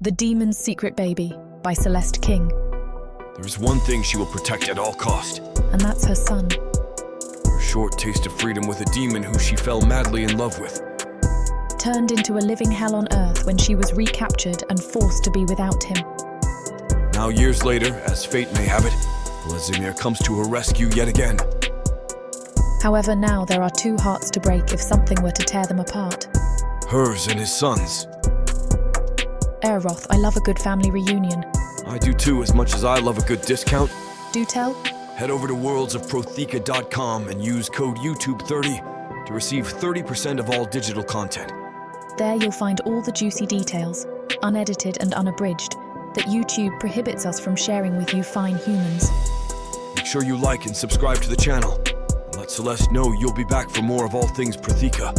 The Demon's Secret Baby by Celeste King. There is one thing she will protect at all cost. And that's her son. Her short taste of freedom with a demon who she fell madly in love with. Turned into a living hell on earth when she was recaptured and forced to be without him. Now years later, as fate may have it, Volezimir comes to her rescue yet again. However, now there are two hearts to break if something were to tear them apart. Hers and his son's. Eroth, I love a good family reunion. I do too, as much as I love a good discount. Do tell? Head over to worldsofprothika.com and use code YouTube30 to receive 30% of all digital content. There you'll find all the juicy details, unedited and unabridged, that YouTube prohibits us from sharing with you fine humans. Make sure you like and subscribe to the channel, and let Celeste know you'll be back for more of all things Prothika.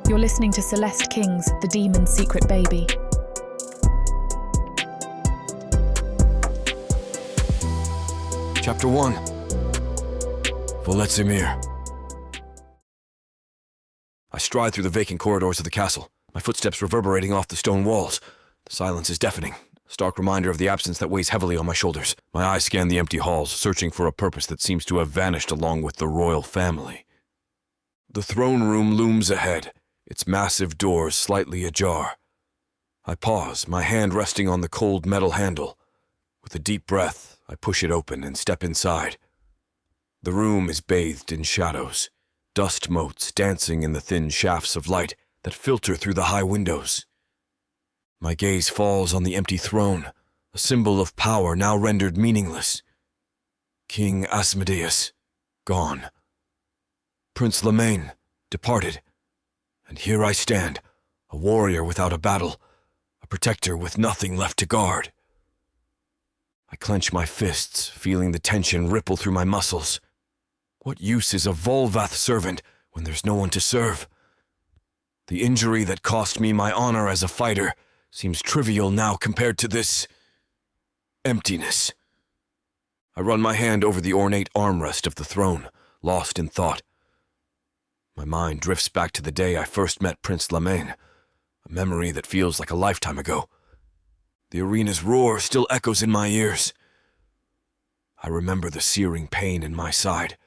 You're listening to Celeste King's The Demon's Secret Baby. Chapter 1. Volezimir. I stride through the vacant corridors of the castle, my footsteps reverberating off the stone walls. The silence is deafening, a stark reminder of the absence that weighs heavily on my shoulders. My eyes scan the empty halls, searching for a purpose that seems to have vanished along with the royal family. The throne room looms ahead, its massive doors slightly ajar. I pause, my hand resting on the cold metal handle. With a deep breath, I push it open and step inside. The room is bathed in shadows, dust motes dancing in the thin shafts of light that filter through the high windows. My gaze falls on the empty throne, a symbol of power now rendered meaningless. King Asmodeus, gone. Prince Lemaine, departed. And here I stand, a warrior without a battle, a protector with nothing left to guard. I clench my fists, feeling the tension ripple through my muscles. What use is a Volvath servant when there's no one to serve? The injury that cost me my honor as a fighter seems trivial now compared to this emptiness. I run my hand over the ornate armrest of the throne, lost in thought. My mind drifts back to the day I first met Prince Lemaine, a memory that feels like a lifetime ago. The arena's roar still echoes in my ears. I remember the searing pain in my side,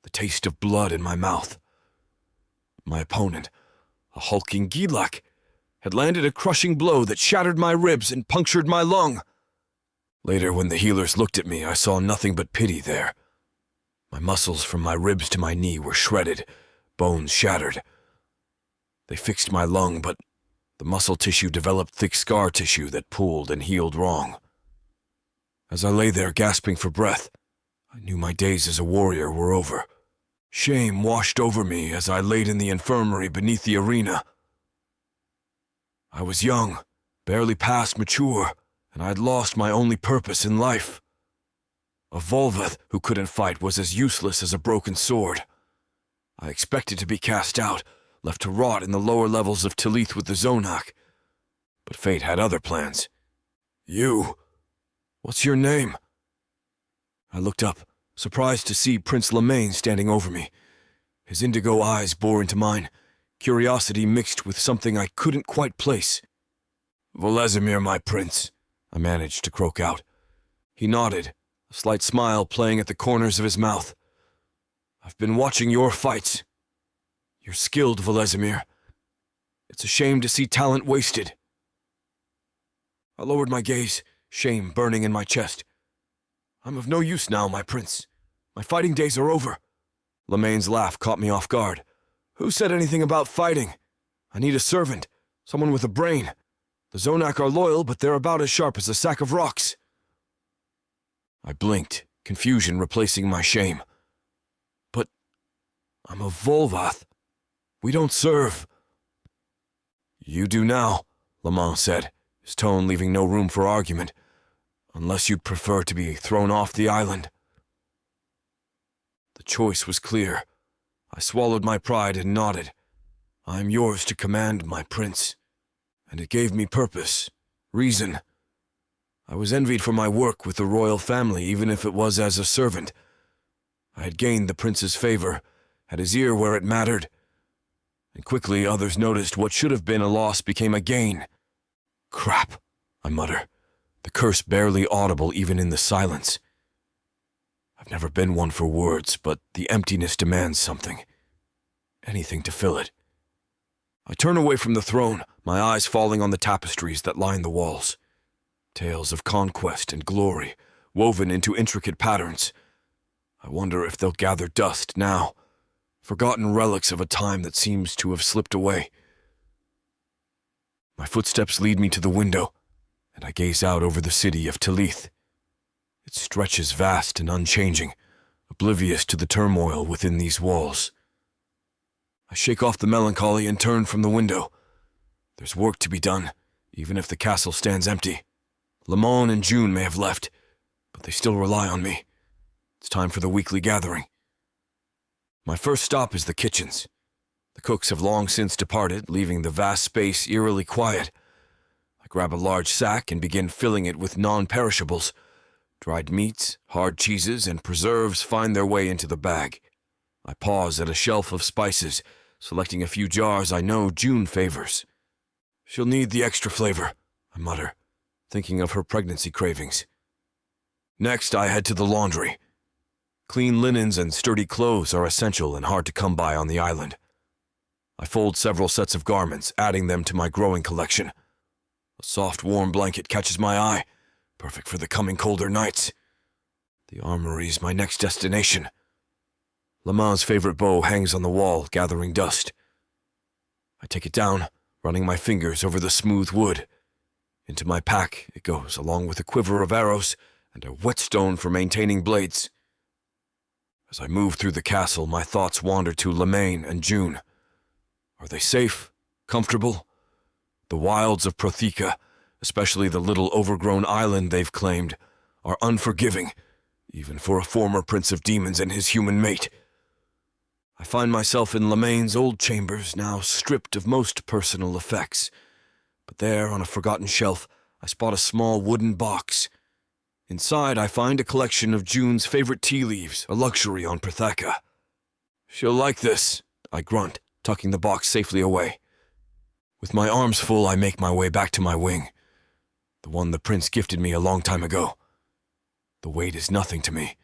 the taste of blood in my mouth. My opponent, a hulking Gilak, had landed a crushing blow that shattered my ribs and punctured my lung. Later, when the healers looked at me, I saw nothing but pity there. My muscles from my ribs to my knee were shredded, bones shattered. They fixed my lung, but the muscle tissue developed thick scar tissue that pooled and healed wrong. As I lay there gasping for breath, I knew my days as a warrior were over. Shame washed over me as I laid in the infirmary beneath the arena. I was young, barely past mature, and I had lost my only purpose in life. A Volvath who couldn't fight was as useless as a broken sword. I expected to be cast out, left to rot in the lower levels of Talith with the Zonach. But fate had other plans. You. What's your name? I looked up, surprised to see Prince Lemaine standing over me. His indigo eyes bore into mine, curiosity mixed with something I couldn't quite place. Volezimir, my prince, I managed to croak out. He nodded, a slight smile playing at the corners of his mouth. I've been watching your fights. You're skilled, Volezimir. It's a shame to see talent wasted. I lowered my gaze, shame burning in my chest. I'm of no use now, my prince. My fighting days are over. Lemaine's laugh caught me off guard. Who said anything about fighting? I need a servant, someone with a brain. The Zonach are loyal, but they're about as sharp as a sack of rocks. I blinked, confusion replacing my shame. But I'm a Volvath. We don't serve. You do now, Lamont said, his tone leaving no room for argument, unless you'd prefer to be thrown off the island. The choice was clear. I swallowed my pride and nodded. I am yours to command, my prince. And it gave me purpose, reason. I was envied for my work with the royal family, even if it was as a servant. I had gained the prince's favor, had his ear where it mattered, and quickly others noticed what should have been a loss became a gain. Crap, I mutter, the curse barely audible even in the silence. I've never been one for words, but the emptiness demands something. Anything to fill it. I turn away from the throne, my eyes falling on the tapestries that line the walls. Tales of conquest and glory, woven into intricate patterns. I wonder if they'll gather dust now, forgotten relics of a time that seems to have slipped away. My footsteps lead me to the window, and I gaze out over the city of Talith. It stretches vast and unchanging, oblivious to the turmoil within these walls. I shake off the melancholy and turn from the window. There's work to be done, even if the castle stands empty. Lamont and June may have left, but they still rely on me. It's time for the weekly gathering. My first stop is the kitchens. The cooks have long since departed, leaving the vast space eerily quiet. I grab a large sack and begin filling it with non-perishables. Dried meats, hard cheeses, and preserves find their way into the bag. I pause at a shelf of spices, selecting a few jars I know June favors. She'll need the extra flavor, I mutter, thinking of her pregnancy cravings. Next, I head to the laundry. Clean linens and sturdy clothes are essential and hard to come by on the island. I fold several sets of garments, adding them to my growing collection. A soft, warm blanket catches my eye, perfect for the coming colder nights. The armory's my next destination. Lamont's favorite bow hangs on the wall, gathering dust. I take it down, running my fingers over the smooth wood. Into my pack it goes, along with a quiver of arrows and a whetstone for maintaining blades. As I move through the castle, my thoughts wander to Lemaine and June. Are they safe? Comfortable? The wilds of Protheca, especially the little overgrown island they've claimed, are unforgiving, even for a former prince of demons and his human mate. I find myself in Lemaine's old chambers, now stripped of most personal effects. But there, on a forgotten shelf, I spot a small wooden box. Inside, I find a collection of June's favorite tea leaves, a luxury on Protheca. She'll like this, I grunt, tucking the box safely away. With my arms full, I make my way back to my wing, the one the prince gifted me a long time ago. The weight is nothing to me,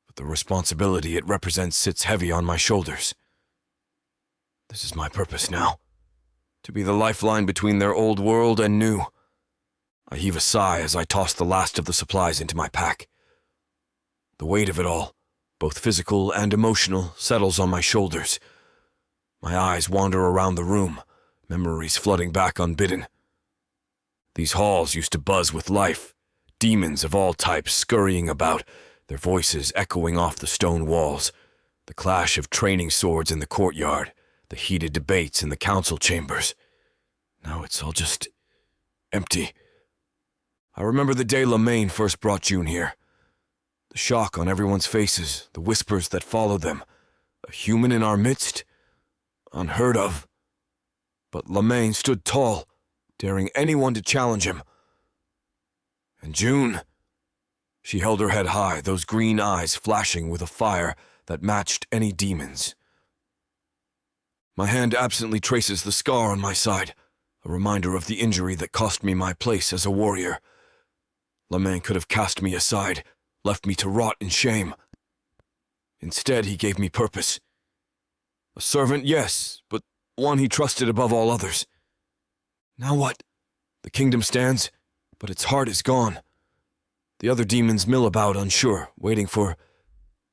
but the responsibility it represents sits heavy on my shoulders. This is my purpose now, to be the lifeline between their old world and new. I heave a sigh as I toss the last of the supplies into my pack. The weight of it all, both physical and emotional, settles on my shoulders. My eyes wander around the room, memories flooding back unbidden. These halls used to buzz with life, demons of all types scurrying about, their voices echoing off the stone walls, the clash of training swords in the courtyard, the heated debates in the council chambers. Now it's all just empty. I remember the day Lemaine first brought June here. The shock on everyone's faces, the whispers that followed them. A human in our midst? Unheard of. But Lemaine stood tall, daring anyone to challenge him. And June? She held her head high, those green eyes flashing with a fire that matched any demon's. My hand absently traces the scar on my side, a reminder of the injury that cost me my place as a warrior. Lemaine could have cast me aside, left me to rot in shame. Instead, he gave me purpose. A servant, yes, but one he trusted above all others. Now what? The kingdom stands, but its heart is gone. The other demons mill about unsure, waiting for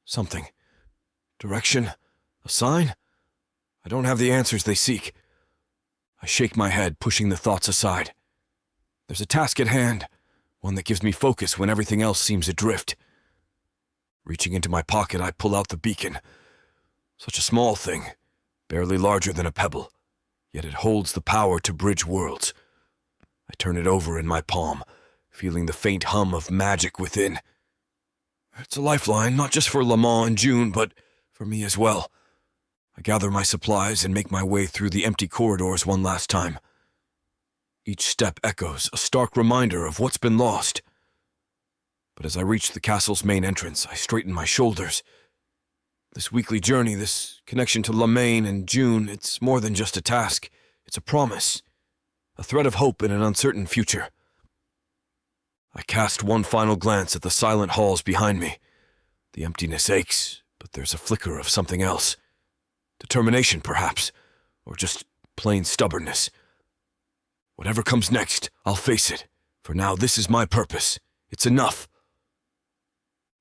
something. Direction? A sign? I don't have the answers they seek. I shake my head, pushing the thoughts aside. There's a task at hand, one that gives me focus when everything else seems adrift. Reaching into my pocket, I pull out the beacon. Such a small thing, barely larger than a pebble, yet it holds the power to bridge worlds. I turn it over in my palm, feeling the faint hum of magic within. It's a lifeline, not just for Lamont and June, but for me as well. I gather my supplies and make my way through the empty corridors one last time. Each step echoes, a stark reminder of what's been lost. But as I reach the castle's main entrance, I straighten my shoulders. This weekly journey, this connection to Lemaine and June, it's more than just a task. It's a promise. a thread of hope in an uncertain future. I cast one final glance at the silent halls behind me. The emptiness aches, but there's a flicker of something else. Determination, perhaps, or just plain stubbornness. Whatever comes next, I'll face it. For now, this is my purpose. It's enough.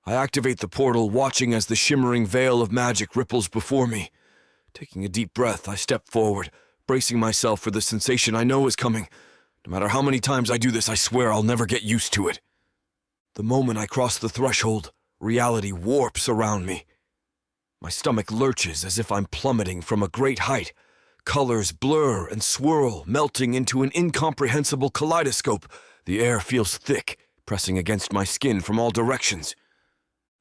I activate the portal, watching as the shimmering veil of magic ripples before me. Taking a deep breath, I step forward, bracing myself for the sensation I know is coming. No matter how many times I do this, I swear I'll never get used to it. The moment I cross the threshold, reality warps around me. My stomach lurches as if I'm plummeting from a great height. Colors blur and swirl, melting into an incomprehensible kaleidoscope. The air feels thick, pressing against my skin from all directions.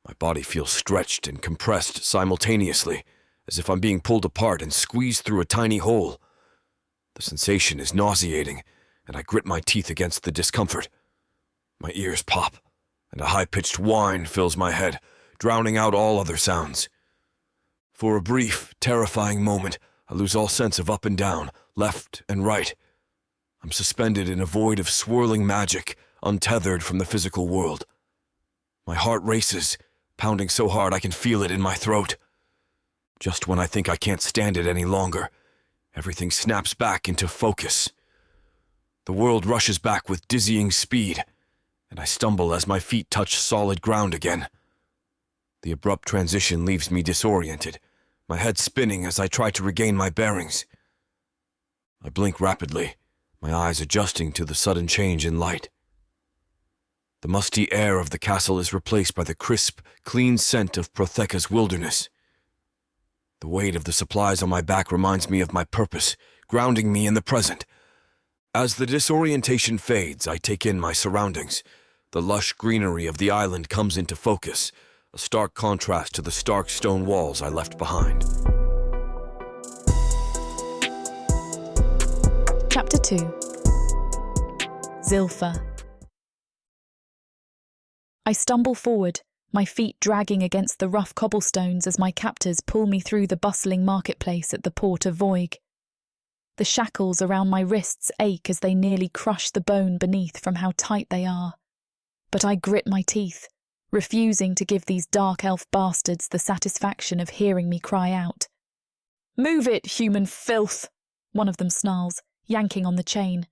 My body feels stretched and compressed simultaneously, as if I'm being pulled apart and squeezed through a tiny hole. The sensation is nauseating, and I grit my teeth against the discomfort. My ears pop, and a high-pitched whine fills my head, drowning out all other sounds. For a brief, terrifying moment, I lose all sense of up and down, left and right. I'm suspended in a void of swirling magic, untethered from the physical world. My heart races, pounding so hard I can feel it in my throat. Just when I think I can't stand it any longer, everything snaps back into focus. The world rushes back with dizzying speed, and I stumble as my feet touch solid ground again. The abrupt transition leaves me disoriented, my head spinning as I try to regain my bearings. I blink rapidly, my eyes adjusting to the sudden change in light. The musty air of the castle is replaced by the crisp, clean scent of Protheca's wilderness. The weight of the supplies on my back reminds me of my purpose, grounding me in the present. As the disorientation fades, I take in my surroundings. The lush greenery of the island comes into focus, a stark contrast to the stark stone walls I left behind. Chapter 2. Zilpha. I stumble forward, my feet dragging against the rough cobblestones as my captors pull me through the bustling marketplace at the port of Voig. The shackles around my wrists ache as they nearly crush the bone beneath from how tight they are. But I grit my teeth, refusing to give these dark elf bastards the satisfaction of hearing me cry out. "Move it, human filth!" one of them snarls, yanking on the chain.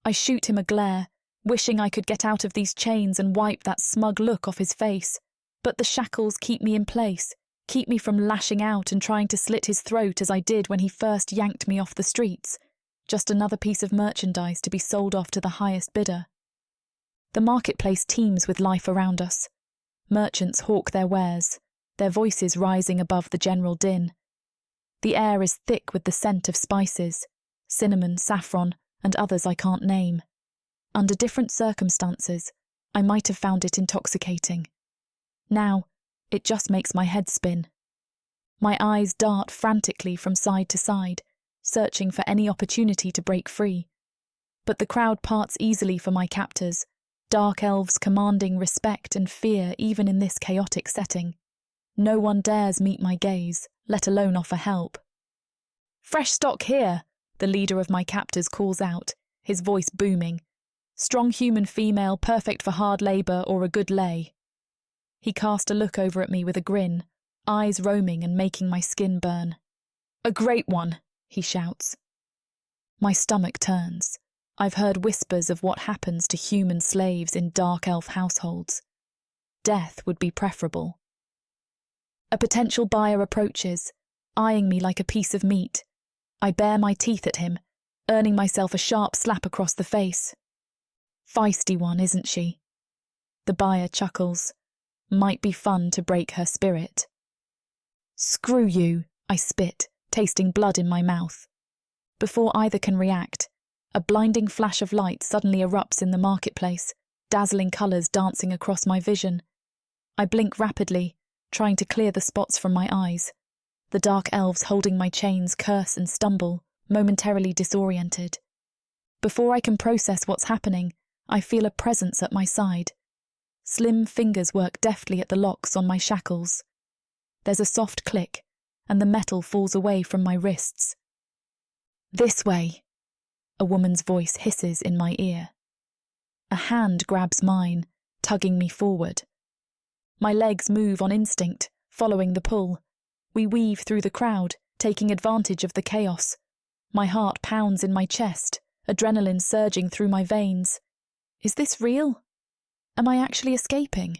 I shoot him a glare, wishing I could get out of these chains and wipe that smug look off his face. But the shackles keep me in place, keep me from lashing out and trying to slit his throat as I did when he first yanked me off the streets. Just another piece of merchandise to be sold off to the highest bidder. The marketplace teems with life around us. Merchants hawk their wares, their voices rising above the general din. The air is thick with the scent of spices, cinnamon, saffron, and others I can't name. Under different circumstances, I might have found it intoxicating. Now, it just makes my head spin. My eyes dart frantically from side to side, searching for any opportunity to break free. But the crowd parts easily for my captors, dark elves commanding respect and fear even in this chaotic setting. No one dares meet my gaze, let alone offer help. "Fresh stock here," the leader of my captors calls out, his voice booming. "Strong human female, perfect for hard labour or a good lay." He cast a look over at me with a grin, eyes roaming and making my skin burn. "A great one," he shouts. My stomach turns. I've heard whispers of what happens to human slaves in dark elf households. Death would be preferable. A potential buyer approaches, eyeing me like a piece of meat. I bare my teeth at him, earning myself a sharp slap across the face. "Feisty one, isn't she?" The buyer chuckles. "Might be fun to break her spirit." "Screw you," I spit, tasting blood in my mouth. Before either can react, a blinding flash of light suddenly erupts in the marketplace, dazzling colours dancing across my vision. I blink rapidly, trying to clear the spots from my eyes. The dark elves holding my chains curse and stumble, momentarily disoriented. Before I can process what's happening, I feel a presence at my side. Slim fingers work deftly at the locks on my shackles. There's a soft click, and the metal falls away from my wrists. "This way." A woman's voice hisses in my ear. A hand grabs mine, tugging me forward. My legs move on instinct, following the pull. We weave through the crowd, taking advantage of the chaos. My heart pounds in my chest, adrenaline surging through my veins. Is this real? Am I actually escaping?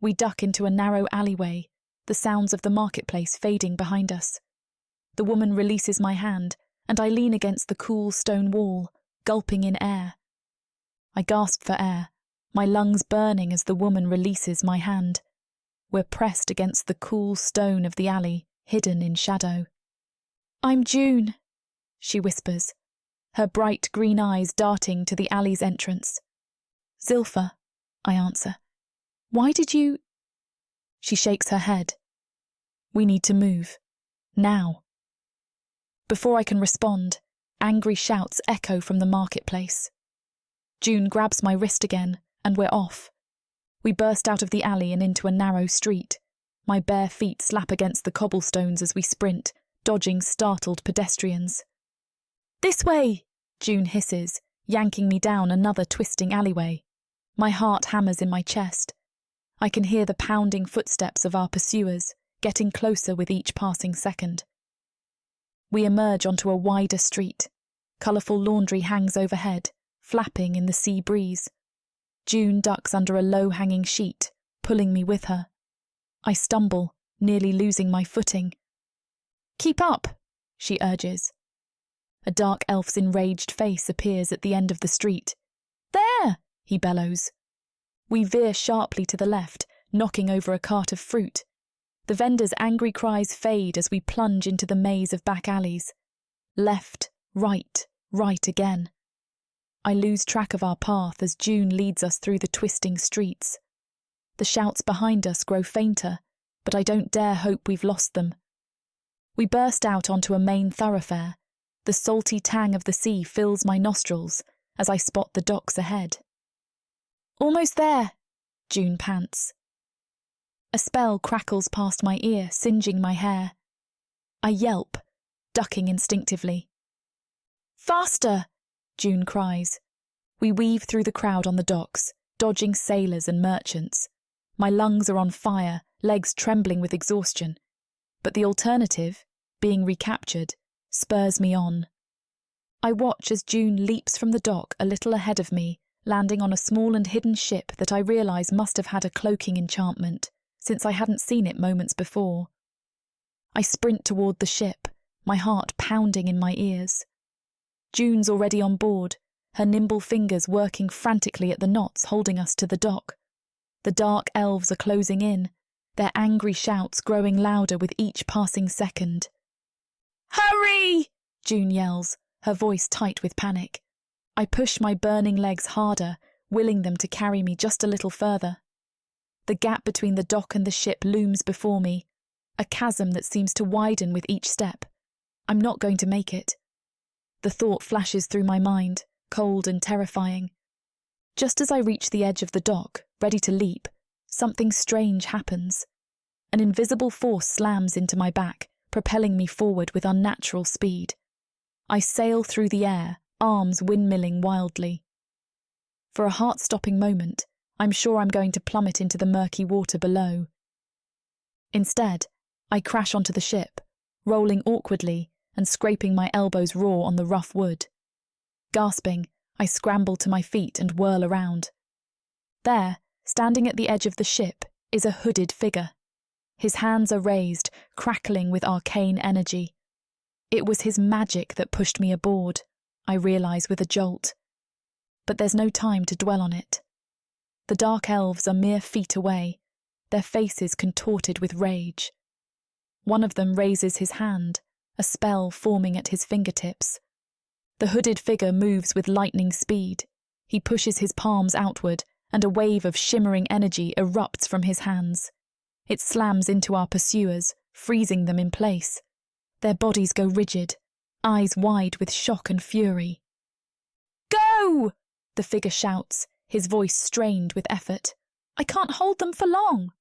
We duck into a narrow alleyway, the sounds of the marketplace fading behind us. The woman releases my hand, and I lean against the cool stone wall, gulping in air. I gasp for air, my lungs burning as the woman releases my hand. We're pressed against the cool stone of the alley, hidden in shadow. "I'm June," she whispers, her bright green eyes darting to the alley's entrance. "Zilpha," I answer. "Why did you—" She shakes her head. "We need to move. Now." Before I can respond, angry shouts echo from the marketplace. June grabs my wrist again, and we're off. We burst out of the alley and into a narrow street. My bare feet slap against the cobblestones as we sprint, dodging startled pedestrians. "This way!" June hisses, yanking me down another twisting alleyway. My heart hammers in my chest. I can hear the pounding footsteps of our pursuers, getting closer with each passing second. We emerge onto a wider street. Colourful laundry hangs overhead, flapping in the sea breeze. June ducks under a low-hanging sheet, pulling me with her. I stumble, nearly losing my footing. "Keep up," she urges. A dark elf's enraged face appears at the end of the street. "There!" he bellows. We veer sharply to the left, knocking over a cart of fruit. The vendor's angry cries fade as we plunge into the maze of back alleys. Left, right again. I lose track of our path as June leads us through the twisting streets. The shouts behind us grow fainter, but I don't dare hope we've lost them. We burst out onto a main thoroughfare. The salty tang of the sea fills my nostrils as I spot the docks ahead. "Almost there," June pants. A spell crackles past my ear, singeing my hair. I yelp, ducking instinctively. "Faster!" June cries. We weave through the crowd on the docks, dodging sailors and merchants. My lungs are on fire, legs trembling with exhaustion. But the alternative, being recaptured, spurs me on. I watch as June leaps from the dock a little ahead of me, landing on a small and hidden ship that I realise must have had a cloaking enchantment, since I hadn't seen it moments before. I sprint toward the ship, my heart pounding in my ears. June's already on board, her nimble fingers working frantically at the knots holding us to the dock. The dark elves are closing in, their angry shouts growing louder with each passing second. "Hurry!" June yells, her voice tight with panic. I push my burning legs harder, willing them to carry me just a little further. The gap between the dock and the ship looms before me, a chasm that seems to widen with each step. I'm not going to make it. The thought flashes through my mind, cold and terrifying. Just as I reach the edge of the dock, ready to leap, something strange happens. An invisible force slams into my back, propelling me forward with unnatural speed. I sail through the air, arms windmilling wildly. For a heart-stopping moment, I'm sure I'm going to plummet into the murky water below. Instead, I crash onto the ship, rolling awkwardly and scraping my elbows raw on the rough wood. Gasping, I scramble to my feet and whirl around. There, standing at the edge of the ship, is a hooded figure. His hands are raised, crackling with arcane energy. It was his magic that pushed me aboard, I realise with a jolt. But there's no time to dwell on it. The dark elves are mere feet away, their faces contorted with rage. One of them raises his hand, a spell forming at his fingertips. The hooded figure moves with lightning speed. He pushes his palms outward, and a wave of shimmering energy erupts from his hands. It slams into our pursuers, freezing them in place. Their bodies go rigid, eyes wide with shock and fury. "Go!" the figure shouts, his voice strained with effort. "I can't hold them for long."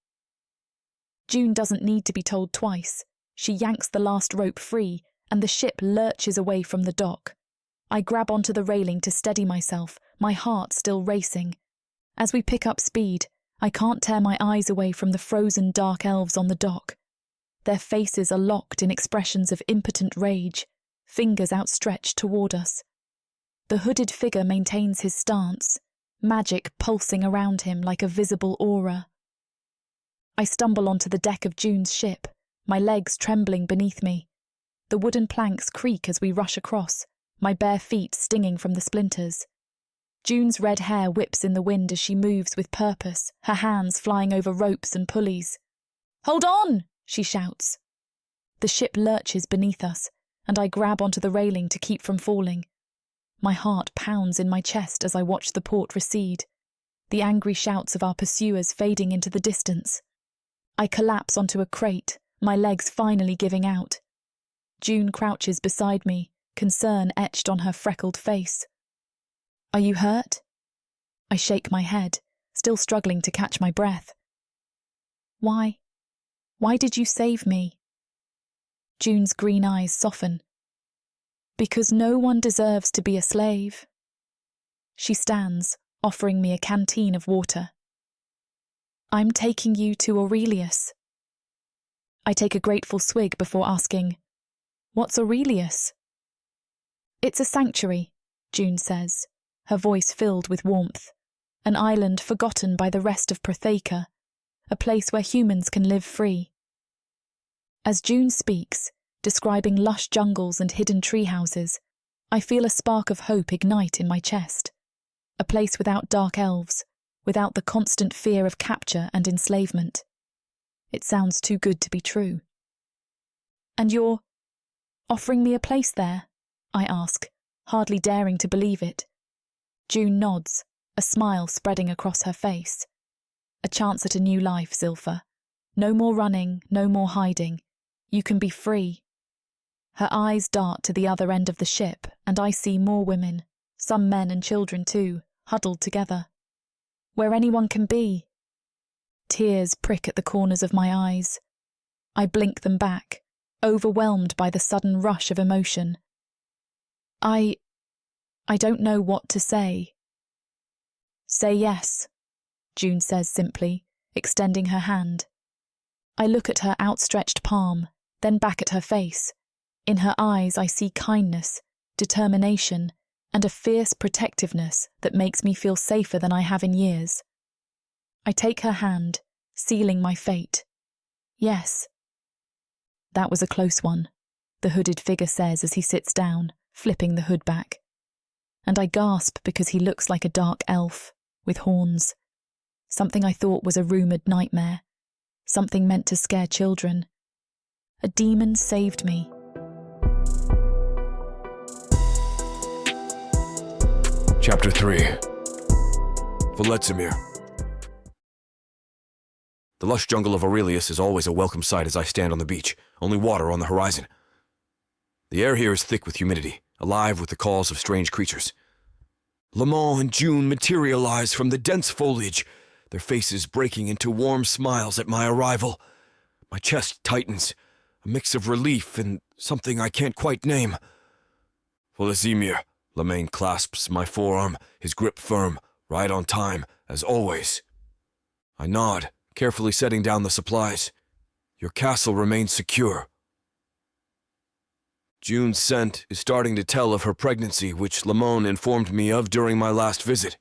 June doesn't need to be told twice. She yanks the last rope free, and the ship lurches away from the dock. I grab onto the railing to steady myself, my heart still racing. As we pick up speed, I can't tear my eyes away from the frozen dark elves on the dock. Their faces are locked in expressions of impotent rage, fingers outstretched toward us. The hooded figure maintains his stance, magic pulsing around him like a visible aura. I stumble onto the deck of June's ship, my legs trembling beneath me. The wooden planks creak as we rush across, my bare feet stinging from the splinters. June's red hair whips in the wind as she moves with purpose, her hands flying over ropes and pulleys. "Hold on!" she shouts. The ship lurches beneath us, and I grab onto the railing to keep from falling. My heart pounds in my chest as I watch the port recede, the angry shouts of our pursuers fading into the distance. I collapse onto a crate, my legs finally giving out. June crouches beside me, concern etched on her freckled face. "Are you hurt?" I shake my head, still struggling to catch my breath. Why did you save me?" June's green eyes soften. "Because no one deserves to be a slave." She stands, offering me a canteen of water. "I'm taking you to Aurelius." I take a grateful swig before asking, "What's Aurelius?" "It's a sanctuary," June says, her voice filled with warmth. "An island forgotten by the rest of Protheca, a place where humans can live free." As June speaks, describing lush jungles and hidden tree houses, I feel a spark of hope ignite in my chest. A place without dark elves, without the constant fear of capture and enslavement. It sounds too good to be true. "And you're offering me a place there?" I ask, hardly daring to believe it. June nods, a smile spreading across her face. "A chance at a new life, Zilpha. No more running, no more hiding. You can be free." Her eyes dart to the other end of the ship, and I see more women, some men and children too, huddled together. Where anyone can be. Tears prick at the corners of my eyes. I blink them back, overwhelmed by the sudden rush of emotion. I don't know what to say. "Say yes," June says simply, extending her hand. I look at her outstretched palm, then back at her face. In her eyes I see kindness, determination, and a fierce protectiveness that makes me feel safer than I have in years. I take her hand, sealing my fate. "Yes." "That was a close one," the hooded figure says as he sits down, flipping the hood back. And I gasp because he looks like a dark elf, with horns. Something I thought was a rumoured nightmare. Something meant to scare children. A demon saved me. Chapter 3. Volezimir. The lush jungle of Aurelius is always a welcome sight as I stand on the beach, only water on the horizon. The air here is thick with humidity, alive with the calls of strange creatures. Lamont and June materialize from the dense foliage, their faces breaking into warm smiles at my arrival. My chest tightens, a mix of relief and something I can't quite name. "Volezimir," Lamont clasps my forearm, his grip firm, right on time, as always. I nod, carefully setting down the supplies. "Your castle remains secure." June's scent is starting to tell of her pregnancy, which Lamont informed me of during my last visit.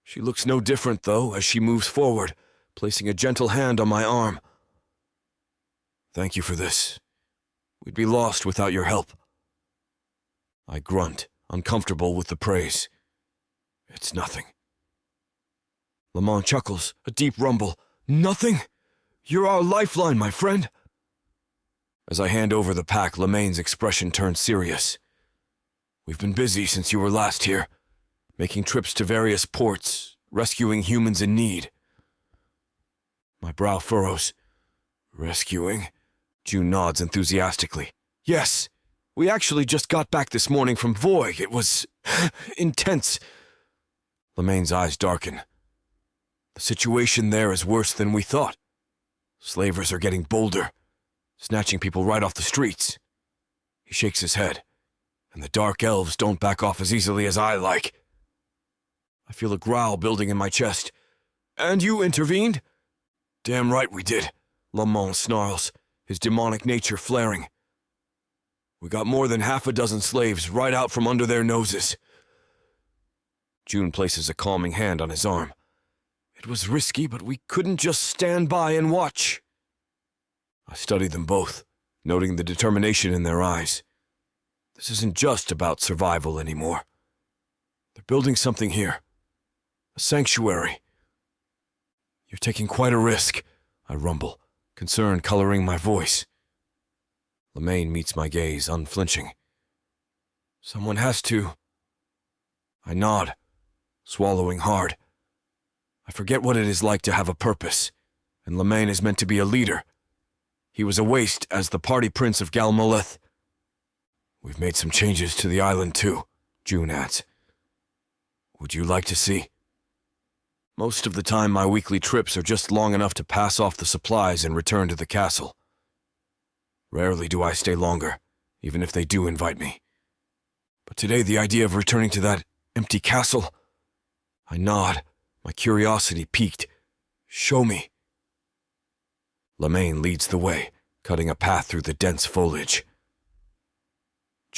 She looks no different, though, as she moves forward, placing a gentle hand on my arm. "Thank you for this. We'd be lost without your help." I grunt, uncomfortable with the praise. "It's nothing." Lamont chuckles, a deep rumble. "Nothing? You're our lifeline, my friend." As I hand over the pack, Lamont's expression turns serious. "We've been busy since you were last here, making trips to various ports, rescuing humans in need." My brow furrows. "Rescuing?" June nods enthusiastically. "Yes, we actually just got back this morning from Voig. It was intense." Lamont's eyes darken. "The situation there is worse than we thought. Slavers are getting bolder, snatching people right off the streets." He shakes his head. and the dark elves don't back off as easily as I like. I feel a growl building in my chest. And you intervened? Damn right we did, Lamont snarls, his demonic nature flaring. We got more than half a dozen slaves right out from under their noses. June places a calming hand on his arm. It was risky, but we couldn't just stand by and watch. I studied them both, noting the determination in their eyes. This isn't just about survival anymore. They're building something here. A sanctuary. You're taking quite a risk, I rumble, concern coloring my voice. Lemaine meets my gaze, unflinching. Someone has to. I nod, swallowing hard. I forget what it is like to have a purpose, and Lemaine is meant to be a leader. He was a waste as the party prince of Galmaleth. We've made some changes to the island too, June adds. Would you like to see? Most of the time my weekly trips are just long enough to pass off the supplies and return to the castle. Rarely do I stay longer, even if they do invite me. But today the idea of returning to that empty castle... I nod, my curiosity piqued. Show me. Lemaine leads the way, cutting a path through the dense foliage.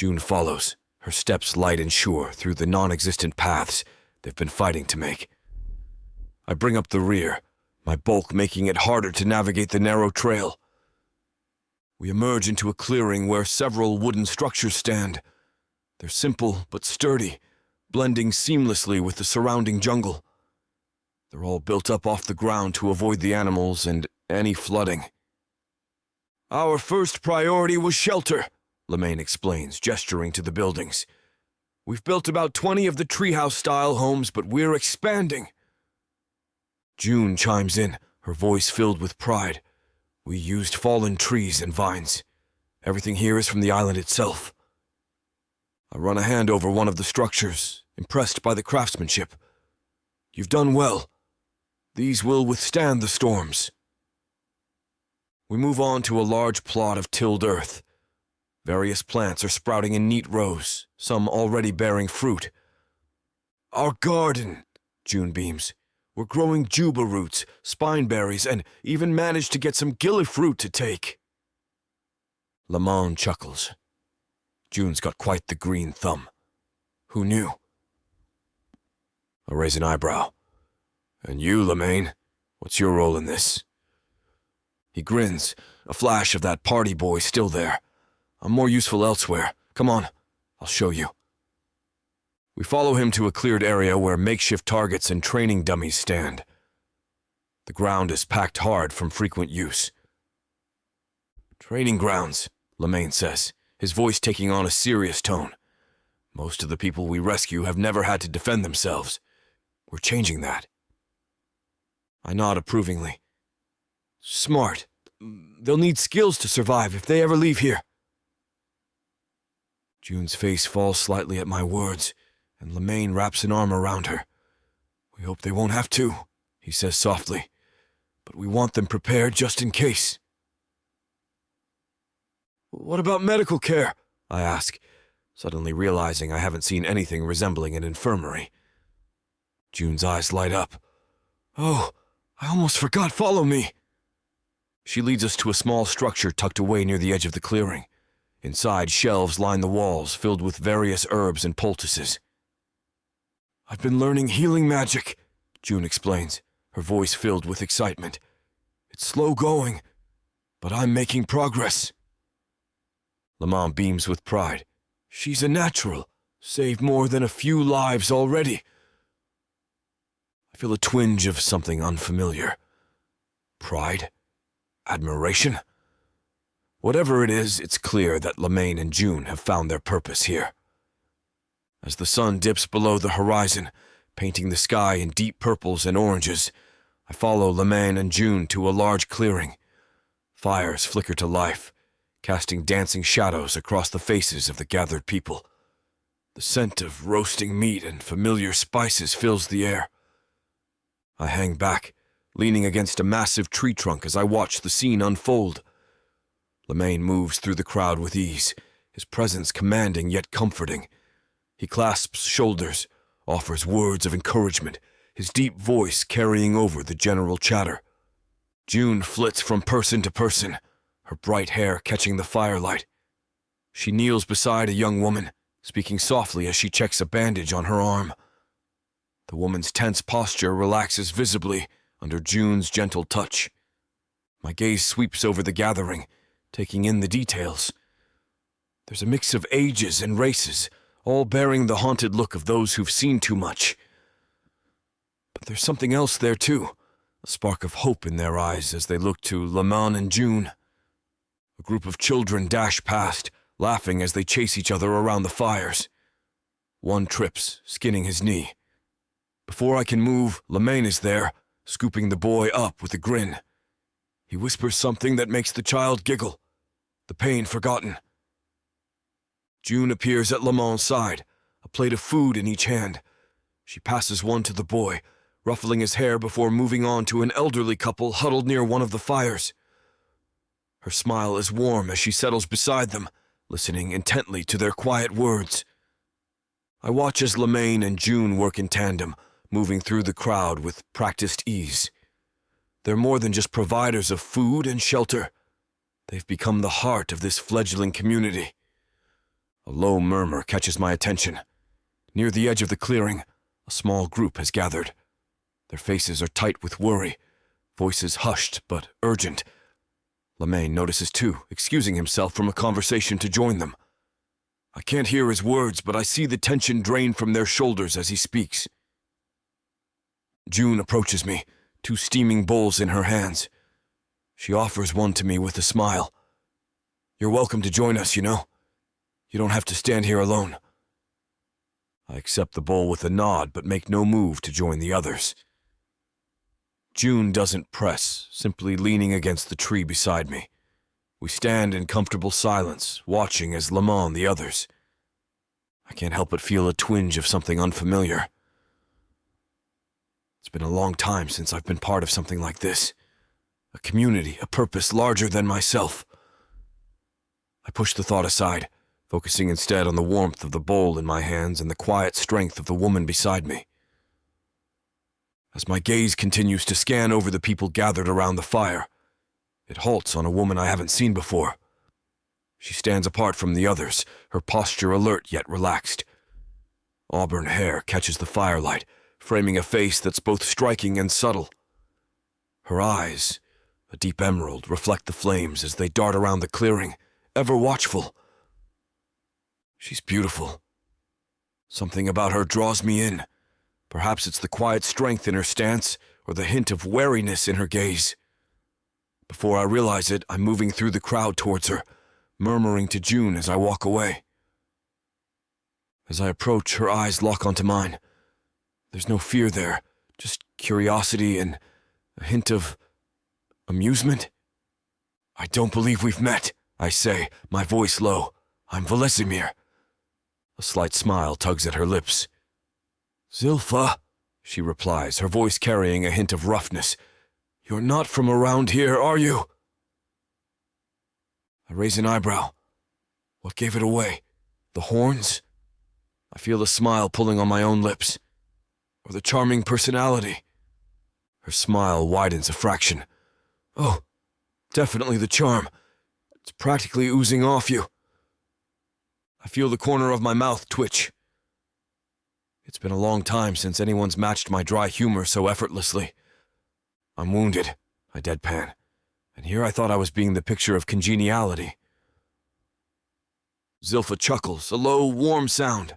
June follows, her steps light and sure through the non-existent paths they've been fighting to make. I bring up the rear, my bulk making it harder to navigate the narrow trail. We emerge into a clearing where several wooden structures stand. They're simple but sturdy, blending seamlessly with the surrounding jungle. They're all built up off the ground to avoid the animals and any flooding. Our first priority was shelter, Lemaine explains, gesturing to the buildings. We've built about 20 of the treehouse-style homes, but we're expanding. June chimes in, her voice filled with pride. We used fallen trees and vines. Everything here is from the island itself. I run a hand over one of the structures, impressed by the craftsmanship. You've done well. These will withstand the storms. We move on to a large plot of tilled earth. Various plants are sprouting in neat rows, some already bearing fruit. Our garden, June beams. We're growing juba roots, spineberries, and even managed to get some gillifruit to take. Lamont chuckles. June's got quite the green thumb. Who knew? I raise an eyebrow. And you, Lemaine, what's your role in this? He grins, a flash of that party boy still there. I'm more useful elsewhere. Come on, I'll show you. We follow him to a cleared area where makeshift targets and training dummies stand. The ground is packed hard from frequent use. Training grounds, Lemaine says, his voice taking on a serious tone. Most of the people we rescue have never had to defend themselves. We're changing that. I nod approvingly. Smart. They'll need skills to survive if they ever leave here. June's face falls slightly at my words, and Lemaine wraps an arm around her. We hope they won't have to, he says softly, but we want them prepared just in case. What about medical care? I ask, suddenly realizing I haven't seen anything resembling an infirmary. June's eyes light up. Oh, I almost forgot, follow me. She leads us to a small structure tucked away near the edge of the clearing. Inside, shelves line the walls, filled with various herbs and poultices. I've been learning healing magic, June explains, her voice filled with excitement. It's slow going, but I'm making progress. Lamont beams with pride. She's a natural, saved more than a few lives already. I feel a twinge of something unfamiliar. Pride? Admiration? Whatever it is, it's clear that Lemaine and June have found their purpose here. As the sun dips below the horizon, painting the sky in deep purples and oranges, I follow Lemaine and June to a large clearing. Fires flicker to life, casting dancing shadows across the faces of the gathered people. The scent of roasting meat and familiar spices fills the air. I hang back, leaning against a massive tree trunk as I watch the scene unfold. Lemaine moves through the crowd with ease, his presence commanding yet comforting. He clasps shoulders, offers words of encouragement, his deep voice carrying over the general chatter. June flits from person to person, her bright hair catching the firelight. She kneels beside a young woman, speaking softly as she checks a bandage on her arm. The woman's tense posture relaxes visibly under June's gentle touch. My gaze sweeps over the gathering, taking in the details. There's a mix of ages and races, all bearing the haunted look of those who've seen too much. But there's something else there too, a spark of hope in their eyes as they look to Lamon and June. A group of children dash past, laughing as they chase each other around the fires. One trips, skinning his knee. Before I can move, Lamane is there, scooping the boy up with a grin. He whispers something that makes the child giggle, the pain forgotten. June appears at Lamon's side, a plate of food in each hand. She passes one to the boy, ruffling his hair before moving on to an elderly couple huddled near one of the fires. Her smile is warm as she settles beside them, listening intently to their quiet words. I watch as Lamane and June work in tandem, moving through the crowd with practiced ease. They're more than just providers of food and shelter. They've become the heart of this fledgling community. A low murmur catches my attention. Near the edge of the clearing, a small group has gathered. Their faces are tight with worry, voices hushed but urgent. Lamane notices too, excusing himself from a conversation to join them. I can't hear his words, but I see the tension drain from their shoulders as he speaks. June approaches me, two steaming bowls in her hands. She offers one to me with a smile. You're welcome to join us, you know. You don't have to stand here alone. I accept the bowl with a nod, but make no move to join the others. June doesn't press, simply leaning against the tree beside me. We stand in comfortable silence, watching as Lamont and the others. I can't help but feel a twinge of something unfamiliar. It's been a long time since I've been part of something like this. A community, a purpose larger than myself. I push the thought aside, focusing instead on the warmth of the bowl in my hands and the quiet strength of the woman beside me. As my gaze continues to scan over the people gathered around the fire, it halts on a woman I haven't seen before. She stands apart from the others, her posture alert yet relaxed. Auburn hair catches the firelight, framing a face that's both striking and subtle. Her eyes, a deep emerald, reflect the flames as they dart around the clearing, ever watchful. She's beautiful. Something about her draws me in. Perhaps it's the quiet strength in her stance, or the hint of wariness in her gaze. Before I realize it, I'm moving through the crowd towards her, murmuring to June as I walk away. As I approach, her eyes lock onto mine. There's no fear there, just curiosity and a hint of amusement. I don't believe we've met, I say, my voice low. I'm Volezimir. A slight smile tugs at her lips. Zilpha, she replies, her voice carrying a hint of roughness. You're not from around here, are you? I raise an eyebrow. What gave it away? The horns? I feel a smile pulling on my own lips. Or the charming personality? Her smile widens a fraction. Oh, definitely the charm. It's practically oozing off you. I feel the corner of my mouth twitch. It's been a long time since anyone's matched my dry humor so effortlessly. I'm wounded, I deadpan, and here I thought I was being the picture of congeniality. Zilpha chuckles, a low, warm sound.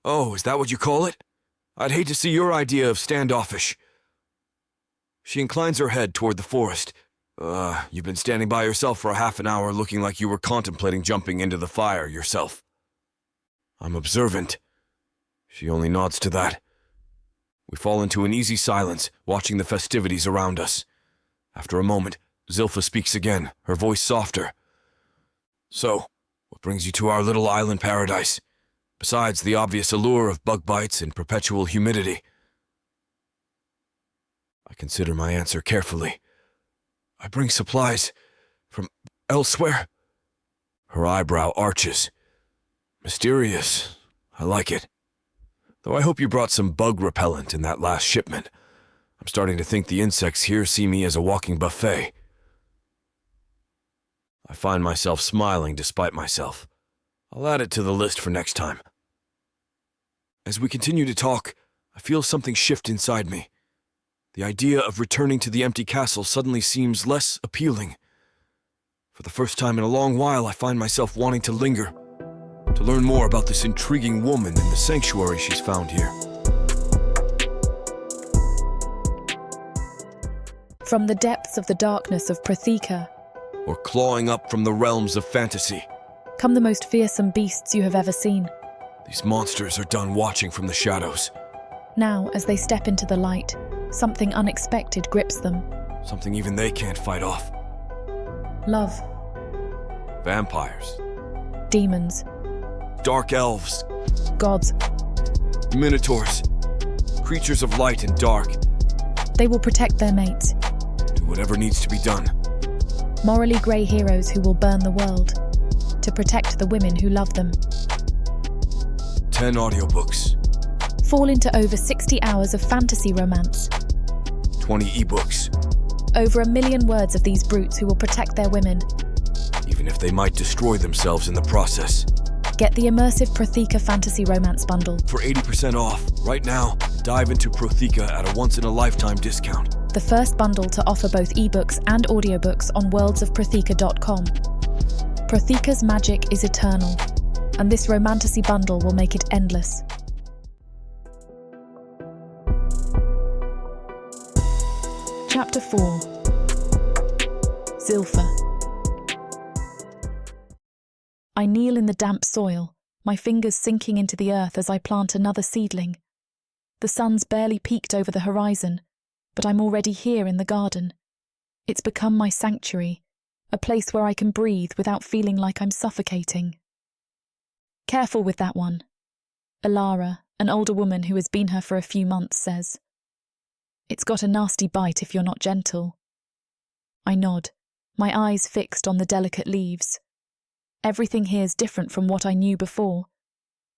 Oh, is that what you call it? I'd hate to see your idea of standoffish. She inclines her head toward the forest. You've been standing by yourself for a half an hour looking like you were contemplating jumping into the fire yourself. I'm observant. She only nods to that. We fall into an easy silence, watching the festivities around us. After a moment, Zilpha speaks again, her voice softer. So, what brings you to our little island paradise, besides the obvious allure of bug bites and perpetual humidity? I consider my answer carefully. I bring supplies from elsewhere. Her eyebrow arches. Mysterious. I like it. Though I hope you brought some bug repellent in that last shipment. I'm starting to think the insects here see me as a walking buffet. I find myself smiling despite myself. I'll add it to the list for next time. As we continue to talk, I feel something shift inside me. The idea of returning to the empty castle suddenly seems less appealing. For the first time in a long while, I find myself wanting to linger, to learn more about this intriguing woman and the sanctuary she's found here. From the depths of the darkness of Prothika, Or clawing up from the realms of fantasy. come the most fearsome beasts you have ever seen. These monsters are done watching from the shadows. Now, as they step into the light, something unexpected grips them. Something even they can't fight off. Love, Vampires. demons, Dark elves. gods. Minotaurs. Creatures of light and dark. They will protect their mates. Do whatever needs to be done. Morally grey heroes who will burn the world to protect the women who love them. 10 audiobooks. Fall into over 60 hours of fantasy romance. 20 ebooks. Over 1 million words of these brutes who will protect their women. Even if they might destroy themselves in the process. Get the immersive Prothika fantasy romance bundle. For 80% off, right now, dive into Prothika at a once-in-a-lifetime discount. The first bundle to offer both ebooks and audiobooks on worldsofprothika.com. Prothika's magic is eternal, and this romantasy bundle will make it endless. Chapter 4. Zilfa. I kneel in the damp soil, my fingers sinking into the earth as I plant another seedling. The sun's barely peeked over the horizon, but I'm already here in the garden. It's become my sanctuary, a place where I can breathe without feeling like I'm suffocating. Careful with that one, Alara, an older woman who has been here for a few months, says. It's got a nasty bite if you're not gentle. I nod, my eyes fixed on the delicate leaves. Everything here's different from what I knew before.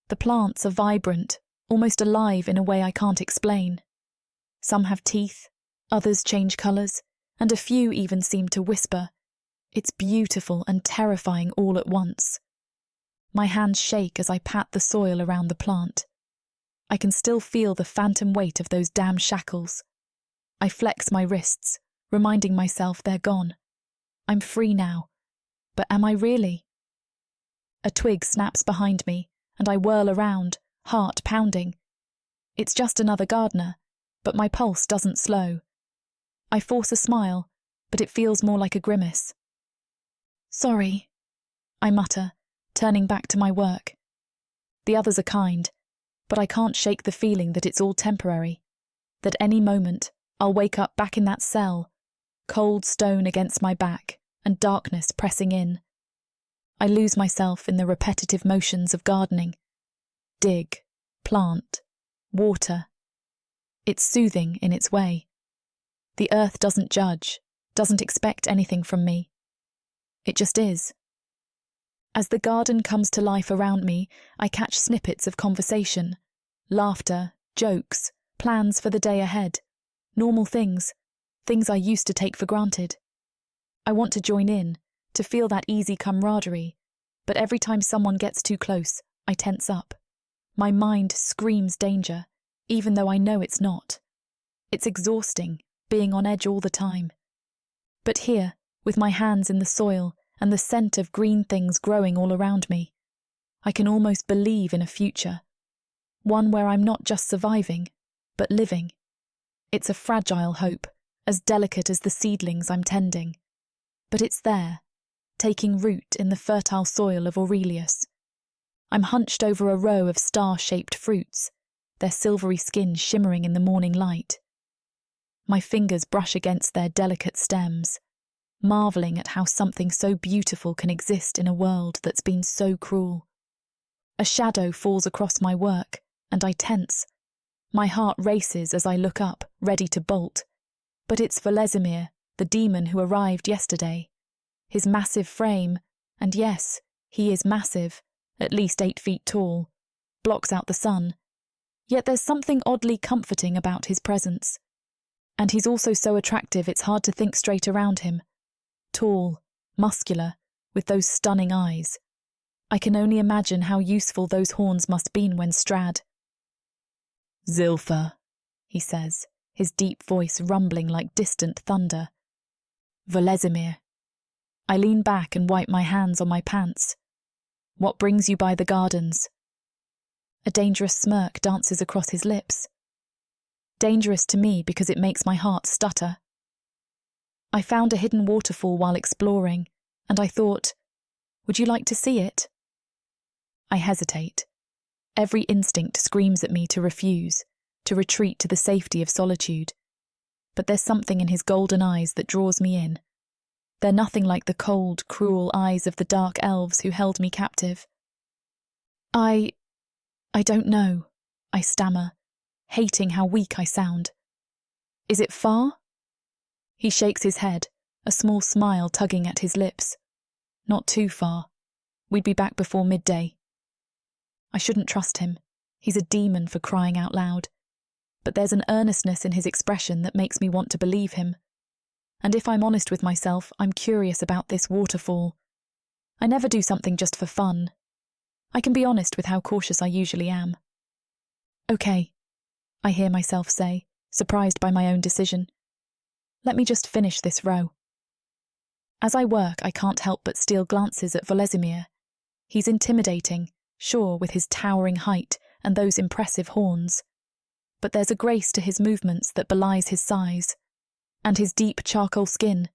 The plants are vibrant, almost alive in a way I can't explain. Some have teeth, others change colours, and a few even seem to whisper. It's beautiful and terrifying all at once. My hands shake as I pat the soil around the plant. I can still feel the phantom weight of those damn shackles. I flex my wrists, reminding myself they're gone. I'm free now. But am I really? A twig snaps behind me, and I whirl around, heart pounding. It's just another gardener, but my pulse doesn't slow. I force a smile, but it feels more like a grimace. Sorry, I mutter, turning back to my work. The others are kind, but I can't shake the feeling that it's all temporary, that any moment I'll wake up back in that cell, cold stone against my back and darkness pressing in. I lose myself in the repetitive motions of gardening. Dig, plant, water. It's soothing in its way. The earth doesn't judge, doesn't expect anything from me. It just is. As the garden comes to life around me, I catch snippets of conversation, laughter, jokes, plans for the day ahead, normal things I used to take for granted. I want to join in, to feel that easy camaraderie, but every time someone gets too close, I tense up. My mind screams danger, even though I know it's not. It's exhausting, being on edge all the time. But here, with my hands in the soil and the scent of green things growing all around me, I can almost believe in a future. One where I'm not just surviving, but living. It's a fragile hope, as delicate as the seedlings I'm tending. But it's there, taking root in the fertile soil of Aurelius. I'm hunched over a row of star-shaped fruits, their silvery skin shimmering in the morning light. My fingers brush against their delicate stems, marvelling at how something so beautiful can exist in a world that's been so cruel. A shadow falls across my work, and I tense. My heart races as I look up, ready to bolt. But it's Volezimir, the demon who arrived yesterday. His massive frame, and yes, He is massive, at least 8 feet tall, blocks out the sun, yet there's something oddly comforting about his presence. And he's also so attractive it's hard to think straight around him. Tall, muscular, with those stunning eyes. I can only imagine how useful those horns must been when Strad. "Zilfa," he says, his deep voice rumbling like distant thunder. "Volezimir." I lean back and wipe my hands on my pants. "What brings you by the gardens?" A dangerous smirk dances across his lips. Dangerous to me because it makes my heart stutter. "I found a hidden waterfall while exploring, and I thought, would you like to see it?" I hesitate. Every instinct screams at me to refuse, to retreat to the safety of solitude. But there's something in his golden eyes that draws me in. They're nothing like the cold, cruel eyes of the dark elves who held me captive. I don't know," I stammer, hating how weak I sound. "Is it far?" He shakes his head, a small smile tugging at his lips. "Not too far. We'd be back before midday." I shouldn't trust him. He's a demon for crying out loud. But there's an earnestness in his expression that makes me want to believe him. And if I'm honest with myself, I'm curious about this waterfall. I never do something just for fun. I can be honest with how cautious I usually am. "Okay," I hear myself say, surprised by my own decision. "Let me just finish this row." As I work, I can't help but steal glances at Volezimir. He's intimidating, sure, with his towering height and those impressive horns. But there's a grace to his movements that belies his size. And his deep charcoal skin.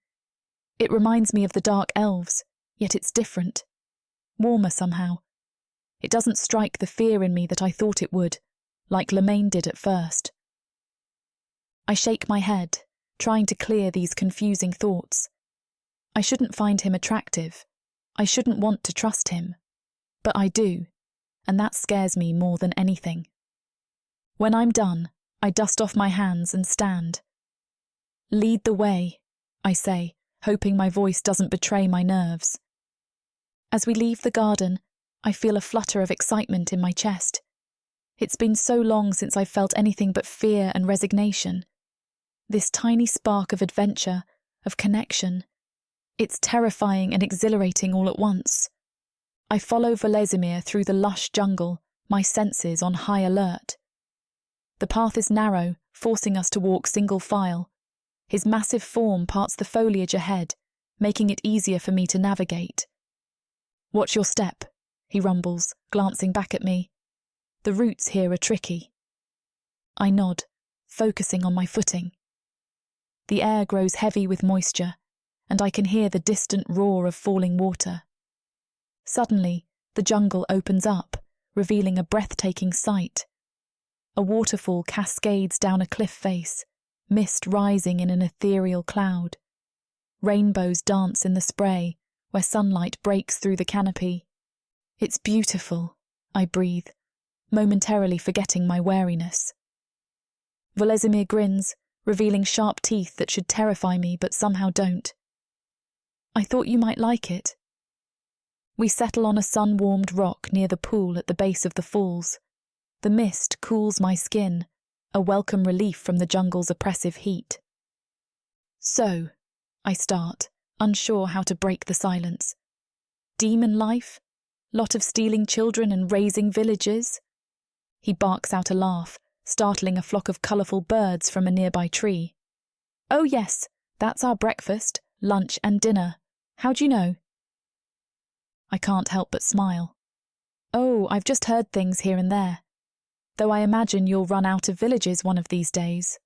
It reminds me of the dark elves, yet it's different. Warmer somehow. It doesn't strike the fear in me that I thought it would, like Lemaine did at first. I shake my head, trying to clear these confusing thoughts. I shouldn't find him attractive. I shouldn't want to trust him. But I do, and that scares me more than anything. When I'm done, I dust off my hands and stand. "Lead the way," I say, hoping my voice doesn't betray my nerves. As we leave the garden, I feel a flutter of excitement in my chest. It's been so long since I've felt anything but fear and resignation. This tiny spark of adventure, of connection. It's terrifying and exhilarating all at once. I follow Volezimir through the lush jungle, my senses on high alert. The path is narrow, forcing us to walk single file. His massive form parts the foliage ahead, making it easier for me to navigate. "Watch your step," he rumbles, glancing back at me. "The roots here are tricky." I nod, focusing on my footing. The air grows heavy with moisture, and I can hear the distant roar of falling water. Suddenly, the jungle opens up, revealing a breathtaking sight. A waterfall cascades down a cliff face, mist rising in an ethereal cloud. Rainbows dance in the spray, where sunlight breaks through the canopy. "It's beautiful," I breathe, momentarily forgetting my wariness. Volezimir grins, revealing sharp teeth that should terrify me but somehow don't. "I thought you might like it." We settle on a sun-warmed rock near the pool at the base of the falls. The mist cools my skin, a welcome relief from the jungle's oppressive heat. "So," I start, unsure how to break the silence. "Demon life? Lot of stealing children and raising villages?" He barks out a laugh, startling a flock of colourful birds from a nearby tree. "Oh yes, that's our breakfast, lunch and dinner. How'd you know?" I can't help but smile. "Oh, I've just heard things here and there. Though I imagine you'll run out of villages one of these days."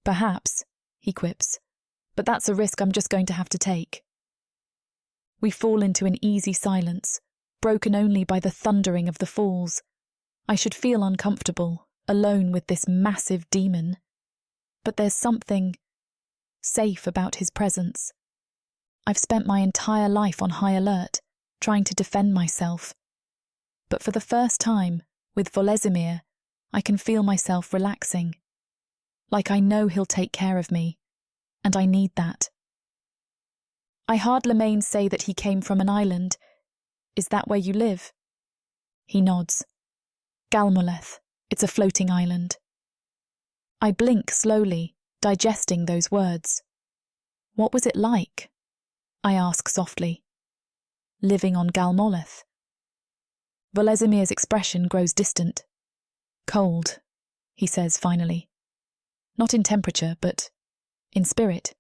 "Perhaps," he quips, "but that's a risk I'm just going to have to take." We fall into an easy silence, broken only by the thundering of the falls. I should feel uncomfortable, alone with this massive demon. But there's something safe about his presence. I've spent my entire life on high alert, trying to defend myself. But for the first time, with Volezimir, I can feel myself relaxing. Like I know he'll take care of me, and I need that. I heard Lemaine say that he came from an island. Is that where you live? He nods. Galmoleth. It's a floating island. I blink slowly, digesting those words. What was it like? I ask softly. Living on Galmoleth. Volezimir's expression grows distant. Cold, he says finally. Not in temperature, but in spirit.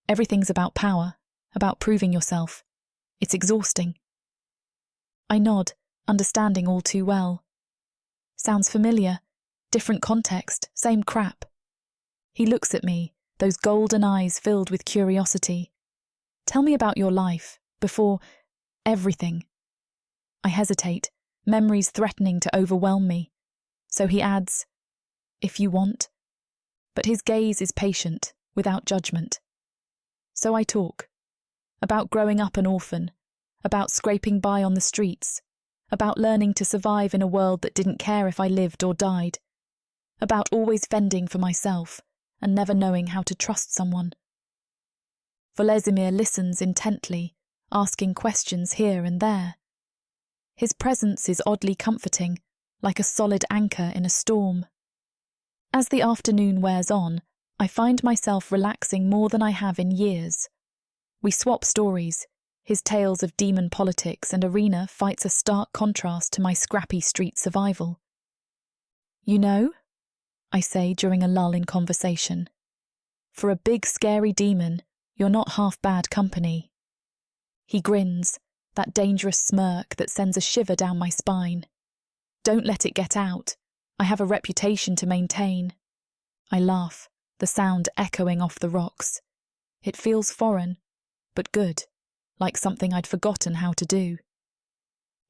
Everything's about power, about proving yourself. It's exhausting. I nod, understanding all too well. Sounds familiar. Different context, same crap. He looks at me, those golden eyes filled with curiosity. Tell me about your life, before everything. I hesitate, memories threatening to overwhelm me. So he adds, if you want. But his gaze is patient, without judgment. So I talk. About growing up an orphan, about scraping by on the streets, about learning to survive in a world that didn't care if I lived or died, about always fending for myself and never knowing how to trust someone. Volezimir listens intently, asking questions here and there. His presence is oddly comforting, like a solid anchor in a storm. As the afternoon wears on, I find myself relaxing more than I have in years. We swap stories. His tales of demon politics and arena fights a stark contrast to my scrappy street survival. You know, I say during a lull in conversation, for a big scary demon, you're not half bad company. He grins, that dangerous smirk that sends a shiver down my spine. Don't let it get out. I have a reputation to maintain. I laugh, the sound echoing off the rocks. It feels foreign, but good, like something I'd forgotten how to do.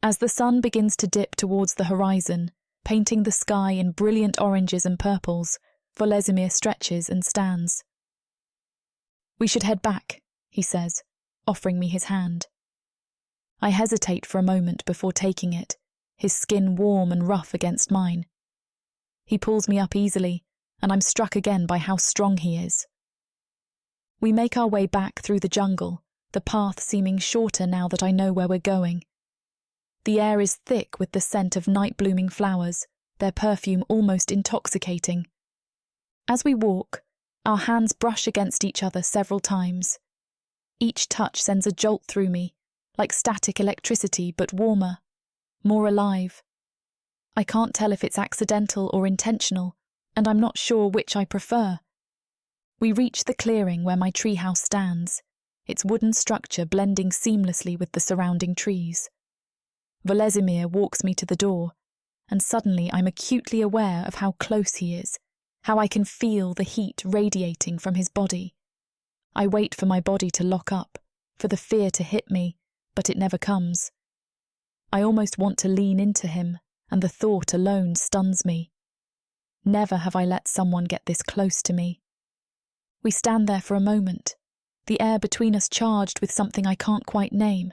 As the sun begins to dip towards the horizon, painting the sky in brilliant oranges and purples, Volezimir stretches and stands. We should head back, he says, offering me his hand. I hesitate for a moment before taking it, his skin warm and rough against mine. He pulls me up easily, and I'm struck again by how strong he is. We make our way back through the jungle, the path seeming shorter now that I know where we're going. The air is thick with the scent of night-blooming flowers, their perfume almost intoxicating. As we walk, our hands brush against each other several times. Each touch sends a jolt through me, like static electricity but warmer, more alive. I can't tell if it's accidental or intentional, and I'm not sure which I prefer. We reach the clearing where my treehouse stands, its wooden structure blending seamlessly with the surrounding trees. Volezimir walks me to the door, and suddenly I'm acutely aware of how close he is, how I can feel the heat radiating from his body. I wait for my body to lock up, for the fear to hit me, but it never comes. I almost want to lean into him, and the thought alone stuns me. Never have I let someone get this close to me. We stand there for a moment, the air between us charged with something I can't quite name.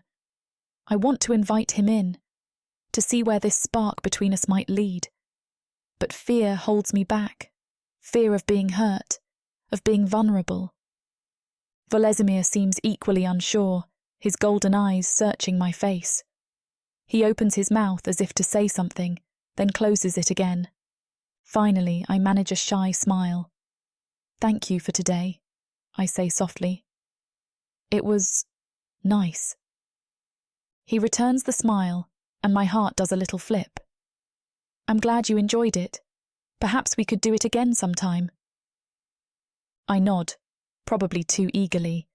I want to invite him in, to see where this spark between us might lead. But fear holds me back, fear of being hurt, of being vulnerable. Volezimir seems equally unsure, his golden eyes searching my face. He opens his mouth as if to say something, then closes it again. Finally, I manage a shy smile. Thank you for today, I say softly. It was nice. He returns the smile, and my heart does a little flip. I'm glad you enjoyed it. Perhaps we could do it again sometime. I nod, probably too eagerly.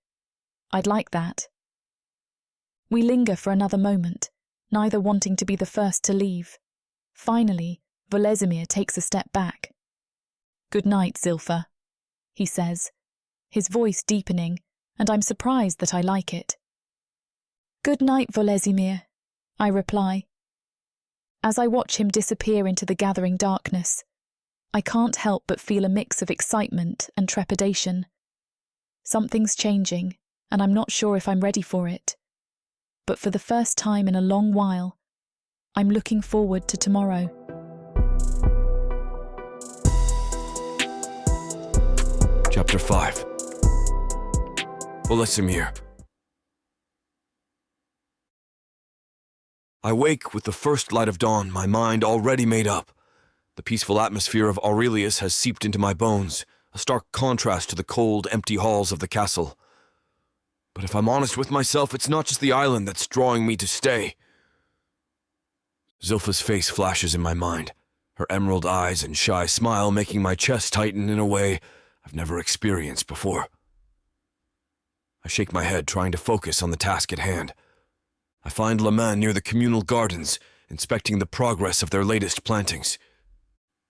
I'd like that. We linger for another moment, neither wanting to be the first to leave. Finally, Volezimir takes a step back. Good night, Zilfa, he says, his voice deepening, and I'm surprised that I like it. Good night, Volezimir, I reply. As I watch him disappear into the gathering darkness, I can't help but feel a mix of excitement and trepidation. Something's changing, and I'm not sure if I'm ready for it. But for the first time in a long while, I'm looking forward to tomorrow. Chapter 5. Volezimir. I wake with the first light of dawn, my mind already made up. The peaceful atmosphere of Aurelius has seeped into my bones, a stark contrast to the cold, empty halls of the castle. But if I'm honest with myself, it's not just the island that's drawing me to stay. Zilpha's face flashes in my mind, her emerald eyes and shy smile making my chest tighten in a way I've never experienced before. I shake my head, trying to focus on the task at hand. I find Laman near the communal gardens, inspecting the progress of their latest plantings.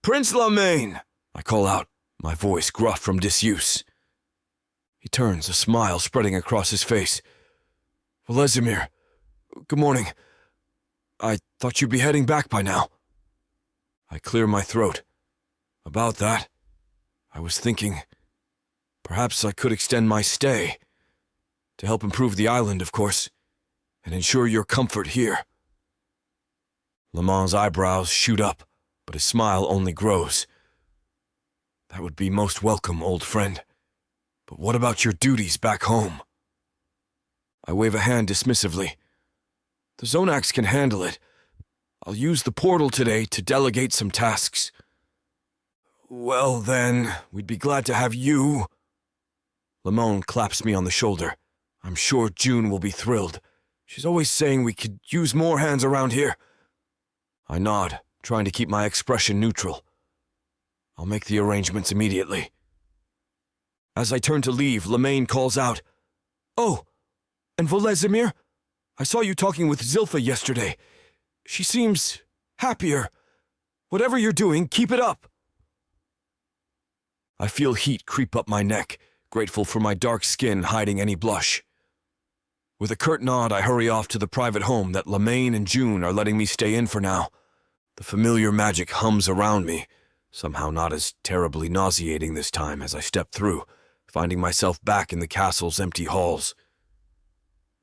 "Prince Lamain!" I call out, my voice gruff from disuse. He turns, a smile spreading across his face. "Volezimir, good morning. I thought you'd be heading back by now." I clear my throat. About that, I was thinking perhaps I could extend my stay, to help improve the island, of course, and ensure your comfort here. Laman's eyebrows shoot up, but his smile only grows. "That would be most welcome, old friend. But what about your duties back home?" I wave a hand dismissively. "The Zonax can handle it. I'll use the portal today to delegate some tasks." "Well then, we'd be glad to have you." Lamone claps me on the shoulder. "I'm sure June will be thrilled. She's always saying we could use more hands around here." I nod, trying to keep my expression neutral. "I'll make the arrangements immediately." As I turn to leave, Lamain calls out, "Oh, and Volezimir? I saw you talking with Zilpha yesterday. She seems happier. Whatever you're doing, keep it up." I feel heat creep up my neck, grateful for my dark skin hiding any blush. With a curt nod, I hurry off to the private home that Lamain and June are letting me stay in for now. The familiar magic hums around me, somehow not as terribly nauseating this time as I step through, finding myself back in the castle's empty halls.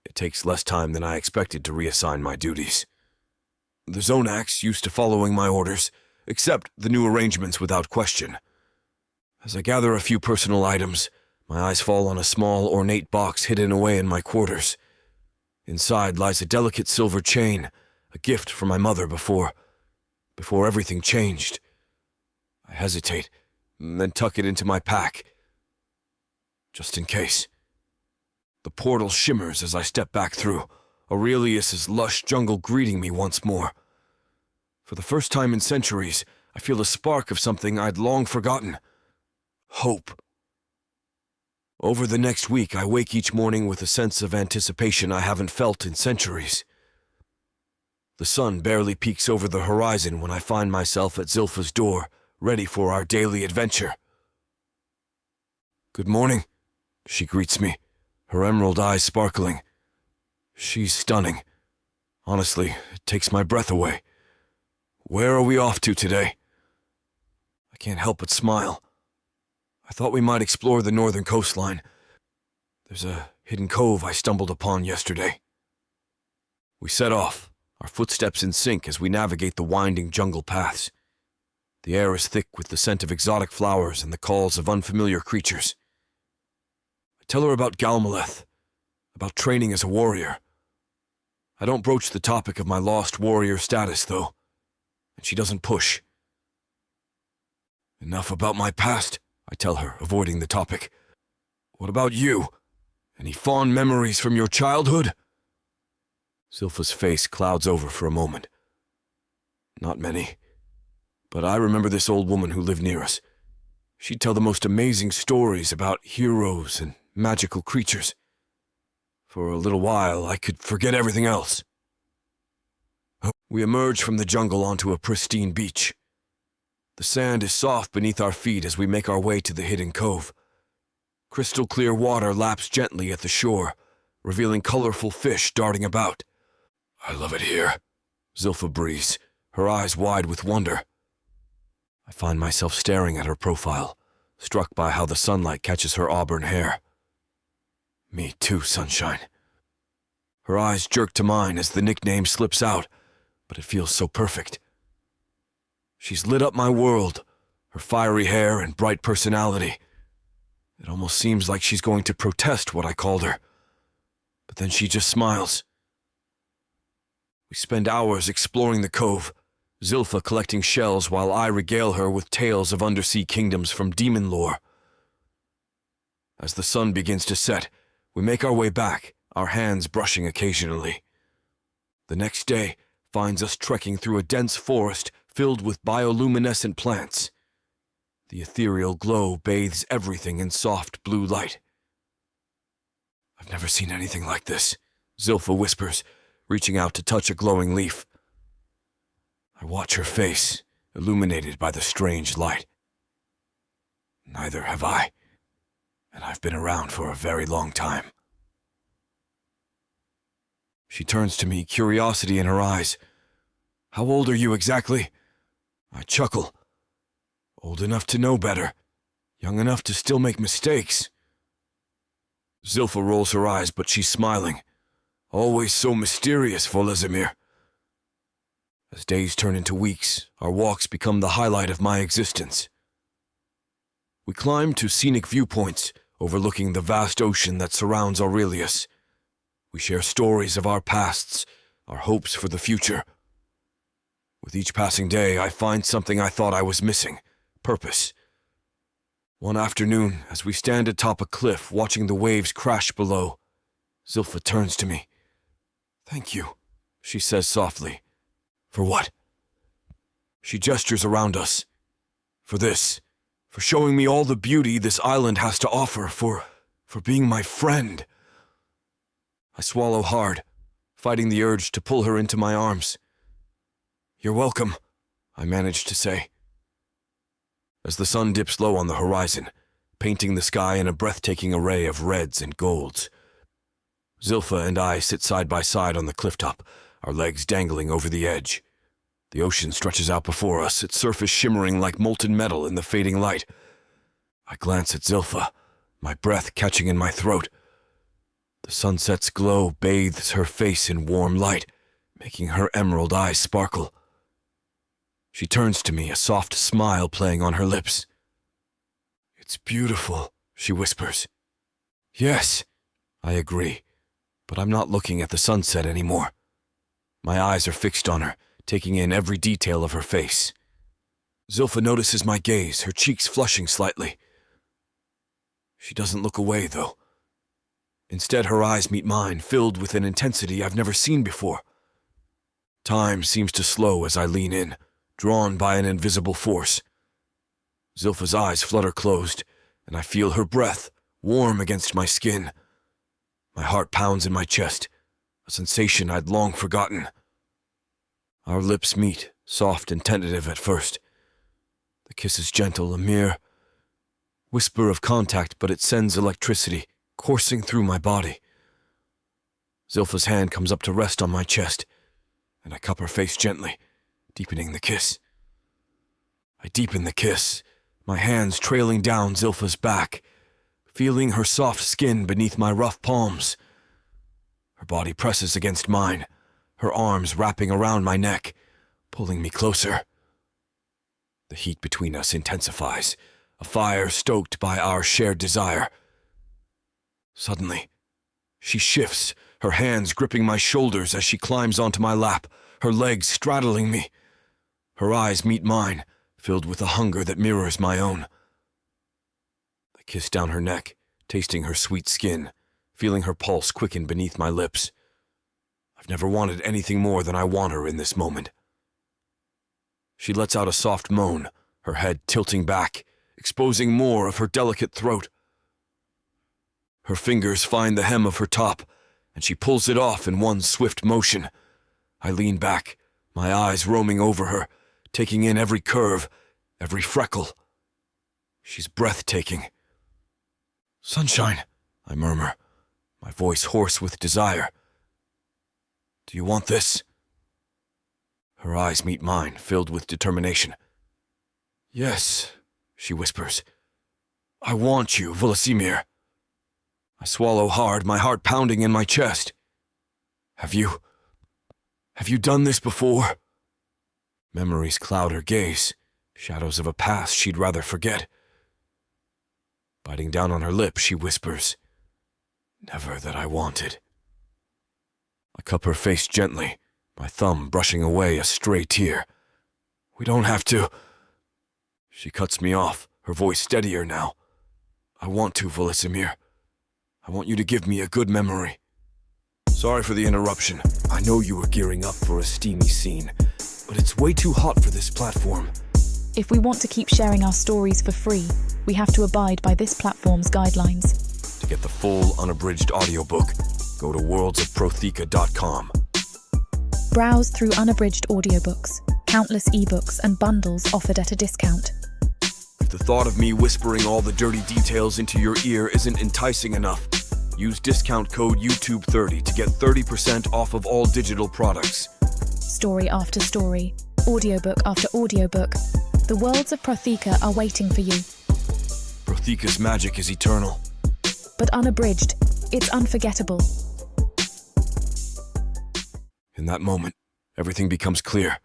It takes less time than I expected to reassign my duties. The Zonax used to following my orders, accept the new arrangements without question. As I gather a few personal items, my eyes fall on a small, ornate box hidden away in my quarters. Inside lies a delicate silver chain, a gift from my mother before everything changed. I hesitate, then tuck it into my pack, just in case. The portal shimmers as I step back through, Aurelius's lush jungle greeting me once more. For the first time in centuries, I feel a spark of something I'd long forgotten. Hope. Over the next week, I wake each morning with a sense of anticipation I haven't felt in centuries. The sun barely peeks over the horizon when I find myself at Zilpha's door, ready for our daily adventure. "Good morning," she greets me, her emerald eyes sparkling. She's stunning. Honestly, it takes my breath away. "Where are we off to today?" I can't help but smile. I thought we might explore the northern coastline. There's a hidden cove I stumbled upon yesterday. We set off, our footsteps in sync as we navigate the winding jungle paths. The air is thick with the scent of exotic flowers and the calls of unfamiliar creatures. I tell her about Galmaleth, about training as a warrior. I don't broach the topic of my lost warrior status, though, and she doesn't push. "Enough about my past," I tell her, avoiding the topic. "What about you? Any fond memories from your childhood?" Zilpha's face clouds over for a moment. "Not many. But I remember this old woman who lived near us. She'd tell the most amazing stories about heroes and magical creatures. For a little while, I could forget everything else." We emerge from the jungle onto a pristine beach. The sand is soft beneath our feet as we make our way to the hidden cove. Crystal clear water laps gently at the shore, revealing colorful fish darting about. "I love it here," Zilpha breathes, her eyes wide with wonder. I find myself staring at her profile, struck by how the sunlight catches her auburn hair. "Me too, sunshine." Her eyes jerk to mine as the nickname slips out, but it feels so perfect. She's lit up my world, her fiery hair and bright personality. It almost seems like she's going to protest what I called her. But then she just smiles. We spend hours exploring the cove, Zilpha collecting shells while I regale her with tales of undersea kingdoms from demon lore. As the sun begins to set, we make our way back, our hands brushing occasionally. The next day finds us trekking through a dense forest filled with bioluminescent plants. The ethereal glow bathes everything in soft blue light. "I've never seen anything like this," Zilpha whispers, reaching out to touch a glowing leaf. I watch her face, illuminated by the strange light. "Neither have I, and I've been around for a very long time." She turns to me, curiosity in her eyes. "How old are you exactly?" I chuckle. "Old enough to know better, young enough to still make mistakes." Zilpha rolls her eyes, but she's smiling. "Always so mysterious, Volezimir." As days turn into weeks, our walks become the highlight of my existence. We climb to scenic viewpoints, overlooking the vast ocean that surrounds Aurelius. We share stories of our pasts, our hopes for the future. With each passing day, I find something I thought I was missing: purpose. One afternoon, as we stand atop a cliff watching the waves crash below, Zilpha turns to me. "Thank you," she says softly. "For what?" She gestures around us. "For this. For showing me all the beauty this island has to offer. For being my friend." I swallow hard, fighting the urge to pull her into my arms. "You're welcome," I manage to say. As the sun dips low on the horizon, painting the sky in a breathtaking array of reds and golds, Zilpha and I sit side by side on the clifftop, our legs dangling over the edge. The ocean stretches out before us, its surface shimmering like molten metal in the fading light. I glance at Zilpha, my breath catching in my throat. The sunset's glow bathes her face in warm light, making her emerald eyes sparkle. She turns to me, a soft smile playing on her lips. "It's beautiful," she whispers. "Yes," I agree, but I'm not looking at the sunset anymore. My eyes are fixed on her, taking in every detail of her face. Zilpha notices my gaze, her cheeks flushing slightly. She doesn't look away, though. Instead, her eyes meet mine, filled with an intensity I've never seen before. Time seems to slow as I lean in, drawn by an invisible force. Zilpha's eyes flutter closed, and I feel her breath, warm against my skin. My heart pounds in my chest, a sensation I'd long forgotten. Our lips meet, soft and tentative at first. The kiss is gentle, a mere whisper of contact, but it sends electricity coursing through my body. Zilpha's hand comes up to rest on my chest, and I cup her face gently, deepening the kiss. I deepen the kiss, my hands trailing down Zilpha's back, feeling her soft skin beneath my rough palms. Her body presses against mine, her arms wrapping around my neck, pulling me closer. The heat between us intensifies, a fire stoked by our shared desire. Suddenly, she shifts, her hands gripping my shoulders as she climbs onto my lap, her legs straddling me. Her eyes meet mine, filled with a hunger that mirrors my own. I kiss down her neck, tasting her sweet skin, feeling her pulse quicken beneath my lips. I've never wanted anything more than I want her in this moment. She lets out a soft moan, her head tilting back, exposing more of her delicate throat. Her fingers find the hem of her top, and she pulls it off in one swift motion. I lean back, my eyes roaming over her, taking in every curve, every freckle. She's breathtaking. "Sunshine," I murmur, my voice hoarse with desire. "Do you want this?" Her eyes meet mine, filled with determination. "Yes," she whispers. "I want you, Volezimir." I swallow hard, my heart pounding in my chest. Have you done this before?" Memories cloud her gaze, shadows of a past she'd rather forget. Biting down on her lip, she whispers, "Never that I wanted." I cup her face gently, my thumb brushing away a stray tear. "We don't have to." She cuts me off, her voice steadier now. "I want to, Volezimir. I want you to give me a good memory. Sorry for the interruption. I know you were gearing up for a steamy scene, but it's way too hot for this platform." If we want to keep sharing our stories for free, we have to abide by this platform's guidelines. To get the full unabridged audiobook, go to worldsofprothika.com. Browse through unabridged audiobooks, countless ebooks and bundles offered at a discount. If the thought of me whispering all the dirty details into your ear isn't enticing enough, use discount code YouTube30 to get 30% off of all digital products. Story after story, audiobook after audiobook, the worlds of Prothika are waiting for you. Prothika's magic is eternal. But unabridged, it's unforgettable. In that moment, everything becomes clear.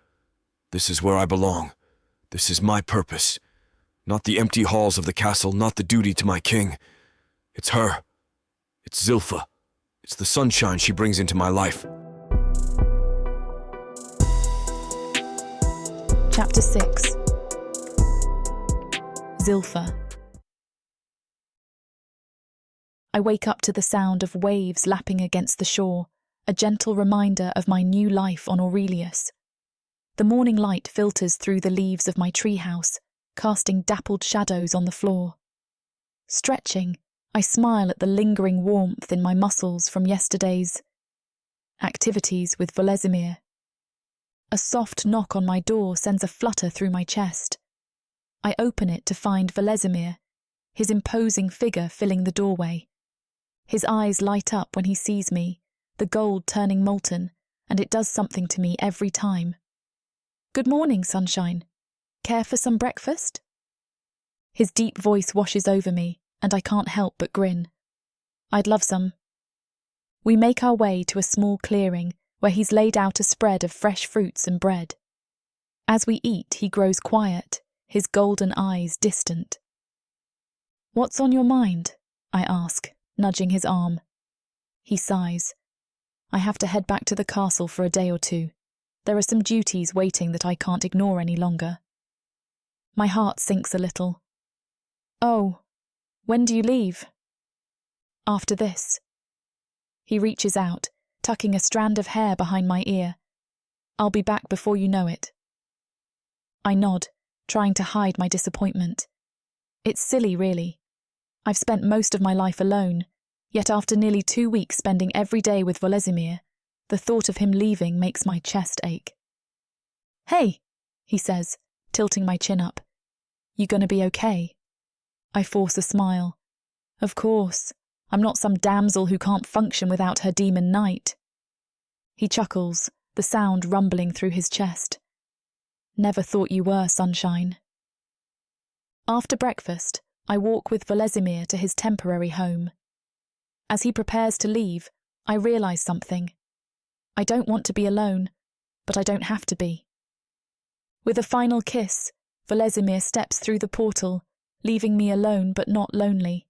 This is where I belong. This is my purpose. Not the empty halls of the castle, not the duty to my king. It's her. It's Zilfa. It's the sunshine she brings into my life. Chapter 6. Zilfa. I wake up to the sound of waves lapping against the shore, a gentle reminder of my new life on Aurelius. The morning light filters through the leaves of my treehouse, casting dappled shadows on the floor. Stretching, I smile at the lingering warmth in my muscles from yesterday's activities with Volezimir. A soft knock on my door sends a flutter through my chest. I open it to find Volezimir, his imposing figure filling the doorway. His eyes light up when he sees me, the gold turning molten, and it does something to me every time. "Good morning, sunshine. Care for some breakfast?" His deep voice washes over me, and I can't help but grin. "I'd love some." We make our way to a small clearing where he's laid out a spread of fresh fruits and bread. As we eat, he grows quiet, his golden eyes distant. "What's on your mind?" I ask, nudging his arm. He sighs. "I have to head back to the castle for a day or two. There are some duties waiting that I can't ignore any longer." My heart sinks a little. "Oh, when do you leave?" "After this." He reaches out, tucking a strand of hair behind my ear. "I'll be back before you know it." I nod, trying to hide my disappointment. It's silly, really. I've spent most of my life alone, yet after nearly 2 weeks spending every day with Volezimir, the thought of him leaving makes my chest ache. "Hey," he says, tilting my chin up. "You gonna be okay?" I force a smile. Of course, I'm not some damsel who can't function without her demon knight. He chuckles, the sound rumbling through his chest. "Never thought you were, sunshine." After breakfast, I walk with Volezimir to his temporary home. As he prepares to leave, I realise something. I don't want to be alone, but I don't have to be. With a final kiss, Volezimir steps through the portal, leaving me alone but not lonely.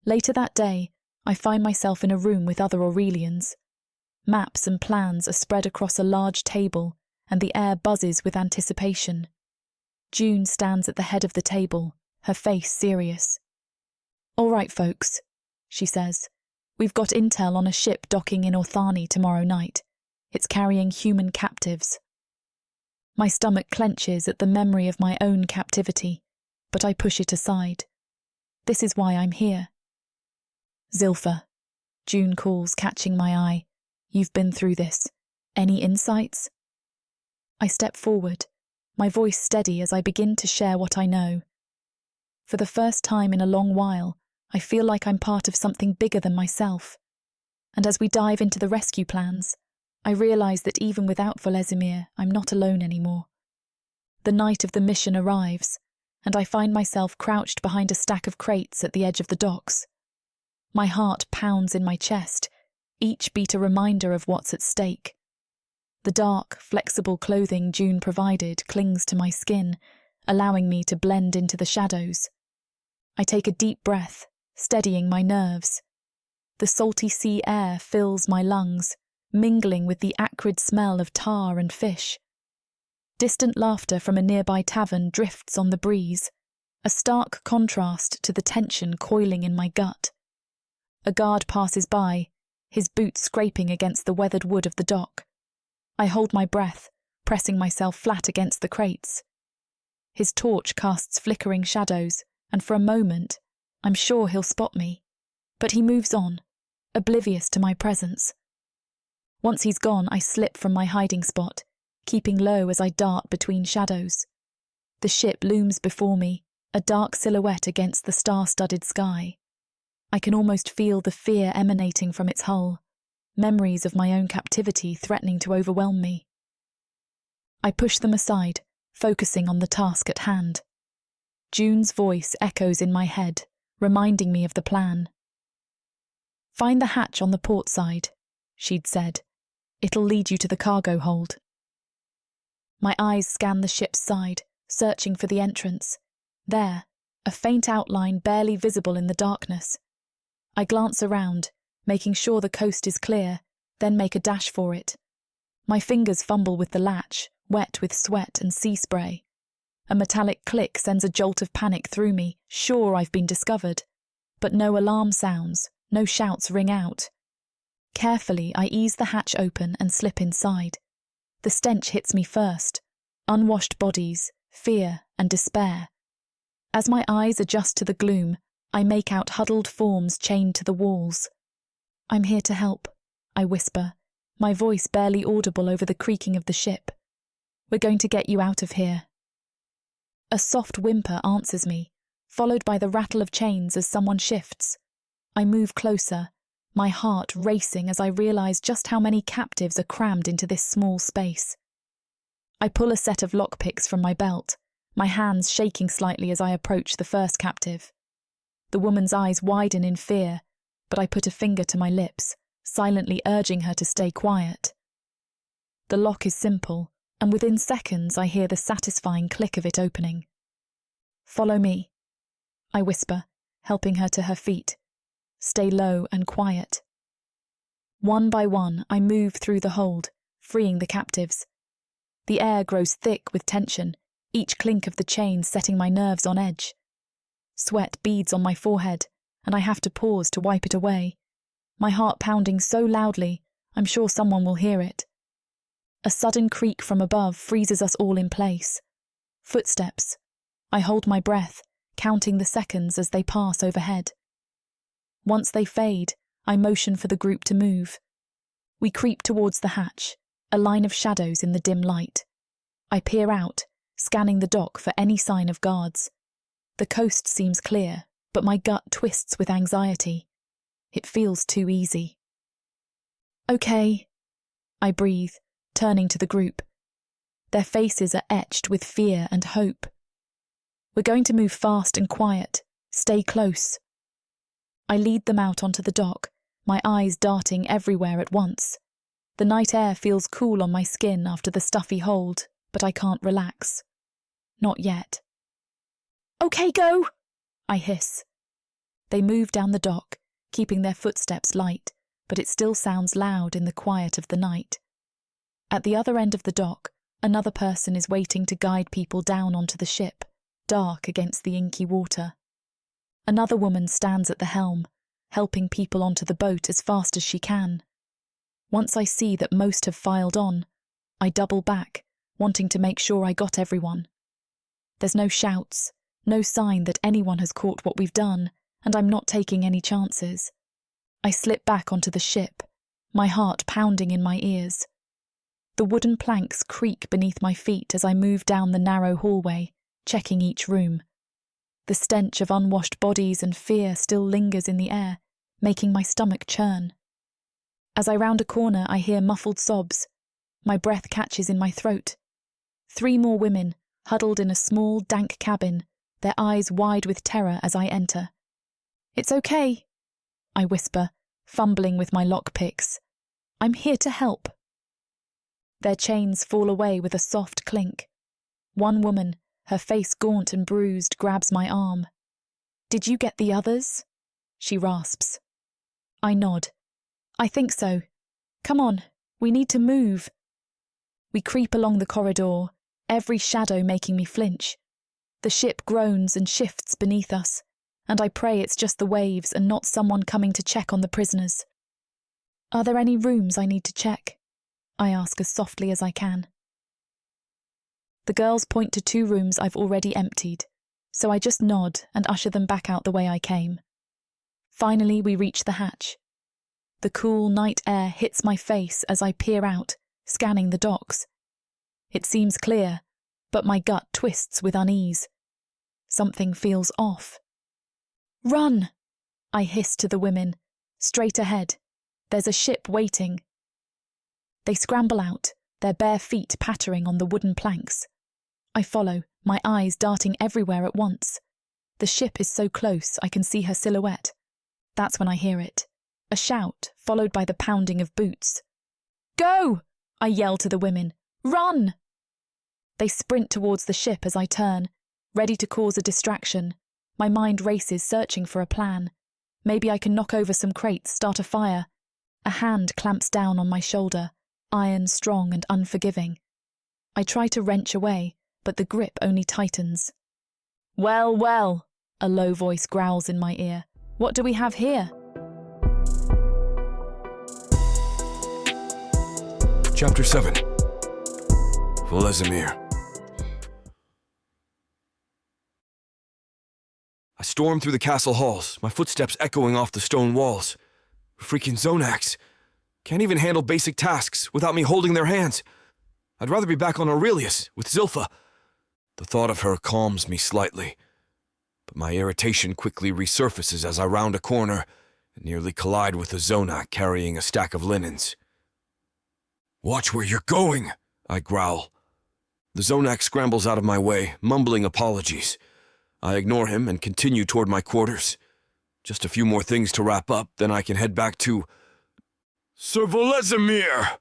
Later that day, I find myself in a room with other Aurelians. Maps and plans are spread across a large table, and the air buzzes with anticipation. June stands at the head of the table, her face serious. "All right, folks," she says. "We've got intel on a ship docking in Orthani tomorrow night. It's carrying human captives." My stomach clenches at the memory of my own captivity, but I push it aside. This is why I'm here. "Zilfa," June calls, catching my eye. "You've been through this. Any insights?" I step forward, my voice steady as I begin to share what I know. For the first time in a long while, I feel like I'm part of something bigger than myself. And as we dive into the rescue plans, I realise that even without Volezimir, I'm not alone anymore. The night of the mission arrives, and I find myself crouched behind a stack of crates at the edge of the docks. My heart pounds in my chest, each beat a reminder of what's at stake. The dark, flexible clothing June provided clings to my skin, allowing me to blend into the shadows. I take a deep breath, steadying my nerves. The salty sea air fills my lungs, mingling with the acrid smell of tar and fish. Distant laughter from a nearby tavern drifts on the breeze, a stark contrast to the tension coiling in my gut. A guard passes by, his boots scraping against the weathered wood of the dock. I hold my breath, pressing myself flat against the crates. His torch casts flickering shadows, and for a moment, I'm sure he'll spot me. But he moves on, oblivious to my presence. Once he's gone, I slip from my hiding spot, keeping low as I dart between shadows. The ship looms before me, a dark silhouette against the star-studded sky. I can almost feel the fear emanating from its hull, memories of my own captivity threatening to overwhelm me. I push them aside, focusing on the task at hand. June's voice echoes in my head, reminding me of the plan. "Find the hatch on the port side," she'd said. "It'll lead you to the cargo hold." My eyes scan the ship's side, searching for the entrance. There, a faint outline barely visible in the darkness. I glance around, making sure the coast is clear, then make a dash for it. My fingers fumble with the latch, wet with sweat and sea spray. A metallic click sends a jolt of panic through me, sure I've been discovered. But no alarm sounds, no shouts ring out. Carefully, I ease the hatch open and slip inside. The stench hits me first. Unwashed bodies, fear and despair. As my eyes adjust to the gloom, I make out huddled forms chained to the walls. "I'm here to help," I whisper, my voice barely audible over the creaking of the ship. "We're going to get you out of here." A soft whimper answers me, followed by the rattle of chains as someone shifts. I move closer, my heart racing as I realize just how many captives are crammed into this small space. I pull a set of lockpicks from my belt, my hands shaking slightly as I approach the first captive. The woman's eyes widen in fear, but I put a finger to my lips, silently urging her to stay quiet. The lock is simple, and within seconds I hear the satisfying click of it opening. "Follow me," I whisper, helping her to her feet. "Stay low and quiet." One by one, I move through the hold, freeing the captives. The air grows thick with tension, each clink of the chain setting my nerves on edge. Sweat beads on my forehead, and I have to pause to wipe it away, my heart pounding so loudly, I'm sure someone will hear it. A sudden creak from above freezes us all in place. Footsteps. I hold my breath, counting the seconds as they pass overhead. Once they fade, I motion for the group to move. We creep towards the hatch, a line of shadows in the dim light. I peer out, scanning the dock for any sign of guards. The coast seems clear, but my gut twists with anxiety. It feels too easy. "Okay," I breathe, turning to the group. Their faces are etched with fear and hope. "We're going to move fast and quiet. Stay close." I lead them out onto the dock, my eyes darting everywhere at once. The night air feels cool on my skin after the stuffy hold, but I can't relax. Not yet. "Okay, go!" I hiss. They move down the dock, keeping their footsteps light, but it still sounds loud in the quiet of the night. At the other end of the dock, another person is waiting to guide people down onto the ship, dark against the inky water. Another woman stands at the helm, helping people onto the boat as fast as she can. Once I see that most have filed on, I double back, wanting to make sure I got everyone. There's no shouts, no sign that anyone has caught what we've done, and I'm not taking any chances. I slip back onto the ship, my heart pounding in my ears. The wooden planks creak beneath my feet as I move down the narrow hallway, checking each room. The stench of unwashed bodies and fear still lingers in the air, making my stomach churn. As I round a corner, I hear muffled sobs. My breath catches in my throat. 3 more women, huddled in a small, dank cabin, their eyes wide with terror as I enter. "It's okay," I whisper, fumbling with my lockpicks. "I'm here to help." Their chains fall away with a soft clink. One woman, her face gaunt and bruised, grabs my arm. "Did you get the others?" she rasps. I nod. "I think so. Come on, We need to move. We creep along the corridor, every shadow making me flinch. The ship groans and shifts beneath us, and I pray it's just the waves and not someone coming to check on the prisoners. Are there any rooms I need to check? I ask as softly as I can. The girls point to 2 rooms I've already emptied, so I just nod and usher them back out the way I came. Finally, we reach the hatch. The cool night air hits my face as I peer out, scanning the docks. It seems clear, but my gut twists with unease. Something feels off. Run! I hiss to the women. Straight ahead. There's a ship waiting. They scramble out, their bare feet pattering on the wooden planks. I follow, my eyes darting everywhere at once. The ship is so close I can see her silhouette. That's when I hear it. A shout, followed by the pounding of boots. Go! I yell to the women. Run! They sprint towards the ship as I turn, ready to cause a distraction. My mind races, searching for a plan. Maybe I can knock over some crates, start a fire. A hand clamps down on my shoulder, iron, strong and unforgiving. I try to wrench away, but the grip only tightens. Well, well, a low voice growls in my ear. What do we have here? Chapter 7. Volezimir. I storm through the castle halls, my footsteps echoing off the stone walls. Freaking Zonax. Can't even handle basic tasks without me holding their hands. I'd rather be back on Aurelius with Zilpha. The thought of her calms me slightly, but my irritation quickly resurfaces as I round a corner and nearly collide with a Zonac carrying a stack of linens. Watch where you're going, I growl. The Zonac scrambles out of my way, mumbling apologies. I ignore him and continue toward my quarters. Just a few more things to wrap up, then I can head back to Sir Volezimir!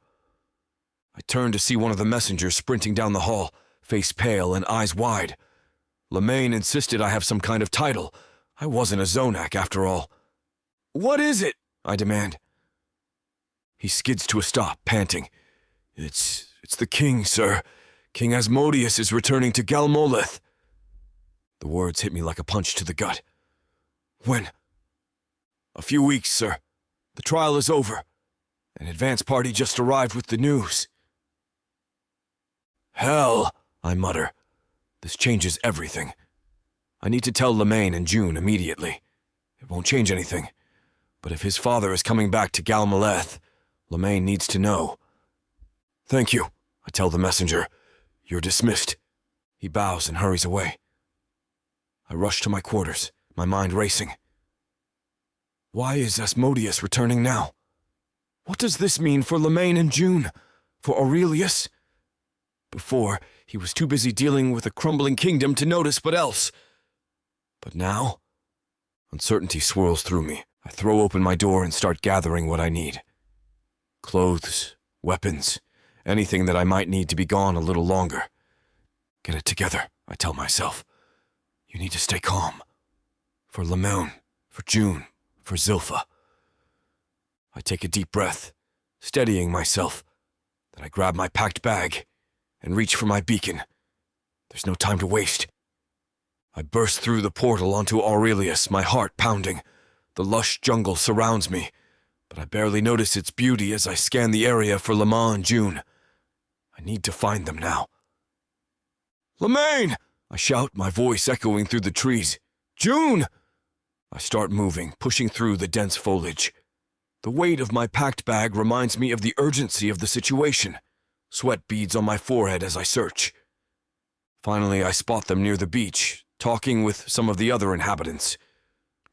I turn to see one of the messengers sprinting down the hall, face pale and eyes wide. Lemaine insisted I have some kind of title. I wasn't a Zonac, after all. What is it? I demand. He skids to a stop, panting. It's the king, sir. King Asmodeus is returning to Galmoleth. The words hit me like a punch to the gut. When? A few weeks, sir. The trial is over. An advance party just arrived with the news. Hell, I mutter. This changes everything. I need to tell Lemaine and June immediately. It won't change anything. But if his father is coming back to Galmoleth, Lemaine needs to know. Thank you, I tell the messenger. You're dismissed. He bows and hurries away. I rush to my quarters, my mind racing. Why is Asmodeus returning now? What does this mean for Lemaine and June? For Aurelius? Before, he was too busy dealing with a crumbling kingdom to notice what else. But now? Uncertainty swirls through me. I throw open my door and start gathering what I need. Clothes, weapons, anything that I might need to be gone a little longer. Get it together, I tell myself. You need to stay calm. For Lemaine, for June, for Zilpha. I take a deep breath, steadying myself. Then I grab my packed bag and reach for my beacon. There's no time to waste. I burst through the portal onto Aurelius, my heart pounding. The lush jungle surrounds me, but I barely notice its beauty as I scan the area for Lemaine and June. I need to find them now. Lemaine! I shout, my voice echoing through the trees. June! I start moving, pushing through the dense foliage. The weight of my packed bag reminds me of the urgency of the situation. Sweat beads on my forehead as I search. Finally, I spot them near the beach, talking with some of the other inhabitants.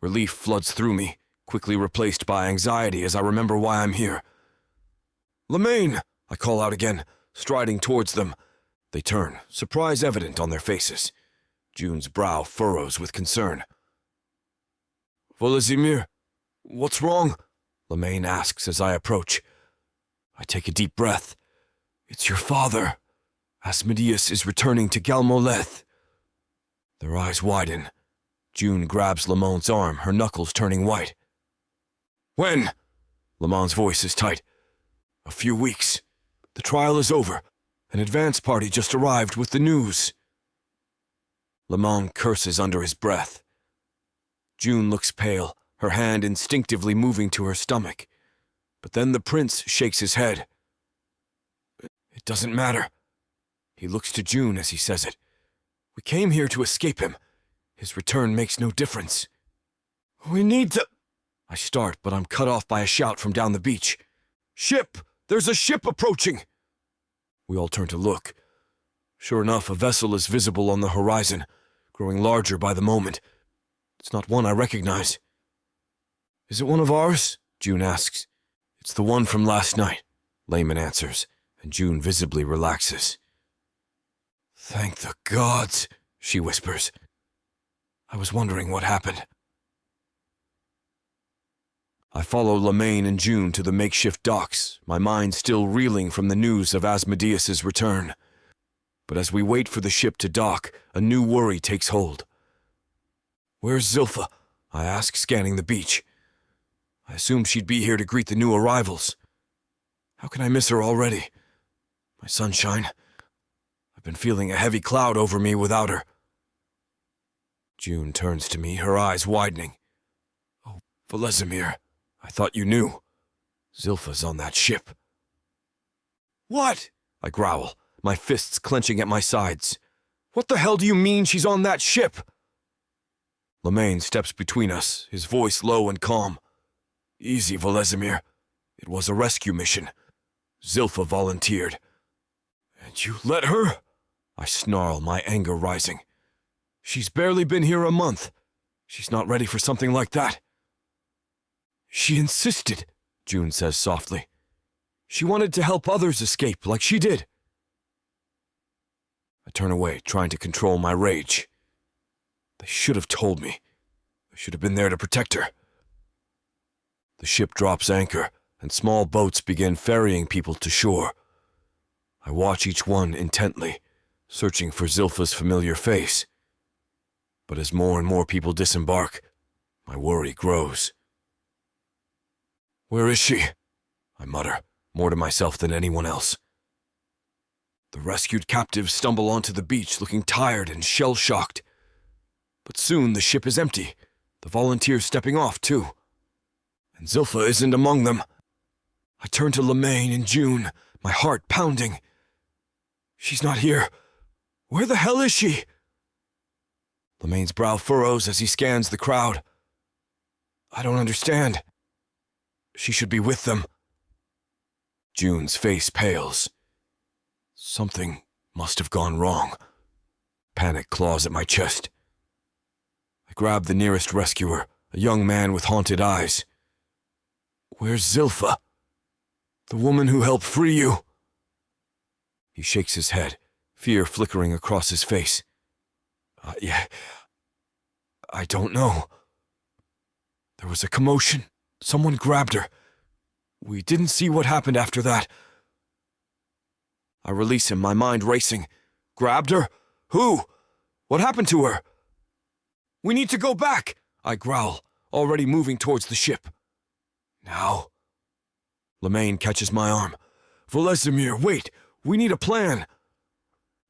Relief floods through me, quickly replaced by anxiety as I remember why I'm here. Lemaine! I call out again, striding towards them. They turn, surprise evident on their faces. June's brow furrows with concern. Volezimir, what's wrong? Lemaine asks as I approach. I take a deep breath. It's your father. Asmodeus is returning to Galmoleth. Their eyes widen. June grabs Lemaine's arm, her knuckles turning white. When? Lemaine's voice is tight. A few weeks. The trial is over. An advance party just arrived with the news. Lamont curses under his breath. June looks pale, her hand instinctively moving to her stomach. But then the prince shakes his head. It doesn't matter. He looks to June as he says it. We came here to escape him. His return makes no difference. We need to... I start, but I'm cut off by a shout from down the beach. Ship! There's a ship approaching! We all turn to look. Sure enough, a vessel is visible on the horizon, growing larger by the moment. It's not one I recognize. Is it one of ours? June asks. It's the one from last night, Layman answers, and June visibly relaxes. Thank the gods, she whispers. I was wondering what happened. I follow Lemaine and June to the makeshift docks, my mind still reeling from the news of Asmodeus's return. But as we wait for the ship to dock, a new worry takes hold. Where's Zilpha? I ask, scanning the beach. I assumed she'd be here to greet the new arrivals. How can I miss her already? My sunshine. I've been feeling a heavy cloud over me without her. June turns to me, her eyes widening. Oh, Volezimir, I thought you knew. Zilpha's on that ship. What? I growl, my fists clenching at my sides. What the hell do you mean she's on that ship? Lemaine steps between us, his voice low and calm. Easy, Volezimir. It was a rescue mission. Zilpha volunteered. And you let her? I snarl, my anger rising. She's barely been here a month. She's not ready for something like that. She insisted, June says softly. She wanted to help others escape like she did. I turn away, trying to control my rage. They should have told me. I should have been there to protect her. The ship drops anchor, and small boats begin ferrying people to shore. I watch each one intently, searching for Zilpha's familiar face. But as more and more people disembark, my worry grows. Where is she? I mutter, more to myself than anyone else. The rescued captives stumble onto the beach looking tired and shell-shocked. But soon the ship is empty, the volunteers stepping off too. And Zilpha isn't among them. I turn to Lemaine and June, my heart pounding. She's not here. Where the hell is she? Lemaine's brow furrows as he scans the crowd. I don't understand. She should be with them. June's face pales. Something must have gone wrong. Panic claws at my chest. I grab the nearest rescuer, a young man with haunted eyes. Where's Zilpha? The woman who helped free you? He shakes his head, fear flickering across his face. I don't know. There was a commotion. Someone grabbed her. We didn't see what happened after that. I release him, my mind racing. Grabbed her? Who? What happened to her? We need to go back, I growl, already moving towards the ship. Now? Lemaine catches my arm. Volezimir, wait! We need a plan!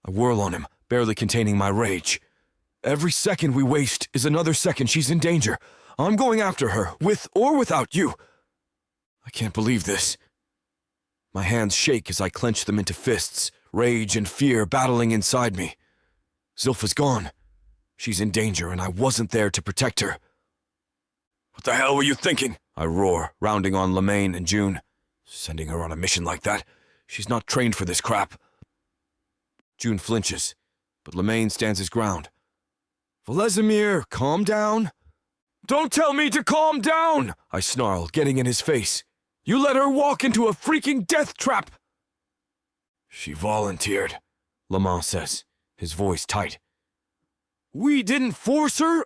I whirl on him, barely containing my rage. Every second we waste is another second she's in danger. I'm going after her, with or without you. I can't believe this. My hands shake as I clench them into fists, rage and fear battling inside me. Zilpha's gone. She's in danger, and I wasn't there to protect her. What the hell were you thinking? I roar, rounding on Lemaine and June. Sending her on a mission like that? She's not trained for this crap. June flinches, but Lemaine stands his ground. Volezimir, calm down. Don't tell me to calm down, I snarl, getting in his face. You let her walk into a freaking death trap. She volunteered, Lamont says, his voice tight. We didn't force her.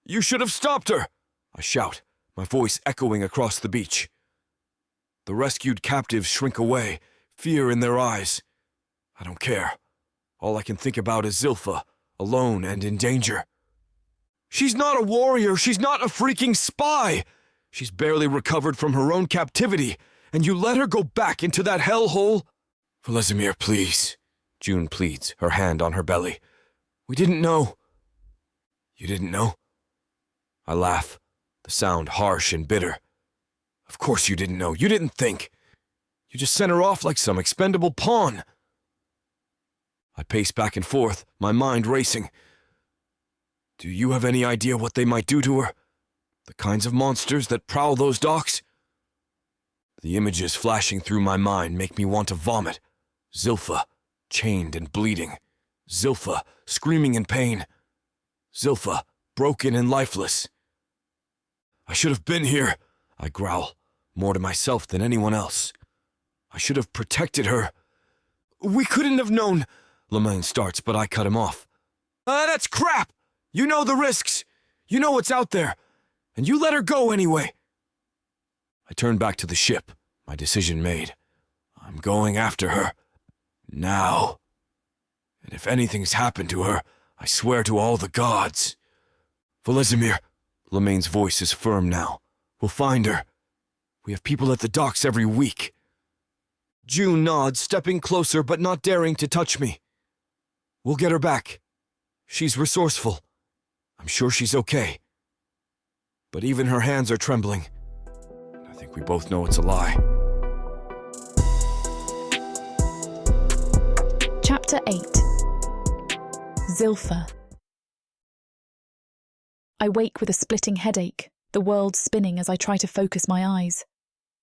You should have stopped her, I shout, my voice echoing across the beach. The rescued captives shrink away, fear in their eyes. I don't care. All I can think about is Zilpha, alone and in danger. She's not a warrior, she's not a freaking spy! She's barely recovered from her own captivity, and you let her go back into that hellhole? Volezimir, please, June pleads, her hand on her belly. We didn't know. You didn't know? I laugh, the sound harsh and bitter. Of course you didn't know. You didn't think. You just sent her off like some expendable pawn. I pace back and forth, my mind racing. Do you have any idea what they might do to her? The kinds of monsters that prowl those docks? The images flashing through my mind make me want to vomit. Zilpha, chained and bleeding. Zilpha, screaming in pain. Zilpha, broken and lifeless. I should have been here, I growl, more to myself than anyone else. I should have protected her. We couldn't have known, Lemaine starts, but I cut him off. That's crap! You know the risks. You know what's out there. And you let her go anyway. I turn back to the ship, my decision made. I'm going after her. Now. And if anything's happened to her, I swear to all the gods. Volezimir, Lemaine's voice is firm now. We'll find her. We have people at the docks every week. June nods, stepping closer but not daring to touch me. We'll get her back. She's resourceful. I'm sure she's okay. But even her hands are trembling. I think we both know it's a lie. Chapter 8. Zilpha. I wake with a splitting headache, the world spinning as I try to focus my eyes.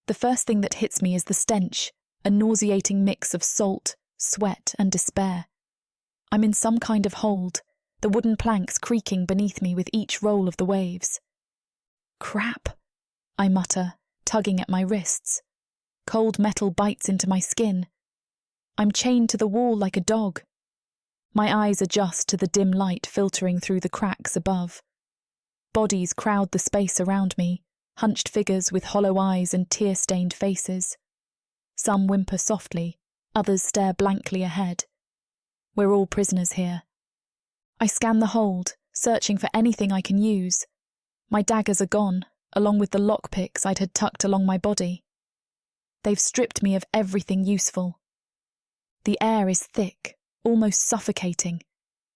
The first thing that hits me is the stench, a nauseating mix of salt, sweat, and despair. I'm in some kind of hold, the wooden planks creaking beneath me with each roll of the waves. Crap, I mutter, tugging at my wrists. Cold metal bites into my skin. I'm chained to the wall like a dog. My eyes adjust to the dim light filtering through the cracks above. Bodies crowd the space around me, hunched figures with hollow eyes and tear-stained faces. Some whimper softly, others stare blankly ahead. We're all prisoners here. I scan the hold, searching for anything I can use. My daggers are gone, along with the lockpicks I'd had tucked along my body. They've stripped me of everything useful. The air is thick, almost suffocating.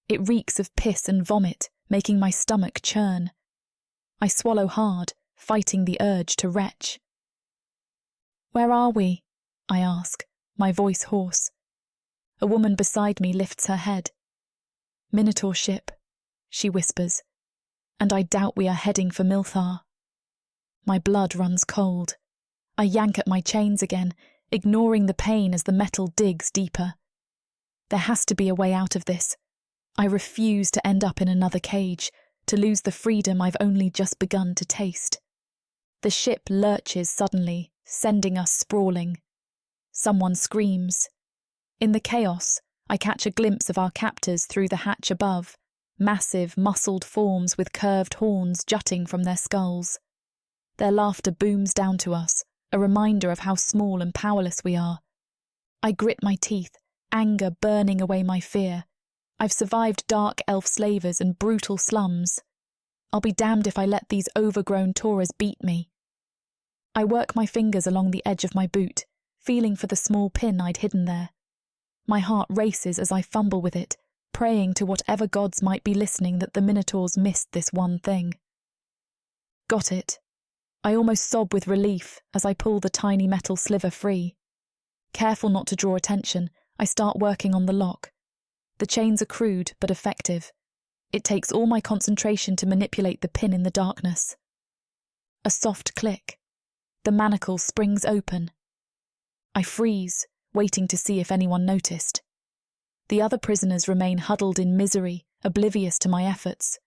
It reeks of piss and vomit, making my stomach churn. I swallow hard, fighting the urge to retch. Where are we? I ask, my voice hoarse. A woman beside me lifts her head. Minotaur ship, she whispers, and I doubt we are heading for Milthar. My blood runs cold. I yank at my chains again, ignoring the pain as the metal digs deeper. There has to be a way out of this. I refuse to end up in another cage, to lose the freedom I've only just begun to taste. The ship lurches suddenly, sending us sprawling. Someone screams. In the chaos, I catch a glimpse of our captors through the hatch above, massive, muscled forms with curved horns jutting from their skulls. Their laughter booms down to us, a reminder of how small and powerless we are. I grit my teeth, anger burning away my fear. I've survived dark elf slavers and brutal slums. I'll be damned if I let these overgrown Tauras beat me. I work my fingers along the edge of my boot, feeling for the small pin I'd hidden there. My heart races as I fumble with it, praying to whatever gods might be listening that the Minotaurs missed this one thing. Got it. I almost sob with relief as I pull the tiny metal sliver free. Careful not to draw attention, I start working on the lock. The chains are crude but effective. It takes all my concentration to manipulate the pin in the darkness. A soft click. The manacle springs open. I freeze, waiting to see if anyone noticed. The other prisoners remain huddled in misery, oblivious to my efforts.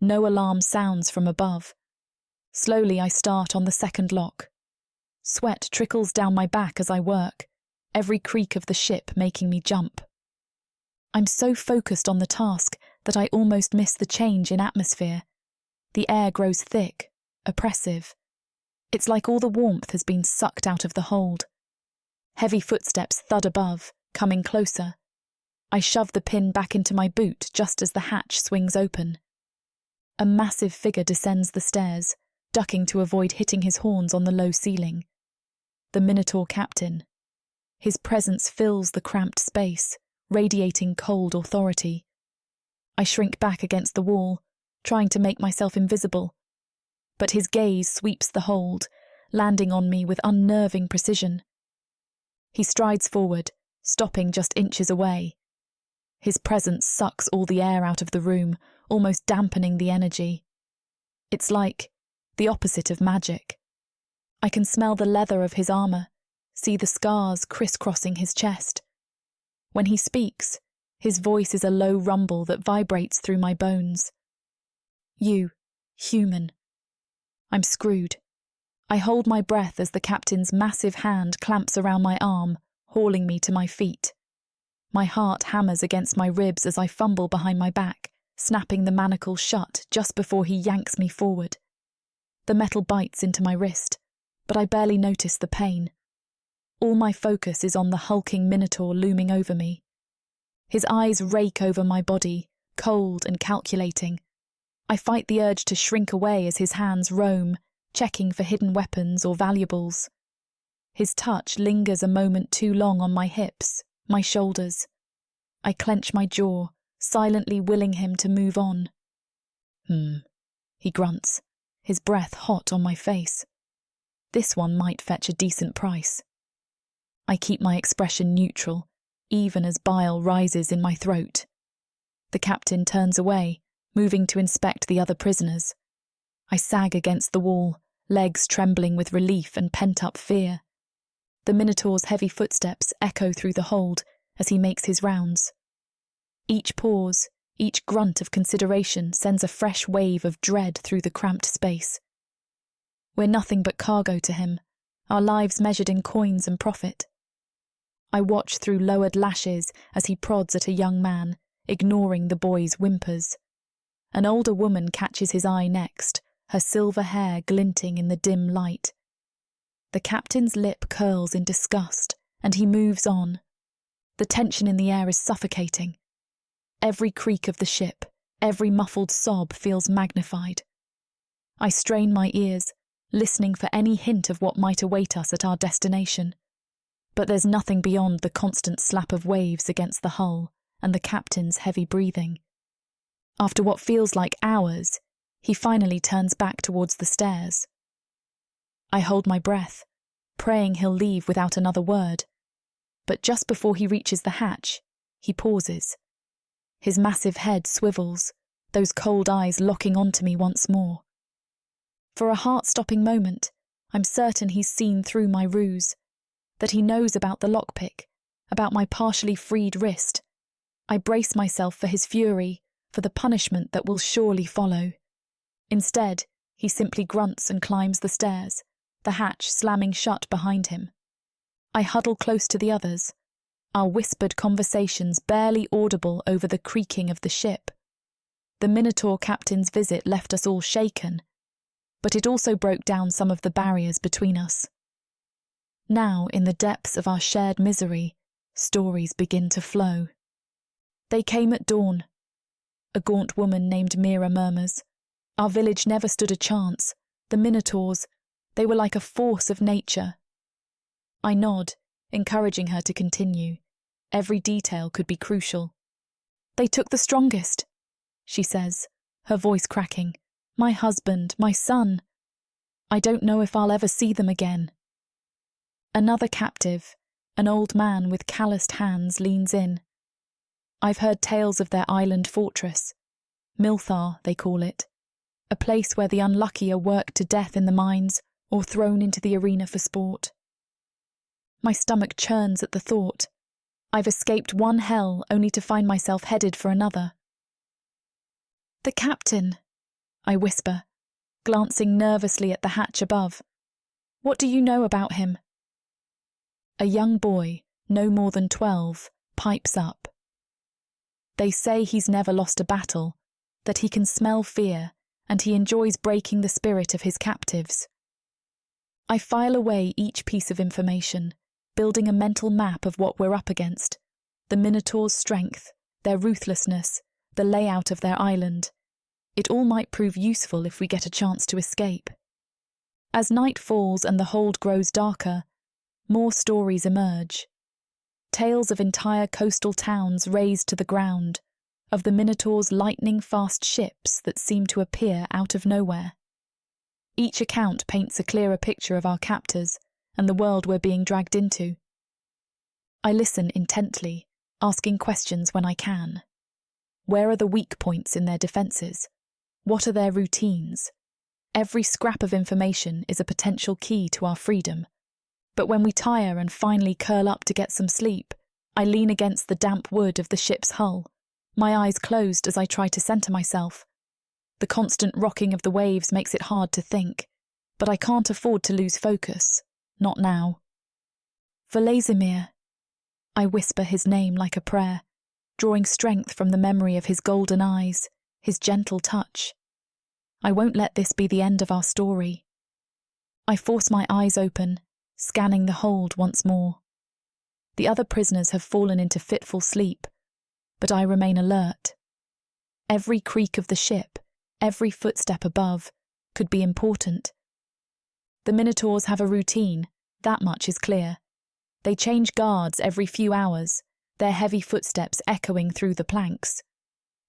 No alarm sounds from above. Slowly I start on the second lock. Sweat trickles down my back as I work, every creak of the ship making me jump. I'm so focused on the task that I almost miss the change in atmosphere. The air grows thick, oppressive. It's like all the warmth has been sucked out of the hold. Heavy footsteps thud above, coming closer. I shove the pin back into my boot just as the hatch swings open. A massive figure descends the stairs, ducking to avoid hitting his horns on the low ceiling. the Minotaur captain. His presence fills the cramped space, radiating cold authority. I shrink back against the wall, trying to make myself invisible. But his gaze sweeps the hold, landing on me with unnerving precision. He strides forward, stopping just inches away. His presence sucks all the air out of the room, almost dampening the energy. It's like the opposite of magic. I can smell the leather of his armor, see the scars crisscrossing his chest. When he speaks, his voice is a low rumble that vibrates through my bones. You, human. I'm screwed. I hold my breath as the captain's massive hand clamps around my arm, hauling me to my feet. My heart hammers against my ribs as I fumble behind my back, snapping the manacles shut just before he yanks me forward. The metal bites into my wrist, but I barely notice the pain. All my focus is on the hulking Minotaur looming over me. His eyes rake over my body, cold and calculating. I fight the urge to shrink away as his hands roam, checking for hidden weapons or valuables. His touch lingers a moment too long on my hips, my shoulders. I clench my jaw, silently willing him to move on. He grunts, his breath hot on my face. This one might fetch a decent price. I keep my expression neutral, even as bile rises in my throat. The captain turns away, moving to inspect the other prisoners. I sag against the wall, legs trembling with relief and pent-up fear. The Minotaur's heavy footsteps echo through the hold as he makes his rounds. Each pause, each grunt of consideration sends a fresh wave of dread through the cramped space. We're nothing but cargo to him, our lives measured in coins and profit. I watch through lowered lashes as he prods at a young man, ignoring the boy's whimpers. An older woman catches his eye next, her silver hair glinting in the dim light. The captain's lip curls in disgust, and he moves on. The tension in the air is suffocating. Every creak of the ship, every muffled sob feels magnified. I strain my ears, listening for any hint of what might await us at our destination. But there's nothing beyond the constant slap of waves against the hull and the captain's heavy breathing. After what feels like hours, he finally turns back towards the stairs. I hold my breath, praying he'll leave without another word. But just before he reaches the hatch, he pauses. His massive head swivels, those cold eyes locking onto me once more. For a heart-stopping moment, I'm certain he's seen through my ruse, that he knows about the lockpick, about my partially freed wrist. I brace myself for his fury, for the punishment that will surely follow. Instead, he simply grunts and climbs the stairs, the hatch slamming shut behind him. I huddle close to the others, our whispered conversations barely audible over the creaking of the ship. The Minotaur captain's visit left us all shaken, but it also broke down some of the barriers between us. Now, in the depths of our shared misery, stories begin to flow. They came at dawn. A gaunt woman named Mira murmurs, "Our village never stood a chance. The Minotaurs, they were like a force of nature." I nod, encouraging her to continue. Every detail could be crucial. "They took the strongest," she says, her voice cracking. "My husband, my son. I don't know if I'll ever see them again." Another captive, an old man with calloused hands, leans in. "I've heard tales of their island fortress. Milthar, they call it. A place where the unlucky are worked to death in the mines or thrown into the arena for sport." My stomach churns at the thought. I've escaped one hell only to find myself headed for another. "The captain," I whisper, glancing nervously at the hatch above. "What do you know about him?" A young boy, no more than 12, pipes up. "They say he's never lost a battle, that he can smell fear, and he enjoys breaking the spirit of his captives." I file away each piece of information, building a mental map of what we're up against. The Minotaur's strength, their ruthlessness, the layout of their island. It all might prove useful if we get a chance to escape. As night falls and the hold grows darker, more stories emerge. Tales of entire coastal towns razed to the ground, of the Minotaur's lightning-fast ships that seem to appear out of nowhere. Each account paints a clearer picture of our captors and the world we're being dragged into. I listen intently, asking questions when I can. Where are the weak points in their defences? What are their routines? Every scrap of information is a potential key to our freedom. But when we tire and finally curl up to get some sleep, I lean against the damp wood of the ship's hull, my eyes closed as I try to centre myself. The constant rocking of the waves makes it hard to think, but I can't afford to lose focus, not now. Volezimir. I whisper his name like a prayer, drawing strength from the memory of his golden eyes, his gentle touch. I won't let this be the end of our story. I force my eyes open, scanning the hold once more. The other prisoners have fallen into fitful sleep, but I remain alert. Every creak of the ship, every footstep above, could be important. The Minotaurs have a routine, that much is clear. They change guards every few hours, their heavy footsteps echoing through the planks.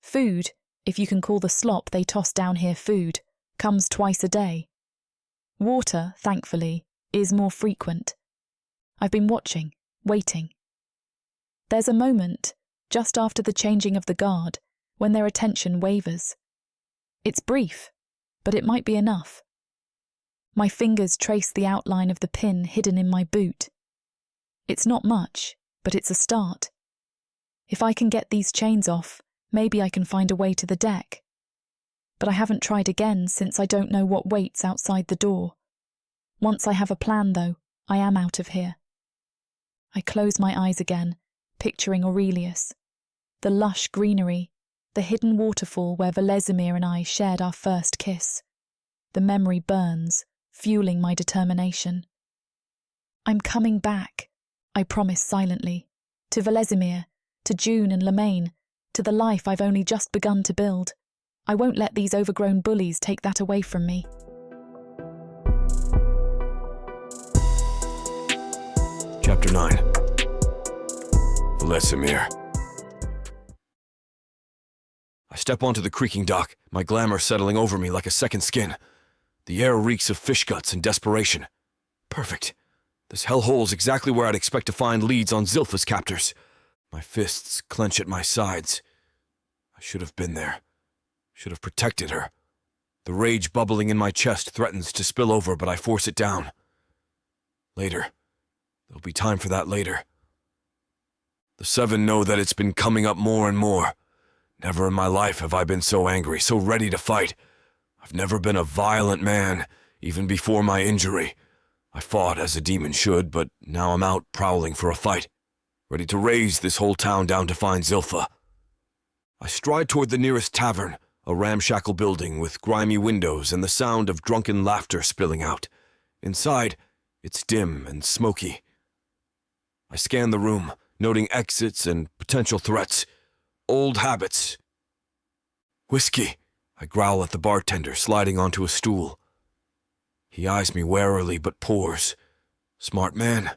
Food, if you can call the slop they toss down here food, comes twice a day. Water, thankfully, is more frequent. I've been watching, waiting. There's a moment, just after the changing of the guard, when their attention wavers. It's brief, but it might be enough. My fingers trace the outline of the pin hidden in my boot. It's not much, but it's a start. If I can get these chains off, maybe I can find a way to the deck. But I haven't tried again since I don't know what waits outside the door. Once I have a plan, though, I am out of here. I close my eyes again, picturing Aurelius. The lush greenery, the hidden waterfall where Volezimir and I shared our first kiss. The memory burns, fueling my determination. I'm coming back, I promise silently, to Volezimir, to June and Lemaine, to the life I've only just begun to build. I won't let these overgrown bullies take that away from me. Chapter 9. Volezimir. I step onto the creaking dock, my glamour settling over me like a second skin. The air reeks of fish guts and desperation. Perfect. This hellhole's exactly where I'd expect to find leads on Zilpha's captors. My fists clench at my sides. I should have been there. Should have protected her. The rage bubbling in my chest threatens to spill over, but I force it down. Later. There'll be time for that later. The Seven know that it's been coming up more and more. Never in my life have I been so angry, so ready to fight. I've never been a violent man, even before my injury. I fought as a demon should, but now I'm out prowling for a fight, ready to raze this whole town down to find Zilpha. I stride toward the nearest tavern, a ramshackle building with grimy windows and the sound of drunken laughter spilling out. Inside, it's dim and smoky. I scan the room, noting exits and potential threats. Old habits. Whiskey, I growl at the bartender, sliding onto a stool. He eyes me warily but pours. Smart man.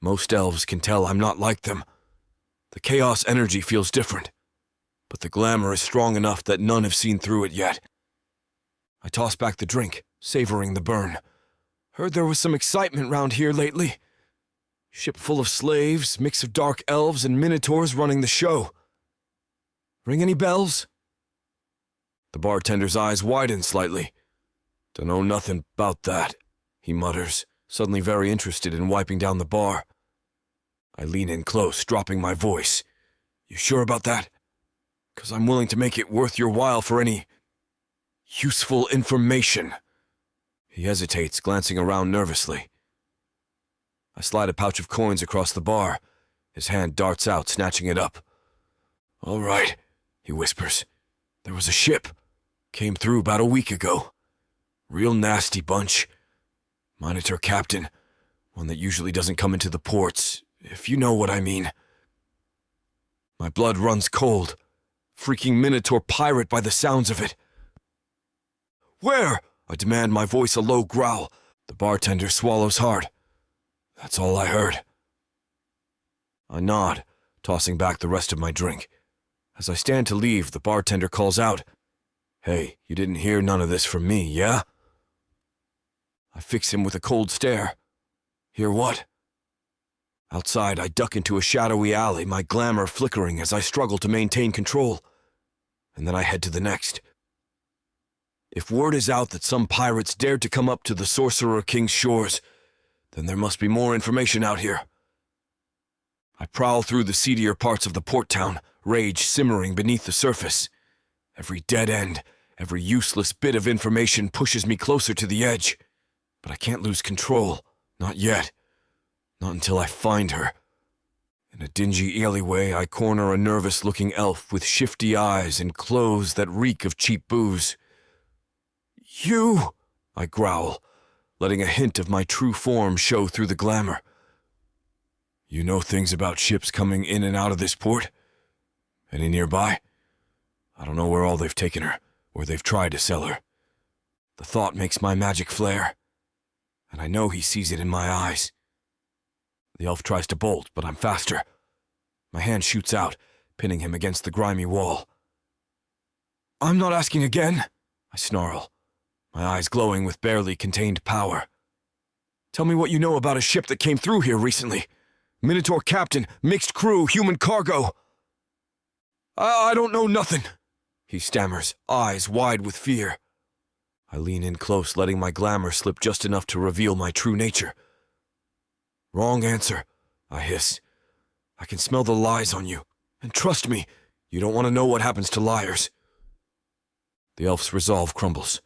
Most elves can tell I'm not like them. The chaos energy feels different, but the glamour is strong enough that none have seen through it yet. I toss back the drink, savoring the burn. Heard there was some excitement round here lately. Ship full of slaves, mix of dark elves and minotaurs running the show. Ring any bells? The bartender's eyes widen slightly. Dunno nothing about that, he mutters, suddenly very interested in wiping down the bar. I lean in close, dropping my voice. You sure about that? 'Cause I'm willing to make it worth your while for any useful information. He hesitates, glancing around nervously. I slide a pouch of coins across the bar. His hand darts out, snatching it up. All right, he whispers. There was a ship. Came through about a week ago. Real nasty bunch. Monitor captain. One that usually doesn't come into the ports, if you know what I mean. My blood runs cold. Freaking Minotaur pirate by the sounds of it. Where? I demand, my voice a low growl. The bartender swallows hard. That's all I heard. I nod, tossing back the rest of my drink. As I stand to leave, the bartender calls out, "Hey, you didn't hear none of this from me, yeah?" I fix him with a cold stare. Hear what? Outside, I duck into a shadowy alley, my glamour flickering as I struggle to maintain control. And then I head to the next. If word is out that some pirates dared to come up to the Sorcerer King's shores, then there must be more information out here. I prowl through the seedier parts of the port town, rage simmering beneath the surface. Every dead end, every useless bit of information pushes me closer to the edge. But I can't lose control. Not yet. Not until I find her. In a dingy alleyway, I corner a nervous-looking elf with shifty eyes and clothes that reek of cheap booze. "You!" I growl, letting a hint of my true form show through the glamour. "You know things about ships coming in and out of this port? Any nearby? I don't know where all they've taken her, or they've tried to sell her." The thought makes my magic flare, and I know he sees it in my eyes. The elf tries to bolt, but I'm faster. My hand shoots out, pinning him against the grimy wall. "I'm not asking again," I snarl, my eyes glowing with barely contained power. "Tell me what you know about a ship that came through here recently. Minotaur captain, mixed crew, human cargo." I don't know nothing," he stammers, eyes wide with fear. I lean in close, letting my glamour slip just enough to reveal my true nature. "Wrong answer," I hiss. "I can smell the lies on you. And trust me, you don't want to know what happens to liars." The elf's resolve crumbles.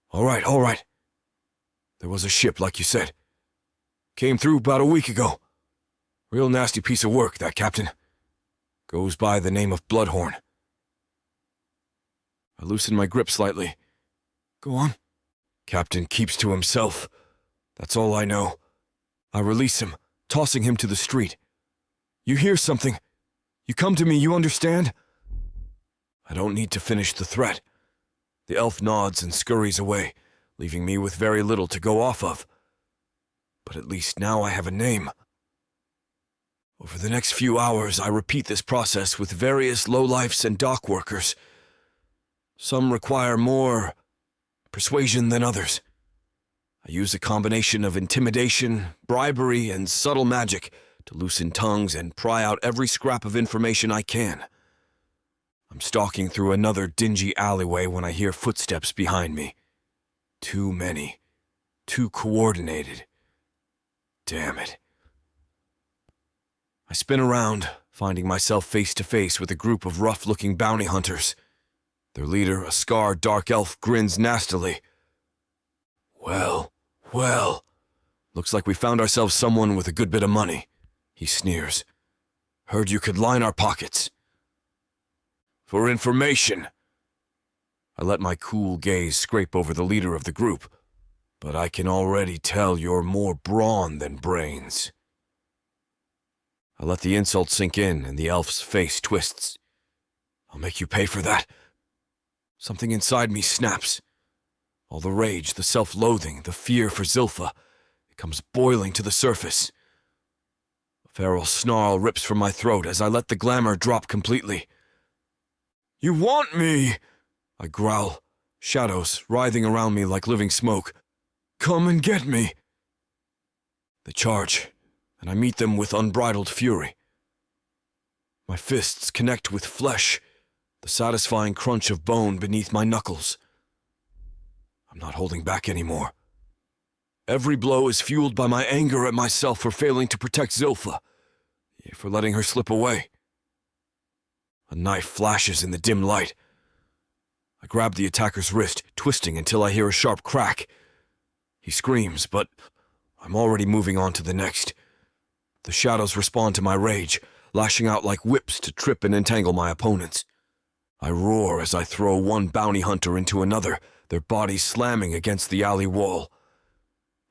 All right. There was a ship, like you said. Came through about a week ago. Real nasty piece of work, that captain. Goes by the name of Bloodhorn." I loosen my grip slightly. "Go on." "Captain keeps to himself. That's all I know." I release him, tossing him to the street. "You hear something? You come to me, you understand?" I don't need to finish the threat. The elf nods and scurries away, leaving me with very little to go off of. But at least now I have a name. Over the next few hours, I repeat this process with various lowlifes and dock workers. Some require more persuasion than others. I use a combination of intimidation, bribery, and subtle magic to loosen tongues and pry out every scrap of information I can. I'm stalking through another dingy alleyway when I hear footsteps behind me. Too many. Too coordinated. Damn it. I spin around, finding myself face to face with a group of rough-looking bounty hunters. Their leader, a scarred dark elf, grins nastily. Well, looks like we found ourselves someone with a good bit of money," he sneers. "Heard you could line our pockets." "For information." I let my cool gaze scrape over the leader of the group, but I can already tell you're more brawn than brains. I let the insult sink in, and the elf's face twists. "I'll make you pay for that." Something inside me snaps. All the rage, the self-loathing, the fear for Zilpha, it comes boiling to the surface. A feral snarl rips from my throat as I let the glamour drop completely. "You want me!" I growl, shadows writhing around me like living smoke. "Come and get me!" They charge, and I meet them with unbridled fury. My fists connect with flesh, the satisfying crunch of bone beneath my knuckles. I'm not holding back anymore. Every blow is fueled by my anger at myself for failing to protect Zilpha, for letting her slip away. A knife flashes in the dim light. I grab the attacker's wrist, twisting until I hear a sharp crack. He screams, but I'm already moving on to the next. The shadows respond to my rage, lashing out like whips to trip and entangle my opponents. I roar as I throw one bounty hunter into another, their bodies slamming against the alley wall.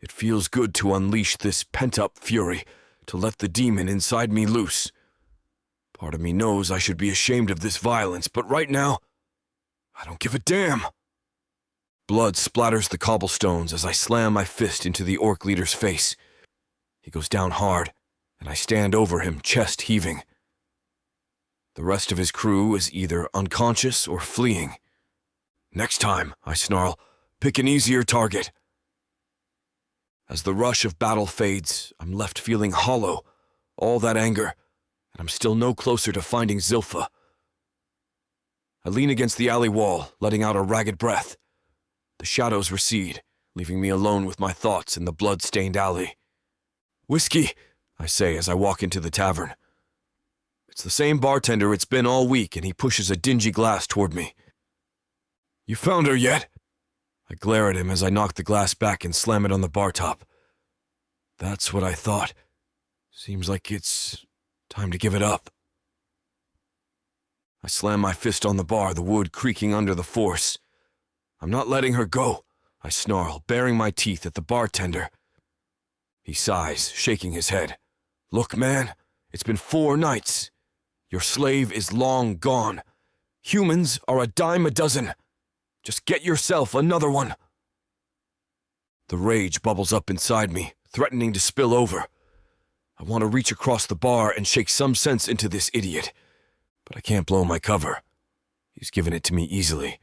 It feels good to unleash this pent-up fury, to let the demon inside me loose. Part of me knows I should be ashamed of this violence, but right now, I don't give a damn. Blood splatters the cobblestones as I slam my fist into the orc leader's face. He goes down hard, and I stand over him, chest heaving. The rest of his crew is either unconscious or fleeing. "Next time," I snarl, "pick an easier target." As the rush of battle fades, I'm left feeling hollow, all that anger, and I'm still no closer to finding Zilpha. I lean against the alley wall, letting out a ragged breath. The shadows recede, leaving me alone with my thoughts in the blood-stained alley. "Whiskey," I say as I walk into the tavern. It's the same bartender it's been all week, and he pushes a dingy glass toward me. "You found her yet?" I glare at him as I knock the glass back and slam it on the bar top. That's what I thought. Seems like it's time to give it up. I slam my fist on the bar, the wood creaking under the force. "I'm not letting her go," I snarl, baring my teeth at the bartender. He sighs, shaking his head. "Look, man, it's been 4 nights. Your slave is long gone. Humans are a dime a dozen. Just get yourself another one." The rage bubbles up inside me, threatening to spill over. I want to reach across the bar and shake some sense into this idiot, but I can't blow my cover. He's given it to me easily,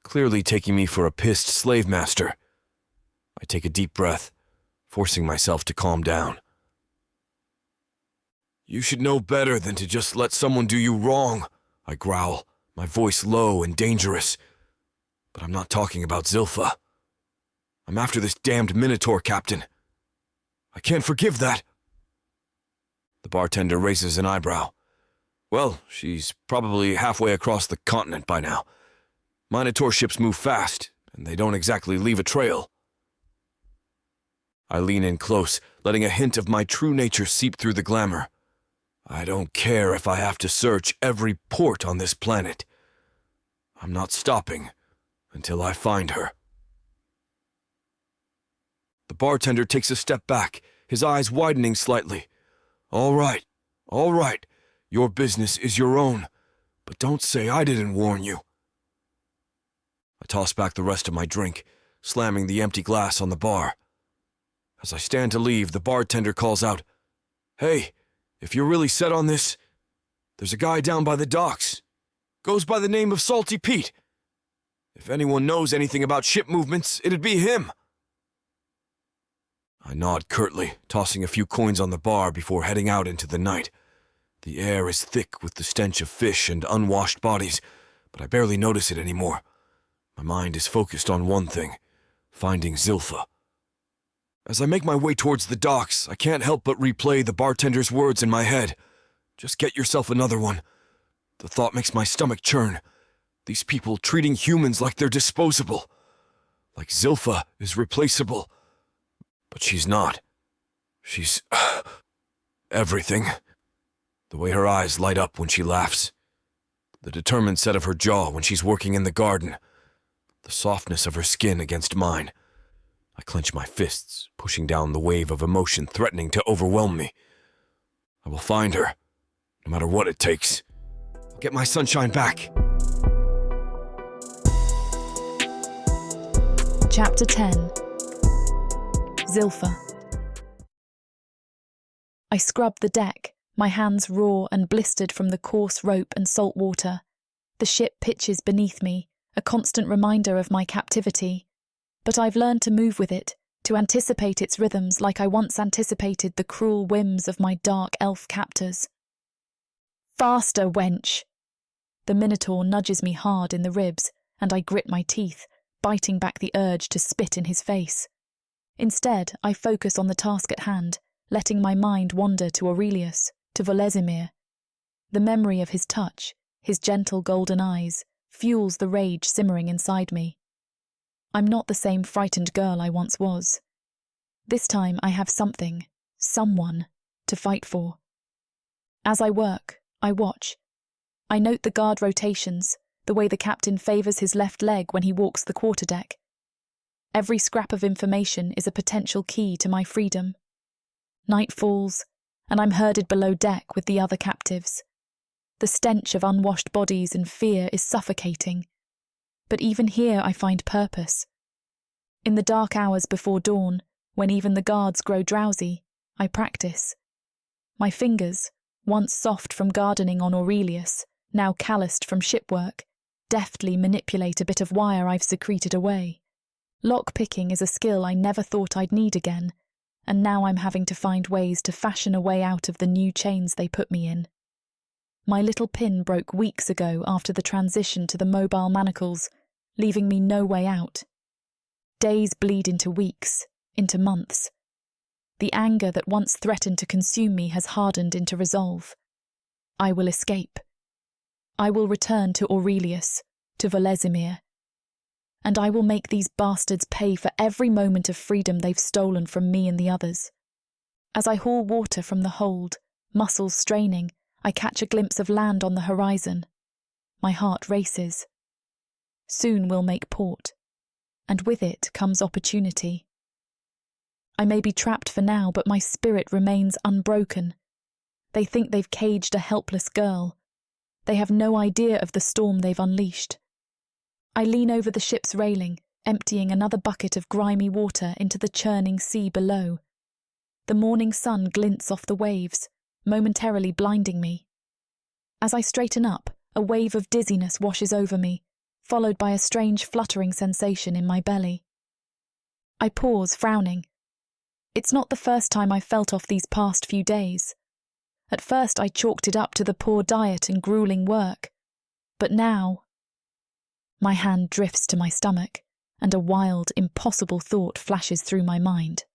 clearly taking me for a pissed slave master. I take a deep breath, forcing myself to calm down. "You should know better than to just let someone do you wrong," I growl, my voice low and dangerous. But I'm not talking about Zilpha. I'm after this damned Minotaur captain. I can't forgive that. The bartender raises an eyebrow. "Well, she's probably halfway across the continent by now. Minotaur ships move fast, and they don't exactly leave a trail." I lean in close, letting a hint of my true nature seep through the glamour. I don't care if I have to search every port on this planet. I'm not stopping until I find her. The bartender takes a step back, his eyes widening slightly. All right. Your business is your own, but don't say I didn't warn you." I toss back the rest of my drink, slamming the empty glass on the bar. As I stand to leave, the bartender calls out, "Hey, if you're really set on this, there's a guy down by the docks. Goes by the name of Salty Pete. If anyone knows anything about ship movements, it'd be him." I nod curtly, tossing a few coins on the bar before heading out into the night. The air is thick with the stench of fish and unwashed bodies, but I barely notice it anymore. My mind is focused on one thing, finding Zilpha. As I make my way towards the docks, I can't help but replay the bartender's words in my head. "Just get yourself another one." The thought makes my stomach churn. These people treating humans like they're disposable. Like Zilpha is replaceable. But she's not. She's everything. The way her eyes light up when she laughs. The determined set of her jaw when she's working in the garden. The softness of her skin against mine. I clench my fists, pushing down the wave of emotion threatening to overwhelm me. I will find her, no matter what it takes. I'll get my sunshine back. Chapter 10. Zilpha. I scrub the deck, my hands raw and blistered from the coarse rope and salt water. The ship pitches beneath me, a constant reminder of my captivity. But I've learned to move with it, to anticipate its rhythms like I once anticipated the cruel whims of my dark elf captors. "Faster, wench!" The Minotaur nudges me hard in the ribs, and I grit my teeth, biting back the urge to spit in his face. Instead, I focus on the task at hand, letting my mind wander to Aurelius, to Volezimir. The memory of his touch, his gentle golden eyes, fuels the rage simmering inside me. I'm not the same frightened girl I once was. This time I have something, someone, to fight for. As I work, I watch. I note the guard rotations, the way the captain favours his left leg when he walks the quarterdeck. Every scrap of information is a potential key to my freedom. Night falls, and I'm herded below deck with the other captives. The stench of unwashed bodies and fear is suffocating. But even here I find purpose. In the dark hours before dawn, when even the guards grow drowsy, I practice. My fingers, once soft from gardening on Aurelius, now calloused from shipwork, deftly manipulate a bit of wire I've secreted away. Lock-picking is a skill I never thought I'd need again, and now I'm having to find ways to fashion a way out of the new chains they put me in. My little pin broke weeks ago after the transition to the mobile manacles, leaving me no way out. Days bleed into weeks, into months. The anger that once threatened to consume me has hardened into resolve. I will escape. I will return to Aurelius, to Volezimir, and I will make these bastards pay for every moment of freedom they've stolen from me and the others. As I haul water from the hold, muscles straining, I catch a glimpse of land on the horizon. My heart races. Soon we'll make port, and with it comes opportunity. I may be trapped for now, but my spirit remains unbroken. They think they've caged a helpless girl. They have no idea of the storm they've unleashed. I lean over the ship's railing, emptying another bucket of grimy water into the churning sea below. The morning sun glints off the waves, momentarily blinding me. As I straighten up, a wave of dizziness washes over me, followed by a strange fluttering sensation in my belly. I pause, frowning. It's not the first time I've felt off these past few days. At first I chalked it up to the poor diet and grueling work. But now... My hand drifts to my stomach, and a wild, impossible thought flashes through my mind.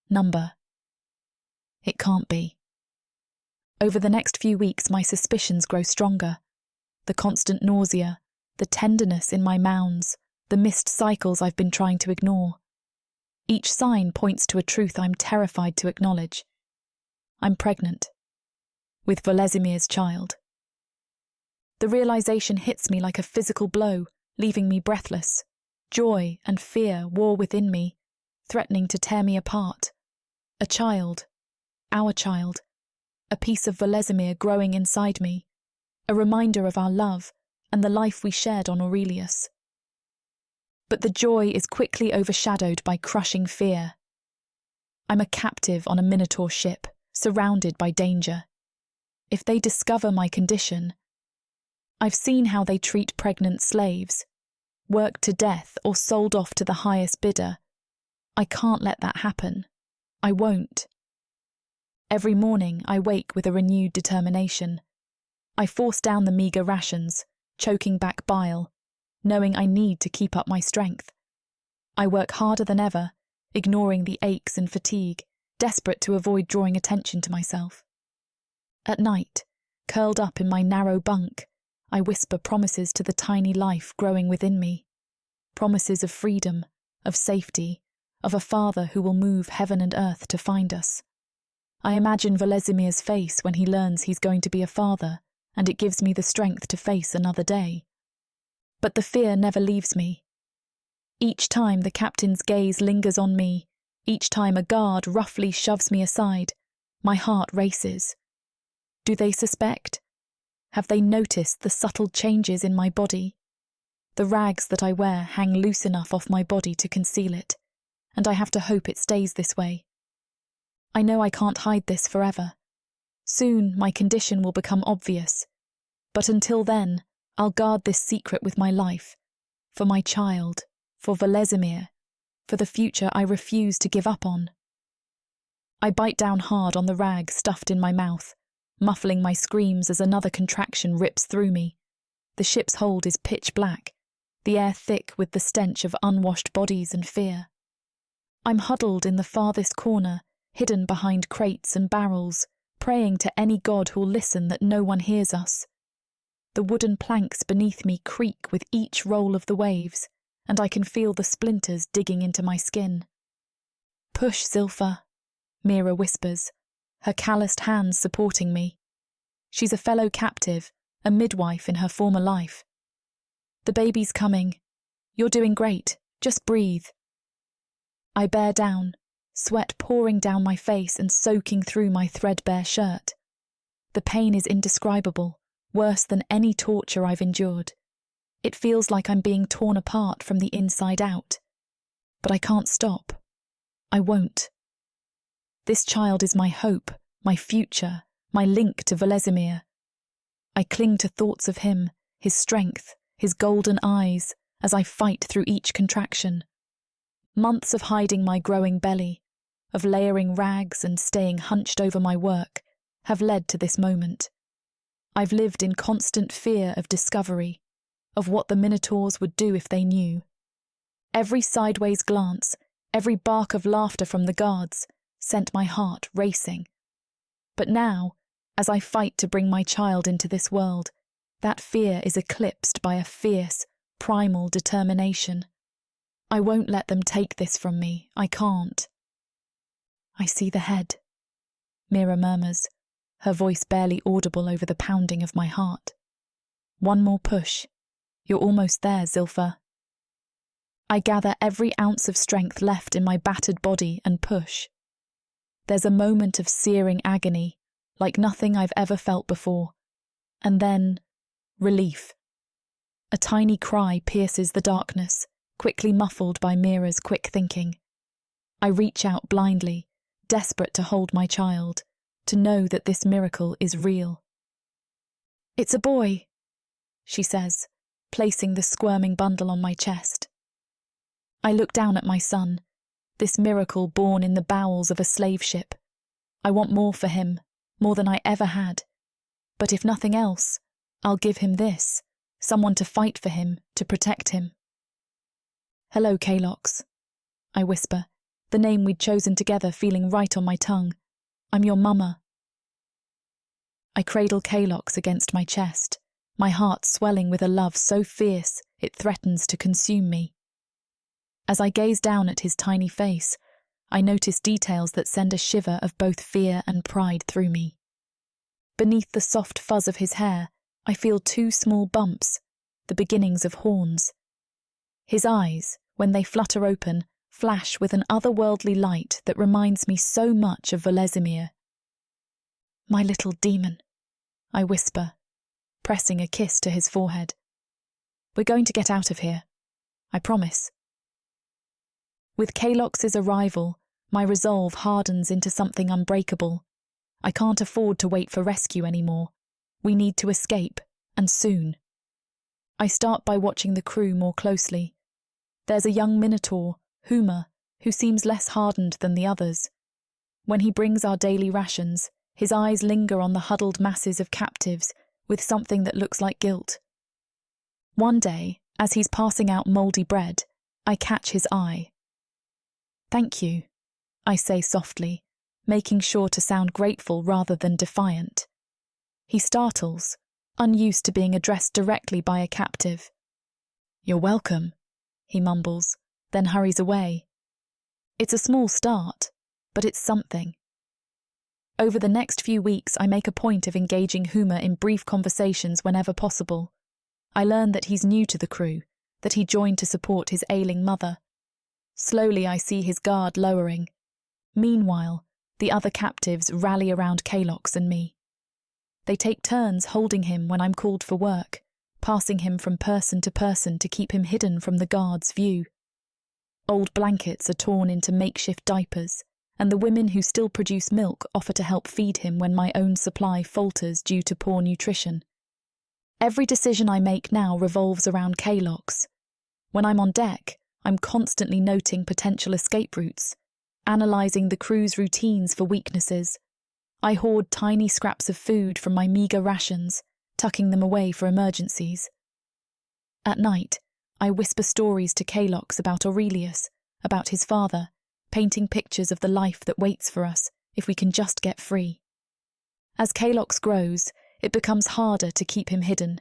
Number. It can't be. Over the next few weeks, my suspicions grow stronger. The constant nausea, the tenderness in my mounds, the missed cycles I've been trying to ignore. Each sign points to a truth I'm terrified to acknowledge. I'm pregnant. With Volezimir's child. The realization hits me like a physical blow, leaving me breathless. Joy and fear war within me, threatening to tear me apart. A child. Our child. A piece of Volezimir growing inside me. A reminder of our love and the life we shared on Aurelius. But the joy is quickly overshadowed by crushing fear. I'm a captive on a Minotaur ship, surrounded by danger. If they discover my condition... I've seen how they treat pregnant slaves, worked to death or sold off to the highest bidder. I can't let that happen. I won't. Every morning I wake with a renewed determination. I force down the meagre rations, choking back bile, knowing I need to keep up my strength. I work harder than ever, ignoring the aches and fatigue, desperate to avoid drawing attention to myself. At night, curled up in my narrow bunk, I whisper promises to the tiny life growing within me. Promises of freedom, of safety, of a father who will move heaven and earth to find us. I imagine Volezimir's face when he learns he's going to be a father, and it gives me the strength to face another day. But the fear never leaves me. Each time the captain's gaze lingers on me, each time a guard roughly shoves me aside, my heart races. Do they suspect? Have they noticed the subtle changes in my body? The rags that I wear hang loose enough off my body to conceal it, and I have to hope it stays this way. I know I can't hide this forever. Soon my condition will become obvious, but until then, I'll guard this secret with my life, for my child, for Volezimir, for the future I refuse to give up on. I bite down hard on the rag stuffed in my mouth, muffling my screams as another contraction rips through me. The ship's hold is pitch black, the air thick with the stench of unwashed bodies and fear. I'm huddled in the farthest corner, hidden behind crates and barrels, praying to any god who'll listen that no one hears us. The wooden planks beneath me creak with each roll of the waves, and I can feel the splinters digging into my skin. "Push, Zilpha," Mira whispers, her calloused hands supporting me. She's a fellow captive, a midwife in her former life. "The baby's coming. You're doing great. Just breathe." I bear down, sweat pouring down my face and soaking through my threadbare shirt. The pain is indescribable, worse than any torture I've endured. It feels like I'm being torn apart from the inside out. But I can't stop. I won't. This child is my hope, my future, my link to Volezimir. I cling to thoughts of him, his strength, his golden eyes, as I fight through each contraction. Months of hiding my growing belly, of layering rags and staying hunched over my work, have led to this moment. I've lived in constant fear of discovery, of what the Minotaurs would do if they knew. Every sideways glance, every bark of laughter from the guards, sent my heart racing. But now, as I fight to bring my child into this world, that fear is eclipsed by a fierce, primal determination. I won't let them take this from me. I can't. I see the head, Mira murmurs, her voice barely audible over the pounding of my heart. One more push. You're almost there, Zilpha. I gather every ounce of strength left in my battered body and push. There's a moment of searing agony, like nothing I've ever felt before. And then, relief. A tiny cry pierces the darkness, quickly muffled by Mira's quick thinking. I reach out blindly, desperate to hold my child, to know that this miracle is real. It's a boy, she says, placing the squirming bundle on my chest. I look down at my son, this miracle born in the bowels of a slave ship. I want more for him, more than I ever had. But if nothing else, I'll give him this, someone to fight for him, to protect him. Hello, Kalox, I whisper, the name we'd chosen together feeling right on my tongue. I'm your mama. I cradle Kalox against my chest, my heart swelling with a love so fierce it threatens to consume me. As I gaze down at his tiny face, I notice details that send a shiver of both fear and pride through me. Beneath the soft fuzz of his hair, I feel 2 small bumps, the beginnings of horns. His eyes, when they flutter open, flash with an otherworldly light that reminds me so much of Volezimir. My little demon, I whisper, pressing a kiss to his forehead. We're going to get out of here, I promise. With Kalox's arrival, my resolve hardens into something unbreakable. I can't afford to wait for rescue anymore. We need to escape, and soon. I start by watching the crew more closely. There's a young Minotaur, Huma, who seems less hardened than the others. When he brings our daily rations, his eyes linger on the huddled masses of captives with something that looks like guilt. One day, as he's passing out mouldy bread, I catch his eye. Thank you, I say softly, making sure to sound grateful rather than defiant. He startles, unused to being addressed directly by a captive. You're welcome, he mumbles, then hurries away. It's a small start, but it's something. Over the next few weeks, I make a point of engaging Huma in brief conversations whenever possible. I learn that he's new to the crew, that he joined to support his ailing mother. Slowly I see his guard lowering. Meanwhile, the other captives rally around Kalox and me. They take turns holding him when I'm called for work, passing him from person to person to keep him hidden from the guard's view. Old blankets are torn into makeshift diapers, and the women who still produce milk offer to help feed him when my own supply falters due to poor nutrition. Every decision I make now revolves around Kalox. When I'm on deck, I'm constantly noting potential escape routes, analysing the crew's routines for weaknesses. I hoard tiny scraps of food from my meagre rations, tucking them away for emergencies. At night, I whisper stories to Kalox about Aurelius, about his father, painting pictures of the life that waits for us if we can just get free. As Kalox grows, it becomes harder to keep him hidden.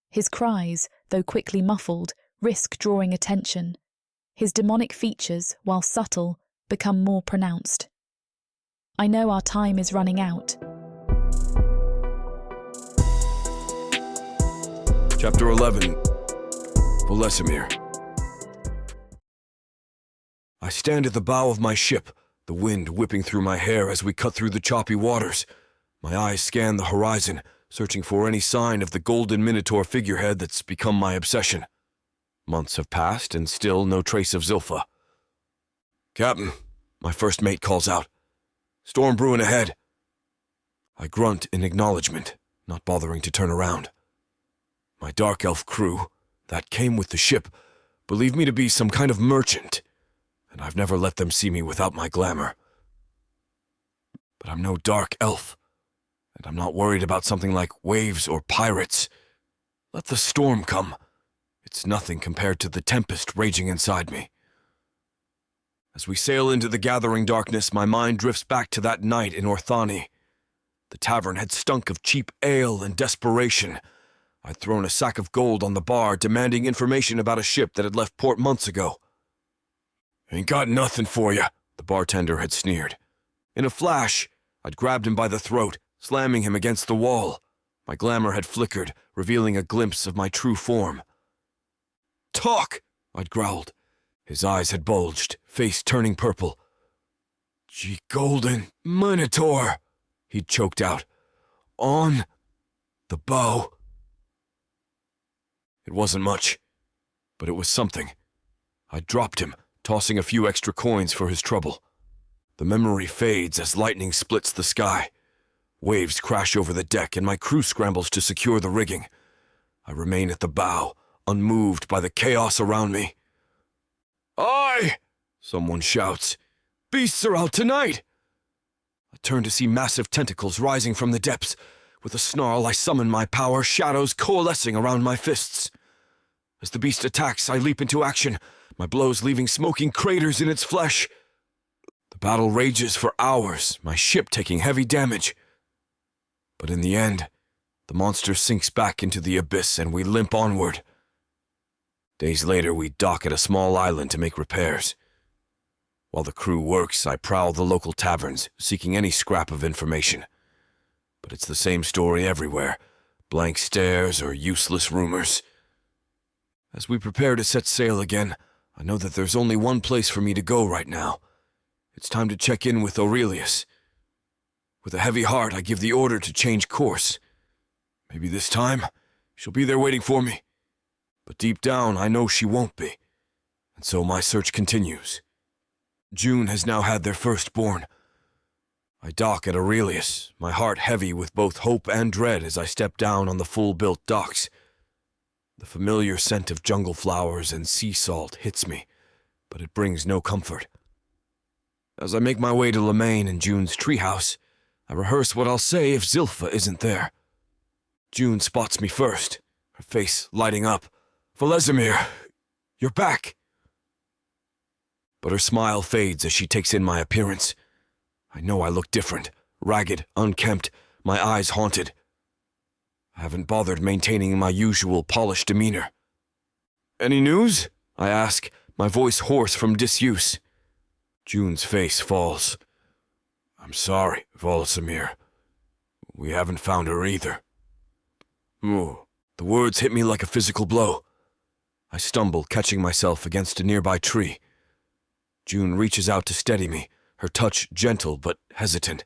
His cries, though quickly muffled, risk drawing attention. His demonic features, while subtle, become more pronounced. I know our time is running out. Chapter 11. Volezimir. I stand at the bow of my ship, the wind whipping through my hair as we cut through the choppy waters. My eyes scan the horizon, searching for any sign of the golden Minotaur figurehead that's become my obsession. Months have passed, and still no trace of Zilpha. Captain, my first mate calls out. Storm brewing ahead. I grunt in acknowledgement, not bothering to turn around. My dark elf crew, that came with the ship, believe me to be some kind of merchant, and I've never let them see me without my glamour. But I'm no dark elf, and I'm not worried about something like waves or pirates. Let the storm come. It's nothing compared to the tempest raging inside me. As we sail into the gathering darkness, my mind drifts back to that night in Orthani. The tavern had stunk of cheap ale and desperation. I'd thrown a sack of gold on the bar, demanding information about a ship that had left port months ago. "Ain't got nothing for you," the bartender had sneered. In a flash, I'd grabbed him by the throat, slamming him against the wall. My glamour had flickered, revealing a glimpse of my true form. "Talk!" I'd growled. His eyes had bulged, face turning purple. "Ye golden minotaur," he'd choked out. "On the bow." It wasn't much, but it was something. I dropped him, tossing a few extra coins for his trouble. The memory fades as lightning splits the sky. Waves crash over the deck, and my crew scrambles to secure the rigging. I remain at the bow, unmoved by the chaos around me. "Aye!" someone shouts. "Beasts are out tonight!" I turn to see massive tentacles rising from the depths. With a snarl, I summon my power, shadows coalescing around my fists. As the beast attacks, I leap into action, my blows leaving smoking craters in its flesh. The battle rages for hours, my ship taking heavy damage. But in the end, the monster sinks back into the abyss and we limp onward. Days later, we dock at a small island to make repairs. While the crew works, I prowl the local taverns, seeking any scrap of information. But it's the same story everywhere, blank stares or useless rumors. As we prepare to set sail again, I know that there's only one place for me to go right now. It's time to check in with Aurelius. With a heavy heart, I give the order to change course. Maybe this time, she'll be there waiting for me. But deep down, I know she won't be. And so my search continues. June has now had their firstborn. I dock at Aurelius, my heart heavy with both hope and dread as I step down on the full-built docks. The familiar scent of jungle flowers and sea salt hits me, but it brings no comfort. As I make my way to Lemaine and June's treehouse, I rehearse what I'll say if Zilpha isn't there. June spots me first, her face lighting up. "Volezimir, you're back!" But her smile fades as she takes in my appearance. I know I look different, ragged, unkempt, my eyes haunted. I haven't bothered maintaining my usual polished demeanor. "Any news?" I ask, my voice hoarse from disuse. June's face falls. "I'm sorry, Volezimir. We haven't found her either." Ooh, the words hit me like a physical blow. I stumble, catching myself against a nearby tree. June reaches out to steady me, her touch gentle but hesitant.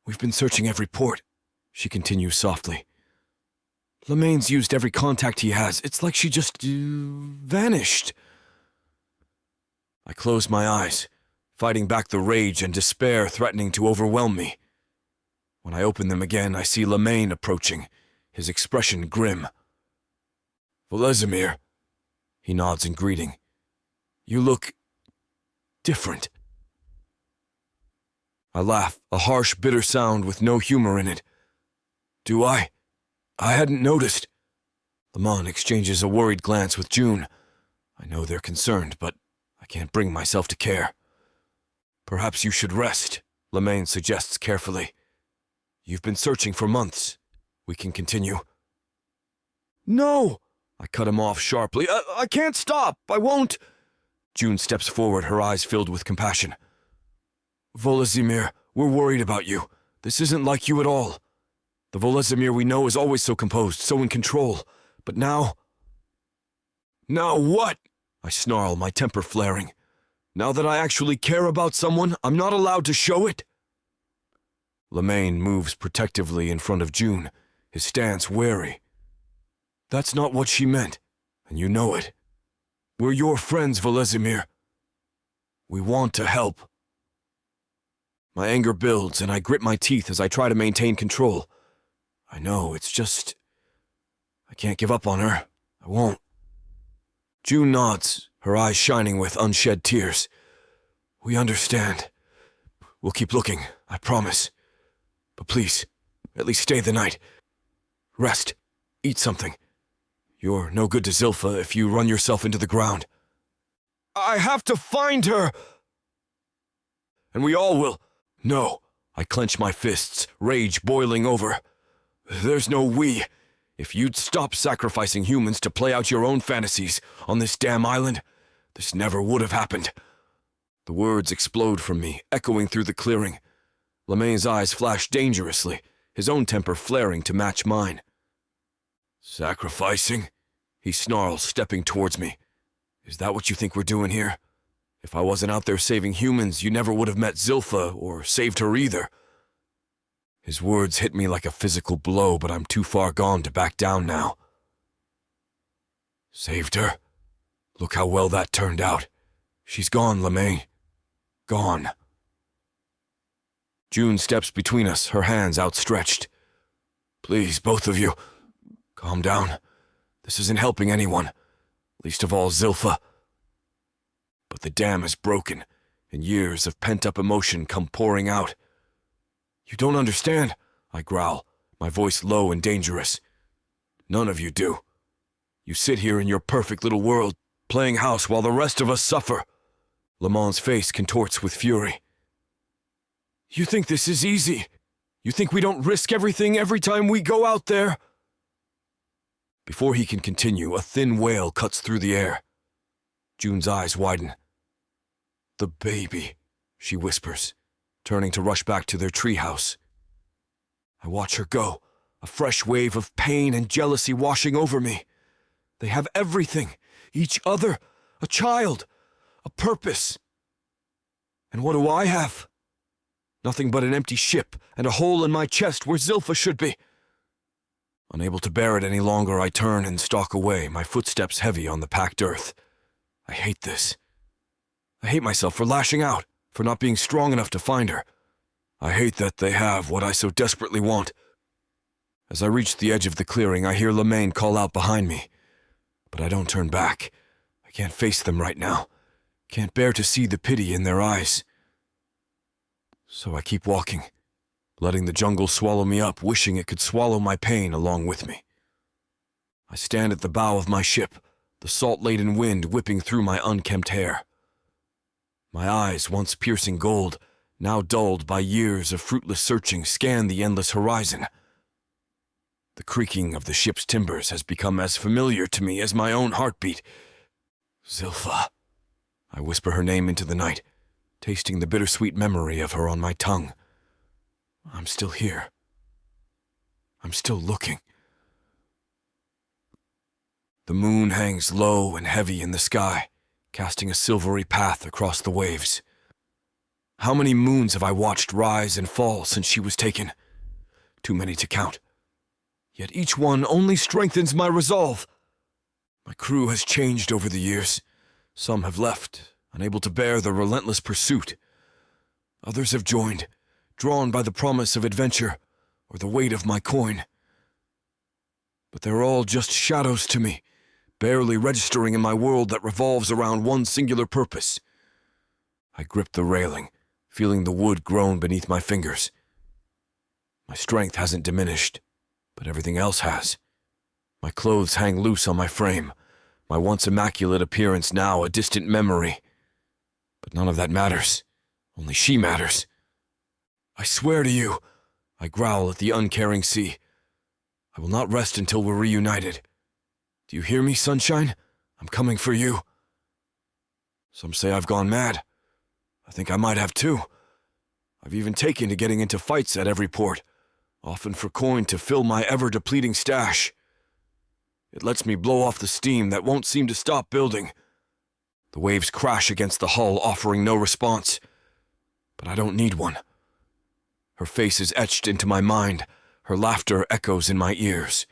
"We've been searching every port," she continues softly. "Lemaine's used every contact he has. It's like she just vanished." I close my eyes, fighting back the rage and despair threatening to overwhelm me. When I open them again, I see Lemaine approaching, his expression grim. "Volezimir," he nods in greeting. "You look different." I laugh, a harsh, bitter sound with no humor in it. "Do I? I hadn't noticed." Lamont exchanges a worried glance with June. I know they're concerned, but I can't bring myself to care. "Perhaps you should rest," Lemaine suggests carefully. "You've been searching for months. We can continue." "No!" I cut him off sharply. I can't stop! I won't!" June steps forward, her eyes filled with compassion. "Volezimir, we're worried about you. This isn't like you at all. The Volezimir we know is always so composed, so in control. But now..." "Now what?" I snarl, my temper flaring. "Now that I actually care about someone, I'm not allowed to show it?" Lemaine moves protectively in front of June, his stance wary. "That's not what she meant, and you know it. We're your friends, Volezimir. We want to help." My anger builds, and I grit my teeth as I try to maintain control. I know, it's just... I can't give up on her. I won't. June nods, her eyes shining with unshed tears. We understand. We'll keep looking, I promise. But please, at least stay the night. Rest. Eat something. You're no good to Zilpha if you run yourself into the ground. I have to find her! And we all will. No. I clench my fists, rage boiling over. There's no we. If you'd stop sacrificing humans to play out your own fantasies on this damn island, this never would have happened. The words explode from me, echoing through the clearing. LeMay's eyes flash dangerously, his own temper flaring to match mine. Sacrificing? He snarls, stepping towards me. Is that what you think we're doing here? If I wasn't out there saving humans, you never would have met Zilpha or saved her either. His words hit me like a physical blow, but I'm too far gone to back down now. Saved her? Look how well that turned out. She's gone, LeMay. Gone. June steps between us, her hands outstretched. Please, both of you, calm down. This isn't helping anyone, least of all Zilpha. But the dam is broken, and years of pent-up emotion come pouring out. You don't understand, I growl, my voice low and dangerous. None of you do. You sit here in your perfect little world, playing house while the rest of us suffer. Lamont's face contorts with fury. You think this is easy? You think we don't risk everything every time we go out there? Before he can continue, a thin wail cuts through the air. June's eyes widen. The baby, she whispers, turning to rush back to their treehouse. I watch her go, a fresh wave of pain and jealousy washing over me. They have everything, each other, a child, a purpose. And what do I have? Nothing but an empty ship and a hole in my chest where Zilpha should be. Unable to bear it any longer, I turn and stalk away, my footsteps heavy on the packed earth. I hate this. I hate myself for lashing out, for not being strong enough to find her. I hate that they have what I so desperately want. As I reach the edge of the clearing, I hear LeMay call out behind me. But I don't turn back. I can't face them right now. Can't bear to see the pity in their eyes. So I keep walking, letting the jungle swallow me up, wishing it could swallow my pain along with me. I stand at the bow of my ship, the salt-laden wind whipping through my unkempt hair. My eyes, once piercing gold, now dulled by years of fruitless searching, scan the endless horizon. The creaking of the ship's timbers has become as familiar to me as my own heartbeat. Zilpha. I whisper her name into the night, tasting the bittersweet memory of her on my tongue. I'm still here. I'm still looking. The moon hangs low and heavy in the sky, casting a silvery path across the waves. How many moons have I watched rise and fall since she was taken? Too many to count. Yet each one only strengthens my resolve. My crew has changed over the years. Some have left, unable to bear the relentless pursuit. Others have joined, drawn by the promise of adventure or the weight of my coin. But they're all just shadows to me, barely registering in my world that revolves around one singular purpose. I grip the railing, feeling the wood groan beneath my fingers. My strength hasn't diminished, but everything else has. My clothes hang loose on my frame, my once immaculate appearance now a distant memory. But none of that matters. Only she matters. I swear to you, I growl at the uncaring sea. I will not rest until we're reunited. Do you hear me, sunshine? I'm coming for you. Some say I've gone mad. I think I might have too. I've even taken to getting into fights at every port, often for coin to fill my ever-depleting stash. It lets me blow off the steam that won't seem to stop building. The waves crash against the hull, offering no response. But I don't need one. Her face is etched into my mind. Her laughter echoes in my ears.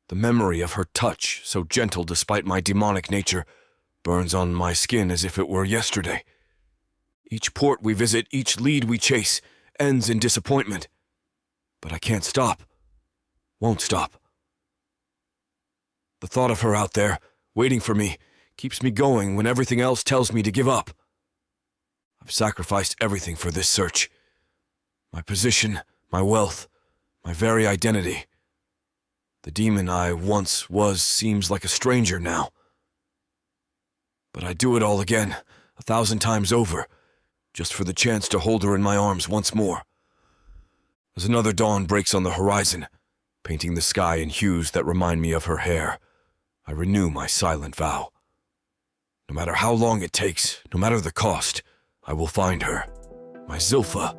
The memory of her touch, so gentle despite my demonic nature, burns on my skin as if it were yesterday. Each port we visit, each lead we chase, ends in disappointment. But I can't stop. Won't stop. The thought of her out there, waiting for me, keeps me going when everything else tells me to give up. I've sacrificed everything for this search. My position, my wealth, my very identity. The demon I once was seems like a stranger now. But I'd do it all again, 1,000 times over, just for the chance to hold her in my arms once more. As another dawn breaks on the horizon, painting the sky in hues that remind me of her hair, I renew my silent vow. No matter how long it takes, no matter the cost, I will find her. My Zilpha.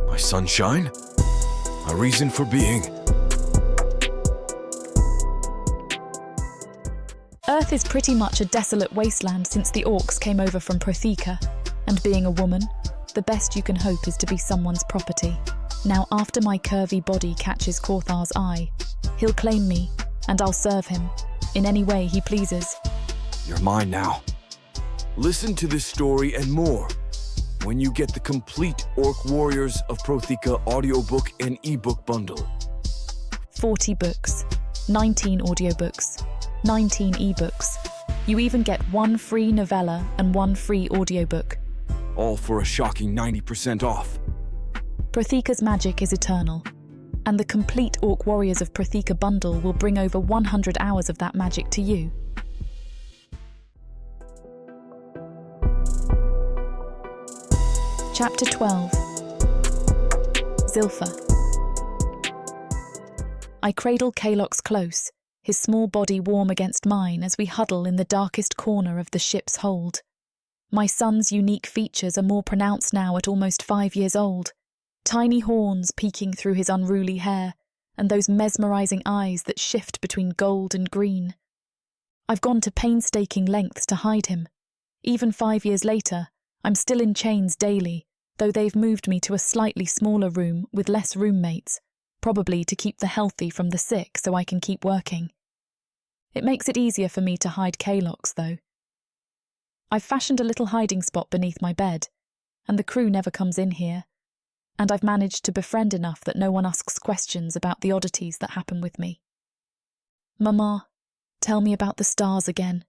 My sunshine. My reason for being. Earth is pretty much a desolate wasteland since the orcs came over from Protheka, and being a woman, the best you can hope is to be someone's property. Now, after my curvy body catches Korthar's eye, he'll claim me, and I'll serve him, in any way he pleases. You're mine now. Listen to this story and more when you get the complete Orc Warriors of Protheka audiobook and ebook bundle. 40 books, 19 audiobooks, 19 ebooks. You even get 1 free novella and 1 free audiobook. All for a shocking 90% off. Protheka's magic is eternal, and the complete Orc Warriors of Protheka bundle will bring over 100 hours of that magic to you. Chapter 12. Zilpha. I cradle Kalox close, his small body warm against mine as we huddle in the darkest corner of the ship's hold. My son's unique features are more pronounced now at almost 5 years old. Tiny horns peeking through his unruly hair, and those mesmerizing eyes that shift between gold and green. I've gone to painstaking lengths to hide him. Even 5 years later, I'm still in chains daily, though they've moved me to a slightly smaller room with less roommates, probably to keep the healthy from the sick so I can keep working. It makes it easier for me to hide Kalox, though. I've fashioned a little hiding spot beneath my bed, and the crew never comes in here, and I've managed to befriend enough that no one asks questions about the oddities that happen with me. "Mama, tell me about the stars again,"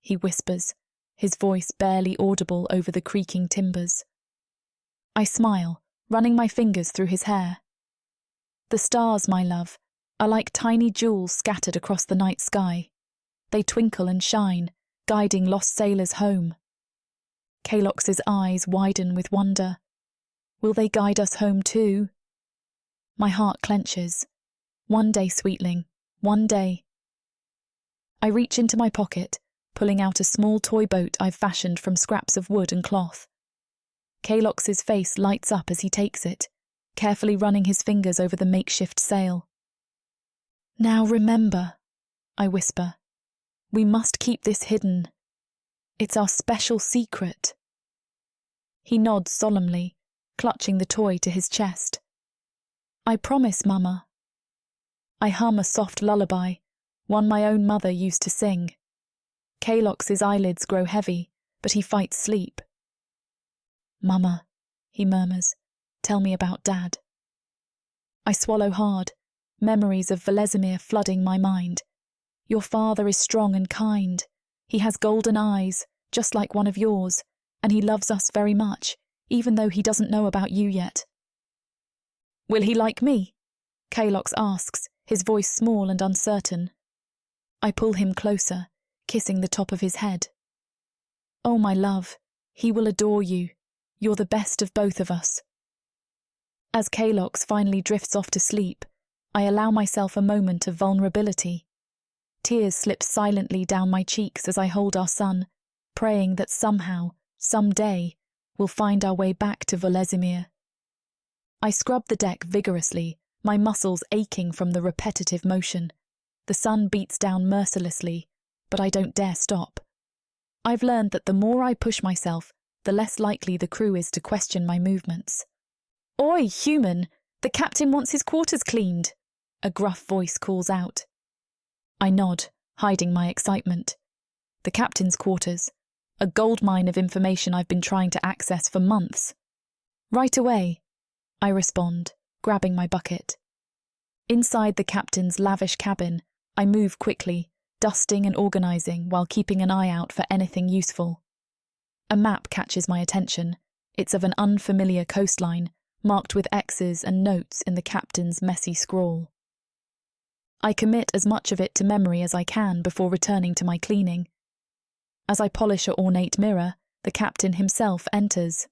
he whispers, his voice barely audible over the creaking timbers. I smile, running my fingers through his hair. "The stars, my love, are like tiny jewels scattered across the night sky. They twinkle and shine, guiding lost sailors home." Kalox's eyes widen with wonder. Will they guide us home too? My heart clenches. One day, sweetling, one day. I reach into my pocket, pulling out a small toy boat I've fashioned from scraps of wood and cloth. Kalox's face lights up as he takes it, carefully running his fingers over the makeshift sail. "Now remember," I whisper, "we must keep this hidden. It's our special secret." He nods solemnly, clutching the toy to his chest. "I promise, Mama." I hum a soft lullaby, one my own mother used to sing. Kalox's eyelids grow heavy, but he fights sleep. "Mama," he murmurs, "tell me about Dad." I swallow hard, memories of Volezimir flooding my mind. "Your father is strong and kind. He has golden eyes, just like one of yours, and he loves us very much, even though he doesn't know about you yet." "Will he like me?" Kalox asks, his voice small and uncertain. I pull him closer, kissing the top of his head. "Oh, my love, he will adore you. You're the best of both of us." As Kalox finally drifts off to sleep, I allow myself a moment of vulnerability. Tears slip silently down my cheeks as I hold our son, praying that somehow, someday, we'll find our way back to Volezimir. I scrub the deck vigorously, my muscles aching from the repetitive motion. The sun beats down mercilessly, but I don't dare stop. I've learned that the more I push myself, the less likely the crew is to question my movements. "Oi, human! The captain wants his quarters cleaned!" a gruff voice calls out. I nod, hiding my excitement. The captain's quarters. a goldmine of information I've been trying to access for months. Right away, I respond, grabbing my bucket. Inside the captain's lavish cabin, I move quickly, dusting and organising while keeping an eye out for anything useful. A map catches my attention. It's of an unfamiliar coastline, marked with X's and notes in the captain's messy scrawl. I commit as much of it to memory as I can before returning to my cleaning. As I polish an ornate mirror, the captain himself enters.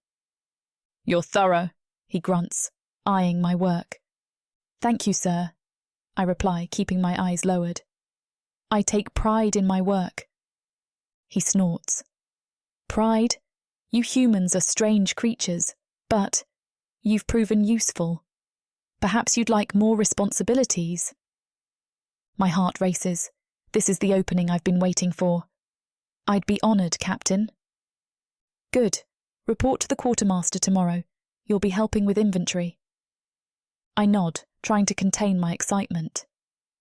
"You're thorough," he grunts, eyeing my work. "Thank you, sir," I reply, keeping my eyes lowered. "I take pride in my work." He snorts. "Pride? You humans are strange creatures, but you've proven useful. Perhaps you'd like more responsibilities." My heart races. This is the opening I've been waiting for. "I'd be honoured, Captain." "Good. Report to the quartermaster tomorrow. You'll be helping with inventory." I nod, trying to contain my excitement.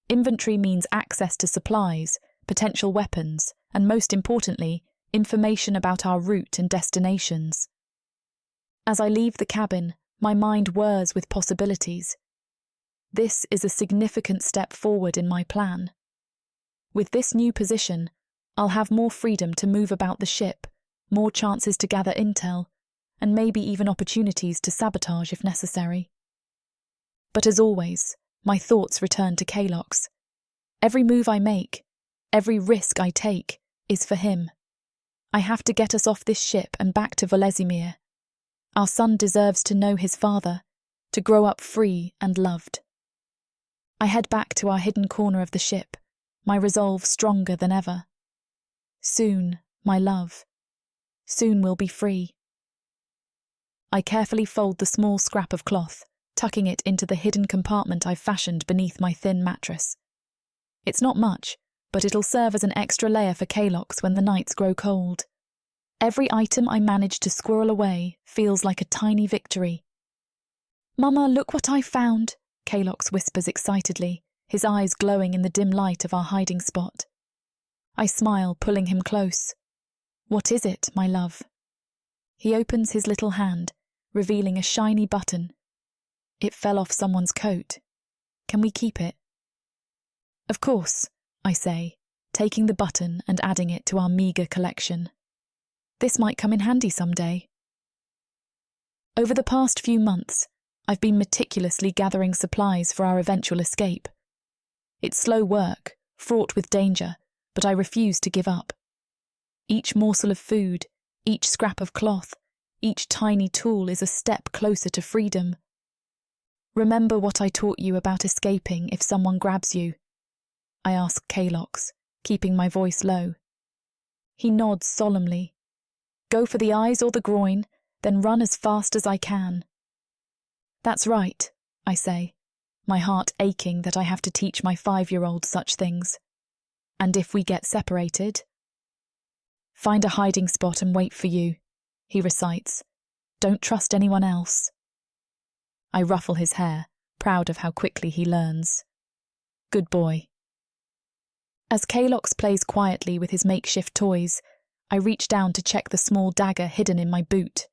Inventory means access to supplies, potential weapons, and most importantly, information about our route and destinations. As I leave the cabin, my mind whirs with possibilities. This is a significant step forward in my plan. With this new position, I'll have more freedom to move about the ship, more chances to gather intel, and maybe even opportunities to sabotage if necessary. But as always, my thoughts return to Kalox. Every move I make, every risk I take, is for him. I have to get us off this ship and back to Volezimir. Our son deserves to know his father, to grow up free and loved. I head back to our hidden corner of the ship, my resolve stronger than ever. Soon, my love. Soon we'll be free. I carefully fold the small scrap of cloth, tucking it into the hidden compartment I've fashioned beneath my thin mattress. It's not much, but it'll serve as an extra layer for Kalox when the nights grow cold. Every item I manage to squirrel away feels like a tiny victory. "Mama, look what I found," Kalox whispers excitedly, his eyes glowing in the dim light of our hiding spot. I smile, pulling him close. "What is it, my love?" He opens his little hand, revealing a shiny button. "It fell off someone's coat. Can we keep it?" "Of course," I say, taking the button and adding it to our meagre collection. "This might come in handy someday." Over the past few months, I've been meticulously gathering supplies for our eventual escape. It's slow work, fraught with danger, but I refuse to give up. Each morsel of food, each scrap of cloth, each tiny tool is a step closer to freedom. "Remember what I taught you about escaping if someone grabs you?" I ask Kalox, keeping my voice low. He nods solemnly. "Go for the eyes or the groin, then run as fast as I can." "That's right," I say, my heart aching that I have to teach my 5-year-old such things. "And if we get separated?" "Find a hiding spot and wait for you," he recites. "Don't trust anyone else." I ruffle his hair, proud of how quickly he learns. Good boy. As Kalox plays quietly with his makeshift toys, I reach down to check the small dagger hidden in my boot.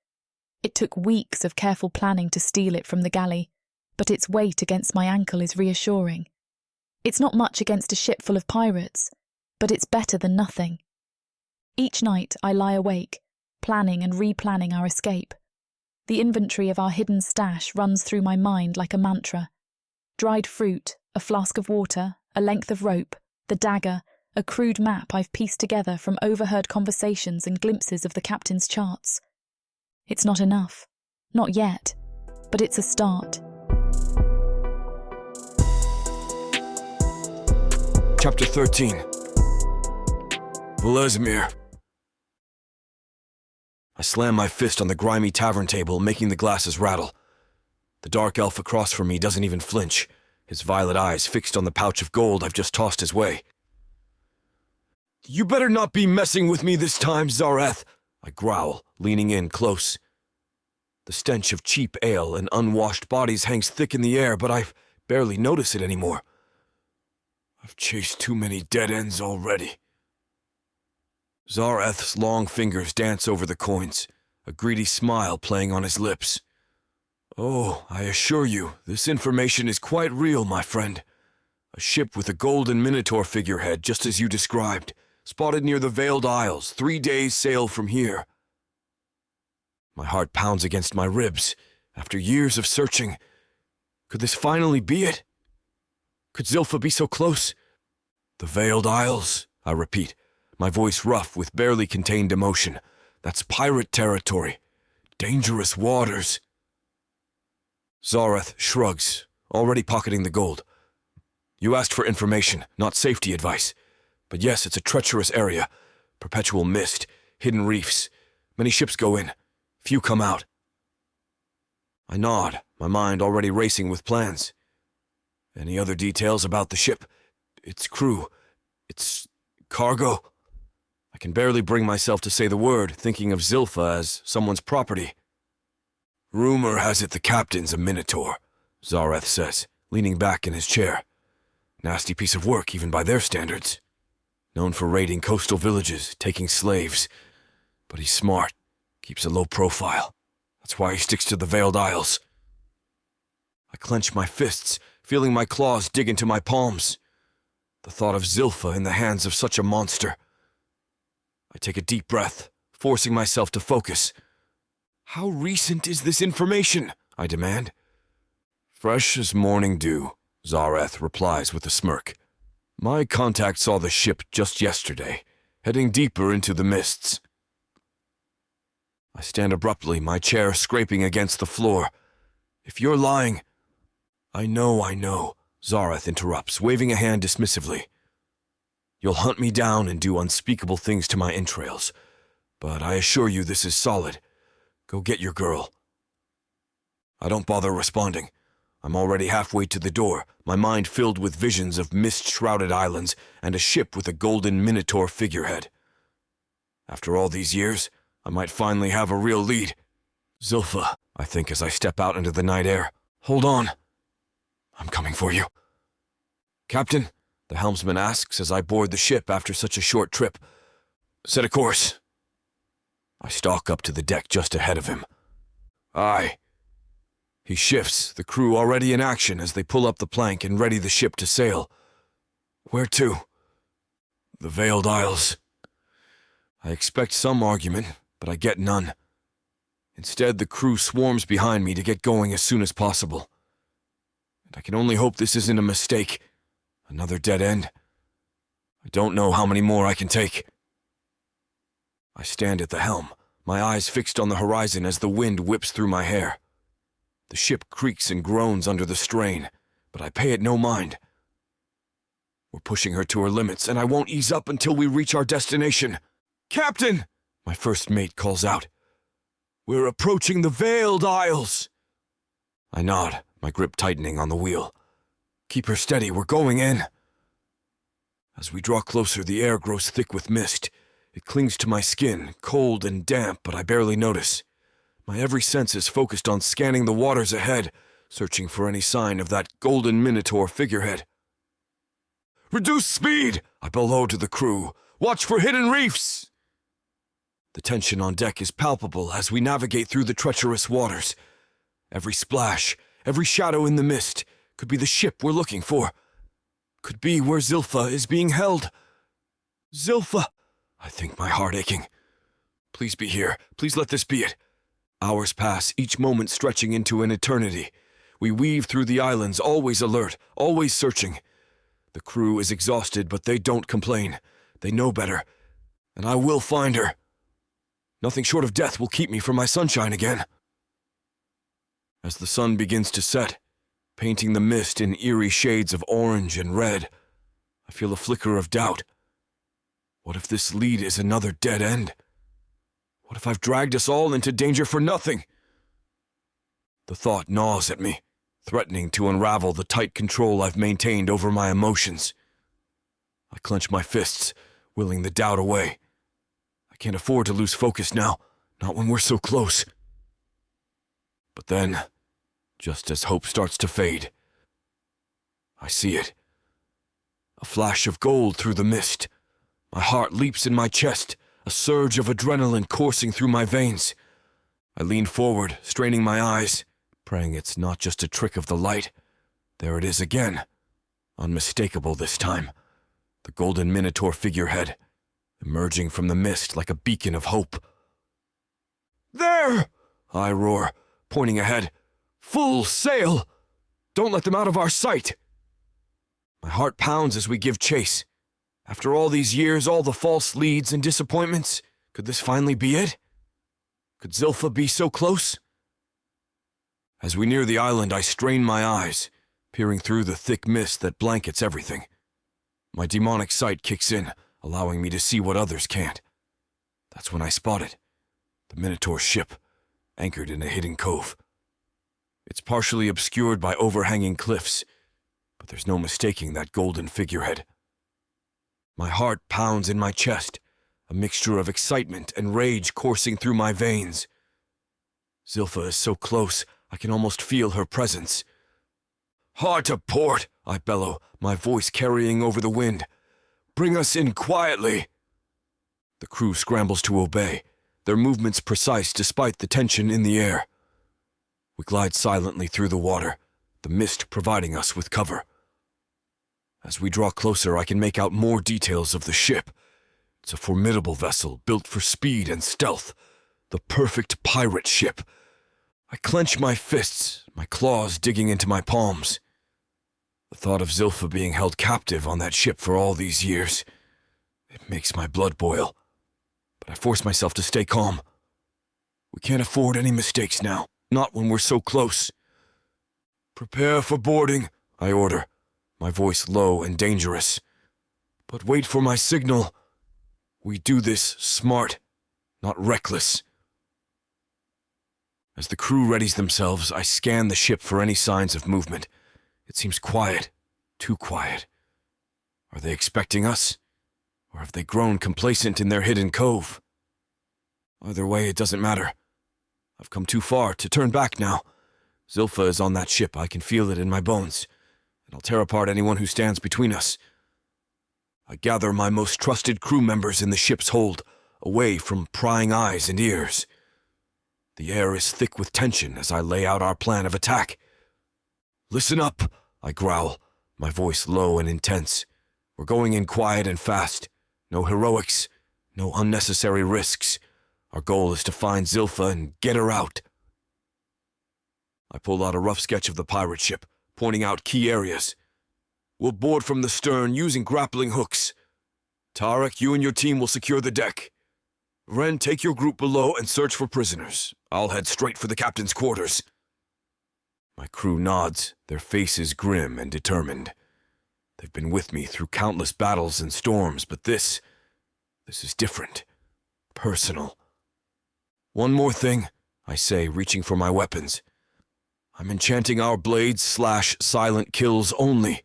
It took weeks of careful planning to steal it from the galley, but its weight against my ankle is reassuring. It's not much against a ship full of pirates, but it's better than nothing. Each night I lie awake, planning and replanning our escape. The inventory of our hidden stash runs through my mind like a mantra. Dried fruit, a flask of water, a length of rope, the dagger, a crude map I've pieced together from overheard conversations and glimpses of the captain's charts. It's not enough. Not yet. But it's a start. Chapter 13. Volezimir. I slam my fist on the grimy tavern table, making the glasses rattle. The dark elf across from me doesn't even flinch, his violet eyes fixed on the pouch of gold I've just tossed his way. "You better not be messing with me this time, Zareth," I growl, leaning in close. The stench of cheap ale and unwashed bodies hangs thick in the air, but I barely notice it anymore. I've chased too many dead ends already. Zareth's long fingers dance over the coins, a greedy smile playing on his lips. Oh, I assure you, this information is quite real, my friend. A ship with a golden minotaur figurehead, just as you described, spotted near the Veiled Isles, 3 days' sail from here. My heart pounds against my ribs. After years of searching, could this finally be it? Could Zilpha be so close? The Veiled Isles, I repeat, my voice rough with barely contained emotion. That's pirate territory. Dangerous waters. Zareth shrugs, already pocketing the gold. You asked for information, not safety advice. But yes, it's a treacherous area. Perpetual mist, hidden reefs. Many ships go in, few come out. I nod, my mind already racing with plans. Any other details about the ship? Its crew? Its cargo? I can barely bring myself to say the word, thinking of Zilpha as someone's property. Rumor has it the captain's a minotaur, Zareth says, leaning back in his chair. Nasty piece of work, even by their standards. Known for raiding coastal villages, taking slaves. But he's smart, keeps a low profile. That's why he sticks to the Veiled Isles. I clench my fists, feeling my claws dig into my palms. The thought of Zilpha in the hands of such a monster. I take a deep breath, forcing myself to focus. How recent is this information? I demand. Fresh as morning dew, Zareth replies with a smirk. My contact saw the ship just yesterday, heading deeper into the mists. I stand abruptly, my chair scraping against the floor. If you're lying... I know, Zareth interrupts, waving a hand dismissively. You'll hunt me down and do unspeakable things to my entrails, but I assure you this is solid. Go get your girl. I don't bother responding. I'm already halfway to the door, my mind filled with visions of mist-shrouded islands and a ship with a golden minotaur figurehead. After all these years, I might finally have a real lead. Zilpha, I think as I step out into the night air. Hold on. I'm coming for you. Captain, the helmsman asks as I board the ship after such a short trip. Set a course. I stalk up to the deck just ahead of him. Aye. He shifts, the crew already in action as they pull up the plank and ready the ship to sail. Where to? The Veiled Isles. I expect some argument, but I get none. Instead, the crew swarms behind me to get going as soon as possible. And I can only hope this isn't a mistake. Another dead end. I don't know how many more I can take. I stand at the helm, my eyes fixed on the horizon as the wind whips through my hair. The ship creaks and groans under the strain, but I pay it no mind. We're pushing her to her limits, and I won't ease up until we reach our destination. Captain! My first mate calls out. We're approaching the Veiled Isles! I nod, my grip tightening on the wheel. Keep her steady, we're going in. As we draw closer, the air grows thick with mist. It clings to my skin, cold and damp, but I barely notice. My every sense is focused on scanning the waters ahead, searching for any sign of that golden minotaur figurehead. Reduce speed! I bellow to the crew. Watch for hidden reefs! The tension on deck is palpable as we navigate through the treacherous waters. Every splash, every shadow in the mist could be the ship we're looking for. Could be where Zilpha is being held. Zilpha! I think, my heart aching. Please be here. Please let this be it. Hours pass, each moment stretching into an eternity. We weave through the islands, always alert, always searching. The crew is exhausted, but they don't complain. They know better. And I will find her. Nothing short of death will keep me from my sunshine again. As the sun begins to set, painting the mist in eerie shades of orange and red, I feel a flicker of doubt. What if this lead is another dead end? What if I've dragged us all into danger for nothing? The thought gnaws at me, threatening to unravel the tight control I've maintained over my emotions. I clench my fists, willing the doubt away. I can't afford to lose focus now, not when we're so close. But then, just as hope starts to fade, I see it. A flash of gold through the mist. My heart leaps in my chest, a surge of adrenaline coursing through my veins. I leaned forward, straining my eyes, praying it's not just a trick of the light. There it is again. Unmistakable this time. The golden minotaur figurehead, emerging from the mist like a beacon of hope. "There!" I roar, pointing ahead. "Full sail! Don't let them out of our sight!" My heart pounds as we give chase. After all these years, all the false leads and disappointments, could this finally be it? Could Zilpha be so close? As we near the island, I strain my eyes, peering through the thick mist that blankets everything. My demonic sight kicks in, allowing me to see what others can't. That's when I spot it. The Minotaur's ship, anchored in a hidden cove. It's partially obscured by overhanging cliffs, but there's no mistaking that golden figurehead. My heart pounds in my chest, a mixture of excitement and rage coursing through my veins. Zilpha is so close, I can almost feel her presence. "Hard to port," I bellow, my voice carrying over the wind. "Bring us in quietly." The crew scrambles to obey, their movements precise despite the tension in the air. We glide silently through the water, the mist providing us with cover. As we draw closer, I can make out more details of the ship. It's a formidable vessel built for speed and stealth, the perfect pirate ship. I clench my fists, my claws digging into my palms. The thought of Zilpha being held captive on that ship for all these years, it makes my blood boil. But I force myself to stay calm. We can't afford any mistakes now, not when we're so close. "Prepare for boarding," I order, my voice low and dangerous. "But wait for my signal. We do this smart, not reckless." As the crew readies themselves, I scan the ship for any signs of movement. It seems quiet, too quiet. Are they expecting us? Or have they grown complacent in their hidden cove? Either way, it doesn't matter. I've come too far to turn back now. Zilpha is on that ship, I can feel it in my bones, and I'll tear apart anyone who stands between us. I gather my most trusted crew members in the ship's hold, away from prying eyes and ears. The air is thick with tension as I lay out our plan of attack. "Listen up," I growl, my voice low and intense. "We're going in quiet and fast. No heroics, no unnecessary risks. Our goal is to find Zilpha and get her out." I pull out a rough sketch of the pirate ship, pointing out key areas. "We'll board from the stern using grappling hooks. Tarek, you and your team will secure the deck. Ren, take your group below and search for prisoners. I'll head straight for the captain's quarters." My crew nods, their faces grim and determined. They've been with me through countless battles and storms, but this is different. Personal. "One more thing," I say, reaching for my weapons. "I'm enchanting our blades / silent kills only.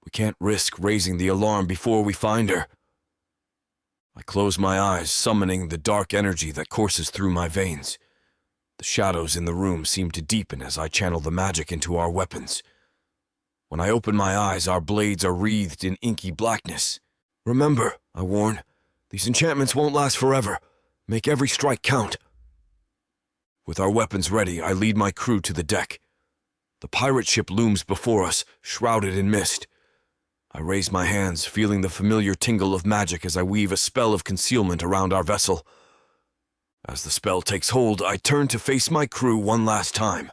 We can't risk raising the alarm before we find her." I close my eyes, summoning the dark energy that courses through my veins. The shadows in the room seem to deepen as I channel the magic into our weapons. When I open my eyes, our blades are wreathed in inky blackness. "Remember," I warn, "these enchantments won't last forever. Make every strike count." With our weapons ready, I lead my crew to the deck. The pirate ship looms before us, shrouded in mist. I raise my hands, feeling the familiar tingle of magic as I weave a spell of concealment around our vessel. As the spell takes hold, I turn to face my crew one last time.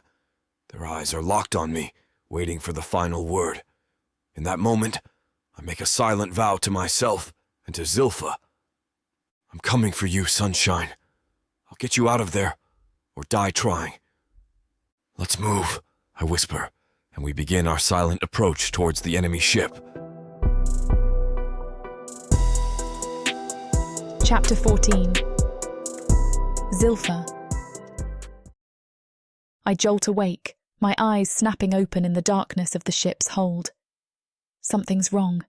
Their eyes are locked on me, waiting for the final word. In that moment, I make a silent vow to myself and to Zilpha. "I'm coming for you, sunshine. I'll get you out of there, or die trying." "Let's move," I whisper, and we begin our silent approach towards the enemy ship. Chapter 14. Zilpha. I jolt awake, my eyes snapping open in the darkness of the ship's hold. Something's wrong.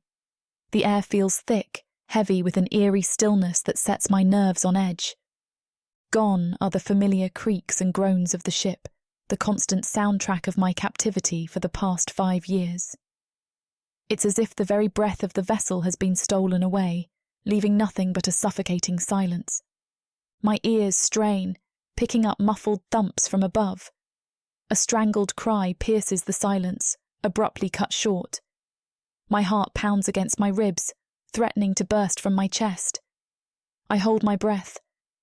The air feels thick, heavy with an eerie stillness that sets my nerves on edge. Gone are the familiar creaks and groans of the ship, the constant soundtrack of my captivity for the past 5 years. It's as if the very breath of the vessel has been stolen away, leaving nothing but a suffocating silence. My ears strain, picking up muffled thumps from above. A strangled cry pierces the silence, abruptly cut short. My heart pounds against my ribs, threatening to burst from my chest. I hold my breath,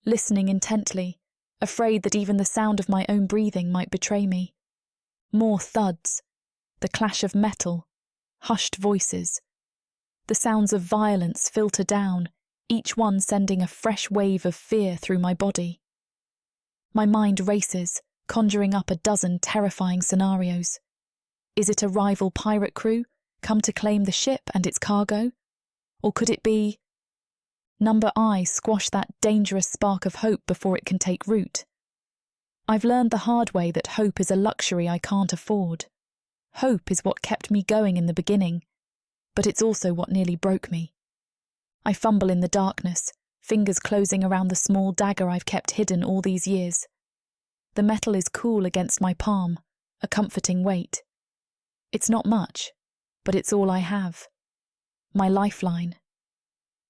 listening intently, afraid that even the sound of my own breathing might betray me. More thuds, the clash of metal, hushed voices. The sounds of violence filter down, each one sending a fresh wave of fear through my body. My mind races, conjuring up a dozen terrifying scenarios. Is it a rival pirate crew, come to claim the ship and its cargo? Or could it be... Number I squash that dangerous spark of hope before it can take root. I've learned the hard way that hope is a luxury I can't afford. Hope is what kept me going in the beginning, but it's also what nearly broke me. I fumble in the darkness, fingers closing around the small dagger I've kept hidden all these years. The metal is cool against my palm, a comforting weight. It's not much, but it's all I have. My lifeline.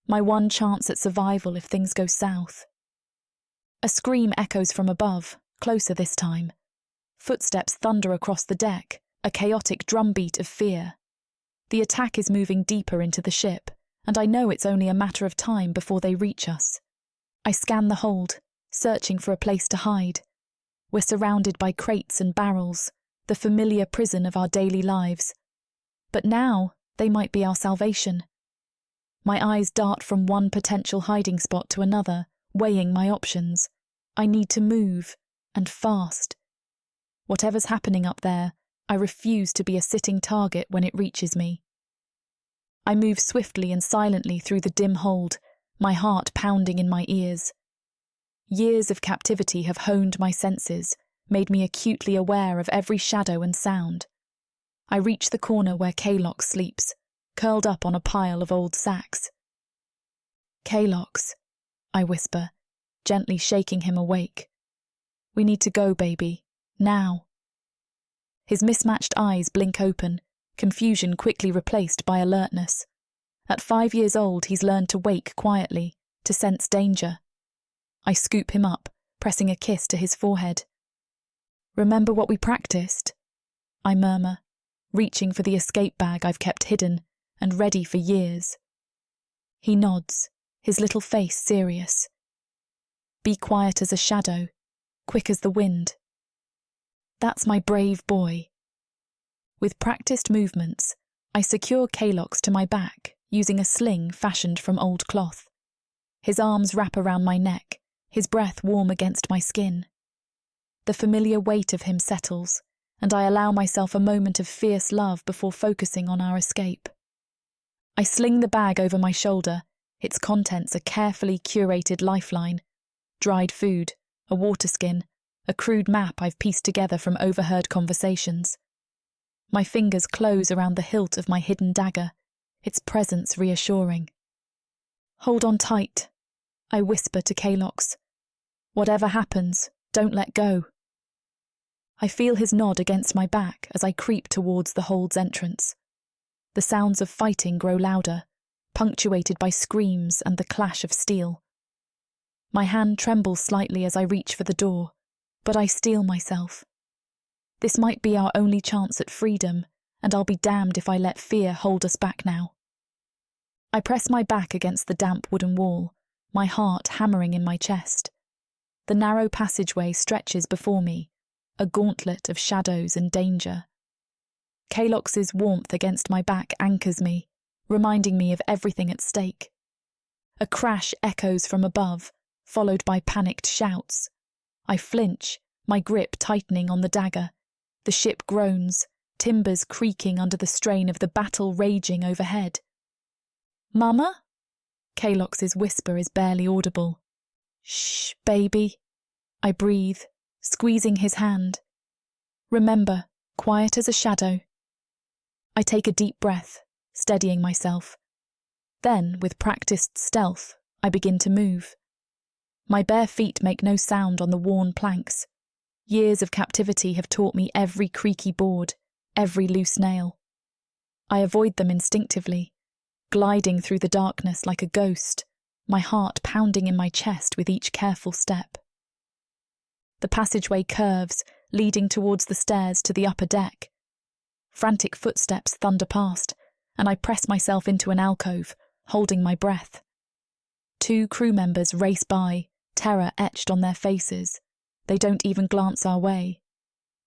My one chance at survival if things go south. A scream echoes from above, closer this time. Footsteps thunder across the deck, a chaotic drumbeat of fear. The attack is moving deeper into the ship, and I know it's only a matter of time before they reach us. I scan the hold, searching for a place to hide. We're surrounded by crates and barrels, the familiar prison of our daily lives. But now, they might be our salvation. My eyes dart from one potential hiding spot to another, weighing my options. I need to move, and fast. Whatever's happening up there, I refuse to be a sitting target when it reaches me. I move swiftly and silently through the dim hold, my heart pounding in my ears. Years of captivity have honed my senses, made me acutely aware of every shadow and sound. I reach the corner where Kalox sleeps, curled up on a pile of old sacks. "Kalox," I whisper, gently shaking him awake. "We need to go, baby. Now." His mismatched eyes blink open, confusion quickly replaced by alertness. At 5 years old, he's learned to wake quietly, to sense danger. I scoop him up, pressing a kiss to his forehead. "Remember what we practiced?" I murmur, reaching for the escape bag I've kept hidden and ready for years. He nods, his little face serious. "Be quiet as a shadow, quick as the wind." That's my brave boy. With practiced movements, I secure Kalox to my back using a sling fashioned from old cloth. His arms wrap around my neck, his breath warm against my skin. The familiar weight of him settles, and I allow myself a moment of fierce love before focusing on our escape. I sling the bag over my shoulder, its contents a carefully curated lifeline, dried food, a water skin, a crude map I've pieced together from overheard conversations. My fingers close around the hilt of my hidden dagger, its presence reassuring. "Hold on tight," I whisper to Kalox. "Whatever happens, don't let go." I feel his nod against my back as I creep towards the hold's entrance. The sounds of fighting grow louder, punctuated by screams and the clash of steel. My hand trembles slightly as I reach for the door, but I steel myself. This might be our only chance at freedom, and I'll be damned if I let fear hold us back now. I press my back against the damp wooden wall, my heart hammering in my chest. The narrow passageway stretches before me, a gauntlet of shadows and danger. Kalox's warmth against my back anchors me, reminding me of everything at stake. A crash echoes from above, followed by panicked shouts. I flinch, my grip tightening on the dagger. The ship groans, timbers creaking under the strain of the battle raging overhead. "Mama?" Kalox's whisper is barely audible. "Shh, baby," I breathe, squeezing his hand. "Remember, quiet as a shadow." I take a deep breath, steadying myself. Then, with practiced stealth, I begin to move. My bare feet make no sound on the worn planks. Years of captivity have taught me every creaky board, every loose nail. I avoid them instinctively, gliding through the darkness like a ghost, my heart pounding in my chest with each careful step. The passageway curves, leading towards the stairs to the upper deck. Frantic footsteps thunder past, and I press myself into an alcove, holding my breath. 2 crew members race by, terror etched on their faces. They don't even glance our way.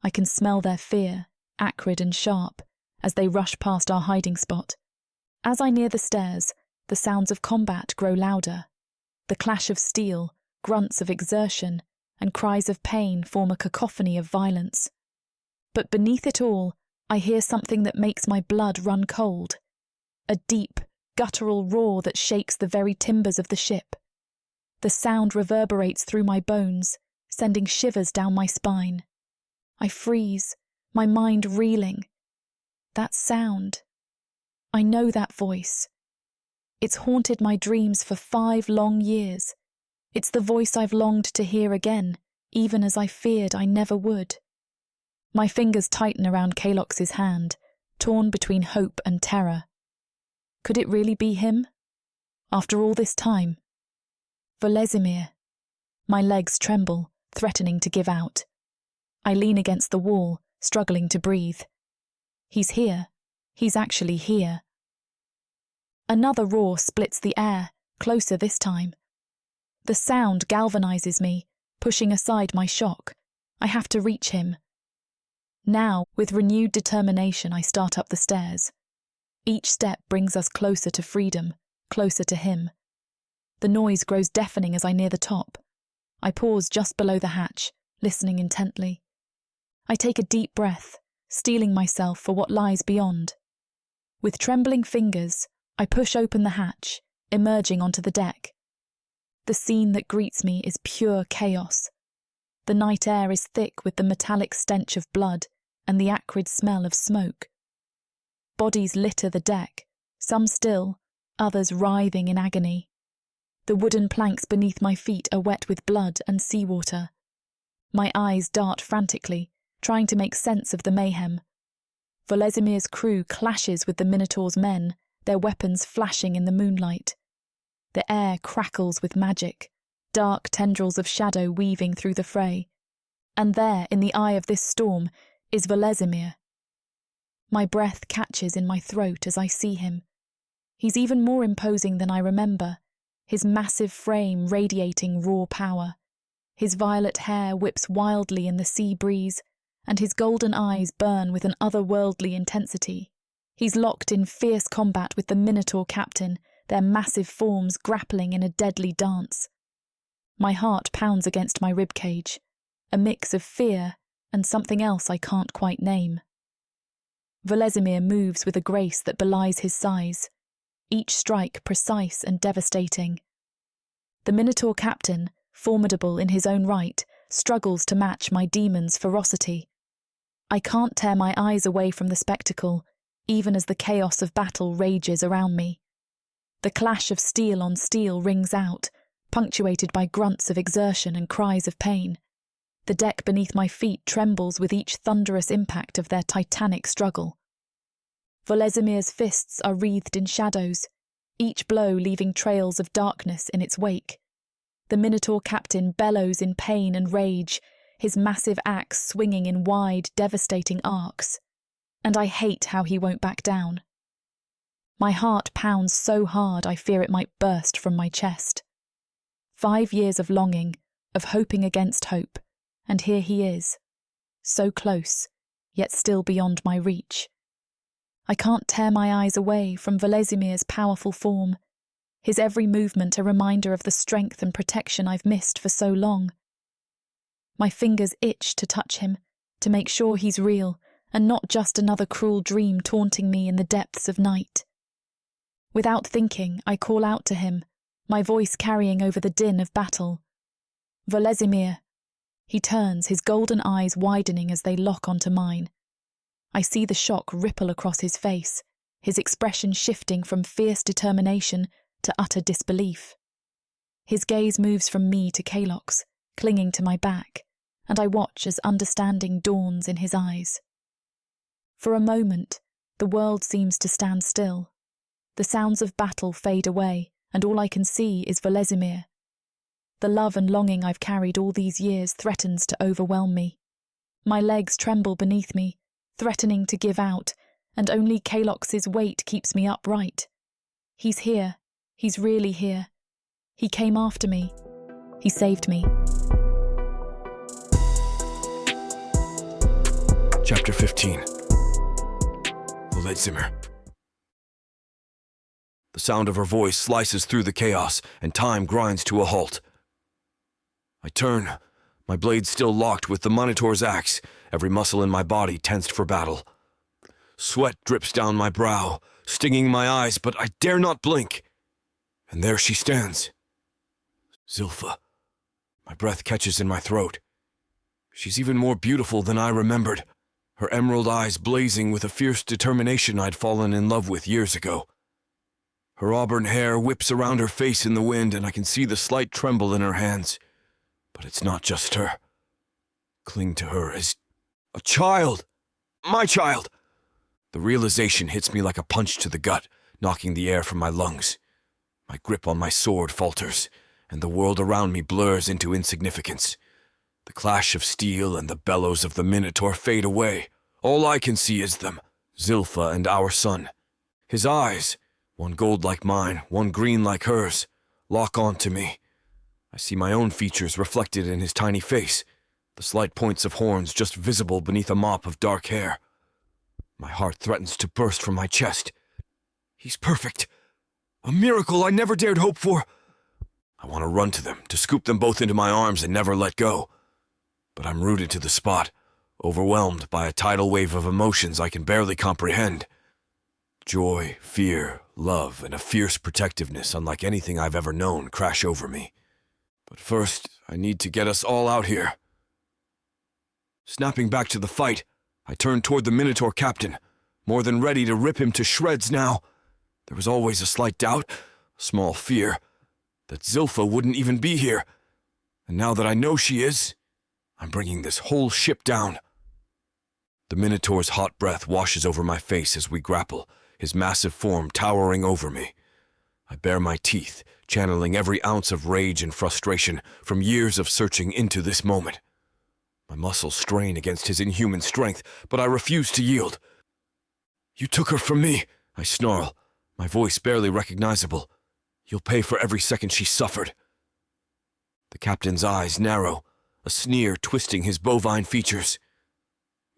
I can smell their fear, acrid and sharp, as they rush past our hiding spot. As I near the stairs, the sounds of combat grow louder. The clash of steel, grunts of exertion, and cries of pain form a cacophony of violence. But beneath it all, I hear something that makes my blood run cold. A deep, guttural roar that shakes the very timbers of the ship. The sound reverberates through my bones, sending shivers down my spine. I freeze, my mind reeling. That sound. I know that voice. It's haunted my dreams for 5 long years. It's the voice I've longed to hear again, even as I feared I never would. My fingers tighten around Kalox's hand, torn between hope and terror. Could it really be him? After all this time? Volezimir. My legs tremble, threatening to give out. I lean against the wall, struggling to breathe. He's here. He's actually here. Another roar splits the air, closer this time. The sound galvanizes me, pushing aside my shock. I have to reach him. Now, with renewed determination, I start up the stairs. Each step brings us closer to freedom, closer to him. The noise grows deafening as I near the top. I pause just below the hatch, listening intently. I take a deep breath, steeling myself for what lies beyond. With trembling fingers, I push open the hatch, emerging onto the deck. The scene that greets me is pure chaos. The night air is thick with the metallic stench of blood and the acrid smell of smoke. Bodies litter the deck, some still, others writhing in agony. The wooden planks beneath my feet are wet with blood and seawater. My eyes dart frantically, trying to make sense of the mayhem. Volezimir's crew clashes with the Minotaur's men, their weapons flashing in the moonlight. The air crackles with magic, dark tendrils of shadow weaving through the fray. And there, in the eye of this storm, is Volezimir. My breath catches in my throat as I see him. He's even more imposing than I remember, his massive frame radiating raw power. His violet hair whips wildly in the sea breeze, and his golden eyes burn with an otherworldly intensity. He's locked in fierce combat with the Minotaur captain, their massive forms grappling in a deadly dance. My heart pounds against my ribcage, a mix of fear and something else I can't quite name. Volezimir moves with a grace that belies his size, each strike precise and devastating. The Minotaur captain, formidable in his own right, struggles to match my demon's ferocity. I can't tear my eyes away from the spectacle, even as the chaos of battle rages around me. The clash of steel on steel rings out, punctuated by grunts of exertion and cries of pain. The deck beneath my feet trembles with each thunderous impact of their titanic struggle. Volezimir's fists are wreathed in shadows, each blow leaving trails of darkness in its wake. The Minotaur captain bellows in pain and rage, his massive axe swinging in wide, devastating arcs. And I hate how he won't back down. My heart pounds so hard I fear it might burst from my chest. 5 years of longing, of hoping against hope, and here he is, so close, yet still beyond my reach. I can't tear my eyes away from Volezimir's powerful form, his every movement a reminder of the strength and protection I've missed for so long. My fingers itch to touch him, to make sure he's real, and not just another cruel dream taunting me in the depths of night. Without thinking, I call out to him, my voice carrying over the din of battle. Volezimir. He turns, his golden eyes widening as they lock onto mine. I see the shock ripple across his face, his expression shifting from fierce determination to utter disbelief. His gaze moves from me to Kalox, clinging to my back, and I watch as understanding dawns in his eyes. For a moment, the world seems to stand still. The sounds of battle fade away, and all I can see is Volezimir. The love and longing I've carried all these years threatens to overwhelm me. My legs tremble beneath me, threatening to give out, and only Kalox's weight keeps me upright. He's here. He's really here. He came after me. He saved me. Chapter 15. Volezimir. The sound of her voice slices through the chaos, and time grinds to a halt. I turn, my blade still locked with the Minotaur's axe, every muscle in my body tensed for battle. Sweat drips down my brow, stinging my eyes, but I dare not blink. And there she stands. Zilfa. My breath catches in my throat. She's even more beautiful than I remembered, her emerald eyes blazing with a fierce determination I'd fallen in love with years ago. Her auburn hair whips around her face in the wind, and I can see the slight tremble in her hands. But it's not just her. Cling to her as a child. My child! The realization hits me like a punch to the gut, knocking the air from my lungs. My grip on my sword falters, and the world around me blurs into insignificance. The clash of steel and the bellows of the Minotaur fade away. All I can see is them, Zilfa and our son. His eyes, one gold like mine, one green like hers, lock on to me. I see my own features reflected in his tiny face, the slight points of horns just visible beneath a mop of dark hair. My heart threatens to burst from my chest. He's perfect. A miracle I never dared hope for. I want to run to them, to scoop them both into my arms and never let go. But I'm rooted to the spot, overwhelmed by a tidal wave of emotions I can barely comprehend. Joy, fear, love, and a fierce protectiveness unlike anything I've ever known crash over me. But first, I need to get us all out here. Snapping back to the fight, I turned toward the Minotaur captain, more than ready to rip him to shreds now. There was always a slight doubt, a small fear, that Zilfa wouldn't even be here. And now that I know she is, I'm bringing this whole ship down. The Minotaur's hot breath washes over my face as we grapple, his massive form towering over me. I bare my teeth, channeling every ounce of rage and frustration from years of searching into this moment. My muscles strain against his inhuman strength, but I refuse to yield. You took her from me, I snarl, my voice barely recognizable. You'll pay for every second she suffered. The captain's eyes narrow, a sneer twisting his bovine features.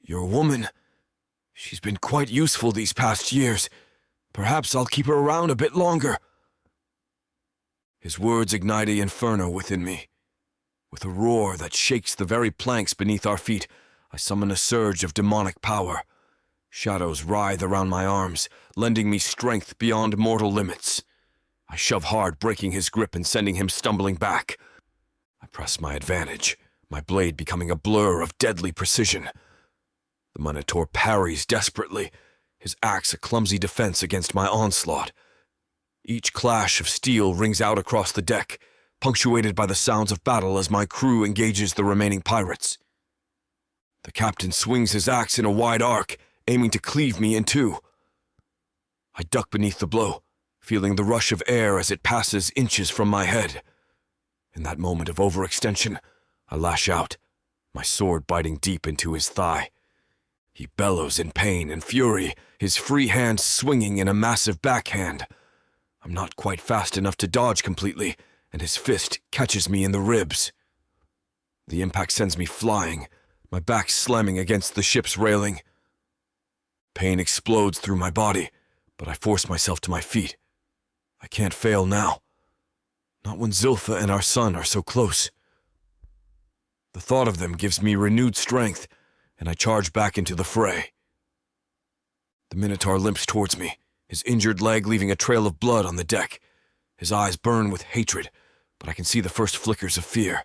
Your woman. She's been quite useful these past years. Perhaps I'll keep her around a bit longer. His words ignite an inferno within me. With a roar that shakes the very planks beneath our feet, I summon a surge of demonic power. Shadows writhe around my arms, lending me strength beyond mortal limits. I shove hard, breaking his grip and sending him stumbling back. I press my advantage, my blade becoming a blur of deadly precision. The Minotaur parries desperately, his axe a clumsy defense against my onslaught. Each clash of steel rings out across the deck, punctuated by the sounds of battle as my crew engages the remaining pirates. The captain swings his axe in a wide arc, aiming to cleave me in two. I duck beneath the blow, feeling the rush of air as it passes inches from my head. In that moment of overextension, I lash out, my sword biting deep into his thigh. He bellows in pain and fury, his free hand swinging in a massive backhand. I'm not quite fast enough to dodge completely, and his fist catches me in the ribs. The impact sends me flying, my back slamming against the ship's railing. Pain explodes through my body, but I force myself to my feet. I can't fail now. Not when Zilfa and our son are so close. The thought of them gives me renewed strength, and I charge back into the fray. The Minotaur limps towards me, his injured leg leaving a trail of blood on the deck. His eyes burn with hatred, but I can see the first flickers of fear.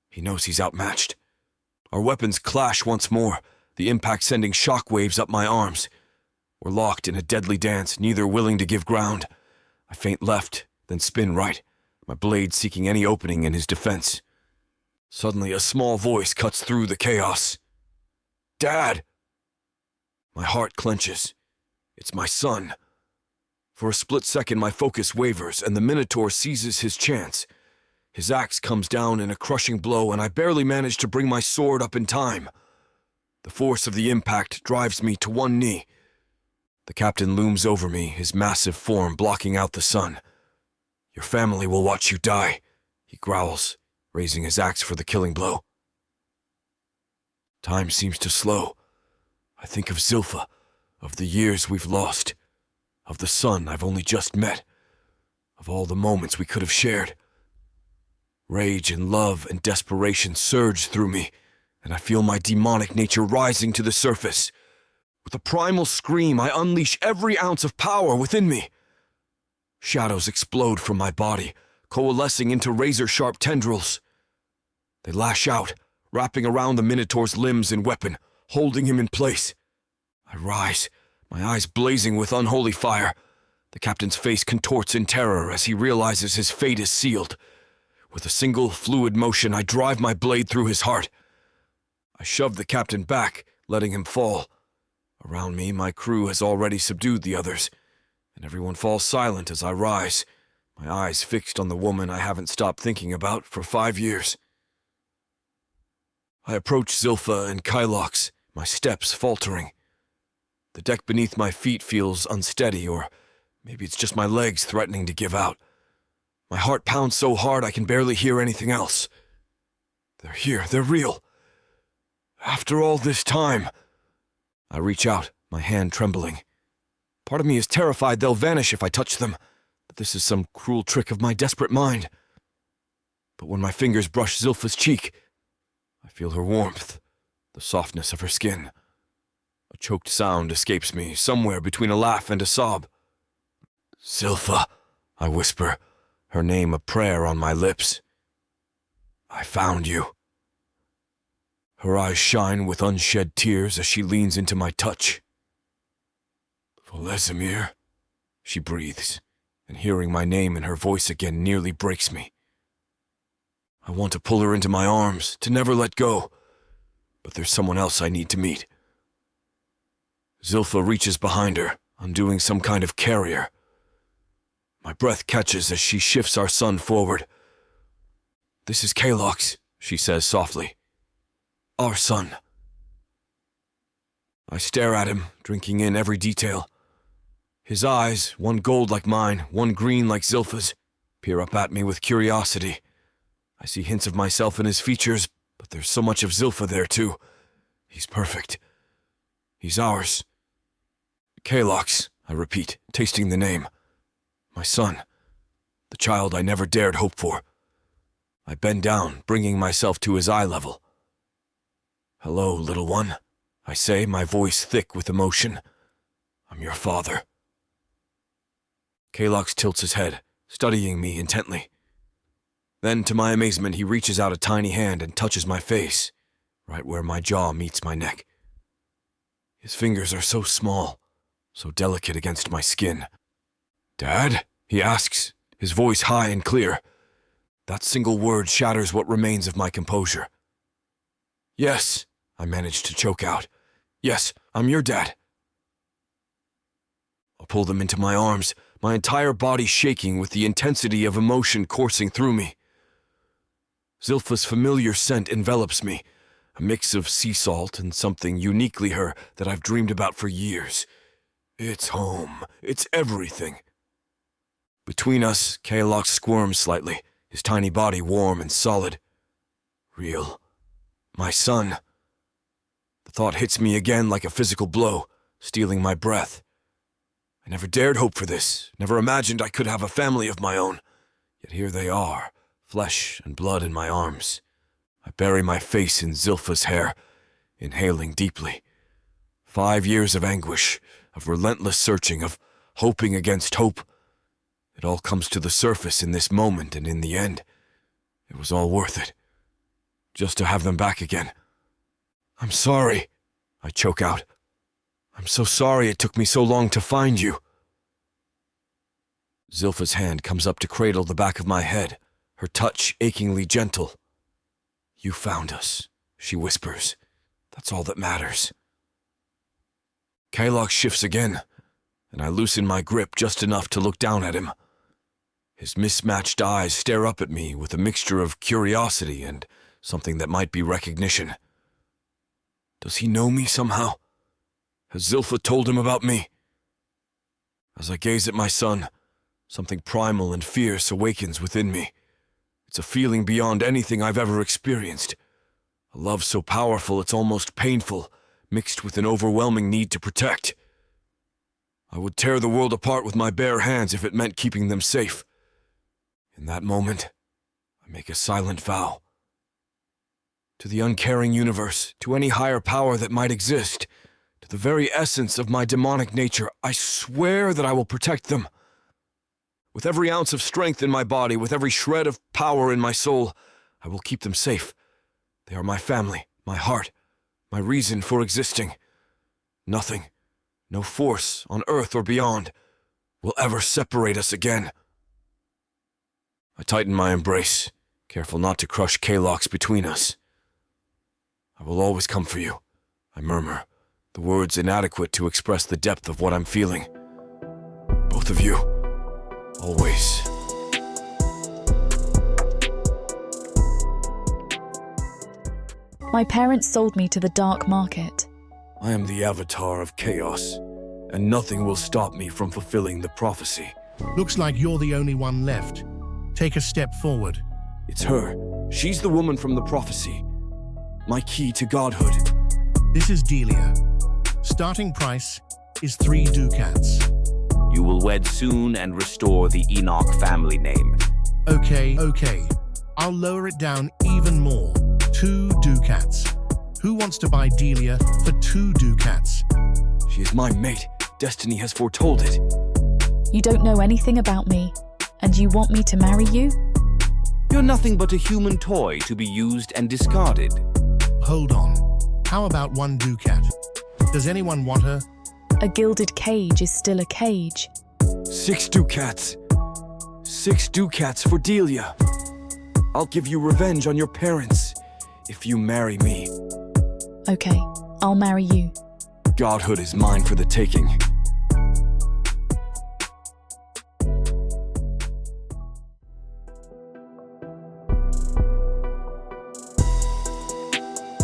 He knows he's outmatched. Our weapons clash once more, the impact sending shockwaves up my arms. We're locked in a deadly dance, neither willing to give ground. I feint left, then spin right, my blade seeking any opening in his defense. Suddenly, a small voice cuts through the chaos. Dad! My heart clenches. It's my son. For a split second, my focus wavers, and the Minotaur seizes his chance. His axe comes down in a crushing blow, and I barely manage to bring my sword up in time. The force of the impact drives me to one knee. The captain looms over me, his massive form blocking out the sun. "Your family will watch you die," he growls, raising his axe for the killing blow. Time seems to slow. I think of Zilpha, of the years we've lost, of the son I've only just met, of all the moments we could have shared. Rage and love and desperation surge through me, and I feel my demonic nature rising to the surface. With a primal scream, I unleash every ounce of power within me. Shadows explode from my body, coalescing into razor-sharp tendrils. They lash out, wrapping around the Minotaur's limbs and weapon, holding him in place. I rise, my eyes blazing with unholy fire. The captain's face contorts in terror as he realizes his fate is sealed. With a single fluid motion, I drive my blade through his heart. I shove the captain back, letting him fall. Around me, my crew has already subdued the others, and everyone falls silent as I rise, my eyes fixed on the woman I haven't stopped thinking about for 5 years. I approach Zilpha and Kylox, my steps faltering. The deck beneath my feet feels unsteady, or maybe it's just my legs threatening to give out. My heart pounds so hard I can barely hear anything else. They're here, they're real. After all this time. I reach out, my hand trembling. Part of me is terrified they'll vanish if I touch them, that this is some cruel trick of my desperate mind. But when my fingers brush Zilpha's cheek, I feel her warmth, the softness of her skin. A choked sound escapes me, somewhere between a laugh and a sob. "Zilpha," I whisper, her name a prayer on my lips. "I found you." Her eyes shine with unshed tears as she leans into my touch. "Volezimir," she breathes, and hearing my name in her voice again nearly breaks me. I want to pull her into my arms, to never let go, but there's someone else I need to meet. Zilpha reaches behind her, undoing some kind of carrier. My breath catches as she shifts our son forward. "This is Kylox," she says softly. "Our son." I stare at him, drinking in every detail. His eyes, one gold like mine, one green like Zilpha's, peer up at me with curiosity. I see hints of myself in his features, but there's so much of Zilpha there too. He's perfect. He's ours. "Kylox," I repeat, tasting the name. My son. The child I never dared hope for. I bend down, bringing myself to his eye level. "Hello, little one," I say, my voice thick with emotion. "I'm your father." Kylox tilts his head, studying me intently. Then, to my amazement, he reaches out a tiny hand and touches my face, right where my jaw meets my neck. His fingers are so small, so delicate against my skin. "Dad?" he asks, his voice high and clear. That single word shatters what remains of my composure. "Yes," I manage to choke out. "Yes, I'm your dad." I pull them into my arms, my entire body shaking with the intensity of emotion coursing through me. Zilpha's familiar scent envelops me, a mix of sea salt and something uniquely her that I've dreamed about for years. It's home. It's everything. Between us, Kylox squirms slightly, his tiny body warm and solid. Real. My son. The thought hits me again like a physical blow, stealing my breath. I never dared hope for this, never imagined I could have a family of my own. Yet here they are, flesh and blood in my arms. I bury my face in Zilpha's hair, inhaling deeply. 5 years of anguish, of relentless searching, of hoping against hope. It all comes to the surface in this moment, and in the end, it was all worth it. Just to have them back again. "I'm sorry," I choke out. "I'm so sorry it took me so long to find you." Zilpha's hand comes up to cradle the back of my head, her touch achingly gentle. "You found us," she whispers. "That's all that matters." Kylox shifts again. and I loosen my grip just enough to look down at him. His mismatched eyes stare up at me with a mixture of curiosity and something that might be recognition. Does he know me somehow? Has Zilpha told him about me? As I gaze at my son, something primal and fierce awakens within me. It's a feeling beyond anything I've ever experienced. A love so powerful it's almost painful, mixed with an overwhelming need to protect. I would tear the world apart with my bare hands if it meant keeping them safe. In that moment, I make a silent vow. To the uncaring universe, to any higher power that might exist, to the very essence of my demonic nature, I swear that I will protect them. With every ounce of strength in my body, with every shred of power in my soul, I will keep them safe. They are my family, my heart, my reason for existing. Nothing, no force on earth or beyond, will ever separate us again. I tighten my embrace, careful not to crush Kalox between us. I will always come for you, I murmur, the words inadequate to express the depth of what I'm feeling. Both of you, always. My parents sold me to the dark market. I am the avatar of chaos, and nothing will stop me from fulfilling the prophecy. Looks like you're the only one left. Take a step forward. It's her. She's the woman from the prophecy. My key to godhood. This is Delia. Starting price is 3 ducats. You will wed soon and restore the Enoch family name. Okay. I'll lower it down even more. 2 ducats. Who wants to buy Delia for 2 ducats? She is my mate. Destiny has foretold it. You don't know anything about me, and you want me to marry you? You're nothing but a human toy to be used and discarded. Hold on. How about 1 ducat? Does anyone want her? A gilded cage is still a cage. 6 ducats. 6 ducats for Delia. I'll give you revenge on your parents if you marry me. Okay, I'll marry you. Godhood is mine for the taking.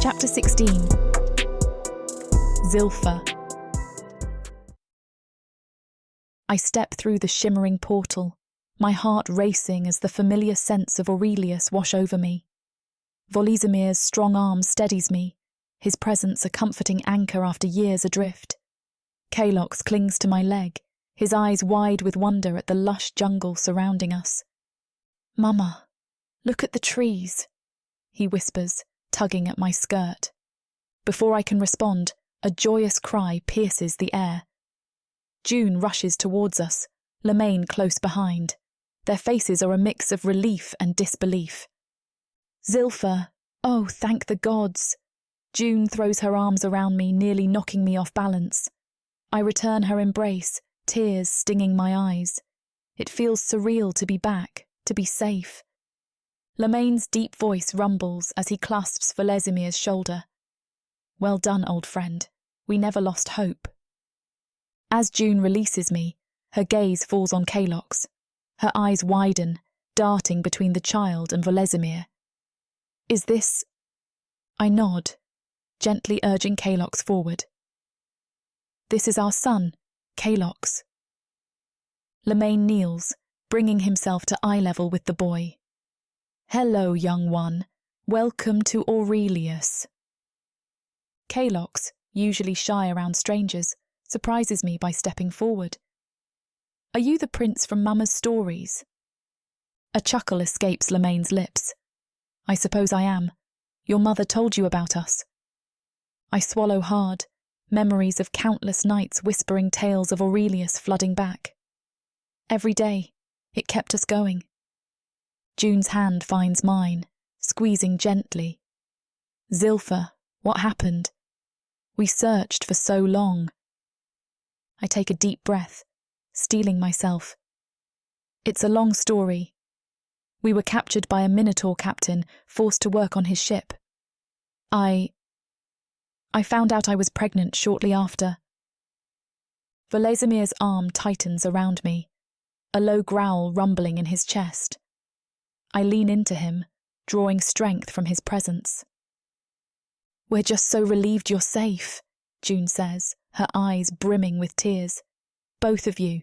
Chapter 16. Zilpha. I step through the shimmering portal, my heart racing as the familiar sense of Aurelius wash over me. Volezimir's strong arm steadies me, his presence a comforting anchor after years adrift. Kalox clings to my leg, his eyes wide with wonder at the lush jungle surrounding us. "Mama, look at the trees," he whispers, tugging at my skirt. Before I can respond, a joyous cry pierces the air. June rushes towards us, Lemaine close behind. Their faces are a mix of relief and disbelief. "Zilpha, oh, thank the gods." June throws her arms around me, nearly knocking me off balance. I return her embrace, tears stinging my eyes. It feels surreal to be back, to be safe. Lemaine's deep voice rumbles as he clasps Volezimir's shoulder. "Well done, old friend. We never lost hope." As June releases me, her gaze falls on Kalox. Her eyes widen, darting between the child and Volezimir. "Is this—" I nod, gently urging Kalox forward. "This is our son, Kalox." Lemaine kneels, bringing himself to eye level with the boy. "Hello, young one. Welcome to Aurelius." Kalox, usually shy around strangers, surprises me by stepping forward. "Are you the prince from Mama's stories?" A chuckle escapes Lemaine's lips. "I suppose I am. Your mother told you about us." I swallow hard, memories of countless nights whispering tales of Aurelius flooding back. Every day, it kept us going. June's hand finds mine, squeezing gently. "Zilpha, what happened? We searched for so long." I take a deep breath, steeling myself. "It's a long story. We were captured by a Minotaur captain, forced to work on his ship. I found out I was pregnant shortly after." Volezimir's arm tightens around me, a low growl rumbling in his chest. I lean into him, drawing strength from his presence. "We're just so relieved you're safe," June says, her eyes brimming with tears. "Both of you.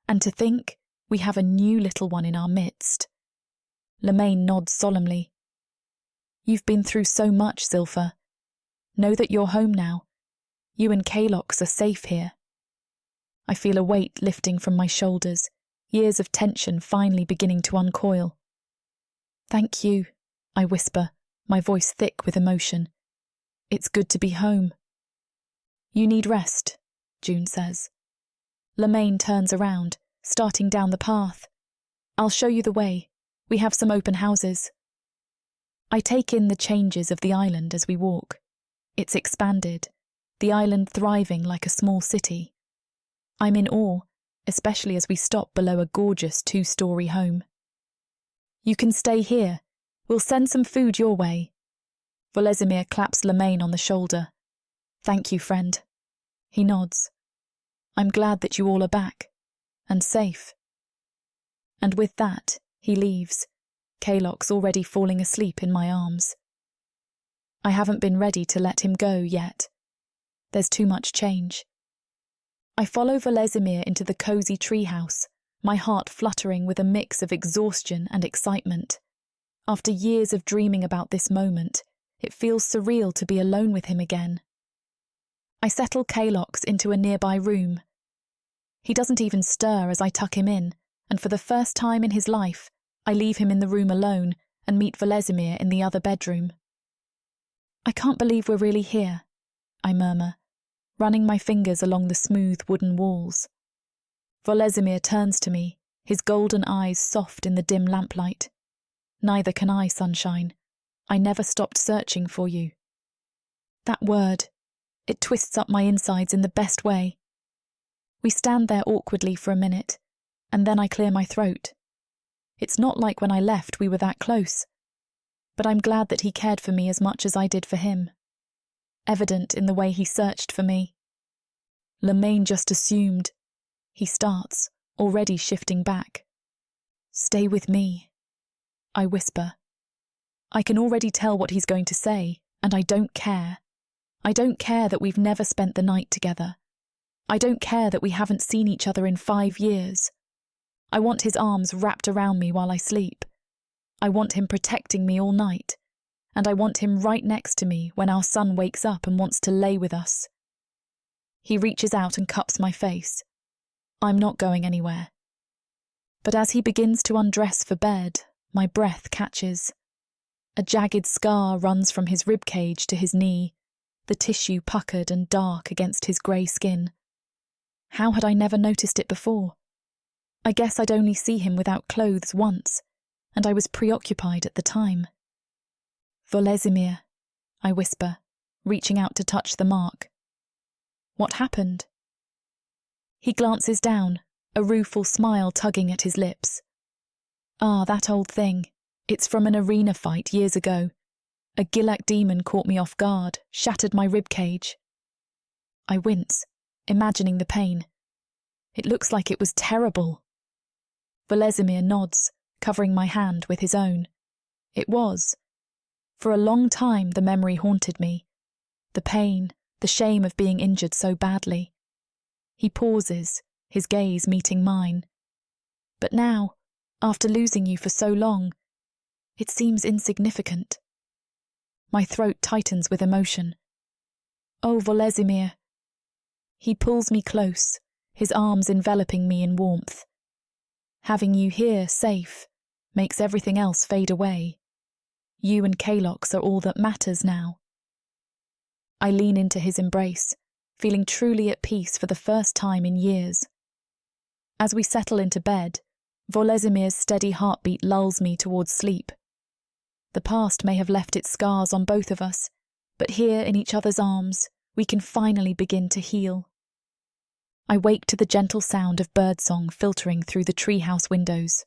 And to think we have a new little one in our midst." Lemaine nods solemnly. "You've been through so much, Zilpha. Know that you're home now. You and Kalox are safe here." I feel a weight lifting from my shoulders, years of tension finally beginning to uncoil. "Thank you," I whisper, my voice thick with emotion. "It's good to be home." "You need rest," June says. Lemaine turns around, starting down the path. "I'll show you the way. We have some open houses." I take in the changes of the island as we walk. It's expanded, the island thriving like a small city. I'm in awe, especially as we stop below a gorgeous 2-story home. "You can stay here. We'll send some food your way." Volezimir claps Lemaine on the shoulder. "Thank you, friend." He nods. "I'm glad that you all are back, and safe." And with that, he leaves, Kalox already falling asleep in my arms. I haven't been ready to let him go yet. There's too much change. I follow Volezimir into the cosy treehouse, my heart fluttering with a mix of exhaustion and excitement. After years of dreaming about this moment, it feels surreal to be alone with him again. I settle Kalox into a nearby room. He doesn't even stir as I tuck him in, and for the first time in his life, I leave him in the room alone and meet Volezimir in the other bedroom. "I can't believe we're really here," I murmur, running my fingers along the smooth wooden walls. Volezimir turns to me, his golden eyes soft in the dim lamplight. "Neither can I, sunshine. I never stopped searching for you." That word, it twists up my insides in the best way. We stand there awkwardly for a minute, and then I clear my throat. It's not like when I left we were that close, but I'm glad that he cared for me as much as I did for him. Evident in the way he searched for me. "Lemaine just assumed," he starts, already shifting back. "Stay with me," I whisper. I can already tell what he's going to say, and I don't care. I don't care that we've never spent the night together. I don't care that we haven't seen each other in 5 years. I want his arms wrapped around me while I sleep. I want him protecting me all night, and I want him right next to me when our son wakes up and wants to lay with us. He reaches out and cups my face. I'm not going anywhere. But as he begins to undress for bed, my breath catches. A jagged scar runs from his ribcage to his knee, the tissue puckered and dark against his grey skin. How had I never noticed it before? I guess I'd only see him without clothes once, and I was preoccupied at the time. "Volezimir," I whisper, reaching out to touch the mark. "What happened?" He glances down, a rueful smile tugging at his lips. "Ah, that old thing. It's from an arena fight years ago. A Gilak demon caught me off guard, shattered my ribcage." I wince, imagining the pain. It looks like it was terrible. Volezimir nods, covering my hand with his own. It was. For a long time the memory haunted me. The pain, the shame of being injured so badly. He pauses, his gaze meeting mine. "But now, after losing you for so long, it seems insignificant." My throat tightens with emotion. "Oh, Volezimir." He pulls me close, his arms enveloping me in warmth. "Having you here, safe, makes everything else fade away. You and Kalox are all that matters now." I lean into his embrace, feeling truly at peace for the first time in years. As we settle into bed, Volezimir's steady heartbeat lulls me towards sleep. The past may have left its scars on both of us, but here in each other's arms, we can finally begin to heal. I wake to the gentle sound of birdsong filtering through the treehouse windows.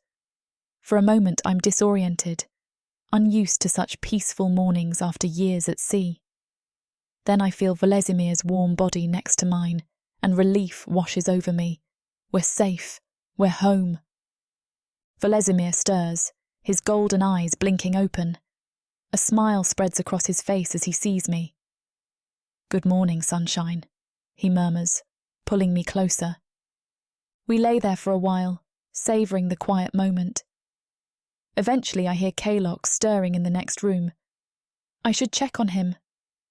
For a moment I'm disoriented, unused to such peaceful mornings after years at sea. Then I feel Volezimir's warm body next to mine, and relief washes over me. We're safe. We're home. Volezimir stirs, his golden eyes blinking open. A smile spreads across his face as he sees me. "Good morning, sunshine," he murmurs, pulling me closer. We lay there for a while, savouring the quiet moment. Eventually I hear Kalok stirring in the next room. "I should check on him,"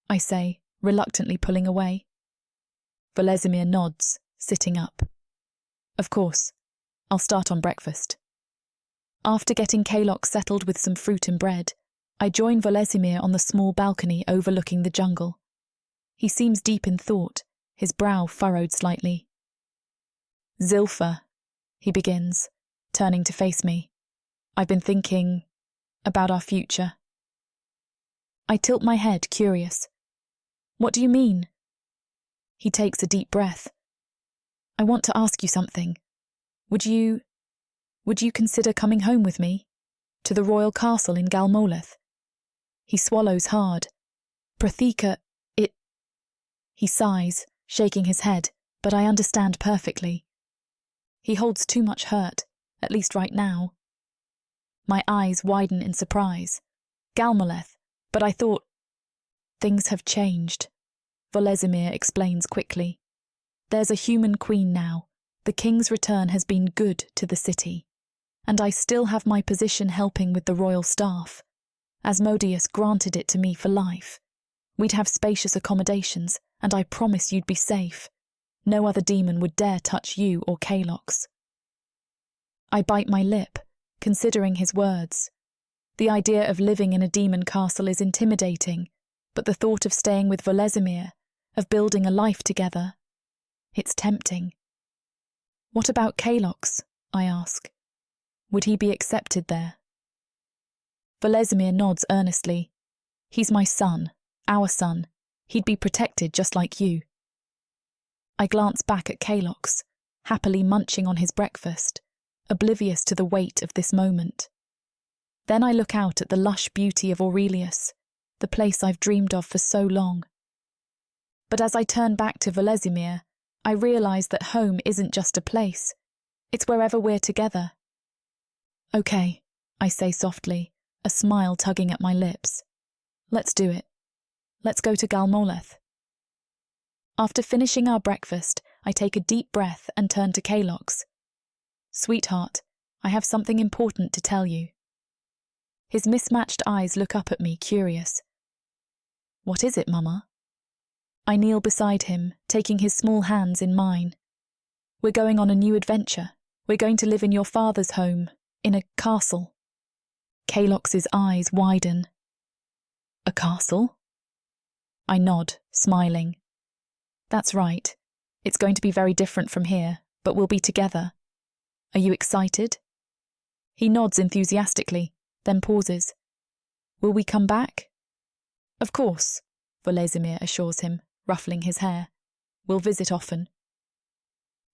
I say, reluctantly pulling away. Volezimir nods, sitting up. "Of course. I'll start on breakfast." After getting Kalok settled with some fruit and bread, I join Volezimir on the small balcony overlooking the jungle. He seems deep in thought, his brow furrowed slightly. "Zilfa," he begins, turning to face me. "I've been thinking about our future." I tilt my head, curious. "What do you mean?" He takes a deep breath. "I want to ask you something. Would you consider coming home with me? To the royal castle in Galmoleth?" He swallows hard. "Prathika, it..." He sighs, shaking his head, but I understand perfectly. He holds too much hurt, at least right now. My eyes widen in surprise. Galmoleth, but I thought... "Things have changed," Volezimir explains quickly. "There's a human queen now. The king's return has been good to the city. And I still have my position helping with the royal staff. Asmodeus granted it to me for life. We'd have spacious accommodations, and I promise you'd be safe. No other demon would dare touch you or Kalok's." I bite my lip, considering his words. The idea of living in a demon castle is intimidating, but the thought of staying with Volezimir, of building a life together, it's tempting. "What about Kalok's?" I ask. "Would he be accepted there?" Volezimir nods earnestly. "He's my son, our son. He'd be protected just like you." I glance back at Kalok's, happily munching on his breakfast, oblivious to the weight of this moment. Then I look out at the lush beauty of Aurelius, the place I've dreamed of for so long. But as I turn back to Volezimir, I realise that home isn't just a place. It's wherever we're together. "Okay," I say softly, a smile tugging at my lips. "Let's do it. Let's go to Galmoleth." After finishing our breakfast, I take a deep breath and turn to Kalok's. "Sweetheart, I have something important to tell you." His mismatched eyes look up at me, curious. "What is it, Mama?" I kneel beside him, taking his small hands in mine. "We're going on a new adventure. We're going to live in your father's home, in a castle." Kalok's eyes widen. "A castle?" I nod, smiling. "That's right. It's going to be very different from here, but we'll be together. Are you excited?" He nods enthusiastically, then pauses. "Will we come back?" "Of course," Volezimir assures him, ruffling his hair. "We'll visit often."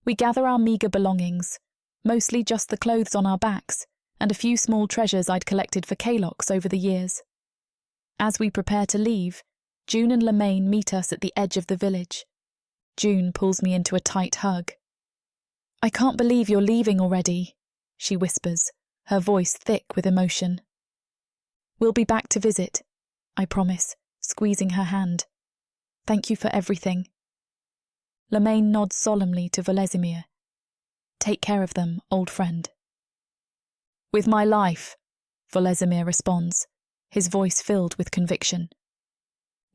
We gather our meagre belongings, mostly just the clothes on our backs, and a few small treasures I'd collected for Kalok's over the years. As we prepare to leave, June and Lemaine meet us at the edge of the village. June pulls me into a tight hug. "I can't believe you're leaving already," she whispers, her voice thick with emotion. "We'll be back to visit," I promise, squeezing her hand. "Thank you for everything." Lemaine nods solemnly to Volezimir. "Take care of them, old friend." "With my life," Volezimir responds, his voice filled with conviction.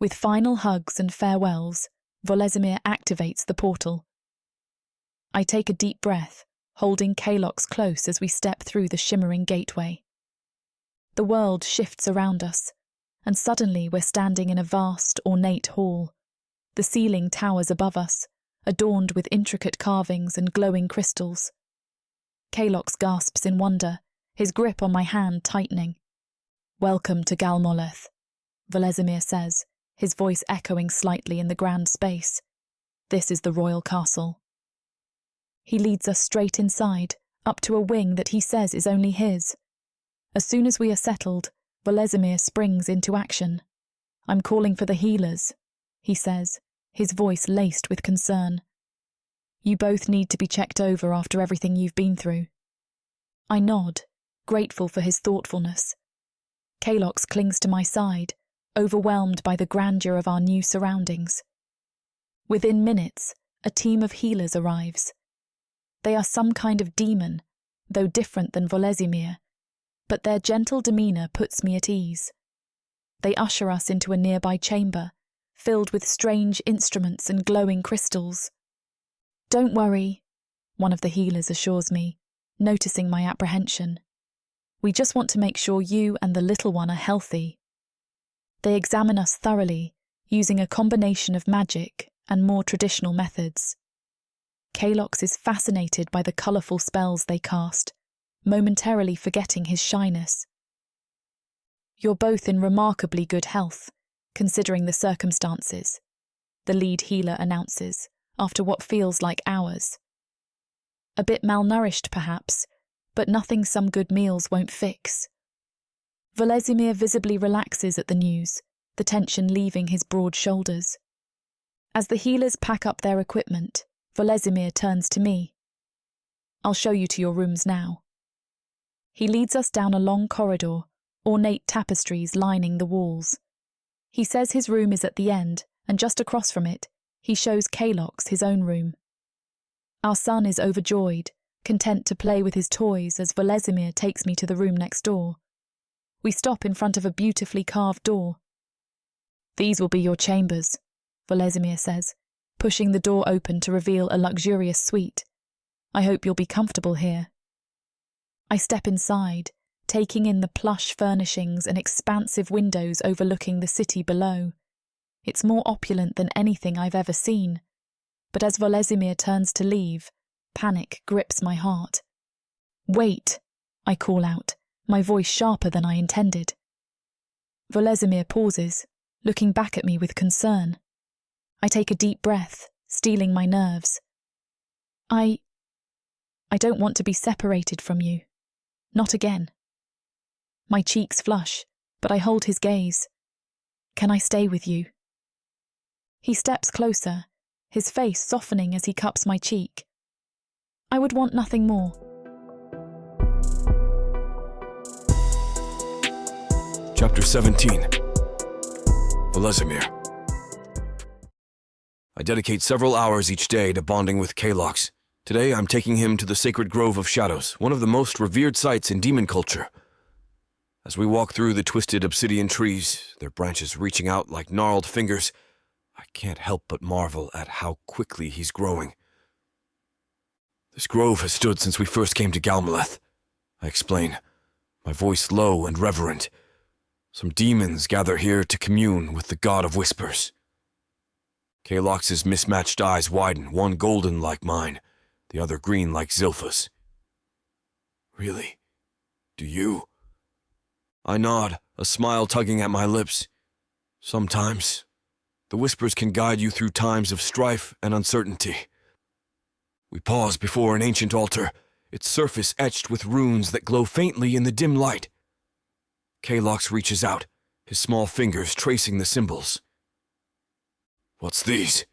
With final hugs and farewells, Volezimir activates the portal. I take a deep breath, holding Kalok's close as we step through the shimmering gateway. The world shifts around us, and suddenly we're standing in a vast, ornate hall. The ceiling towers above us, adorned with intricate carvings and glowing crystals. Kalok's gasps in wonder, his grip on my hand tightening. "Welcome to Galmoleth," Volezimir says, his voice echoing slightly in the grand space. "This is the royal castle." He leads us straight inside, up to a wing that he says is only his. As soon as we are settled, Volezimir springs into action. "I'm calling for the healers," he says, his voice laced with concern. You both need to be checked over after everything you've been through. I nod, grateful for his thoughtfulness. Kalox clings to my side, overwhelmed by the grandeur of our new surroundings. Within minutes, a team of healers arrives. They are some kind of demon, though different than Volezimir, but their gentle demeanour puts me at ease. They usher us into a nearby chamber, filled with strange instruments and glowing crystals. Don't worry, one of the healers assures me, noticing my apprehension. We just want to make sure you and the little one are healthy. They examine us thoroughly, using a combination of magic and more traditional methods. Kalox is fascinated by the colourful spells they cast, momentarily forgetting his shyness. You're both in remarkably good health, considering the circumstances, the lead healer announces, after what feels like hours. A bit malnourished, perhaps, but nothing some good meals won't fix. Volezimir visibly relaxes at the news, the tension leaving his broad shoulders. As the healers pack up their equipment, Volezimir turns to me. I'll show you to your rooms now. He leads us down a long corridor, ornate tapestries lining the walls. He says his room is at the end, and just across from it, he shows Kalox his own room. Our son is overjoyed, content to play with his toys as Volezimir takes me to the room next door. We stop in front of a beautifully carved door. These will be your chambers, Volezimir says, pushing the door open to reveal a luxurious suite. I hope you'll be comfortable here. I step inside, taking in the plush furnishings and expansive windows overlooking the city below. It's more opulent than anything I've ever seen. But as Volezimir turns to leave, panic grips my heart. Wait, I call out, my voice sharper than I intended. Volezimir pauses, looking back at me with concern. I take a deep breath, steeling my nerves. I don't want to be separated from you. Not again. My cheeks flush, but I hold his gaze. Can I stay with you? He steps closer, his face softening as he cups my cheek. I would want nothing more. Chapter 17. Volezimir. I dedicate several hours each day to bonding with Kalox. Today I'm taking him to the sacred Grove of Shadows, one of the most revered sites in demon culture. As we walk through the twisted obsidian trees, their branches reaching out like gnarled fingers, I can't help but marvel at how quickly he's growing. This grove has stood since we first came to Galmaleth, I explain, my voice low and reverent. Some demons gather here to commune with the God of Whispers. Kalox's mismatched eyes widen, one golden like mine, the other green like Zilpha's. Really? Do you? I nod, a smile tugging at my lips. Sometimes. The Whispers can guide you through times of strife and uncertainty. We pause before an ancient altar, its surface etched with runes that glow faintly in the dim light. Kalox reaches out, his small fingers tracing the symbols. "What's these?"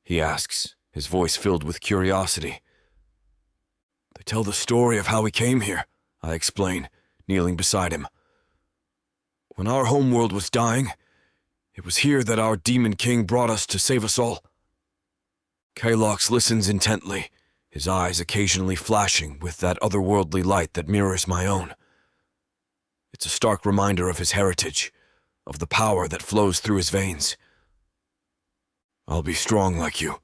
he asks, his voice filled with curiosity. "They tell the story of how we came here," I explain, kneeling beside him. "When our homeworld was dying, it was here that our demon king brought us to save us all." Kalox listens intently, his eyes occasionally flashing with that otherworldly light that mirrors my own. It's a stark reminder of his heritage, of the power that flows through his veins. "I'll be strong like you,"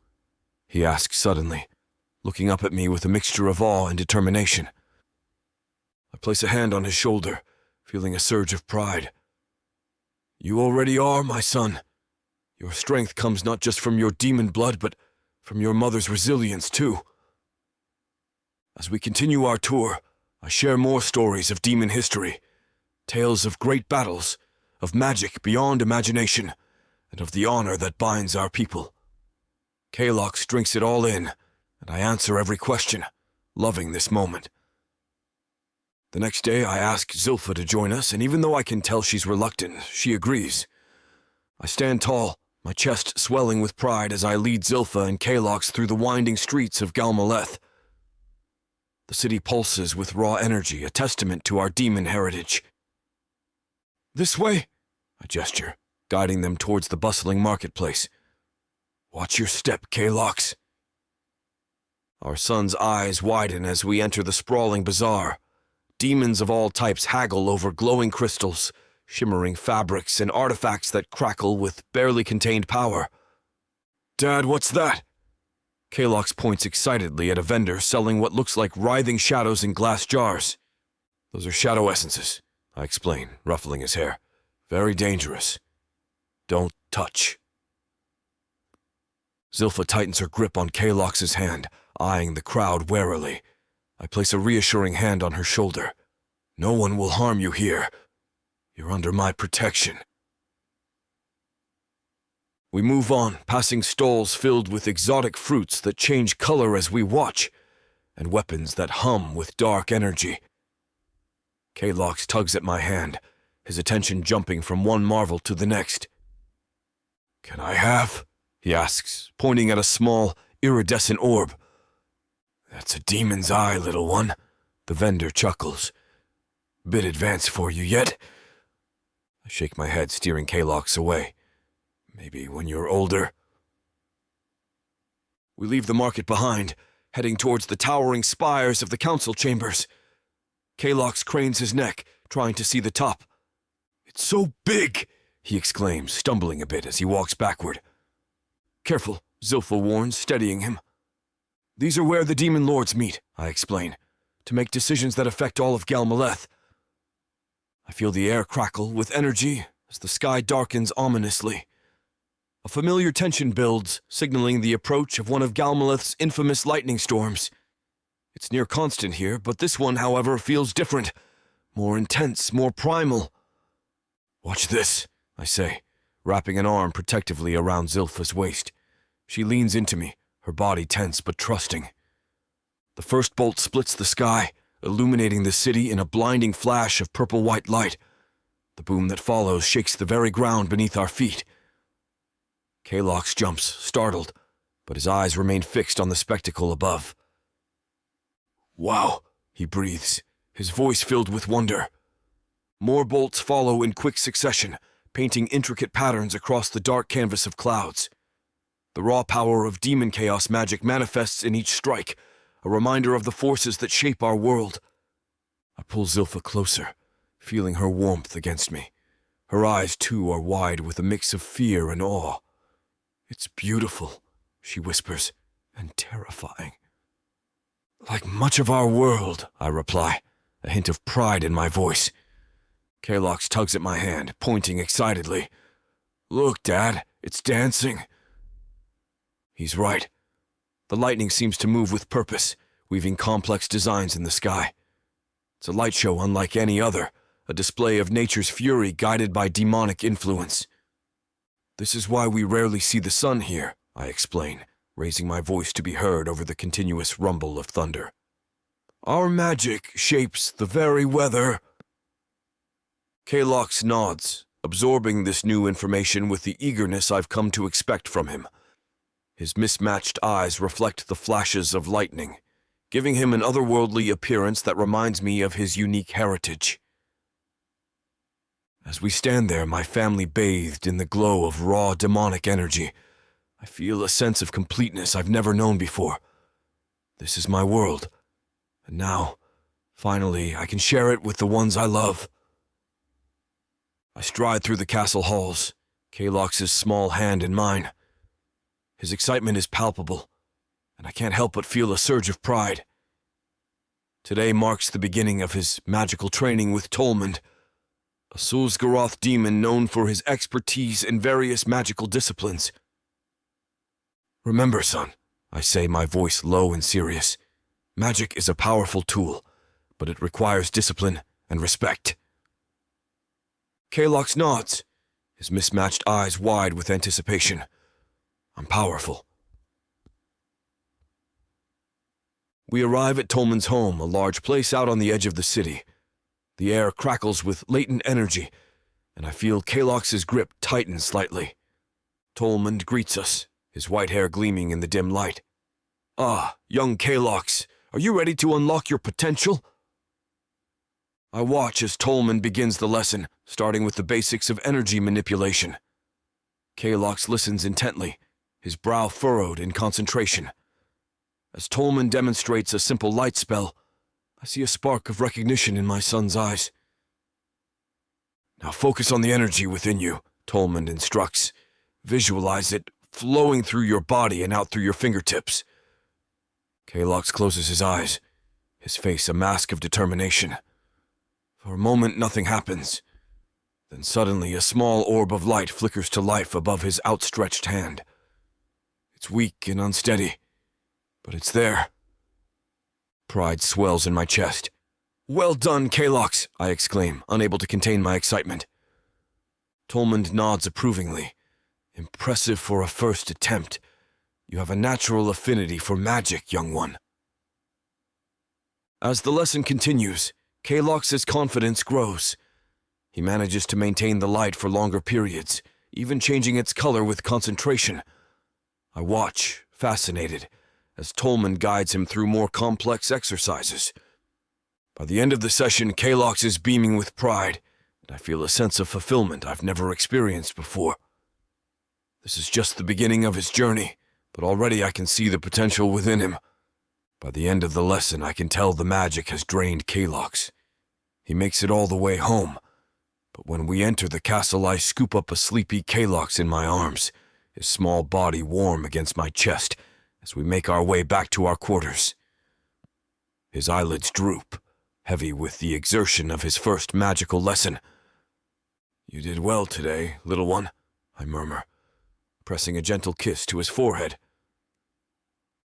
he asks suddenly, looking up at me with a mixture of awe and determination. I place a hand on his shoulder, feeling a surge of pride. "You already are, my son. Your strength comes not just from your demon blood, but from your mother's resilience, too." As we continue our tour, I share more stories of demon history, tales of great battles, of magic beyond imagination, and of the honor that binds our people. Kalox drinks it all in, and I answer every question, loving this moment. The next day I ask Zilpha to join us, and even though I can tell she's reluctant, she agrees. I stand tall, my chest swelling with pride as I lead Zilpha and Kalox through the winding streets of Galmaleth. The city pulses with raw energy, a testament to our demon heritage. "This way," I gesture, guiding them towards the bustling marketplace. "Watch your step, Kalox." Our son's eyes widen as we enter the sprawling bazaar. Demons of all types haggle over glowing crystals, shimmering fabrics, and artifacts that crackle with barely contained power. "Dad, what's that?" Kalox points excitedly at a vendor selling what looks like writhing shadows in glass jars. "Those are shadow essences," I explain, ruffling his hair. "Very dangerous. Don't touch." Zilpha tightens her grip on Kalox's hand, eyeing the crowd warily. I place a reassuring hand on her shoulder. "No one will harm you here. You're under my protection." We move on, passing stalls filled with exotic fruits that change color as we watch, and weapons that hum with dark energy. Kalox tugs at my hand, his attention jumping from one marvel to the next. "Can I have?" he asks, pointing at a small, iridescent orb. "That's a demon's eye, little one," the vendor chuckles. "Bit advanced for you yet?" I shake my head, steering Kalox away. "Maybe when you're older." We leave the market behind, heading towards the towering spires of the council chambers. Kalox cranes his neck, trying to see the top. "It's so big!" he exclaims, stumbling a bit as he walks backward. "Careful," Zilpha warns, steadying him. "These are where the demon lords meet," I explain, "to make decisions that affect all of Galmaleth." I feel the air crackle with energy as the sky darkens ominously. A familiar tension builds, signaling the approach of one of Galmaleth's infamous lightning storms. It's near constant here, but this one, however, feels different, more intense, more primal. "Watch this," I say, wrapping an arm protectively around Zilpha's waist. She leans into me, her body tense but trusting. The first bolt splits the sky, illuminating the city in a blinding flash of purple-white light. The boom that follows shakes the very ground beneath our feet. Kalox jumps, startled, but his eyes remain fixed on the spectacle above. "Wow," he breathes, his voice filled with wonder. More bolts follow in quick succession, painting intricate patterns across the dark canvas of clouds. The raw power of demon chaos magic manifests in each strike, a reminder of the forces that shape our world. I pull Zilpha closer, feeling her warmth against me. Her eyes, too, are wide with a mix of fear and awe. "It's beautiful," she whispers, "and terrifying." "Like much of our world," I reply, a hint of pride in my voice. Kalox tugs at my hand, pointing excitedly. "Look, Dad, it's dancing." He's right. The lightning seems to move with purpose, weaving complex designs in the sky. It's a light show unlike any other, a display of nature's fury guided by demonic influence. "This is why we rarely see the sun here," I explain, raising my voice to be heard over the continuous rumble of thunder. "Our magic shapes the very weather." Kalox nods, absorbing this new information with the eagerness I've come to expect from him. His mismatched eyes reflect the flashes of lightning, giving him an otherworldly appearance that reminds me of his unique heritage. As we stand there, my family bathed in the glow of raw demonic energy, I feel a sense of completeness I've never known before. This is my world, and now, finally, I can share it with the ones I love. I stride through the castle halls, Kalox's small hand in mine. His excitement is palpable, and I can't help but feel a surge of pride. Today marks the beginning of his magical training with Tolmund, a Sulzgaroth demon known for his expertise in various magical disciplines. "Remember, son," I say, my voice low and serious, "magic is a powerful tool, but it requires discipline and respect." Kalox nods, his mismatched eyes wide with anticipation. I'm powerful. We arrive at Tolmund's home, a large place out on the edge of the city. The air crackles with latent energy, and I feel Kalox's grip tighten slightly. Tolmund greets us, his white hair gleaming in the dim light. Ah, young Kalox, are you ready to unlock your potential? I watch as Tolmund begins the lesson, starting with the basics of energy manipulation. Kalox listens intently, his brow furrowed in concentration. As Tolmund demonstrates a simple light spell, I see a spark of recognition in my son's eyes. Now focus on the energy within you, Tolmund instructs. Visualize it flowing through your body and out through your fingertips. Kalox closes his eyes, his face a mask of determination. For a moment, nothing happens. Then suddenly, a small orb of light flickers to life above his outstretched hand. It's weak and unsteady, but it's there. Pride swells in my chest. Well done, Kalox, I exclaim, unable to contain my excitement. Tolmund nods approvingly. Impressive for a first attempt. You have a natural affinity for magic, young one. As the lesson continues, Kalox's confidence grows. He manages to maintain the light for longer periods, even changing its color with concentration. I watch, fascinated, as Tolmund guides him through more complex exercises. By the end of the session, Kalox is beaming with pride, and I feel a sense of fulfillment I've never experienced before. This is just the beginning of his journey, but already I can see the potential within him. By the end of the lesson, I can tell the magic has drained Kalox. He makes it all the way home, but when we enter the castle, I scoop up a sleepy Kalox in my arms, his small body warm against my chest, as we make our way back to our quarters. His eyelids droop, heavy with the exertion of his first magical lesson. You did well today, little one, I murmur, pressing a gentle kiss to his forehead.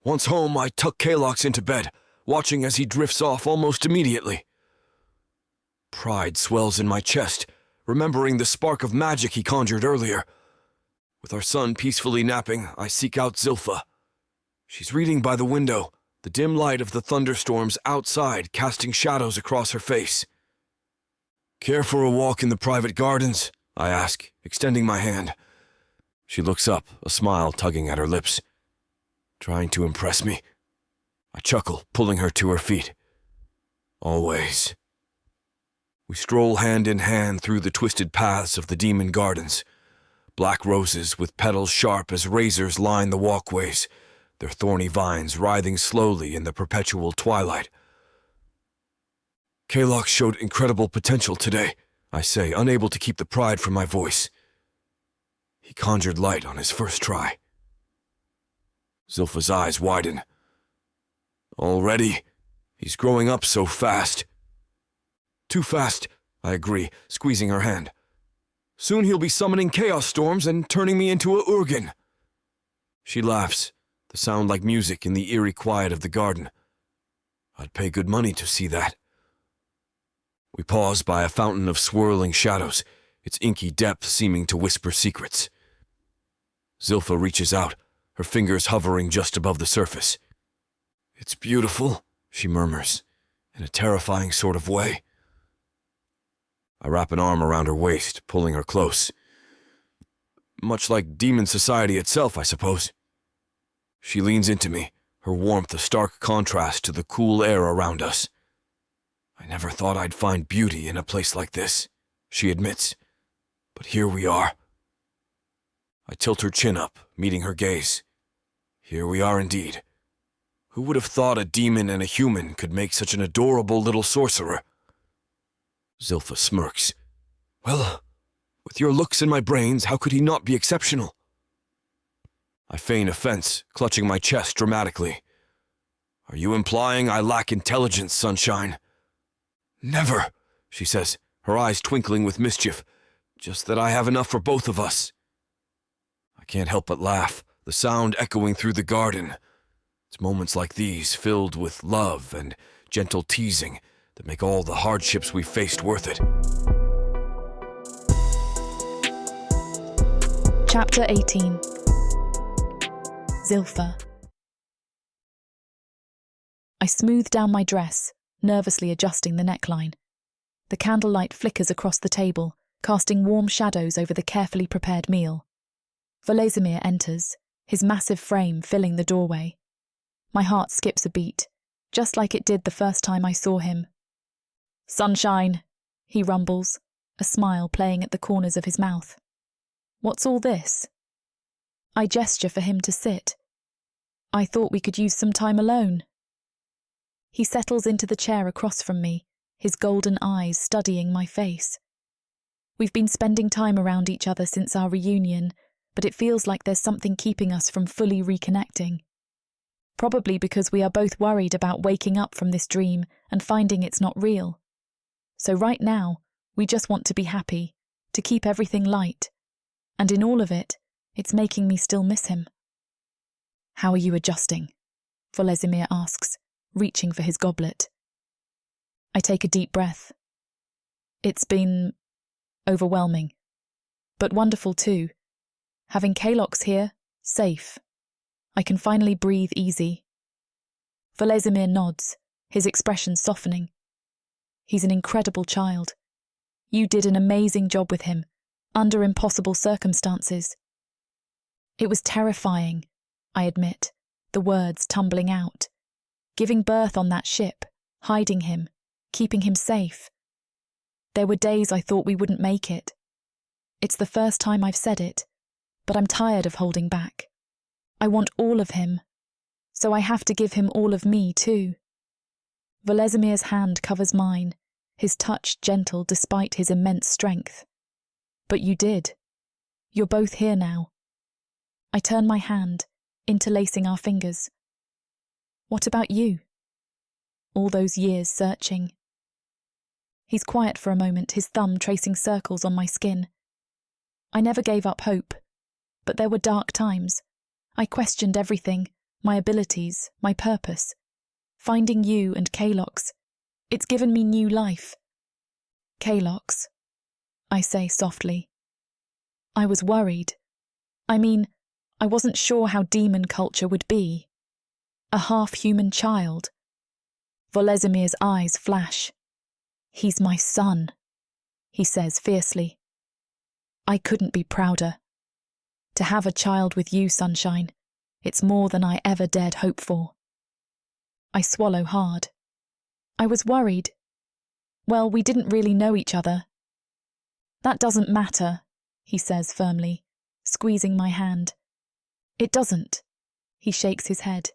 Once home, I tuck Kalox into bed, watching as he drifts off almost immediately. Pride swells in my chest, remembering the spark of magic he conjured earlier. With our son peacefully napping, I seek out Zilpha. She's reading by the window, the dim light of the thunderstorms outside casting shadows across her face. Care for a walk in the private gardens? I ask, extending my hand. She looks up, a smile tugging at her lips. Trying to impress me? I chuckle, pulling her to her feet. Always. We stroll hand in hand through the twisted paths of the demon gardens. Black roses with petals sharp as razors line the walkways, their thorny vines writhing slowly in the perpetual twilight. Kalox showed incredible potential today, I say, unable to keep the pride from my voice. He conjured light on his first try. Zilpha's eyes widen. Already? He's growing up so fast. Too fast, I agree, squeezing her hand. Soon he'll be summoning chaos storms and turning me into a Urgan. She laughs, the sound like music in the eerie quiet of the garden. I'd pay good money to see that. We pause by a fountain of swirling shadows, its inky depth seeming to whisper secrets. Zilpha reaches out, her fingers hovering just above the surface. It's beautiful, she murmurs, in a terrifying sort of way. I wrap an arm around her waist, pulling her close. Much like demon society itself, I suppose. She leans into me, her warmth a stark contrast to the cool air around us. I never thought I'd find beauty in a place like this, she admits, but here we are. I tilt her chin up, meeting her gaze. Here we are indeed. Who would have thought a demon and a human could make such an adorable little sorcerer? Zilpha smirks. Well, with your looks and my brains, how could he not be exceptional? I feign offense, clutching my chest dramatically. Are you implying I lack intelligence, sunshine? Never, she says, her eyes twinkling with mischief. Just that I have enough for both of us. I can't help but laugh, the sound echoing through the garden. It's moments like these, filled with love and gentle teasing, that make all the hardships we've faced worth it. Chapter 18. Zilpha. I smooth down my dress, nervously adjusting the neckline. The candlelight flickers across the table, casting warm shadows over the carefully prepared meal. Volezimir enters, his massive frame filling the doorway. My heart skips a beat, just like it did the first time I saw him. "Sunshine," he rumbles, a smile playing at the corners of his mouth. "What's all this?" I gesture for him to sit. "I thought we could use some time alone." He settles into the chair across from me, his golden eyes studying my face. We've been spending time around each other since our reunion, but it feels like there's something keeping us from fully reconnecting. Probably because we are both worried about waking up from this dream and finding it's not real. So right now, we just want to be happy, to keep everything light. And in all of it, it's making me still miss him. "How are you adjusting?" Volezimir asks, reaching for his goblet. I take a deep breath. It's been overwhelming, but wonderful too. Having Kalox here, safe. I can finally breathe easy. Volezimir nods, his expression softening. He's an incredible child. You did an amazing job with him, under impossible circumstances. It was terrifying, I admit, the words tumbling out. Giving birth on that ship, hiding him, keeping him safe. There were days I thought we wouldn't make it. It's the first time I've said it, but I'm tired of holding back. I want all of him, so I have to give him all of me too. Volezimir's hand covers mine, his touch gentle despite his immense strength. But you did. You're both here now. I turn my hand, interlacing our fingers. What about you? All those years searching. He's quiet for a moment, his thumb tracing circles on my skin. I never gave up hope, but there were dark times. I questioned everything, my abilities, my purpose. Finding you and Kalox, it's given me new life. Kalox, I say softly. I was worried. I mean, I wasn't sure how demon culture would be. A half-human child. Volezimir's eyes flash. "He's my son," he says fiercely. I couldn't be prouder. To have a child with you, Sunshine, it's more than I ever dared hope for. I swallow hard. I was worried. Well, we didn't really know each other. "That doesn't matter," he says firmly, squeezing my hand. "It doesn't," he shakes his head.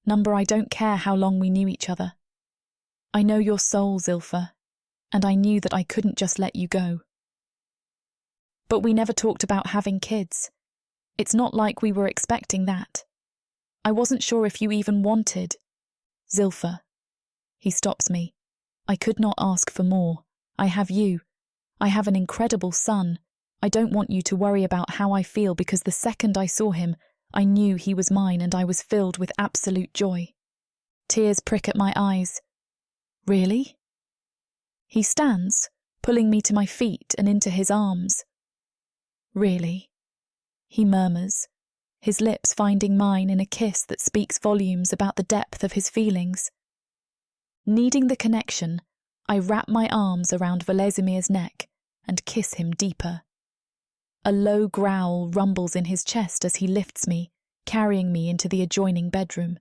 "Number, I don't care how long we knew each other. I know your soul, Zilfa, and I knew that I couldn't just let you go. But we never talked about having kids. It's not like we were expecting that. I wasn't sure if you even wanted. Zilfa." He stops me. I could not ask for more. I have you. I have an incredible son. I don't want you to worry about how I feel because the second I saw him, I knew he was mine and I was filled with absolute joy. Tears prick at my eyes. "Really?" He stands, pulling me to my feet and into his arms. "Really?" he murmurs, his lips finding mine in a kiss that speaks volumes about the depth of his feelings. Needing the connection, I wrap my arms around Volezimir's neck and kiss him deeper. A low growl rumbles in his chest as he lifts me, carrying me into the adjoining bedroom.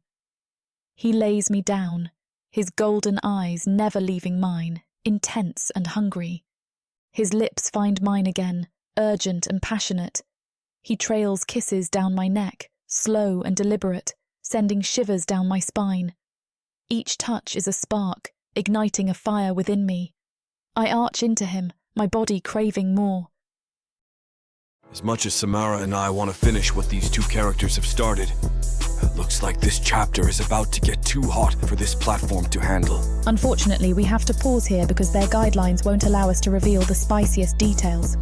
He lays me down, his golden eyes never leaving mine, intense and hungry. His lips find mine again, urgent and passionate. He trails kisses down my neck, slow and deliberate, sending shivers down my spine. Each touch is a spark, igniting a fire within me. I arch into him, my body craving more. As much as Samara and I want to finish what these two characters have started, it looks like this chapter is about to get too hot for this platform to handle. Unfortunately, we have to pause here because their guidelines won't allow us to reveal the spiciest details.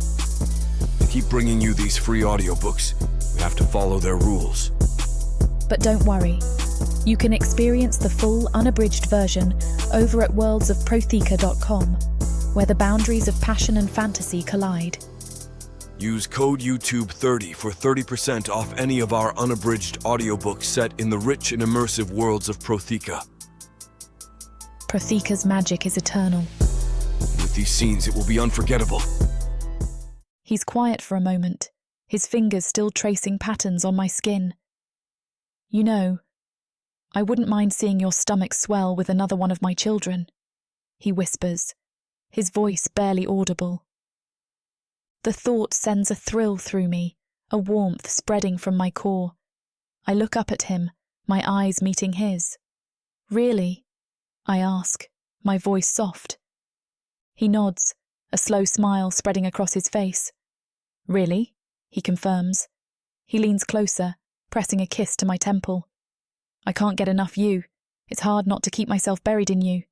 To keep bringing you these free audiobooks, we have to follow their rules. But don't worry. You can experience the full, unabridged version over at worldsofprothika.com, where the boundaries of passion and fantasy collide. Use code YouTube30 for 30% off any of our unabridged audiobooks set in the rich and immersive worlds of Prothika. Prothika's magic is eternal. With these scenes, it will be unforgettable. He's quiet for a moment, his fingers still tracing patterns on my skin. You know, I wouldn't mind seeing your stomach swell with another one of my children, he whispers, his voice barely audible. The thought sends a thrill through me, a warmth spreading from my core. I look up at him, my eyes meeting his. Really? I ask, my voice soft. He nods, a slow smile spreading across his face. Really? He confirms. He leans closer, pressing a kiss to my temple. I can't get enough you. It's hard not to keep myself buried in you.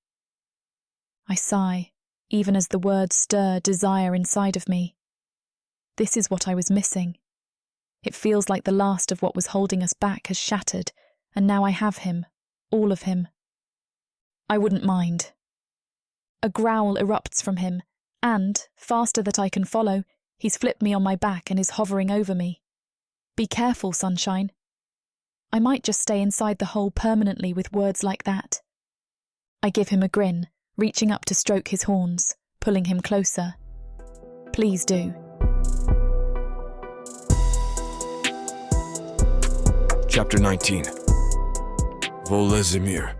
I sigh, even as the words stir desire inside of me. This is what I was missing. It feels like the last of what was holding us back has shattered, and now I have him, all of him. I wouldn't mind. A growl erupts from him, and, faster than I can follow, he's flipped me on my back and is hovering over me. Be careful, sunshine. I might just stay inside the hole permanently with words like that. I give him a grin, reaching up to stroke his horns, pulling him closer. Please do. Chapter 19. Volezimir.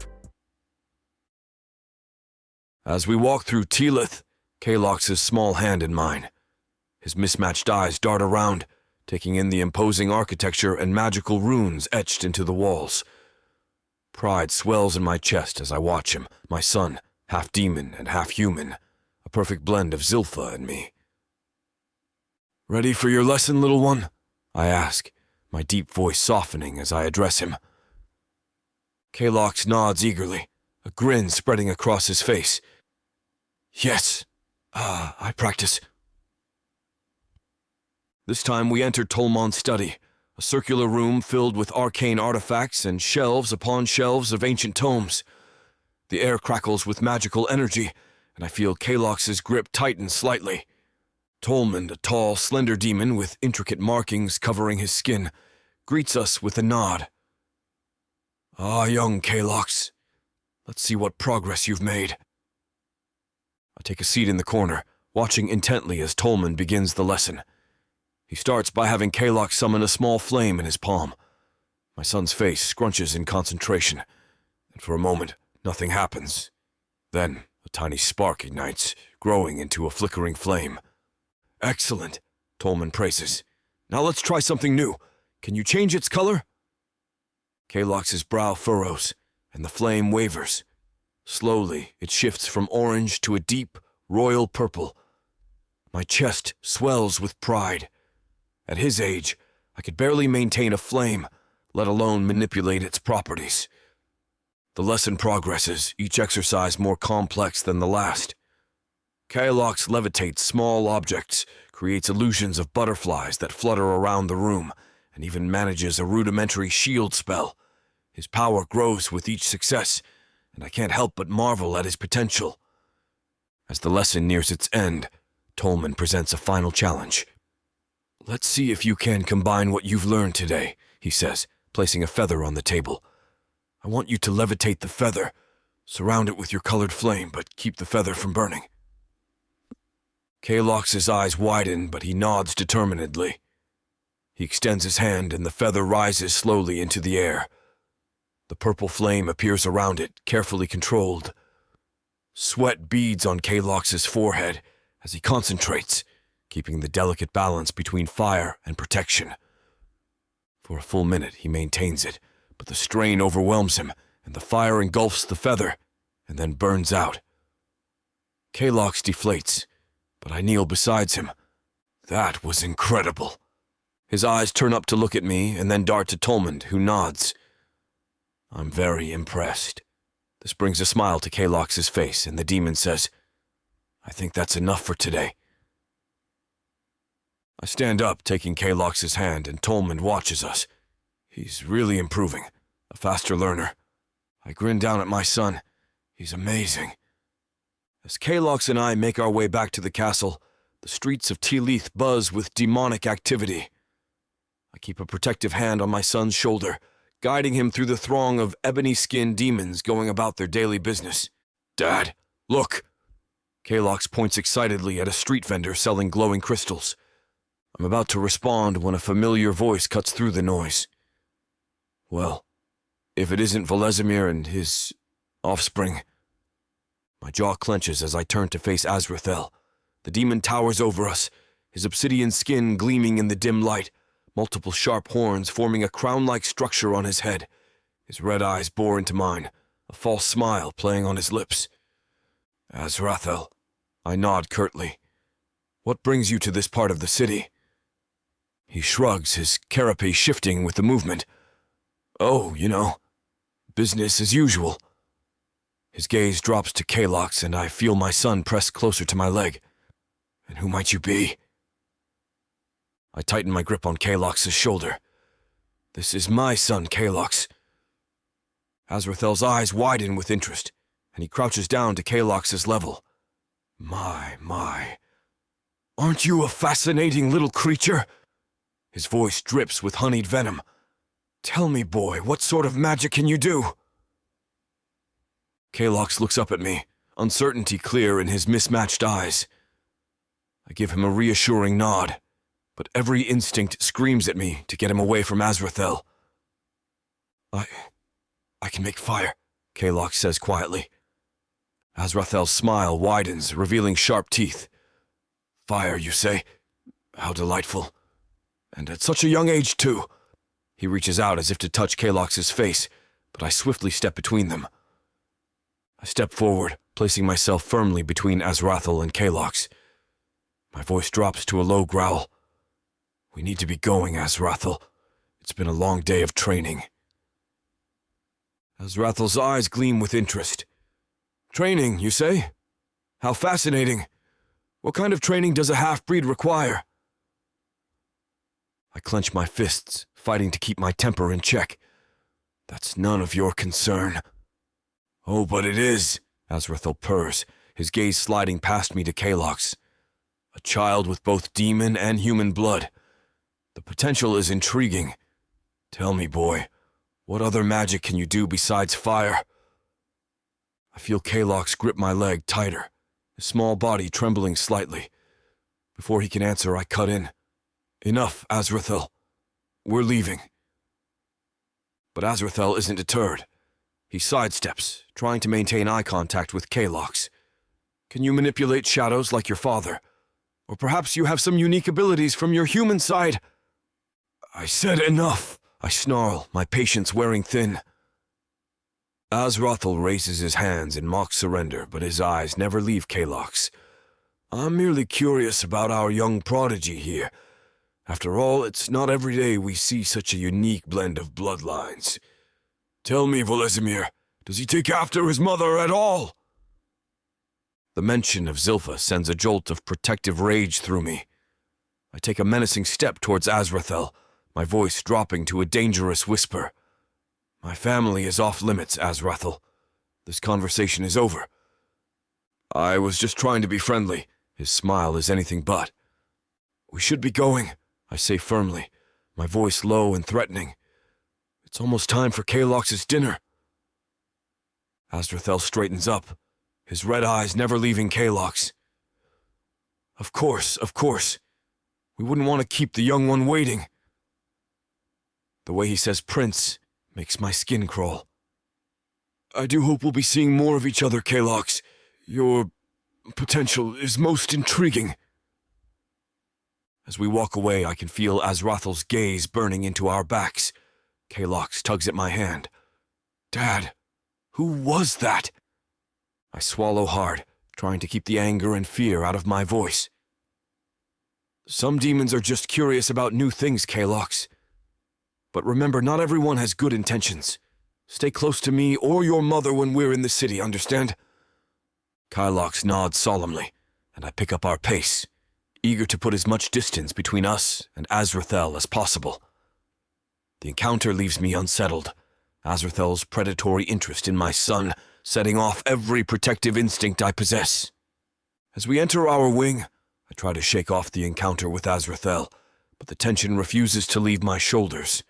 As we walk through Teelith, Kalox's small hand in mine. His mismatched eyes dart around, taking in the imposing architecture and magical runes etched into the walls. Pride swells in my chest as I watch him, my son, half demon and half human, a perfect blend of Zilpha and me. Ready for your lesson, little one? I ask, my deep voice softening as I address him. Kalox nods eagerly, a grin spreading across his face. Yes, I practice. This time we enter Tolmon's study, a circular room filled with arcane artifacts and shelves upon shelves of ancient tomes. The air crackles with magical energy, and I feel Kalox's grip tighten slightly. Tolmond, a tall, slender demon with intricate markings covering his skin, greets us with a nod. Ah, young Kalox, let's see what progress you've made. I take a seat in the corner, watching intently as Tolmond begins the lesson. He starts by having Kalox summon a small flame in his palm. My son's face scrunches in concentration, and for a moment, nothing happens. Then, a tiny spark ignites, growing into a flickering flame. Excellent, Tolmond praises. Now let's try something new. Can you change its color? Kalox's brow furrows, and the flame wavers. Slowly, it shifts from orange to a deep, royal purple. My chest swells with pride. At his age, I could barely maintain a flame, let alone manipulate its properties. The lesson progresses, each exercise more complex than the last. Kalox levitates small objects, creates illusions of butterflies that flutter around the room, and even manages a rudimentary shield spell. His power grows with each success, and I can't help but marvel at his potential. As the lesson nears its end, Tolmond presents a final challenge. Let's see if you can combine what you've learned today, he says, placing a feather on the table. I want you to levitate the feather, surround it with your colored flame, but keep the feather from burning. Kalox's eyes widen, but he nods determinedly. He extends his hand, and the feather rises slowly into the air. The purple flame appears around it, carefully controlled. Sweat beads on Kalox's forehead as he concentrates, keeping the delicate balance between fire and protection. For a full minute he maintains it, but the strain overwhelms him, and the fire engulfs the feather, and then burns out. Kalox deflates, but I kneel beside him. That was incredible. His eyes turn up to look at me, and then dart to Tolmond, who nods. I'm very impressed. This brings a smile to Kalox's face, and the demon says, I think that's enough for today. I stand up, taking Kalox's hand, and Tolmond watches us. He's really improving, a faster learner. I grin down at my son. He's amazing. As Kalox and I make our way back to the castle, the streets of Teelith buzz with demonic activity. I keep a protective hand on my son's shoulder, guiding him through the throng of ebony-skinned demons going about their daily business. Dad, look! Kalox points excitedly at a street vendor selling glowing crystals. I'm about to respond when a familiar voice cuts through the noise. Well, if it isn't Volezimir and his offspring. My jaw clenches as I turn to face Azrael. The demon towers over us, his obsidian skin gleaming in the dim light, multiple sharp horns forming a crown-like structure on his head. His red eyes bore into mine, a false smile playing on his lips. Azrael, I nod curtly. What brings you to this part of the city? He shrugs, his carapace shifting with the movement. Oh, business as usual. His gaze drops to Kalox, and I feel my son press closer to my leg. And who might you be? I tighten my grip on Kalox's shoulder. This is my son, Kalox. Azrael's eyes widen with interest, and he crouches down to Kalox's level. My. Aren't you a fascinating little creature? His voice drips with honeyed venom. Tell me, boy, what sort of magic can you do? Kalox looks up at me, uncertainty clear in his mismatched eyes. I give him a reassuring nod, but every instinct screams at me to get him away from Azrael. I can make fire, Kalox says quietly. Azrael's smile widens, revealing sharp teeth. Fire, you say? How delightful. And at such a young age, too. He reaches out as if to touch Kalox's face, but I swiftly step between them. I step forward, placing myself firmly between Azrael and Kalox. My voice drops to a low growl. We need to be going, Azrael. It's been a long day of training. Azrael's eyes gleam with interest. Training, you say? How fascinating. What kind of training does a half-breed require? I clench my fists, fighting to keep my temper in check. That's none of your concern. Oh, but it is, Azrael purrs, his gaze sliding past me to Kalox. A child with both demon and human blood. The potential is intriguing. Tell me, boy, what other magic can you do besides fire? I feel Kalox grip my leg tighter, his small body trembling slightly. Before he can answer, I cut in. Enough, Azrael. We're leaving. But Azrael isn't deterred. He sidesteps, trying to maintain eye contact with Kalox. Can you manipulate shadows like your father? Or perhaps you have some unique abilities from your human side? I said enough, I snarl, my patience wearing thin. Azrael raises his hands in mock surrender, but his eyes never leave Kalox. I'm merely curious about our young prodigy here. After all, it's not every day we see such a unique blend of bloodlines. Tell me, Volezimir, does he take after his mother at all? The mention of Zilfa sends a jolt of protective rage through me. I take a menacing step towards Azrael, my voice dropping to a dangerous whisper. My family is off limits, Azrael. This conversation is over. I was just trying to be friendly. His smile is anything but. We should be going, I say firmly, my voice low and threatening. It's almost time for Kalox's dinner. Azrael straightens up, his red eyes never leaving Kalox. Of course. We wouldn't want to keep the young one waiting. The way he says prince makes my skin crawl. I do hope we'll be seeing more of each other, Kalox. Your potential is most intriguing. As we walk away, I can feel Azrael's gaze burning into our backs. Kalox tugs at my hand. Dad, who was that? I swallow hard, trying to keep the anger and fear out of my voice. Some demons are just curious about new things, Kalox. But remember, not everyone has good intentions. Stay close to me or your mother when we're in the city, understand? Kalox nods solemnly, and I pick up our pace, eager to put as much distance between us and Azrael as possible. The encounter leaves me unsettled, Azrael's predatory interest in my son setting off every protective instinct I possess. As we enter our wing, I try to shake off the encounter with Azrael, but the tension refuses to leave my shoulders.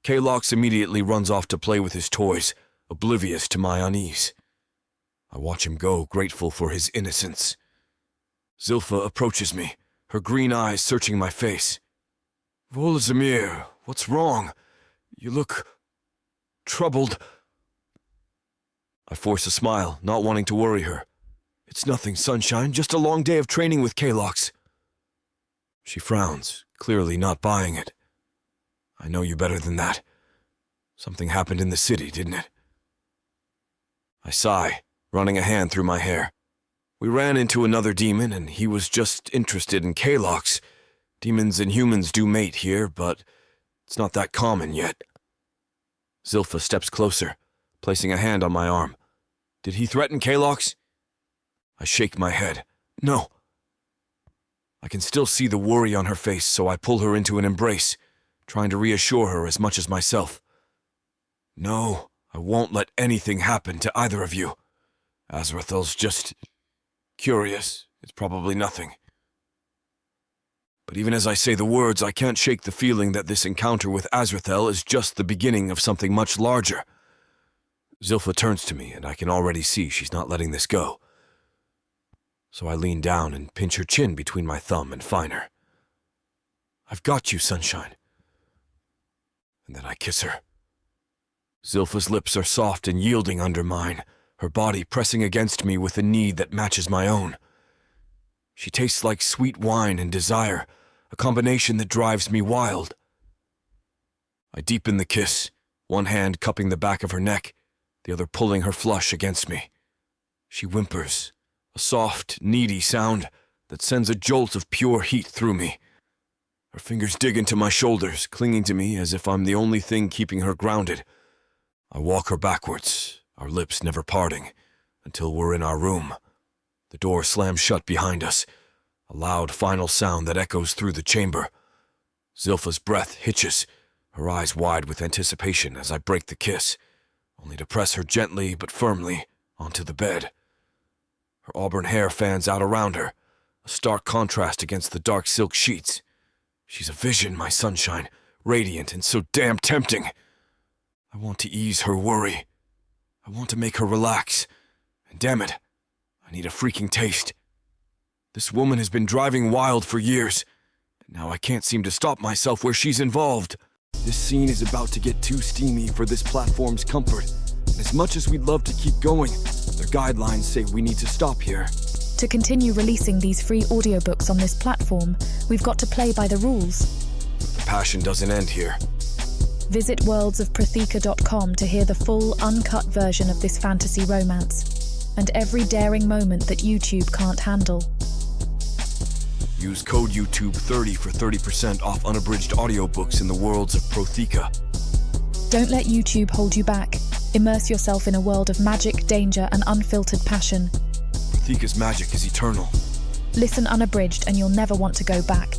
Kalox immediately runs off to play with his toys, oblivious to my unease. I watch him go, grateful for his innocence. Zilfa approaches me, her green eyes searching my face. "Volezimir, what's wrong? You look troubled." I force a smile, not wanting to worry her. "It's nothing, sunshine, just a long day of training with Kalox." She frowns, clearly not buying it. "I know you better than that. Something happened in the city, didn't it?" I sigh, running a hand through my hair. "We ran into another demon, and he was just interested in Kalox. Demons and humans do mate here, but it's not that common yet." Zilpha steps closer, placing a hand on my arm. "Did he threaten Kalox?" I shake my head. "No." I can still see the worry on her face, so I pull her into an embrace, trying to reassure her as much as myself. "No, I won't let anything happen to either of you. Azrael's just curious. It's probably nothing." But even as I say the words, I can't shake the feeling that this encounter with Azrael is just the beginning of something much larger. Zilpha turns to me, and I can already see she's not letting this go. So I lean down and pinch her chin between my thumb and finer. "I've got you, sunshine." And then I kiss her. Zilpha's lips are soft and yielding under mine, her body pressing against me with a need that matches my own. She tastes like sweet wine and desire, a combination that drives me wild. I deepen the kiss, one hand cupping the back of her neck, the other pulling her flush against me. She whimpers, a soft, needy sound that sends a jolt of pure heat through me. Her fingers dig into my shoulders, clinging to me as if I'm the only thing keeping her grounded. I walk her backwards, our lips never parting, until we're in our room. The door slams shut behind us, a loud final sound that echoes through the chamber. Zilpha's breath hitches, her eyes wide with anticipation as I break the kiss, only to press her gently but firmly onto the bed. Her auburn hair fans out around her, a stark contrast against the dark silk sheets. She's a vision, my sunshine, radiant and so damn tempting. I want to ease her worry. I want to make her relax. And damn it, I need a freaking taste. This woman has been driving wild for years, and now I can't seem to stop myself where she's involved. This scene is about to get too steamy for this platform's comfort, and as much as we'd love to keep going, their guidelines say we need to stop here. To continue releasing these free audiobooks on this platform, we've got to play by the rules. The passion doesn't end here. Visit worldsofprothika.com to hear the full, uncut version of this fantasy romance, and every daring moment that YouTube can't handle. Use code YouTube30 for 30% off unabridged audiobooks in the worlds of Prothika. Don't let YouTube hold you back. Immerse yourself in a world of magic, danger, and unfiltered passion. Prothika's magic is eternal. Listen unabridged and you'll never want to go back.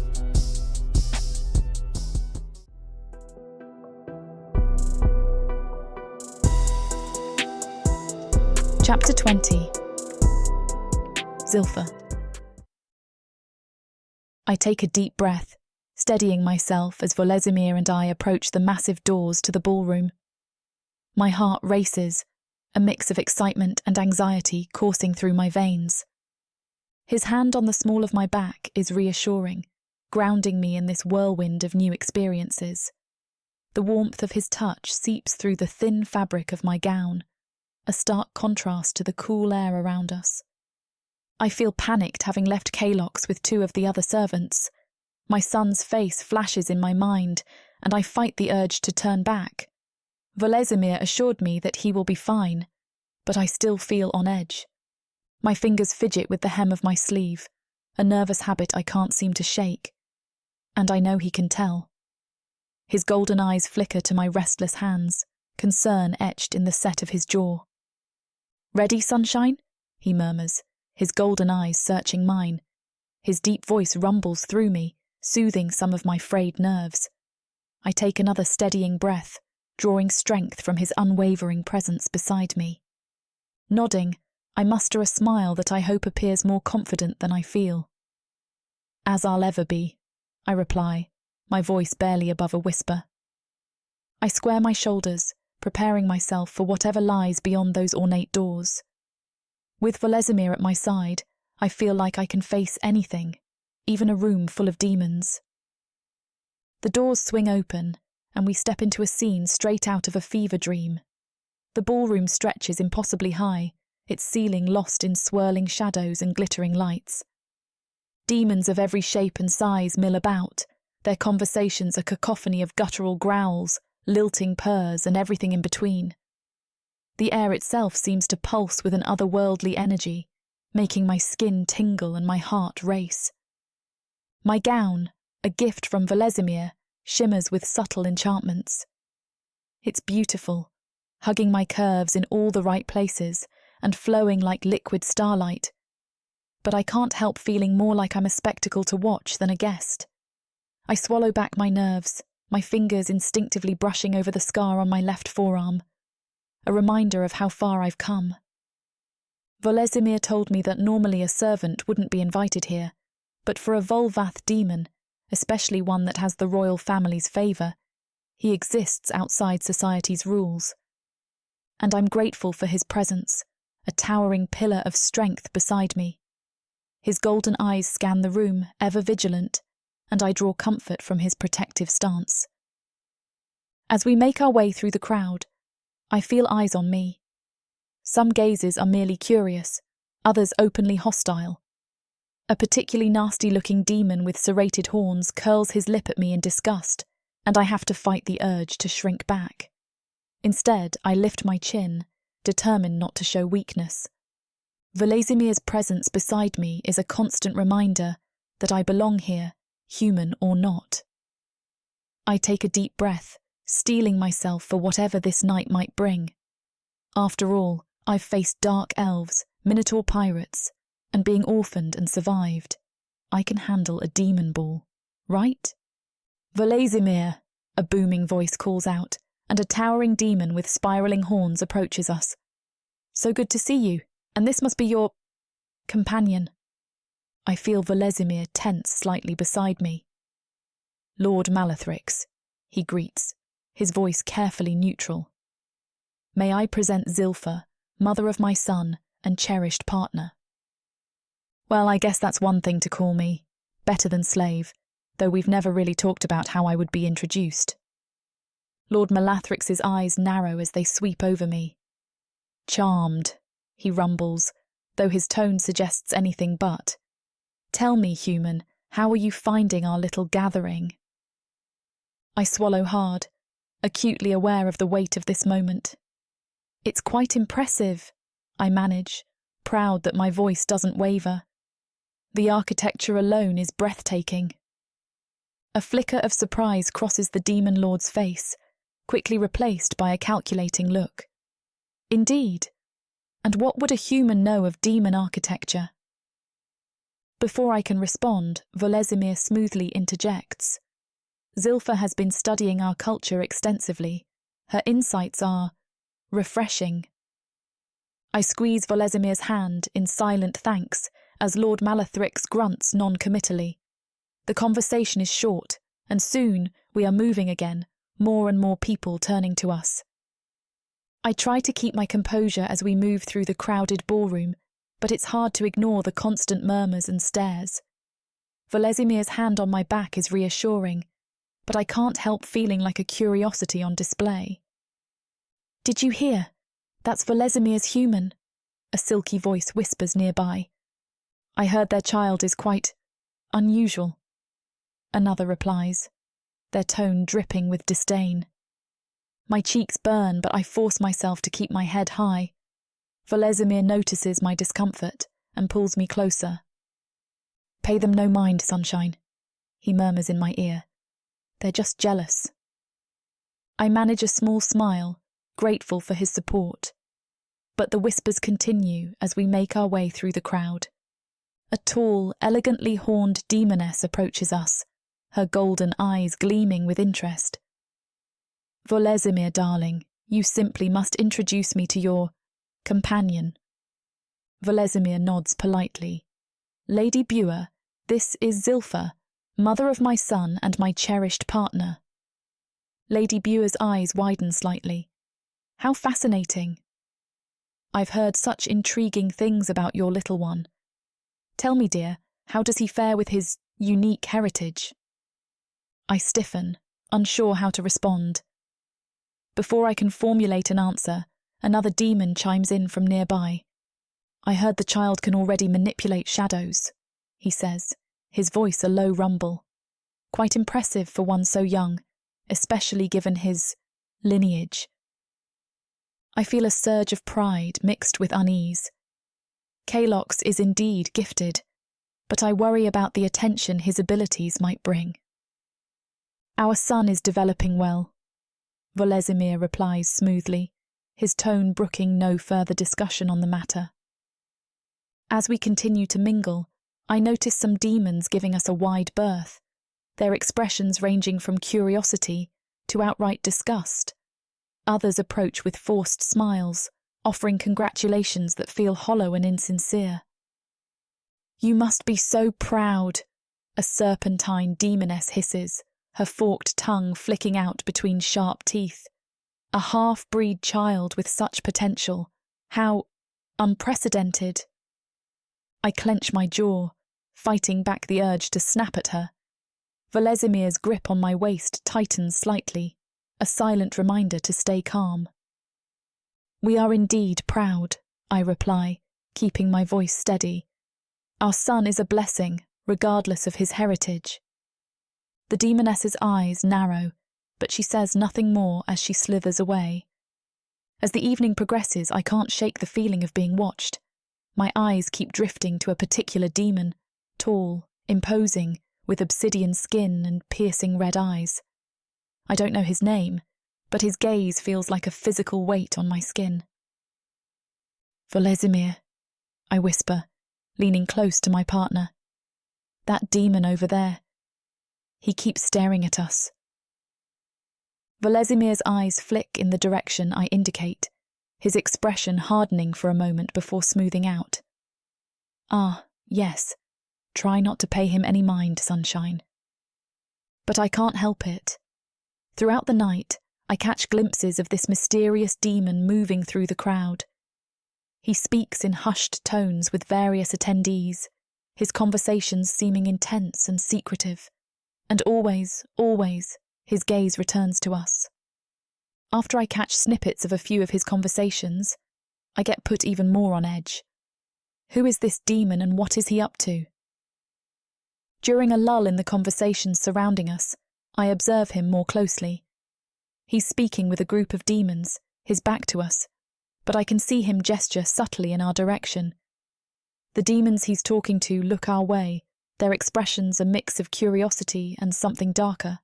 Chapter 20. Zilpha. I take a deep breath, steadying myself as Volezimir and I approach the massive doors to the ballroom. My heart races, a mix of excitement and anxiety coursing through my veins. His hand on the small of my back is reassuring, grounding me in this whirlwind of new experiences. The warmth of his touch seeps through the thin fabric of my gown, a stark contrast to the cool air around us. I feel panicked having left Kalox with two of the other servants. My son's face flashes in my mind, and I fight the urge to turn back. Volezimir assured me that he will be fine, but I still feel on edge. My fingers fidget with the hem of my sleeve, a nervous habit I can't seem to shake. And I know he can tell. His golden eyes flicker to my restless hands, concern etched in the set of his jaw. "Ready, sunshine?" he murmurs, his golden eyes searching mine. His deep voice rumbles through me, soothing some of my frayed nerves. I take another steadying breath, drawing strength from his unwavering presence beside me. Nodding, I muster a smile that I hope appears more confident than I feel. "As I'll ever be," I reply, my voice barely above a whisper. I square my shoulders, preparing myself for whatever lies beyond those ornate doors. With Volezimir at my side, I feel like I can face anything, even a room full of demons. The doors swing open, and we step into a scene straight out of a fever dream. The ballroom stretches impossibly high, its ceiling lost in swirling shadows and glittering lights. Demons of every shape and size mill about, their conversations a cacophony of guttural growls, lilting purrs, and everything in between. The air itself seems to pulse with an otherworldly energy, making my skin tingle and my heart race. My gown, a gift from Volezimir, shimmers with subtle enchantments. It's beautiful, hugging my curves in all the right places and flowing like liquid starlight. But I can't help feeling more like I'm a spectacle to watch than a guest. I swallow back my nerves, my fingers instinctively brushing over the scar on my left forearm, a reminder of how far I've come. Volezimir told me that normally a servant wouldn't be invited here, but for a Volvath demon, especially one that has the royal family's favour, he exists outside society's rules. And I'm grateful for his presence, a towering pillar of strength beside me. His golden eyes scan the room, ever vigilant, and I draw comfort from his protective stance. As we make our way through the crowd, I feel eyes on me. Some gazes are merely curious, others openly hostile. A particularly nasty-looking demon with serrated horns curls his lip at me in disgust, and I have to fight the urge to shrink back. Instead, I lift my chin, determined not to show weakness. Volezimir's presence beside me is a constant reminder that I belong here, human or not. I take a deep breath, steeling myself for whatever this night might bring. After all, I've faced dark elves, minotaur pirates, and being orphaned and survived. I can handle a demon ball, right? Volezimir, a booming voice calls out, and a towering demon with spiralling horns approaches us. So good to see you, and this must be your companion. I feel Volezimir tense slightly beside me. Lord Malathrix, he greets, his voice carefully neutral. May I present Zilpha, mother of my son and cherished partner. Well, I guess that's one thing to call me, better than slave, though we've never really talked about how I would be introduced. Lord Malathrix's eyes narrow as they sweep over me. Charmed, he rumbles, though his tone suggests anything but. Tell me, human, how are you finding our little gathering? I swallow hard, acutely aware of the weight of this moment. It's quite impressive, I manage, proud that my voice doesn't waver. The architecture alone is breathtaking. A flicker of surprise crosses the demon lord's face, quickly replaced by a calculating look. Indeed. And what would a human know of demon architecture? Before I can respond, Volezimir smoothly interjects. Zilpha has been studying our culture extensively. Her insights are refreshing. I squeeze Volezimir's hand in silent thanks as Lord Malathrix grunts non-committally. The conversation is short, and soon we are moving again, more and more people turning to us. I try to keep my composure as we move through the crowded ballroom, but it's hard to ignore the constant murmurs and stares. Volezimir's hand on my back is reassuring, but I can't help feeling like a curiosity on display. Did you hear? That's Volezimir's human, a silky voice whispers nearby. I heard their child is quite unusual. Another replies, their tone dripping with disdain. My cheeks burn, but I force myself to keep my head high. Volezimir notices my discomfort and pulls me closer. Pay them no mind, sunshine, he murmurs in my ear. They're just jealous. I manage a small smile, grateful for his support. But the whispers continue as we make our way through the crowd. A tall, elegantly horned demoness approaches us, her golden eyes gleaming with interest. Volezimir, darling, you simply must introduce me to your companion. Volezimir nods politely. Lady Buer, this is Zilpha, mother of my son and my cherished partner. Lady Buer's eyes widen slightly. How fascinating. I've heard such intriguing things about your little one. Tell me, dear, how does he fare with his unique heritage. I stiffen, unsure how to respond. Before I can formulate an answer, another demon chimes in from nearby. I heard the child can already manipulate shadows, he says, his voice a low rumble. Quite impressive for one so young, especially given his lineage. I feel a surge of pride mixed with unease. Kalox is indeed gifted, but I worry about the attention his abilities might bring. Our son is developing well, Volezimir replies smoothly, his tone brooking no further discussion on the matter. As we continue to mingle, I notice some demons giving us a wide berth, their expressions ranging from curiosity to outright disgust. Others approach with forced smiles, offering congratulations that feel hollow and insincere. "You must be so proud," a serpentine demoness hisses, her forked tongue flicking out between sharp teeth. A half-breed child with such potential. How unprecedented. I clench my jaw, fighting back the urge to snap at her. Volezimir's grip on my waist tightens slightly, a silent reminder to stay calm. "We are indeed proud," I reply, keeping my voice steady. "Our son is a blessing, regardless of his heritage." The demoness's eyes narrow, but she says nothing more as she slithers away. As the evening progresses, I can't shake the feeling of being watched. My eyes keep drifting to a particular demon, tall, imposing, with obsidian skin and piercing red eyes. I don't know his name, but his gaze feels like a physical weight on my skin. "Volezimir," I whisper, leaning close to my partner. "That demon over there. He keeps staring at us." Volezimir's eyes flick in the direction I indicate, his expression hardening for a moment before smoothing out. "Ah, yes. Try not to pay him any mind, sunshine." But I can't help it. Throughout the night, I catch glimpses of this mysterious demon moving through the crowd. He speaks in hushed tones with various attendees, his conversations seeming intense and secretive. And always, his gaze returns to us. After I catch snippets of a few of his conversations, I get put even more on edge. Who is this demon and what is he up to? During a lull in the conversations surrounding us, I observe him more closely. He's speaking with a group of demons, his back to us, but I can see him gesture subtly in our direction. The demons he's talking to look our way, their expressions a mix of curiosity and something darker.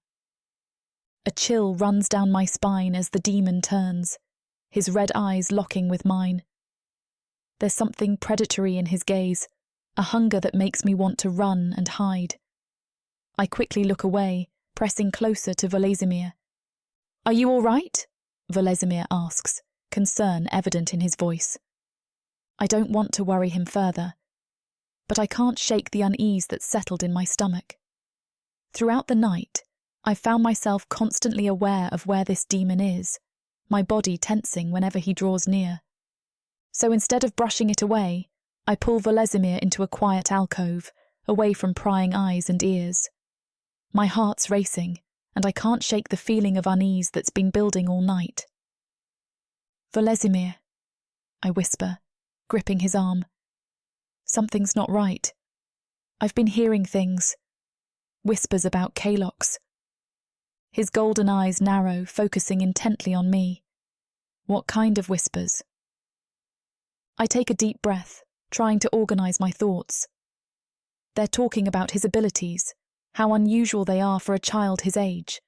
A chill runs down my spine as the demon turns, his red eyes locking with mine. There's something predatory in his gaze, a hunger that makes me want to run and hide. I quickly look away, pressing closer to Volezimir. "Are you all right?" Volezimir asks, concern evident in his voice. I don't want to worry him further, but I can't shake the unease that's settled in my stomach. Throughout the night, I found myself constantly aware of where this demon is, my body tensing whenever he draws near. So instead of brushing it away, I pull Volezimir into a quiet alcove, away from prying eyes and ears. My heart's racing, and I can't shake the feeling of unease that's been building all night. "Volezimir," I whisper, gripping his arm. "Something's not right. I've been hearing things. Whispers about Kalox." His golden eyes narrow, focusing intently on me. What kind of whispers? I take a deep breath, trying to organize my thoughts. They're talking about his abilities, how unusual they are for a child his age.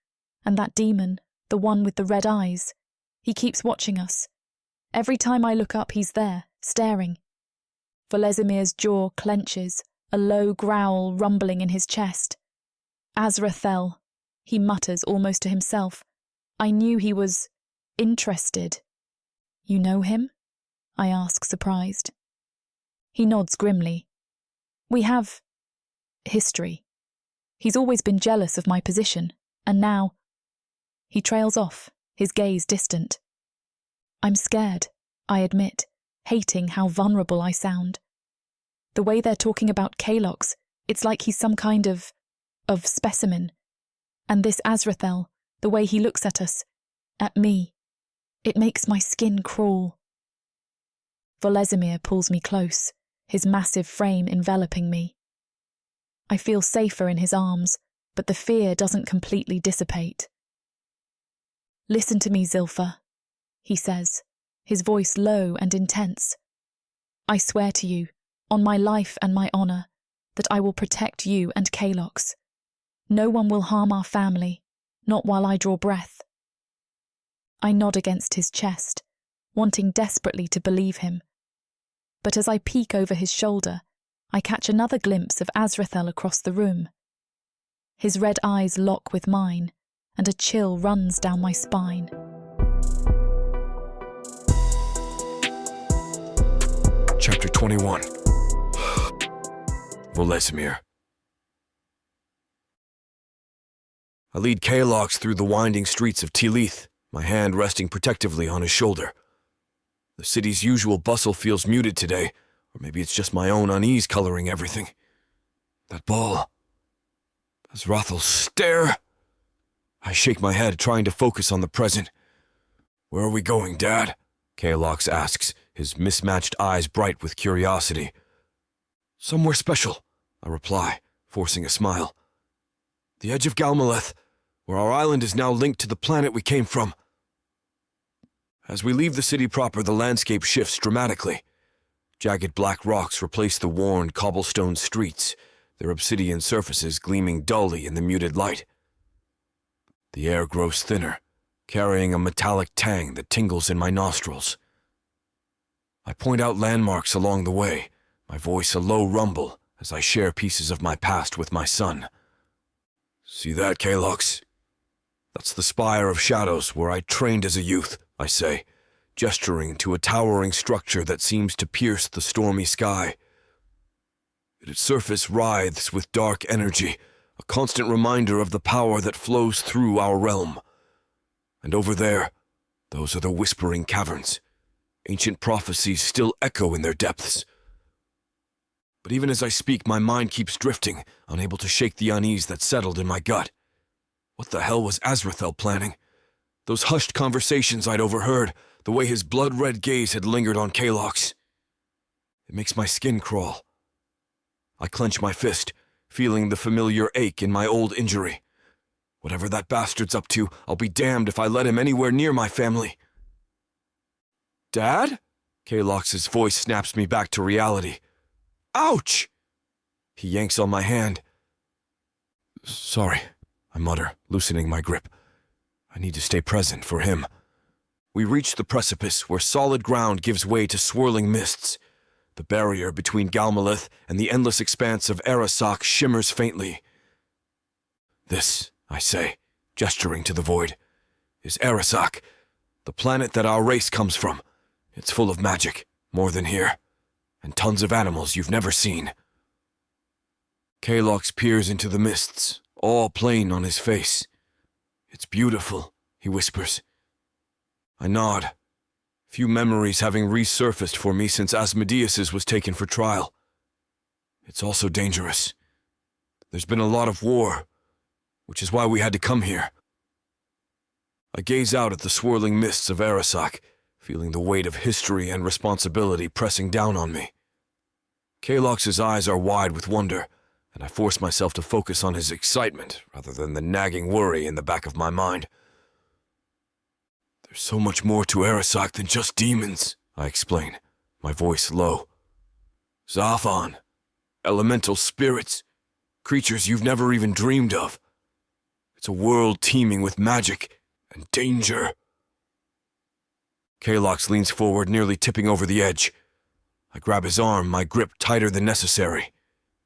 And that demon, the one with the red eyes, he keeps watching us. Every time I look up, he's there, staring. Volezimir's jaw clenches, a low growl rumbling in his chest. "Azrael," he mutters almost to himself. "I knew he was interested." "You know him?" I ask, surprised. He nods grimly. "We have history. He's always been jealous of my position, and now—" He trails off, his gaze distant. I'm scared, I admit, hating how vulnerable I sound. The way they're talking about Kalox, It's like he's some kind of specimen. And this Azrael, the way he looks at us, at me, it makes my skin crawl. Volezimir pulls me close, his massive frame enveloping me. I feel safer in his arms, but the fear doesn't completely dissipate. "Listen to me, Zilfa," he says, his voice low and intense. "I swear to you, on my life and my honour, that I will protect you and Kalox. No one will harm our family, not while I draw breath." I nod against his chest, wanting desperately to believe him. But as I peek over his shoulder, I catch another glimpse of Azrael across the room. His red eyes lock with mine, and a chill runs down my spine. Chapter 21. Volezimir. I lead Kalox through the winding streets of Tilith, my hand resting protectively on his shoulder. The city's usual bustle feels muted today, or maybe it's just my own unease coloring everything. That ball. Azrael's stare. I shake my head, trying to focus on the present. "Where are we going, Dad?" Kalox asks, his mismatched eyes bright with curiosity. "Somewhere special," I reply, forcing a smile. "The edge of Galmaleth, where our island is now linked to the planet we came from." As we leave the city proper, the landscape shifts dramatically. Jagged black rocks replace the worn cobblestone streets, their obsidian surfaces gleaming dully in the muted light. The air grows thinner, carrying a metallic tang that tingles in my nostrils. I point out landmarks along the way, my voice a low rumble as I share pieces of my past with my son. "See that, Kalox? That's the Spire of Shadows where I trained as a youth," I say, gesturing to a towering structure that seems to pierce the stormy sky. Its surface writhes with dark energy, a constant reminder of the power that flows through our realm. And over there, those are the Whispering Caverns. Ancient prophecies still echo in their depths. But even as I speak, my mind keeps drifting, unable to shake the unease that settled in my gut. What the hell was Azrael planning? Those hushed conversations I'd overheard, the way his blood-red gaze had lingered on Kalox. It makes my skin crawl. I clench my fist, feeling the familiar ache in my old injury. Whatever that bastard's up to, I'll be damned if I let him anywhere near my family. "Dad?" Kalox's voice snaps me back to reality. "Ouch!" He yanks on my hand. "Sorry," I mutter, loosening my grip. I need to stay present for him. We reach the precipice where solid ground gives way to swirling mists. The barrier between Galmaleth and the endless expanse of Arasak shimmers faintly. "This," I say, gesturing to the void, "is Arasak, the planet that our race comes from. It's full of magic, more than here, and tons of animals you've never seen." Kalox peers into the mists, all plain on his face. "It's beautiful," he whispers. I nod, few memories having resurfaced for me since Asmodeus's was taken for trial. It's also dangerous. There's been a lot of war, which is why we had to come here. I gaze out at the swirling mists of Arasak, feeling the weight of history and responsibility pressing down on me. Kalox's eyes are wide with wonder, and I force myself to focus on his excitement rather than the nagging worry in the back of my mind. "There's so much more to Arasak than just demons," I explain, my voice low. "Zathan, elemental spirits, creatures you've never even dreamed of. It's a world teeming with magic and danger." Kalox leans forward, nearly tipping over the edge. I grab his arm, my grip tighter than necessary.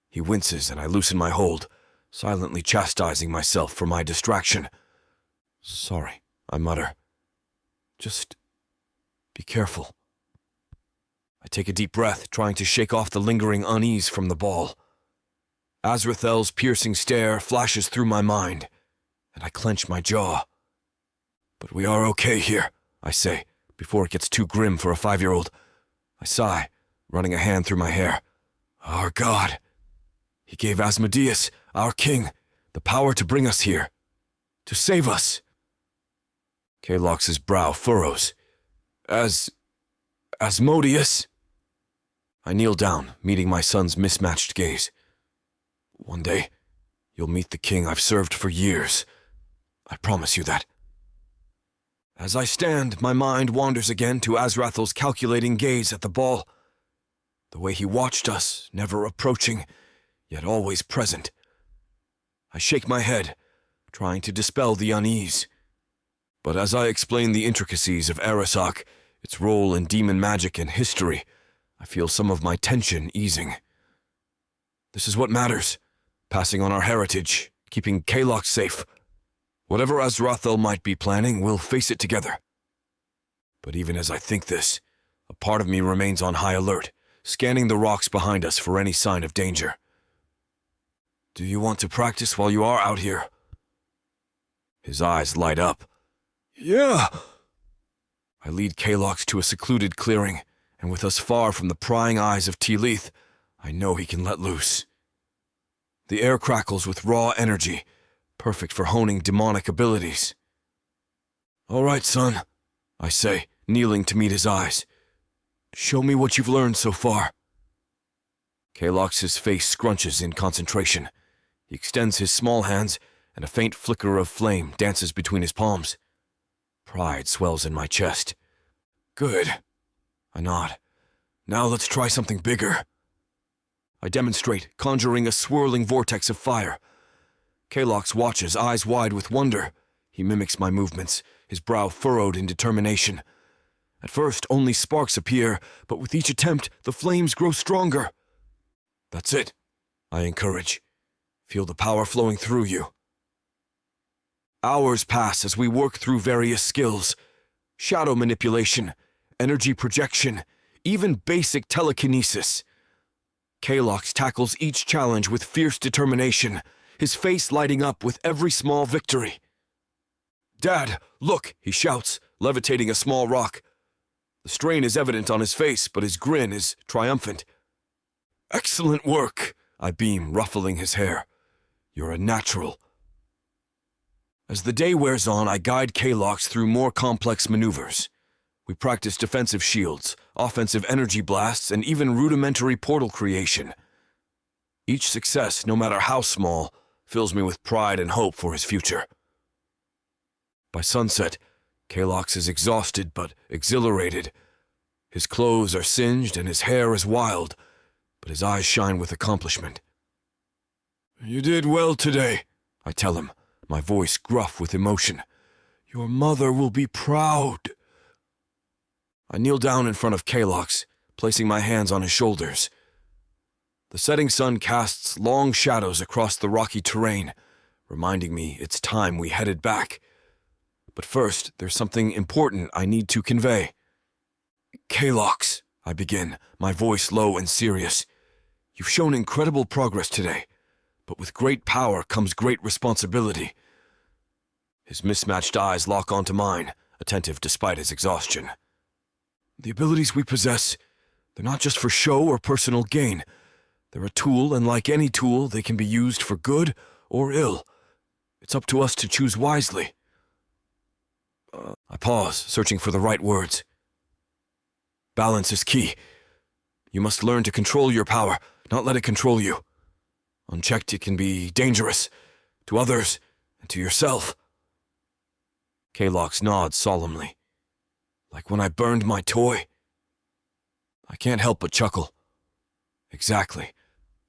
He winces and I loosen my hold, silently chastising myself for my distraction. "Sorry," I mutter. "Just be careful." I take a deep breath, trying to shake off the lingering unease from the ball. Azrael's piercing stare flashes through my mind, and I clench my jaw. "But we are okay here," I say, before it gets too grim for a 5-year-old. I sigh, running a hand through my hair. "Our God." He gave Asmodeus, our king, the power to bring us here, to save us. Kalox's brow furrows. Asmodeus? I kneel down, meeting my son's mismatched gaze. One day, you'll meet the king I've served for years. I promise you that. As I stand, my mind wanders again to Azrathel's calculating gaze at the ball. The way he watched us, never approaching, yet always present. I shake my head, trying to dispel the unease. But as I explain the intricacies of Arasak, its role in demon magic and history, I feel some of my tension easing. This is what matters, passing on our heritage, keeping Kalox safe. Whatever Azrael might be planning, we'll face it together. But even as I think this, a part of me remains on high alert, scanning the rocks behind us for any sign of danger. Do you want to practice while you are out here? His eyes light up. Yeah! I lead Kalox to a secluded clearing, and with us far from the prying eyes of Tilith, I know he can let loose. The air crackles with raw energy, perfect for honing demonic abilities. All right, son, I say, kneeling to meet his eyes. Show me what you've learned so far. Kalox's face scrunches in concentration. He extends his small hands, and a faint flicker of flame dances between his palms. Pride swells in my chest. Good. I nod. Now let's try something bigger. I demonstrate, conjuring a swirling vortex of fire. Kalox watches, eyes wide with wonder. He mimics my movements, his brow furrowed in determination. At first, only sparks appear, but with each attempt, the flames grow stronger. That's it, I encourage. Feel the power flowing through you. Hours pass as we work through various skills. Shadow manipulation, energy projection, even basic telekinesis. Kalox tackles each challenge with fierce determination, his face lighting up with every small victory. Dad, look, he shouts, levitating a small rock. The strain is evident on his face, but his grin is triumphant. Excellent work, I beam, ruffling his hair. You're a natural. As the day wears on, I guide Kalox through more complex maneuvers. We practice defensive shields, offensive energy blasts, and even rudimentary portal creation. Each success, no matter how small, fills me with pride and hope for his future. By sunset, Kalox is exhausted but exhilarated. His clothes are singed and his hair is wild, but his eyes shine with accomplishment. You did well today, I tell him, my voice gruff with emotion. Your mother will be proud. I kneel down in front of Kalox, placing my hands on his shoulders. The setting sun casts long shadows across the rocky terrain, reminding me it's time we headed back. But first, there's something important I need to convey. Kalox, I begin, my voice low and serious. You've shown incredible progress today, but with great power comes great responsibility. His mismatched eyes lock onto mine, attentive despite his exhaustion. The abilities we possess, they're not just for show or personal gain. They're a tool, and like any tool, they can be used for good or ill. It's up to us to choose wisely. I pause, searching for the right words. Balance is key. You must learn to control your power, not let it control you. Unchecked, it can be dangerous, to others, and to yourself. Kalox nods solemnly. Like when I burned my toy? I can't help but chuckle. Exactly,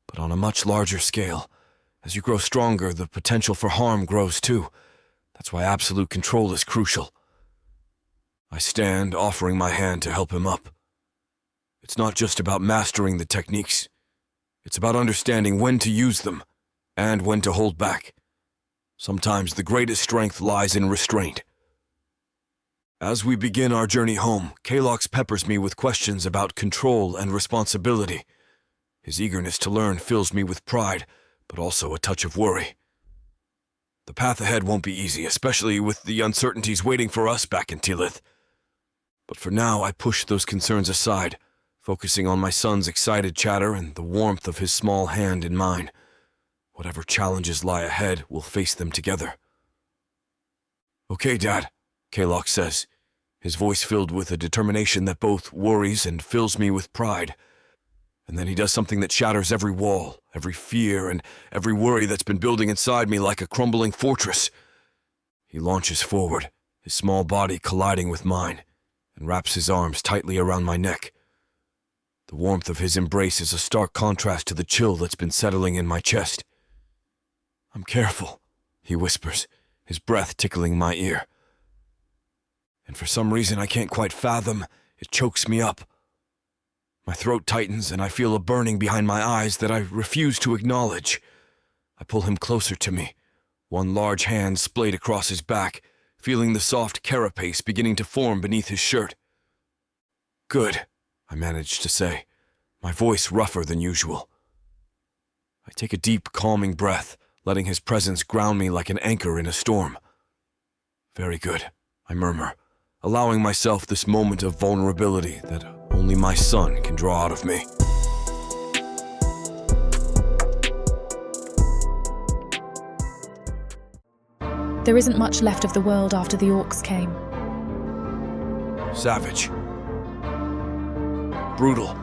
but on a much larger scale. As you grow stronger, the potential for harm grows too. That's why absolute control is crucial. I stand, offering my hand to help him up. It's not just about mastering the techniques. It's about understanding when to use them, and when to hold back. Sometimes the greatest strength lies in restraint. As we begin our journey home, Kalox peppers me with questions about control and responsibility. His eagerness to learn fills me with pride, but also a touch of worry. The path ahead won't be easy, especially with the uncertainties waiting for us back in Tilith. But for now, I push those concerns aside, focusing on my son's excited chatter and the warmth of his small hand in mine. Whatever challenges lie ahead, we'll face them together. Okay, Dad, Kalok says, his voice filled with a determination that both worries and fills me with pride. And then he does something that shatters every wall, every fear, and every worry that's been building inside me like a crumbling fortress. He launches forward, his small body colliding with mine, and wraps his arms tightly around my neck. The warmth of his embrace is a stark contrast to the chill that's been settling in my chest. I'm careful, he whispers, his breath tickling my ear. And for some reason I can't quite fathom, it chokes me up. My throat tightens and I feel a burning behind my eyes that I refuse to acknowledge. I pull him closer to me, one large hand splayed across his back, feeling the soft carapace beginning to form beneath his shirt. Good, I manage to say, my voice rougher than usual. I take a deep, calming breath, letting his presence ground me like an anchor in a storm. Very good, I murmur, allowing myself this moment of vulnerability that only my son can draw out of me. There isn't much left of the world after the orcs came. Savage. Brutal.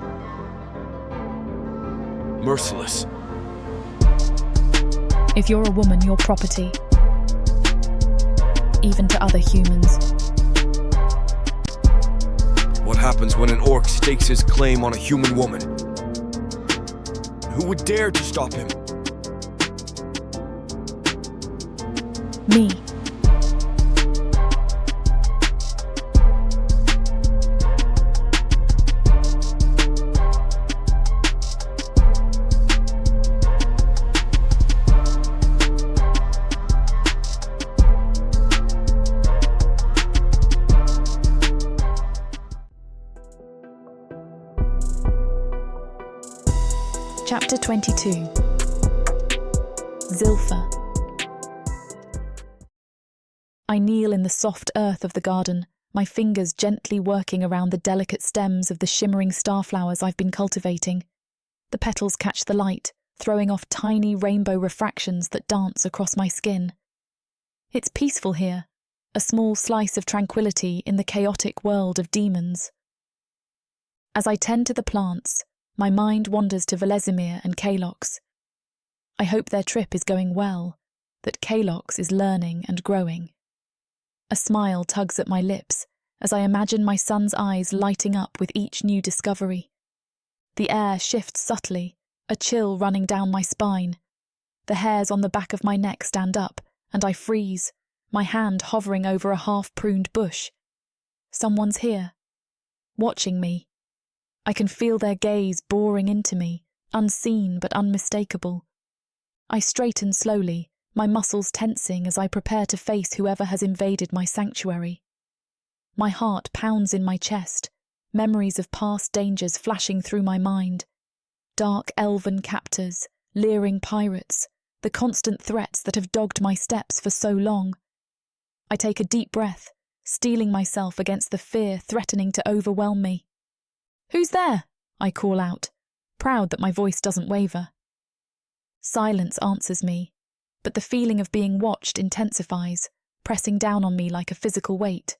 Merciless. If you're a woman, you're property. Even to other humans. What happens when an orc stakes his claim on a human woman? Who would dare to stop him? Me. Chapter 22. Zilpha. I kneel in the soft earth of the garden, my fingers gently working around the delicate stems of the shimmering starflowers I've been cultivating. The petals catch the light, throwing off tiny rainbow refractions that dance across my skin. It's peaceful here, a small slice of tranquility in the chaotic world of demons. As I tend to the plants, my mind wanders to Volezimir and Kalok's. I hope their trip is going well, that Kalok's is learning and growing. A smile tugs at my lips as I imagine my son's eyes lighting up with each new discovery. The air shifts subtly, a chill running down my spine. The hairs on the back of my neck stand up, and I freeze, my hand hovering over a half-pruned bush. Someone's here, watching me. I can feel their gaze boring into me, unseen but unmistakable. I straighten slowly, my muscles tensing as I prepare to face whoever has invaded my sanctuary. My heart pounds in my chest, memories of past dangers flashing through my mind. Dark elven captors, leering pirates, the constant threats that have dogged my steps for so long. I take a deep breath, steeling myself against the fear threatening to overwhelm me. "Who's there?" I call out, proud that my voice doesn't waver. Silence answers me, but the feeling of being watched intensifies, pressing down on me like a physical weight.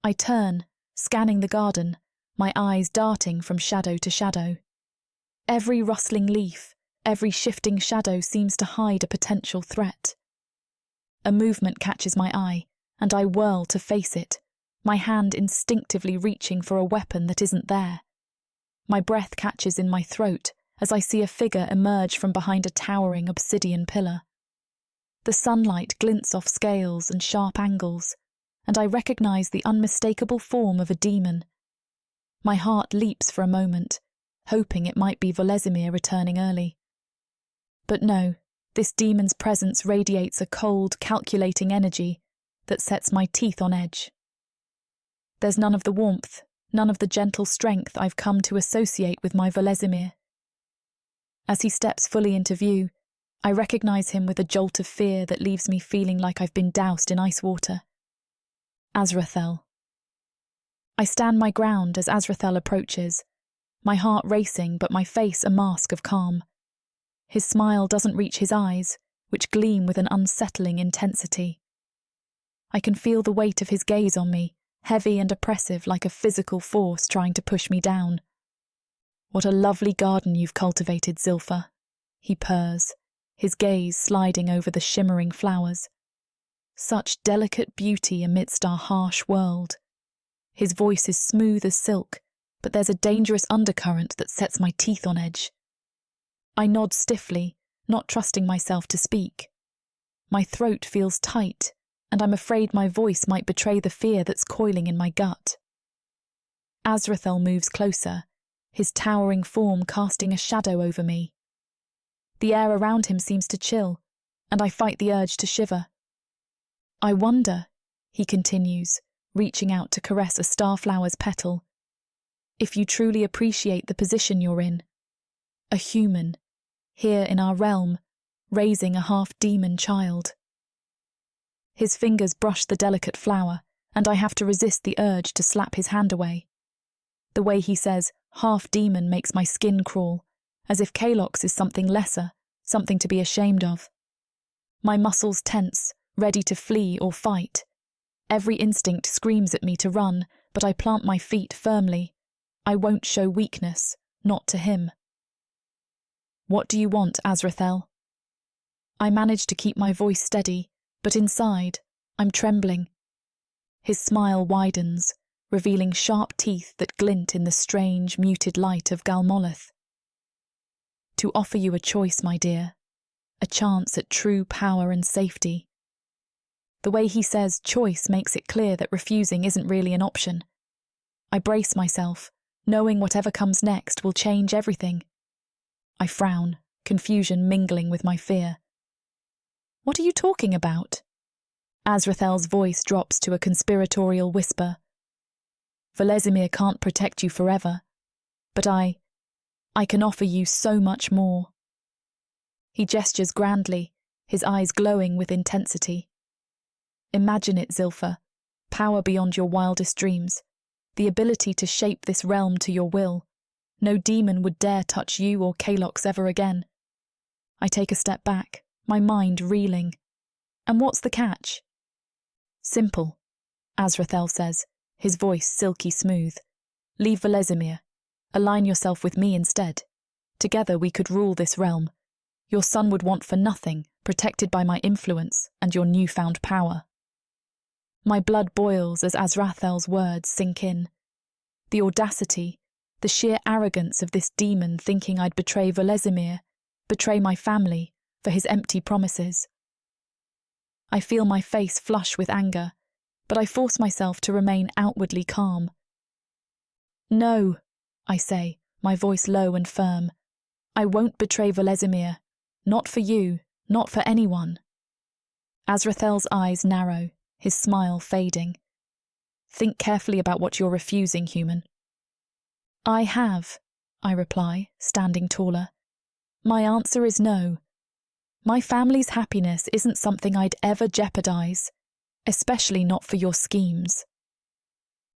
I turn, scanning the garden, my eyes darting from shadow to shadow. Every rustling leaf, every shifting shadow seems to hide a potential threat. A movement catches my eye, and I whirl to face it, my hand instinctively reaching for a weapon that isn't there. My breath catches in my throat as I see a figure emerge from behind a towering obsidian pillar. The sunlight glints off scales and sharp angles, and I recognize the unmistakable form of a demon. My heart leaps for a moment, hoping it might be Volezimir returning early. But no, this demon's presence radiates a cold, calculating energy that sets my teeth on edge. There's none of the warmth, none of the gentle strength I've come to associate with my Volezimir. As he steps fully into view, I recognize him with a jolt of fear that leaves me feeling like I've been doused in ice water. Azrael. I stand my ground as Azrael approaches, my heart racing but my face a mask of calm. His smile doesn't reach his eyes, which gleam with an unsettling intensity. I can feel the weight of his gaze on me, heavy and oppressive like a physical force trying to push me down. "What a lovely garden you've cultivated, Zilpha," he purrs, his gaze sliding over the shimmering flowers. "Such delicate beauty amidst our harsh world." His voice is smooth as silk, but there's a dangerous undercurrent that sets my teeth on edge. I nod stiffly, not trusting myself to speak. My throat feels tight, and I'm afraid my voice might betray the fear that's coiling in my gut. Azrael moves closer, his towering form casting a shadow over me. The air around him seems to chill, and I fight the urge to shiver. "I wonder," he continues, reaching out to caress a starflower's petal, "if you truly appreciate the position you're in. A human, here in our realm, raising a half-demon child." His fingers brush the delicate flower, and I have to resist the urge to slap his hand away. The way he says half-demon makes my skin crawl, as if Kalox is something lesser, something to be ashamed of. My muscles tense, ready to flee or fight. Every instinct screams at me to run, but I plant my feet firmly. I won't show weakness, not to him. "What do you want, Azrael?" I manage to keep my voice steady, but inside, I'm trembling. His smile widens, revealing sharp teeth that glint in the strange, muted light of Galmolith. "To offer you a choice, my dear, a chance at true power and safety." The way he says choice makes it clear that refusing isn't really an option. I brace myself, knowing whatever comes next will change everything. I frown, confusion mingling with my fear. "What are you talking about?" Azrael's voice drops to a conspiratorial whisper. "Volezimir can't protect you forever, but I can offer you so much more." He gestures grandly, his eyes glowing with intensity. "Imagine it, Zilpha, power beyond your wildest dreams, the ability to shape this realm to your will. No demon would dare touch you or Kalox ever again." I take a step back, my mind reeling. "And what's the catch?" "Simple," Azrael says, his voice silky smooth. "Leave Volezimir. Align yourself with me instead. Together we could rule this realm. Your son would want for nothing, protected by my influence and your newfound power." My blood boils as Azrael's words sink in. The audacity, the sheer arrogance of this demon thinking I'd betray Volezimir, betray my family, for his empty promises. I feel my face flush with anger, but I force myself to remain outwardly calm. "No," I say, my voice low and firm. "I won't betray Volezimir. Not for you, not for anyone." Azrael's eyes narrow, his smile fading. "Think carefully about what you're refusing, human." "I have," I reply, standing taller. "My answer is no. My family's happiness isn't something I'd ever jeopardize, especially not for your schemes."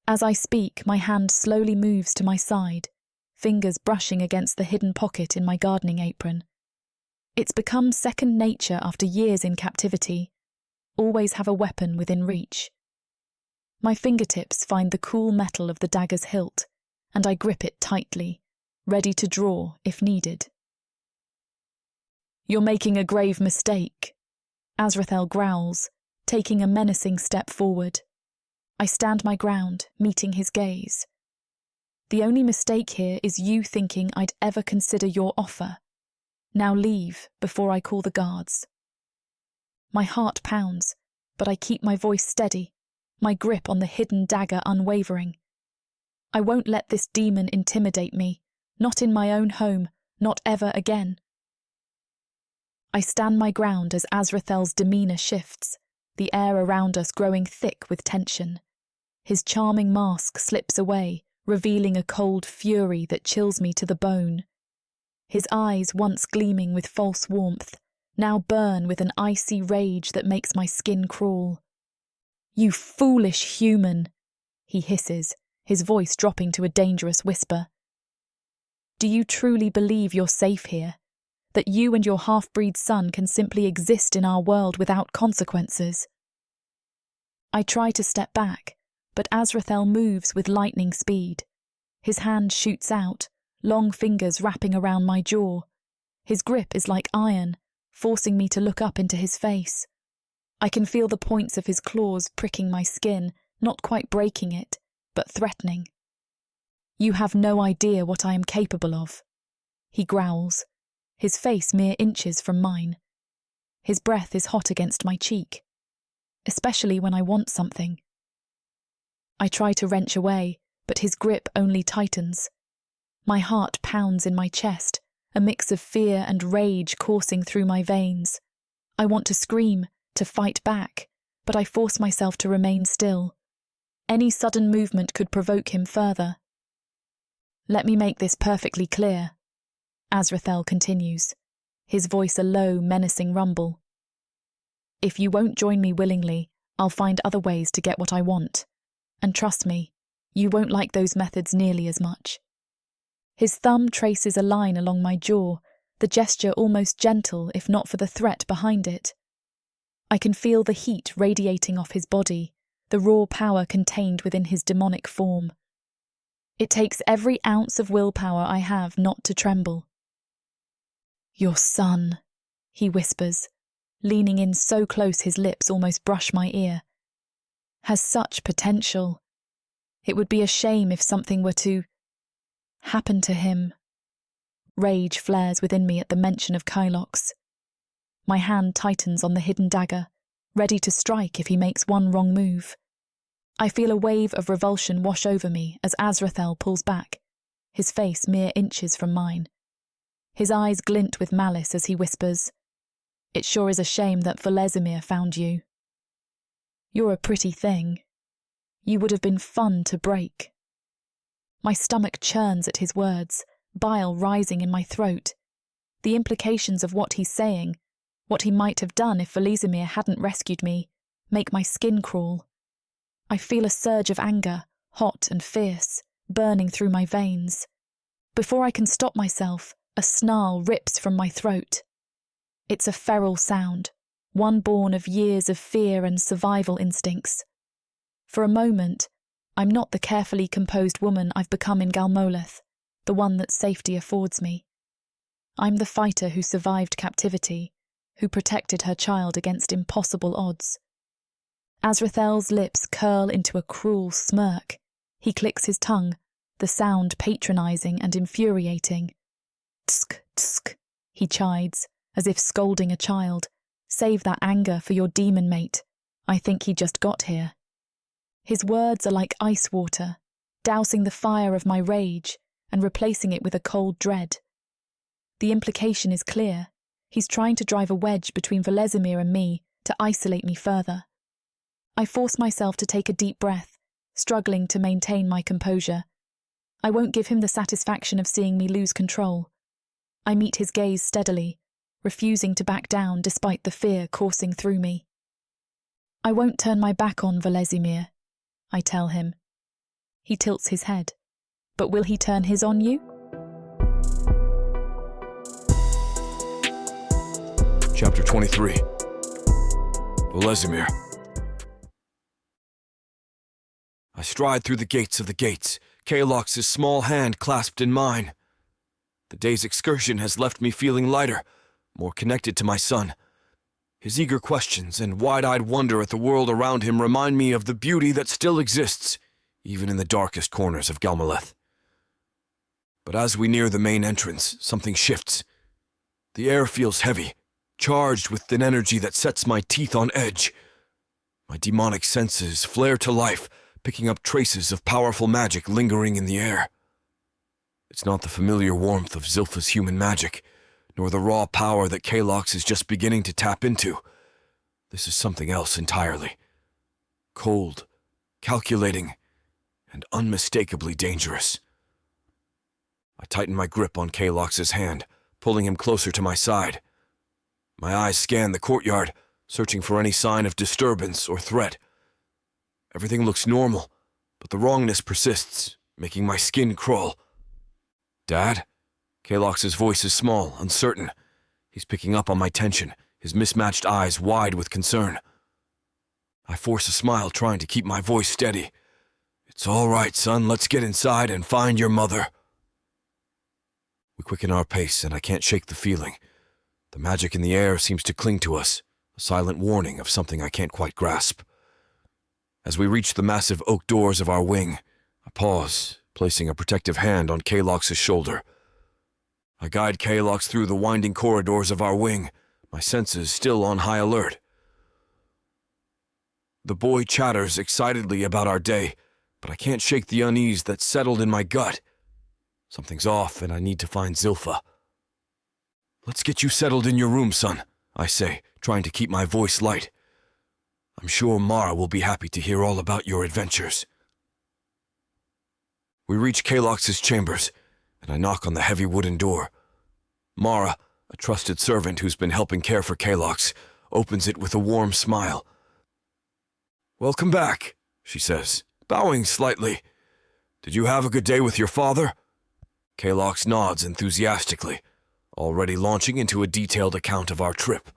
As I speak, my hand slowly moves to my side, fingers brushing against the hidden pocket in my gardening apron. It's become second nature after years in captivity. Always have a weapon within reach. My fingertips find the cool metal of the dagger's hilt, and I grip it tightly, ready to draw if needed. "You're making a grave mistake," Azrael growls, taking a menacing step forward. I stand my ground, meeting his gaze. "The only mistake here is you thinking I'd ever consider your offer. Now leave before I call the guards." My heart pounds, but I keep my voice steady, my grip on the hidden dagger unwavering. I won't let this demon intimidate me, not in my own home, not ever again. I stand my ground as Azrael's demeanour shifts, the air around us growing thick with tension. His charming mask slips away, revealing a cold fury that chills me to the bone. His eyes, once gleaming with false warmth, now burn with an icy rage that makes my skin crawl. "You foolish human," he hisses, his voice dropping to a dangerous whisper. "Do you truly believe you're safe here? that you and your half-breed son can simply exist in our world without consequences. I try to step back, but Azrael moves with lightning speed. His hand shoots out, long fingers wrapping around my jaw. His grip is like iron, forcing me to look up into his face. I can feel the points of his claws pricking my skin, not quite breaking it, but threatening. You have no idea what I am capable of, he growls, his face mere inches from mine. His breath is hot against my cheek, especially when I want something. I try to wrench away, but his grip only tightens. My heart pounds in my chest, a mix of fear and rage coursing through my veins. I want to scream, to fight back, but I force myself to remain still. Any sudden movement could provoke him further. Let me make this perfectly clear, Azrael continues, his voice a low, menacing rumble. If you won't join me willingly, I'll find other ways to get what I want. And trust me, you won't like those methods nearly as much. His thumb traces a line along my jaw, the gesture almost gentle if not for the threat behind it. I can feel the heat radiating off his body, the raw power contained within his demonic form. It takes every ounce of willpower I have not to tremble. Your son, he whispers, leaning in so close his lips almost brush my ear, has such potential. It would be a shame if something were to happen to him. Rage flares within me at the mention of Kylox. My hand tightens on the hidden dagger, ready to strike if he makes one wrong move. I feel a wave of revulsion wash over me as Azrael pulls back, his face mere inches from mine. His eyes glint with malice as he whispers, "It sure is a shame that Volezimir found you. You're a pretty thing. You would have been fun to break." My stomach churns at his words, bile rising in my throat. The implications of what he's saying, what he might have done if Volezimir hadn't rescued me, make my skin crawl. I feel a surge of anger, hot and fierce, burning through my veins. Before I can stop myself, a snarl rips from my throat. It's a feral sound, one born of years of fear and survival instincts. For a moment, I'm not the carefully composed woman I've become in Galmoleth, the one that safety affords me. I'm the fighter who survived captivity, who protected her child against impossible odds. Azrael's lips curl into a cruel smirk. He clicks his tongue, the sound patronising and infuriating. "Tsk, tsk," he chides, as if scolding a child. "Save that anger for your demon mate. I think he just got here." His words are like ice water, dousing the fire of my rage and replacing it with a cold dread. The implication is clear. He's trying to drive a wedge between Volezimir and me to isolate me further. I force myself to take a deep breath, struggling to maintain my composure. I won't give him the satisfaction of seeing me lose control. I meet his gaze steadily, refusing to back down despite the fear coursing through me. "I won't turn my back on Volezimir," I tell him. He tilts his head. "But will he turn his on you?" Chapter 23. Volezimir. I stride through the gates of the gates, Kalox's small hand clasped in mine. The day's excursion has left me feeling lighter, more connected to my son. His eager questions and wide-eyed wonder at the world around him remind me of the beauty that still exists, even in the darkest corners of Galmoleth. But as we near the main entrance, something shifts. The air feels heavy, charged with an energy that sets my teeth on edge. My demonic senses flare to life, picking up traces of powerful magic lingering in the air. It's not the familiar warmth of Zilfa's human magic, nor the raw power that Kalox is just beginning to tap into. This is something else entirely. Cold, calculating, and unmistakably dangerous. I tighten my grip on Kalox's hand, pulling him closer to my side. My eyes scan the courtyard, searching for any sign of disturbance or threat. Everything looks normal, but the wrongness persists, making my skin crawl. "Dad?" Kalox's voice is small, uncertain. He's picking up on my tension, his mismatched eyes wide with concern. I force a smile, trying to keep my voice steady. "It's all right, son. Let's get inside and find your mother." We quicken our pace, and I can't shake the feeling. The magic in the air seems to cling to us, a silent warning of something I can't quite grasp. As we reach the massive oak doors of our wing, I pause, placing a protective hand on Kalox's shoulder. I guide Kalox through the winding corridors of our wing, my senses still on high alert. The boy chatters excitedly about our day, but I can't shake the unease that's settled in my gut. Something's off, and I need to find Zilpha. "Let's get you settled in your room, son," I say, trying to keep my voice light. "I'm sure Mara will be happy to hear all about your adventures." We reach Kalox's chambers, and I knock on the heavy wooden door. Mara, a trusted servant who's been helping care for Kalox, opens it with a warm smile. "Welcome back," she says, bowing slightly. "Did you have a good day with your father?" Kalox nods enthusiastically, already launching into a detailed account of our trip.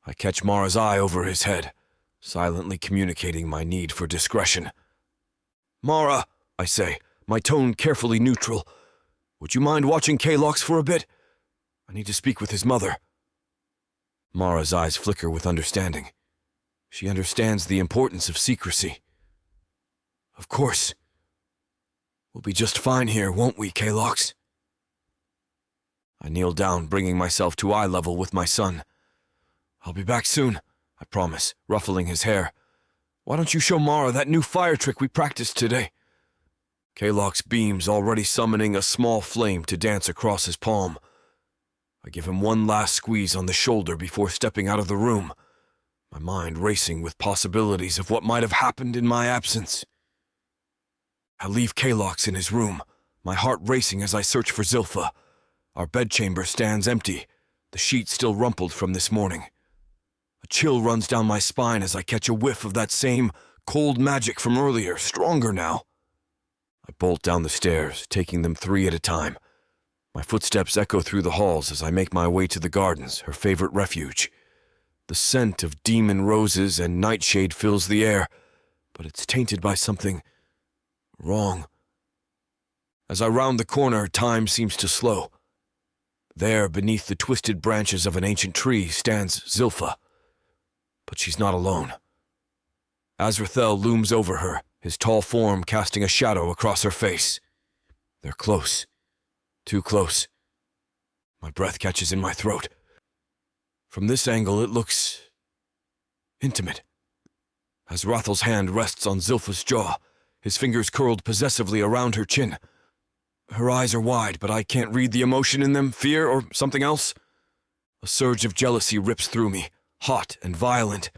I catch Mara's eye over his head, silently communicating my need for discretion. "Mara," I say, my tone carefully neutral, "would you mind watching Kalox for a bit? I need to speak with his mother." Mara's eyes flicker with understanding. She understands the importance of secrecy. "Of course. We'll be just fine here, won't we, Kalox?" I kneel down, bringing myself to eye level with my son. "I'll be back soon," I promise, ruffling his hair. "Why don't you show Mara that new fire trick we practiced today?" Kalox beams, already summoning a small flame to dance across his palm. I give him one last squeeze on the shoulder before stepping out of the room, my mind racing with possibilities of what might have happened in my absence. I leave Kalox in his room, my heart racing as I search for Zilpha. Our bedchamber stands empty, the sheet still rumpled from this morning. A chill runs down my spine as I catch a whiff of that same cold magic from earlier, stronger now. I bolt down the stairs, taking them 3 at a time. My footsteps echo through the halls as I make my way to the gardens, her favorite refuge. The scent of demon roses and nightshade fills the air, but it's tainted by something wrong. As I round the corner, time seems to slow. There, beneath the twisted branches of an ancient tree, stands Zilpha. But she's not alone. Azrael looms over her, his tall form casting a shadow across her face. They're close. Too close. My breath catches in my throat. From this angle, it looks intimate. Azrael's hand rests on Zilpha's jaw, his fingers curled possessively around her chin. Her eyes are wide, but I can't read the emotion in them, fear or something else. A surge of jealousy rips through me, hot and violent.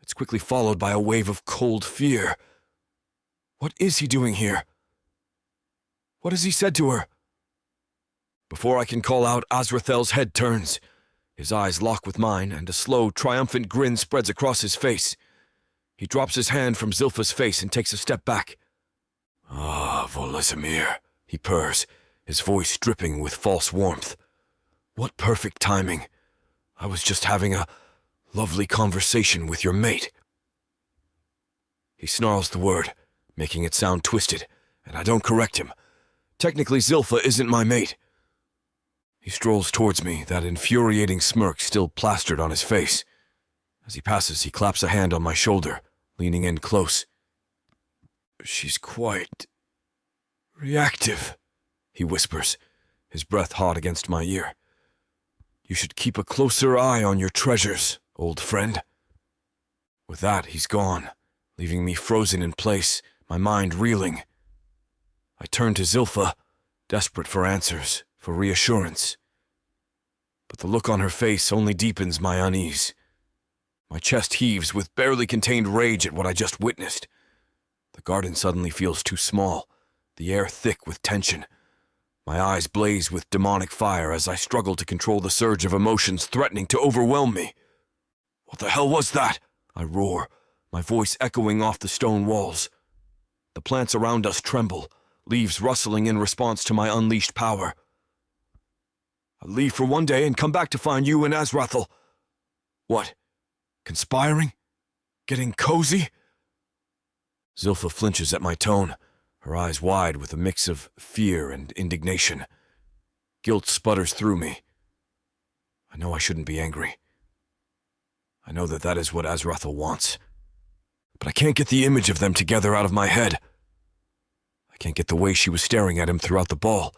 It's quickly followed by a wave of cold fear. What is he doing here? What has he said to her? Before I can call out, Azrael's head turns. His eyes lock with mine, and a slow, triumphant grin spreads across his face. He drops his hand from Zilpha's face and takes a step back. "Ah, Volezimir," he purrs, his voice dripping with false warmth. "What perfect timing. I was just having a lovely conversation with your mate." He snarls the word, making it sound twisted, and I don't correct him. Technically, Zilpha isn't my mate. He strolls towards me, that infuriating smirk still plastered on his face. As he passes, he claps a hand on my shoulder, leaning in close. "She's quite reactive," he whispers, his breath hot against my ear. "You should keep a closer eye on your treasures, old friend." With that, he's gone, leaving me frozen in place, my mind reeling. I turn to Zilpha, desperate for answers, for reassurance. But the look on her face only deepens my unease. My chest heaves with barely contained rage at what I just witnessed. The garden suddenly feels too small, the air thick with tension. My eyes blaze with demonic fire as I struggle to control the surge of emotions threatening to overwhelm me. "What the hell was that?" I roar, my voice echoing off the stone walls. The plants around us tremble, leaves rustling in response to my unleashed power. I'll leave for one day and come back to find you and Azrael. What? Conspiring? Getting cozy? Zilpha flinches at my tone, her eyes wide with a mix of fear and indignation. Guilt sputters through me. I know I shouldn't be angry. I know that is what Azrael wants. But I can't get the image of them together out of my head. I can't get the way she was staring at him throughout the ball,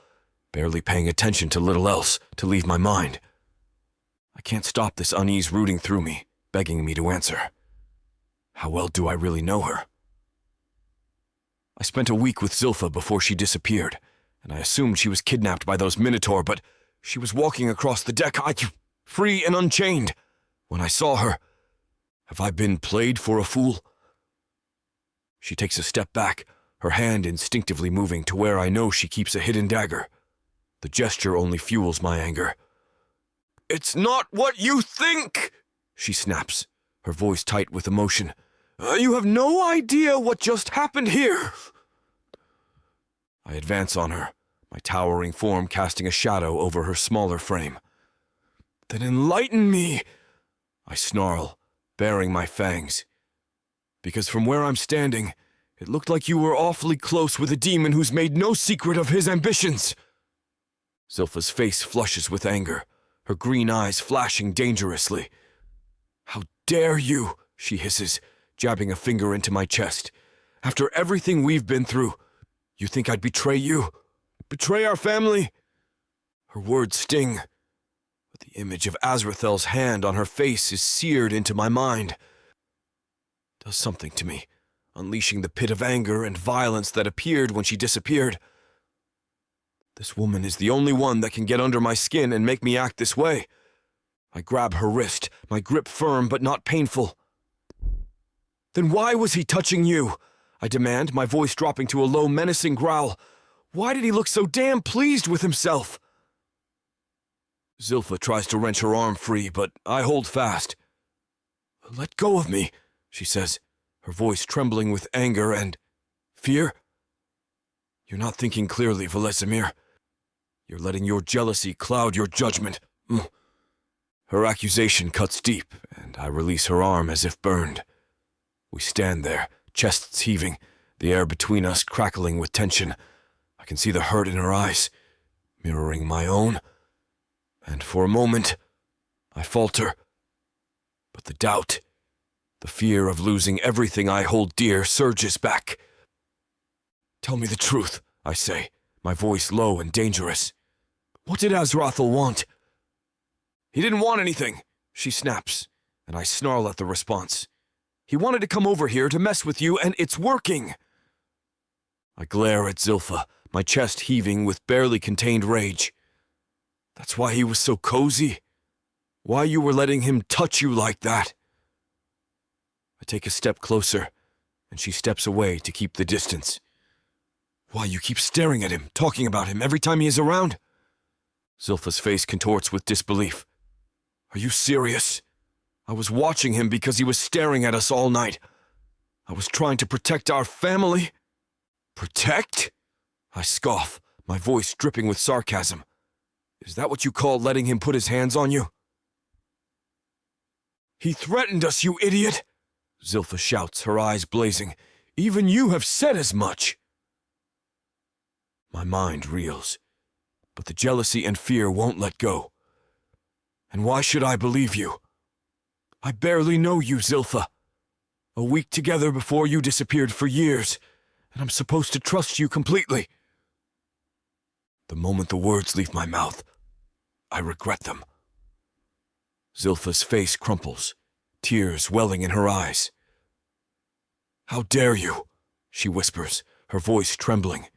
barely paying attention to little else, to leave my mind. I can't stop this unease rooting through me, begging me to answer. How well do I really know her? I spent a week with Zilpha before she disappeared, and I assumed she was kidnapped by those Minotaur, but she was walking across the deck, free and unchained. When I saw her, have I been played for a fool? She takes a step back, her hand instinctively moving to where I know she keeps a hidden dagger. The gesture only fuels my anger. "It's not what you think!" she snaps, her voice tight with emotion. "You have no idea what just happened here!" I advance on her, my towering form casting a shadow over her smaller frame. "Then enlighten me!" I snarl, baring my fangs. Because from where I'm standing, it looked like you were awfully close with a demon who's made no secret of his ambitions. Zilpha's face flushes with anger, her green eyes flashing dangerously. "How dare you," she hisses, jabbing a finger into my chest. "After everything we've been through, you think I'd betray you? Betray our family?" Her words sting, but the image of Azrael's hand on her face is seared into my mind. It does something to me, unleashing the pit of anger and violence that appeared when she disappeared. This woman is the only one that can get under my skin and make me act this way. I grab her wrist, my grip firm but not painful. "Then why was he touching you?" I demand, my voice dropping to a low, menacing growl. "Why did he look so damn pleased with himself?" Zilpha tries to wrench her arm free, but I hold fast. "Let go of me," she says, her voice trembling with anger and fear. "You're not thinking clearly, Volezimir. You're letting your jealousy cloud your judgment." Her accusation cuts deep, and I release her arm as if burned. We stand there, chests heaving, the air between us crackling with tension. I can see the hurt in her eyes, mirroring my own. And for a moment, I falter. But the doubt, the fear of losing everything I hold dear surges back. "Tell me the truth," I say, my voice low and dangerous. "What did Azrael want?" "He didn't want anything," she snaps, and I snarl at the response. "He wanted to come over here to mess with you, and it's working." I glare at Zilpha, my chest heaving with barely contained rage. "That's why he was so cozy? Why you were letting him touch you like that?" I take a step closer, and she steps away to keep the distance. "Why you keep staring at him, talking about him every time he is around?" Zilpha's face contorts with disbelief. "Are you serious? I was watching him because he was staring at us all night. I was trying to protect our family." "Protect?" I scoff, my voice dripping with sarcasm. "Is that what you call letting him put his hands on you?" "He threatened us, you idiot!" Zilpha shouts, her eyes blazing. "Even you have said as much!" My mind reels, but the jealousy and fear won't let go. And why should I believe you? I barely know you, Zilpha. A week together before you disappeared for years, and I'm supposed to trust you completely. The moment the words leave my mouth, I regret them. Zilpha's face crumples, tears welling in her eyes. "How dare you?" she whispers, her voice trembling.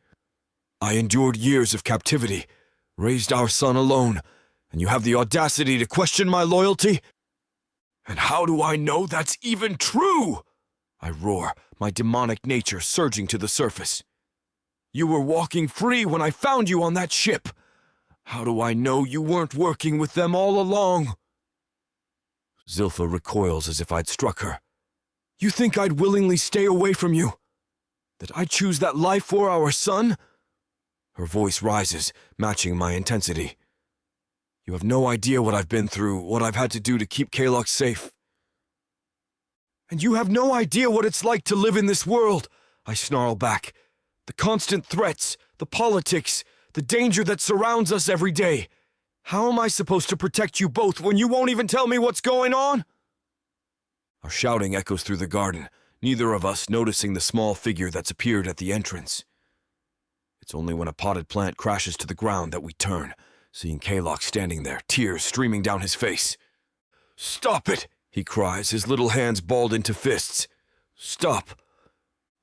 "I endured years of captivity, raised our son alone, and you have the audacity to question my loyalty? And how do I know that's even true?" I roar, my demonic nature surging to the surface. "You were walking free when I found you on that ship. How do I know you weren't working with them all along?" Zilpha recoils as if I'd struck her. "You think I'd willingly stay away from you? That I'd choose that life for our son?" Her voice rises, matching my intensity. You have no idea what I've been through, what I've had to do to keep Kalok safe. And you have no idea what it's like to live in this world, I snarl back. The constant threats, the politics, the danger that surrounds us every day. How am I supposed to protect you both when you won't even tell me what's going on? Our shouting echoes through the garden, neither of us noticing the small figure that's appeared at the entrance. It's only when a potted plant crashes to the ground that we turn, seeing Kalok standing there, tears streaming down his face. "Stop it!" he cries, his little hands balled into fists. "Stop!"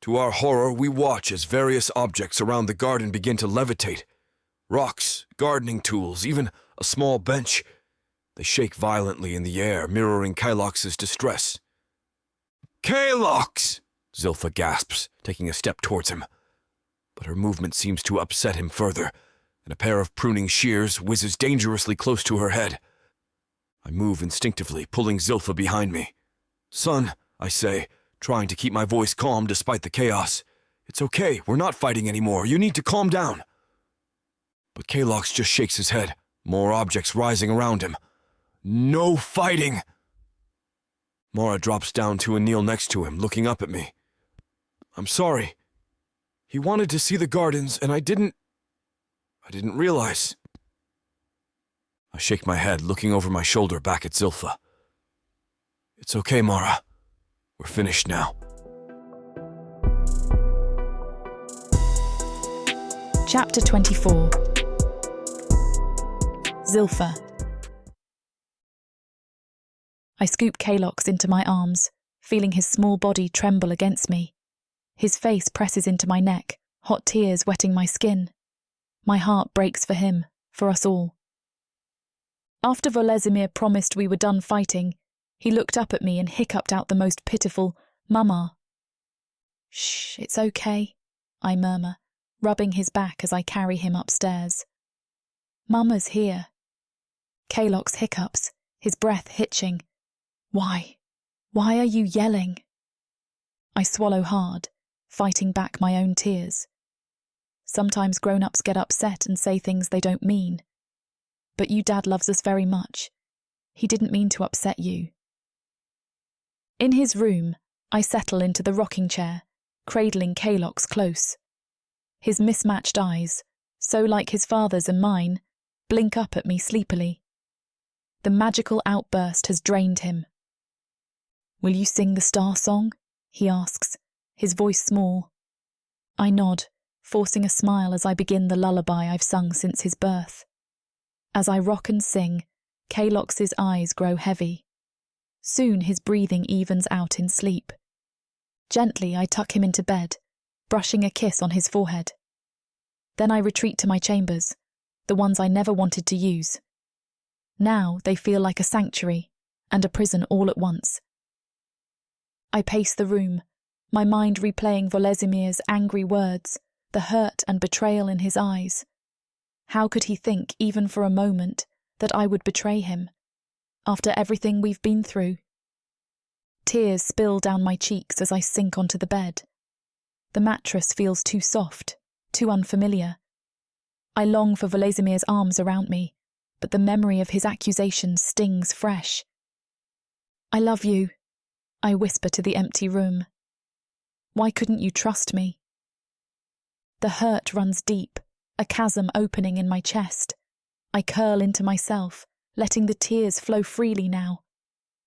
To our horror, we watch as various objects around the garden begin to levitate. Rocks, gardening tools, even a small bench. They shake violently in the air, mirroring Kylox's distress. "Kalox!" Zilpha gasps, taking a step towards him. But her movement seems to upset him further, and a pair of pruning shears whizzes dangerously close to her head. I move instinctively, pulling Zilpha behind me. "Son," I say, trying to keep my voice calm despite the chaos. "It's okay, we're not fighting anymore, you need to calm down." But Kalox just shakes his head, more objects rising around him. "No fighting!" Mara drops down to a kneel next to him, looking up at me. "I'm sorry. He wanted to see the gardens, and I didn't realize." I shake my head, looking over my shoulder back at Zilpha. "It's okay, Mara. We're finished now." Chapter 24. Zilpha. I scoop Kalox into my arms, feeling his small body tremble against me. His face presses into my neck, hot tears wetting my skin. My heart breaks for him, for us all. After Volezimir promised we were done fighting, he looked up at me and hiccuped out the most pitiful, "Mama." "Shh, it's okay," I murmur, rubbing his back as I carry him upstairs. "Mama's here." Kalox hiccups, his breath hitching. Why are you yelling?" I swallow hard, fighting back my own tears. Sometimes grown-ups get upset and say things they don't mean. But you, Dad, loves us very much. He didn't mean to upset you. In his room, I settle into the rocking chair, cradling Kalox close. His mismatched eyes, so like his father's and mine, blink up at me sleepily. The magical outburst has drained him. "Will you sing the star song?" he asks, his voice small. I nod, forcing a smile as I begin the lullaby I've sung since his birth. As I rock and sing, Kalox's eyes grow heavy. Soon his breathing evens out in sleep. Gently I tuck him into bed, brushing a kiss on his forehead. Then I retreat to my chambers, the ones I never wanted to use. Now they feel like a sanctuary and a prison all at once. I pace the room, my mind replaying Volezimir's angry words, the hurt and betrayal in his eyes. How could he think, even for a moment, that I would betray him, after everything we've been through? Tears spill down my cheeks as I sink onto the bed. The mattress feels too soft, too unfamiliar. I long for Volezimir's arms around me, but the memory of his accusation stings fresh. "I love you," I whisper to the empty room. "Why couldn't you trust me?" The hurt runs deep, a chasm opening in my chest. I curl into myself, letting the tears flow freely now.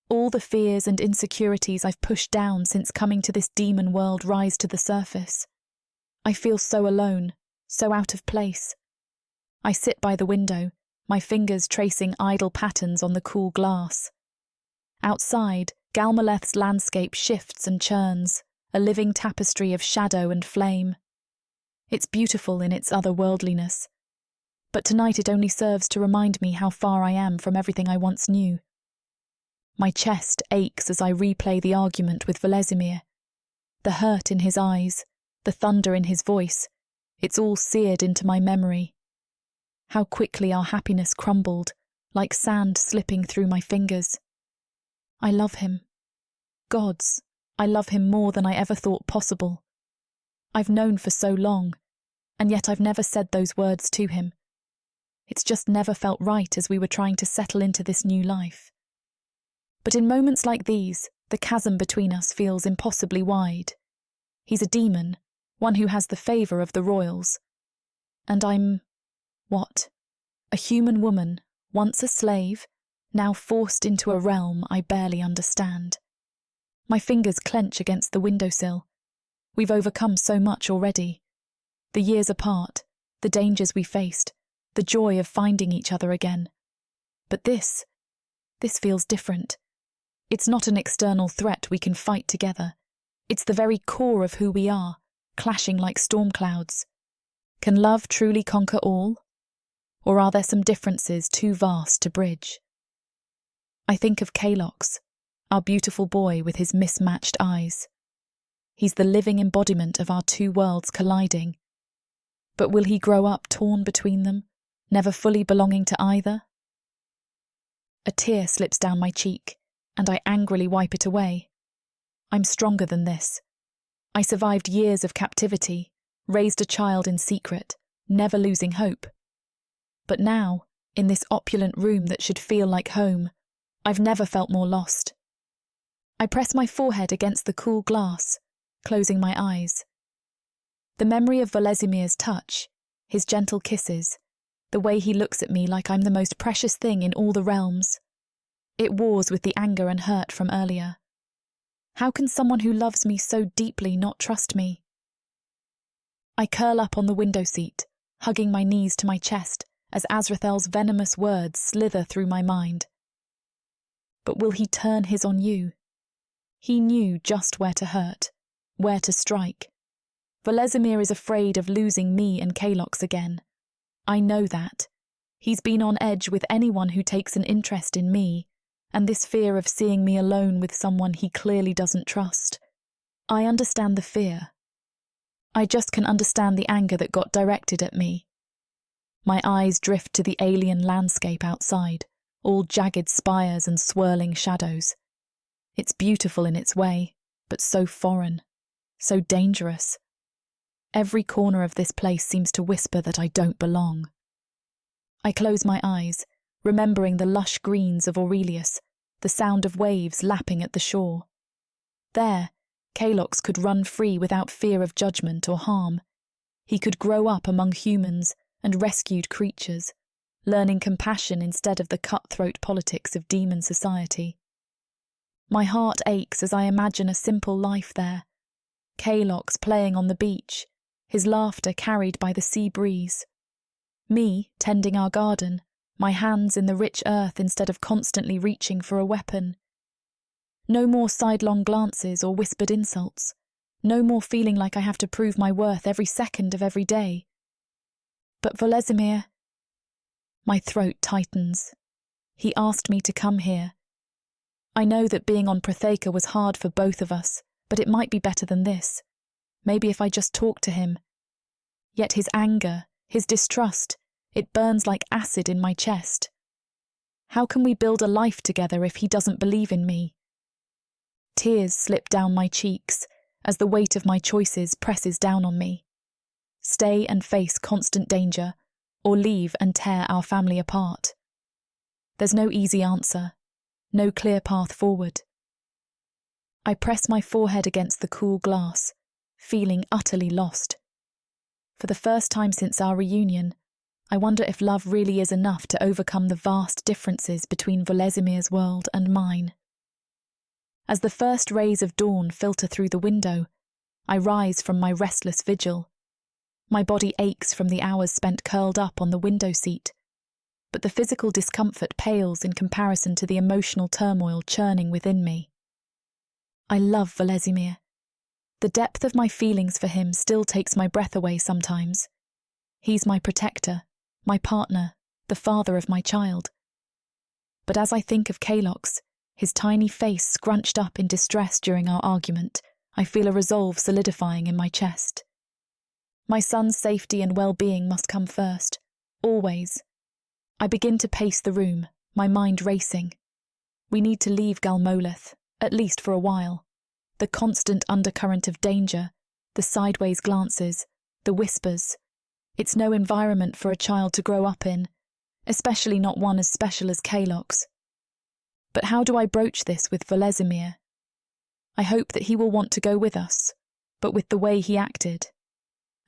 All the fears and insecurities I've pushed down since coming to this demon world rise to the surface. I feel so alone, so out of place. I sit by the window, my fingers tracing idle patterns on the cool glass. Outside, Galmaleth's landscape shifts and churns, a living tapestry of shadow and flame. It's beautiful in its otherworldliness, but tonight it only serves to remind me how far I am from everything I once knew. My chest aches as I replay the argument with Volezimir. The hurt in his eyes, the thunder in his voice, it's all seared into my memory. How quickly our happiness crumbled, like sand slipping through my fingers. I love him. Gods, I love him more than I ever thought possible. I've known for so long, and yet I've never said those words to him. It's just never felt right as we were trying to settle into this new life. But in moments like these, the chasm between us feels impossibly wide. He's a demon, one who has the favour of the royals. And I'm, what? A human woman, once a slave, now forced into a realm I barely understand. My fingers clench against the windowsill. We've overcome so much already. The years apart, the dangers we faced, the joy of finding each other again. But this feels different. It's not an external threat we can fight together. It's the very core of who we are, clashing like storm clouds. Can love truly conquer all? Or are there some differences too vast to bridge? I think of Kalox, our beautiful boy with his mismatched eyes. He's the living embodiment of our two worlds colliding. But will he grow up torn between them, never fully belonging to either? A tear slips down my cheek, and I angrily wipe it away. I'm stronger than this. I survived years of captivity, raised a child in secret, never losing hope. But now, in this opulent room that should feel like home, I've never felt more lost. I press my forehead against the cool glass, closing my eyes. The memory of Volezimir's touch, his gentle kisses, the way he looks at me like I'm the most precious thing in all the realms. It wars with the anger and hurt from earlier. How can someone who loves me so deeply not trust me? I curl up on the window seat, hugging my knees to my chest as Azrael's venomous words slither through my mind. But will he turn his on you? He knew just where to hurt, where to strike. Volezimir is afraid of losing me and Kalox again. I know that. He's been on edge with anyone who takes an interest in me, and this fear of seeing me alone with someone he clearly doesn't trust. I understand the fear. I just can understand the anger that got directed at me. My eyes drift to the alien landscape outside, all jagged spires and swirling shadows. It's beautiful in its way, but so foreign, so dangerous. Every corner of this place seems to whisper that I don't belong. I close my eyes, remembering the lush greens of Aurelius, the sound of waves lapping at the shore. There, Kalox could run free without fear of judgment or harm. He could grow up among humans and rescued creatures, learning compassion instead of the cutthroat politics of demon society. My heart aches as I imagine a simple life there. Kalox playing on the beach, his laughter carried by the sea breeze. Me tending our garden, my hands in the rich earth instead of constantly reaching for a weapon. No more sidelong glances or whispered insults. No more feeling like I have to prove my worth every second of every day. But Volezimir... My throat tightens. He asked me to come here. I know that being on Protheka was hard for both of us, but it might be better than this. Maybe if I just talk to him. Yet his anger, his distrust, it burns like acid in my chest. How can we build a life together if he doesn't believe in me? Tears slip down my cheeks as the weight of my choices presses down on me. Stay and face constant danger, or leave and tear our family apart. There's no easy answer, no clear path forward. I press my forehead against the cool glass, feeling utterly lost. For the first time since our reunion, I wonder if love really is enough to overcome the vast differences between Volezimir's world and mine. As the first rays of dawn filter through the window, I rise from my restless vigil. My body aches from the hours spent curled up on the window seat, but the physical discomfort pales in comparison to the emotional turmoil churning within me. I love Volezimir. The depth of my feelings for him still takes my breath away sometimes. He's my protector, my partner, the father of my child. But as I think of Kalox, his tiny face scrunched up in distress during our argument, I feel a resolve solidifying in my chest. My son's safety and well-being must come first, always. I begin to pace the room, my mind racing. We need to leave Galmoleth, at least for a while. The constant undercurrent of danger, the sideways glances, the whispers. It's no environment for a child to grow up in, especially not one as special as Kalox. But how do I broach this with Volezimir? I hope that he will want to go with us, but with the way he acted.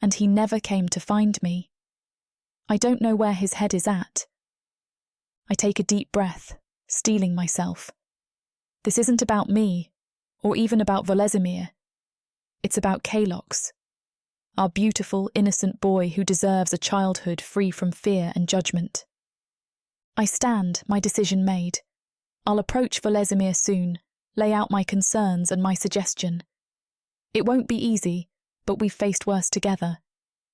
And he never came to find me. I don't know where his head is at. I take a deep breath, steeling myself. This isn't about me, or even about Volezimir. It's about Kalox, our beautiful, innocent boy who deserves a childhood free from fear and judgment. I stand, my decision made. I'll approach Volezimir soon, lay out my concerns and my suggestion. It won't be easy, but we've faced worse together.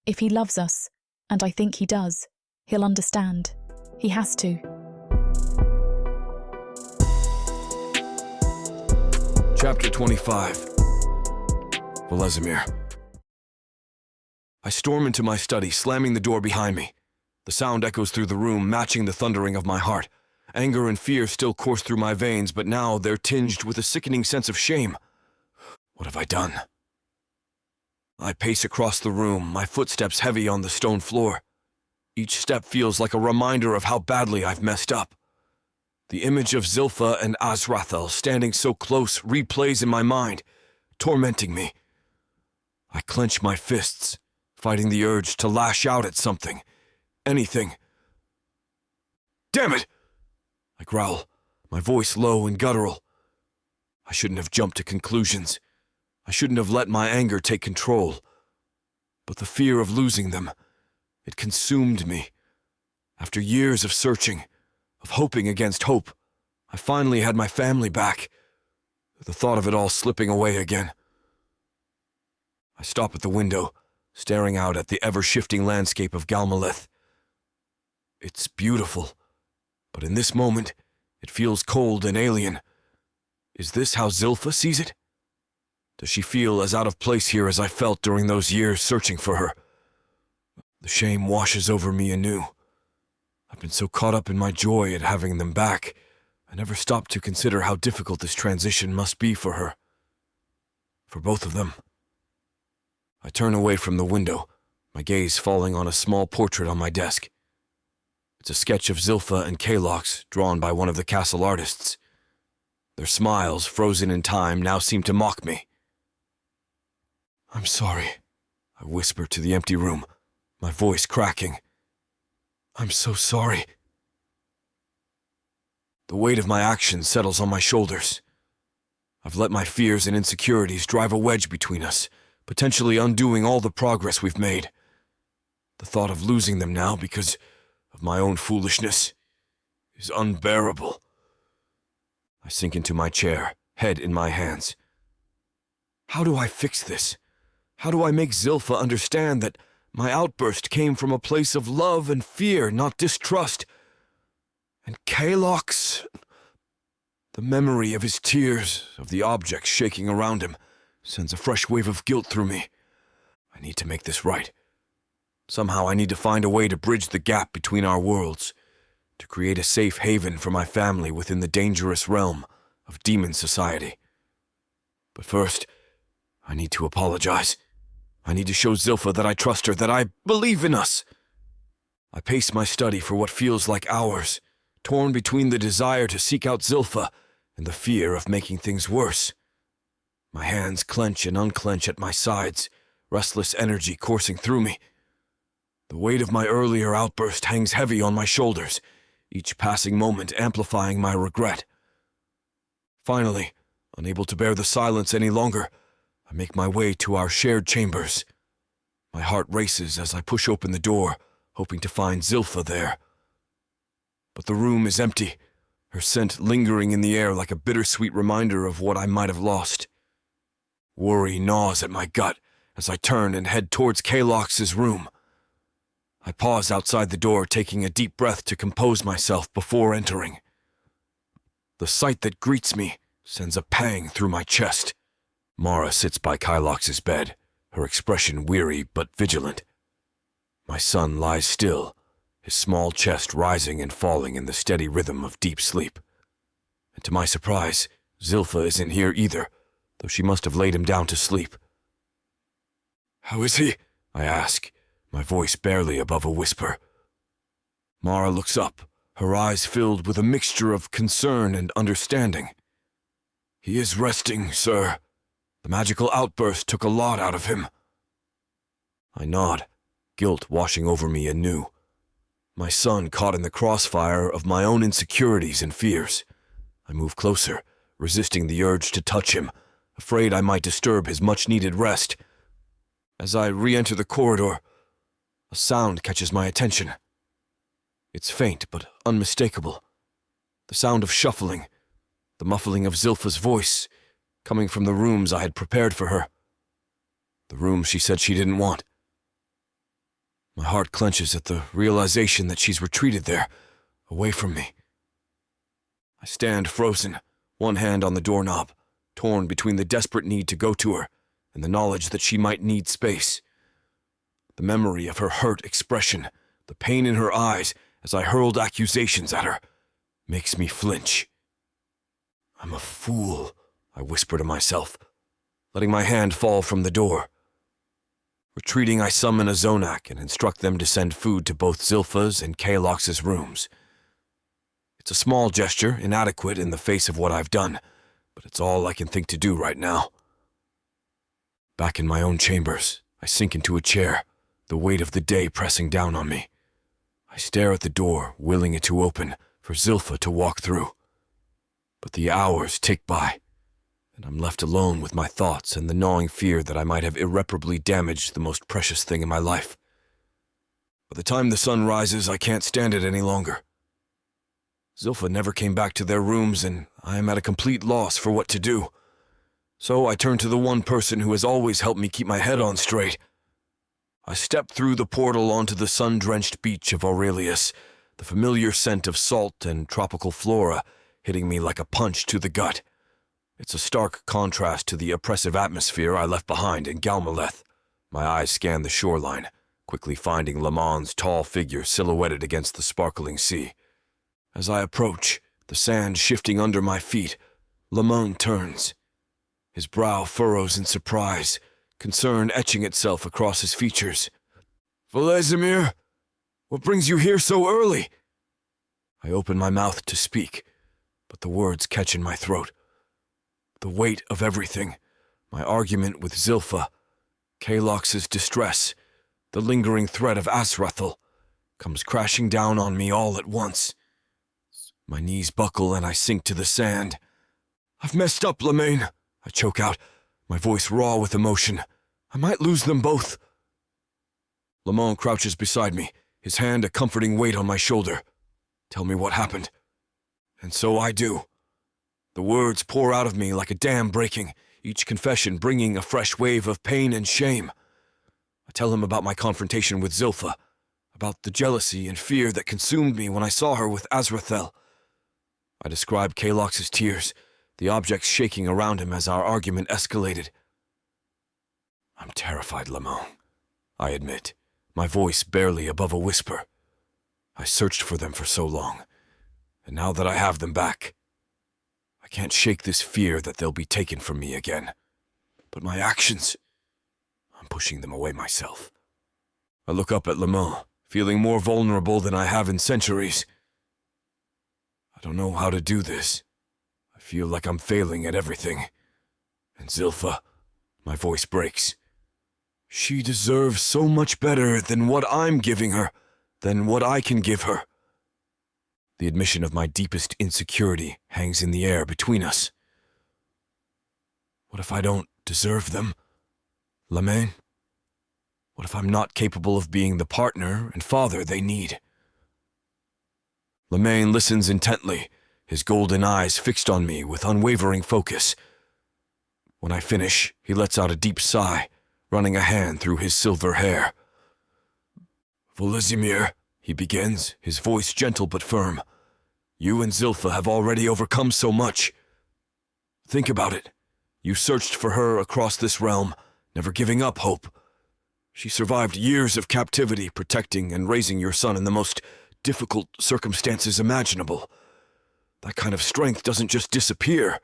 If he loves us, and I think he does, he'll understand. He has to. Chapter 25. Volezimir. I storm into my study, slamming the door behind me. The sound echoes through the room, matching the thundering of my heart. Anger and fear still course through my veins, but now they're tinged with a sickening sense of shame. What have I done? I pace across the room, my footsteps heavy on the stone floor. Each step feels like a reminder of how badly I've messed up. The image of Zilpha and Azrael standing so close replays in my mind, tormenting me. I clench my fists, fighting the urge to lash out at something, anything. Damn it! I growl, my voice low and guttural. I shouldn't have jumped to conclusions. I shouldn't have let my anger take control. But the fear of losing them, it consumed me. After years of searching, of hoping against hope, I finally had my family back. The thought of it all slipping away again. I stop at the window, staring out at the ever-shifting landscape of Galmalith. It's beautiful, but in this moment, it feels cold and alien. Is this how Zilpha sees it? Does she feel as out of place here as I felt during those years searching for her? The shame washes over me anew. I've been so caught up in my joy at having them back, I never stopped to consider how difficult this transition must be for her. For both of them. I turn away from the window, my gaze falling on a small portrait on my desk. It's a sketch of Zilpha and Kalox, drawn by one of the castle artists. Their smiles, frozen in time, now seem to mock me. I'm sorry, I whisper to the empty room, my voice cracking. I'm so sorry. The weight of my actions settles on my shoulders. I've let my fears and insecurities drive a wedge between us, potentially undoing all the progress we've made. The thought of losing them now because of my own foolishness is unbearable. I sink into my chair, head in my hands. How do I fix this? How do I make Zilpha understand that my outburst came from a place of love and fear, not distrust? And Kalox, the memory of his tears, of the objects shaking around him, sends a fresh wave of guilt through me. I need to make this right. Somehow I need to find a way to bridge the gap between our worlds, to create a safe haven for my family within the dangerous realm of demon society. But first, I need to apologize. I need to show Zilpha that I trust her, that I believe in us. I pace my study for what feels like hours, torn between the desire to seek out Zilpha and the fear of making things worse. My hands clench and unclench at my sides, restless energy coursing through me. The weight of my earlier outburst hangs heavy on my shoulders, each passing moment amplifying my regret. Finally, unable to bear the silence any longer, I make my way to our shared chambers. My heart races as I push open the door, hoping to find Zilpha there. But the room is empty, her scent lingering in the air like a bittersweet reminder of what I might have lost. Worry gnaws at my gut as I turn and head towards Kalox's room. I pause outside the door, taking a deep breath to compose myself before entering. The sight that greets me sends a pang through my chest. Mara sits by Kalox's bed, her expression weary but vigilant. My son lies still, his small chest rising and falling in the steady rhythm of deep sleep. And to my surprise, Zilpha isn't here either, though she must have laid him down to sleep. "How is he?" I ask, my voice barely above a whisper. Mara looks up, her eyes filled with a mixture of concern and understanding. "He is resting, sir. The magical outburst took a lot out of him." I nod, guilt washing over me anew. My son caught in the crossfire of my own insecurities and fears. I move closer, resisting the urge to touch him, afraid I might disturb his much-needed rest. As I re-enter the corridor, a sound catches my attention. It's faint but unmistakable. The sound of shuffling, the muffling of Zilpha's voice, coming from the rooms I had prepared for her. The rooms she said she didn't want. My heart clenches at the realization that she's retreated there, away from me. I stand frozen, one hand on the doorknob, torn between the desperate need to go to her and the knowledge that she might need space. The memory of her hurt expression, the pain in her eyes as I hurled accusations at her, makes me flinch. "I'm a fool," I whisper to myself, letting my hand fall from the door. Retreating, I summon a Zonak and instruct them to send food to both Zilpha's and Kalox's rooms. It's a small gesture, inadequate in the face of what I've done, but it's all I can think to do right now. Back in my own chambers, I sink into a chair, the weight of the day pressing down on me. I stare at the door, willing it to open, for Zilpha to walk through. But the hours tick by, and I'm left alone with my thoughts and the gnawing fear that I might have irreparably damaged the most precious thing in my life. By the time the sun rises, I can't stand it any longer. Zilpha never came back to their rooms, and I am at a complete loss for what to do. So I turn to the one person who has always helped me keep my head on straight. I step through the portal onto the sun-drenched beach of Aurelius, the familiar scent of salt and tropical flora hitting me like a punch to the gut. It's a stark contrast to the oppressive atmosphere I left behind in Galmaleth. My eyes scan the shoreline, quickly finding Lamon's tall figure silhouetted against the sparkling sea. As I approach, the sand shifting under my feet, Lamon turns. His brow furrows in surprise, concern etching itself across his features. "Volezimir, what brings you here so early?" I open my mouth to speak, but the words catch in my throat. The weight of everything, my argument with Zilpha, Kalox's distress, the lingering threat of Azrael, comes crashing down on me all at once. My knees buckle and I sink to the sand. "I've messed up, Lamane," I choke out, my voice raw with emotion. "I might lose them both." Lamon crouches beside me, his hand a comforting weight on my shoulder. "Tell me what happened." And so I do. The words pour out of me like a dam breaking, each confession bringing a fresh wave of pain and shame. I tell him about my confrontation with Zilpha, about the jealousy and fear that consumed me when I saw her with Azrael. I describe Kalox's tears, the objects shaking around him as our argument escalated. "I'm terrified, Lamon," I admit, my voice barely above a whisper. "I searched for them for so long, and now that I have them back, I can't shake this fear that they'll be taken from me again. But my actions, I'm pushing them away myself." I look up at Lamon, feeling more vulnerable than I have in centuries. "I don't know how to do this. I feel like I'm failing at everything. And Zilpha," my voice breaks, "she deserves so much better than what I'm giving her, than what I can give her." The admission of my deepest insecurity hangs in the air between us. What if I don't deserve them, Lamane? What if I'm not capable of being the partner and father they need? Lamane listens intently, his golden eyes fixed on me with unwavering focus. When I finish, he lets out a deep sigh, running a hand through his silver hair. "Volezimir," he begins, his voice gentle but firm. "You and Zilpha have already overcome so much. Think about it. You searched for her across this realm, never giving up hope. She survived years of captivity, protecting and raising your son in the most difficult circumstances imaginable. That kind of strength doesn't just disappear."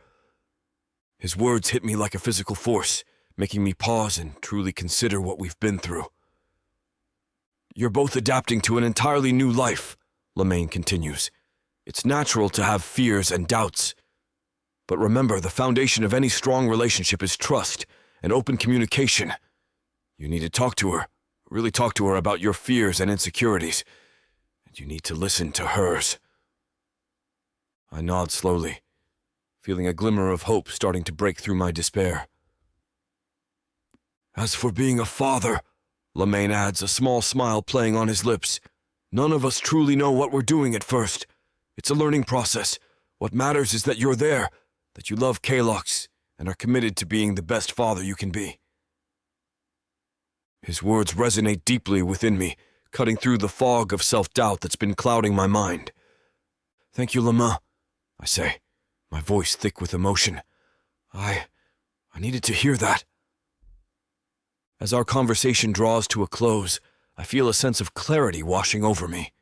His words hit me like a physical force, making me pause and truly consider what we've been through. "You're both adapting to an entirely new life," Lemaine continues. It's natural to have fears and doubts. But remember, the foundation of any strong relationship is trust and open communication. You need to talk to her, really talk to her about your fears and insecurities, and you need to listen to hers. I nod slowly, feeling a glimmer of hope starting to break through my despair. As for being a father, Lemaine adds, a small smile playing on his lips, none of us truly know what we're doing at first. It's a learning process. What matters is that you're there, that you love Kalox, and are committed to being the best father you can be. His words resonate deeply within me, cutting through the fog of self-doubt that's been clouding my mind. Thank you, Lemaine, I say, my voice thick with emotion. I needed to hear that. As our conversation draws to a close, I feel a sense of clarity washing over me.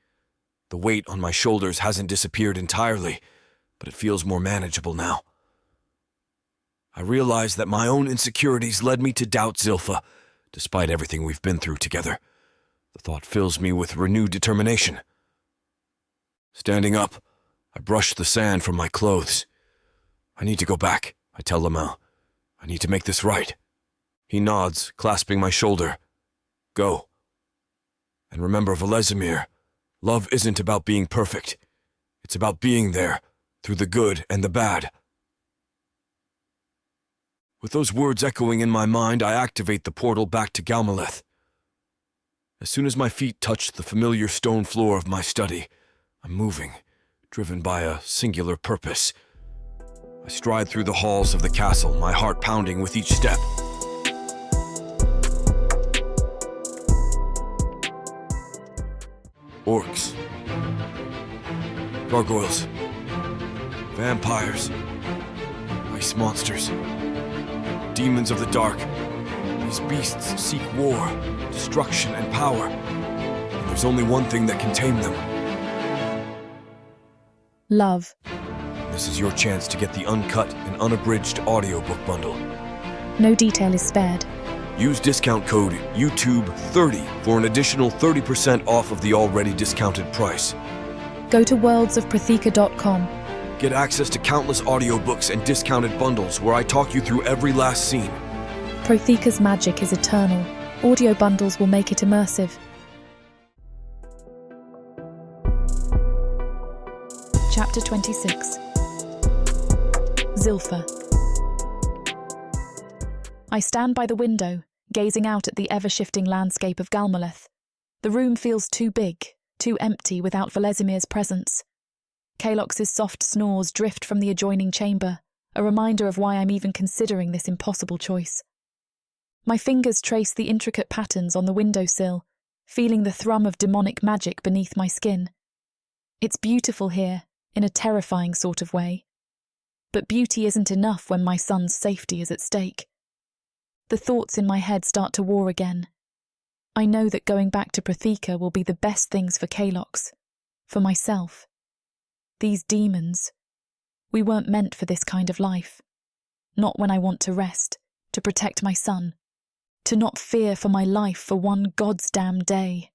The weight on my shoulders hasn't disappeared entirely, but it feels more manageable now. I realize that my own insecurities led me to doubt Zilpha, despite everything we've been through together. The thought fills me with renewed determination. Standing up, I brush the sand from my clothes. I need to go back, I tell Lemaine. I need to make this right. He nods, clasping my shoulder. Go. And remember, Volezimir, love isn't about being perfect. It's about being there, through the good and the bad. With those words echoing in my mind, I activate the portal back to Galmaleth. As soon as my feet touch the familiar stone floor of my study, I'm moving, driven by a singular purpose. I stride through the halls of the castle, my heart pounding with each step. Orcs, gargoyles, vampires, ice monsters, demons of the dark. These beasts seek war, destruction, and power. And there's only one thing that can tame them. Love. This is your chance to get the uncut and unabridged audiobook bundle. No detail is spared. Use discount code YouTube30 for an additional 30% off of the already discounted price. Go to worldsofprathika.com. Get access to countless audiobooks and discounted bundles where I talk you through every last scene. Prothika's magic is eternal. Audio bundles will make it immersive. Chapter 26. Zilpha. I stand by the window, gazing out at the ever-shifting landscape of Galmaleth. The room feels too big, too empty without Volezimir's presence. Kalox's soft snores drift from the adjoining chamber, a reminder of why I'm even considering this impossible choice. My fingers trace the intricate patterns on the windowsill, feeling the thrum of demonic magic beneath my skin. It's beautiful here, in a terrifying sort of way. But beauty isn't enough when my son's safety is at stake. The thoughts in my head start to war again. I know that going back to Prothika will be the best things for Kalox, for myself. These demons, we weren't meant for this kind of life. Not when I want to rest, to protect my son, to not fear for my life for one goddamn day.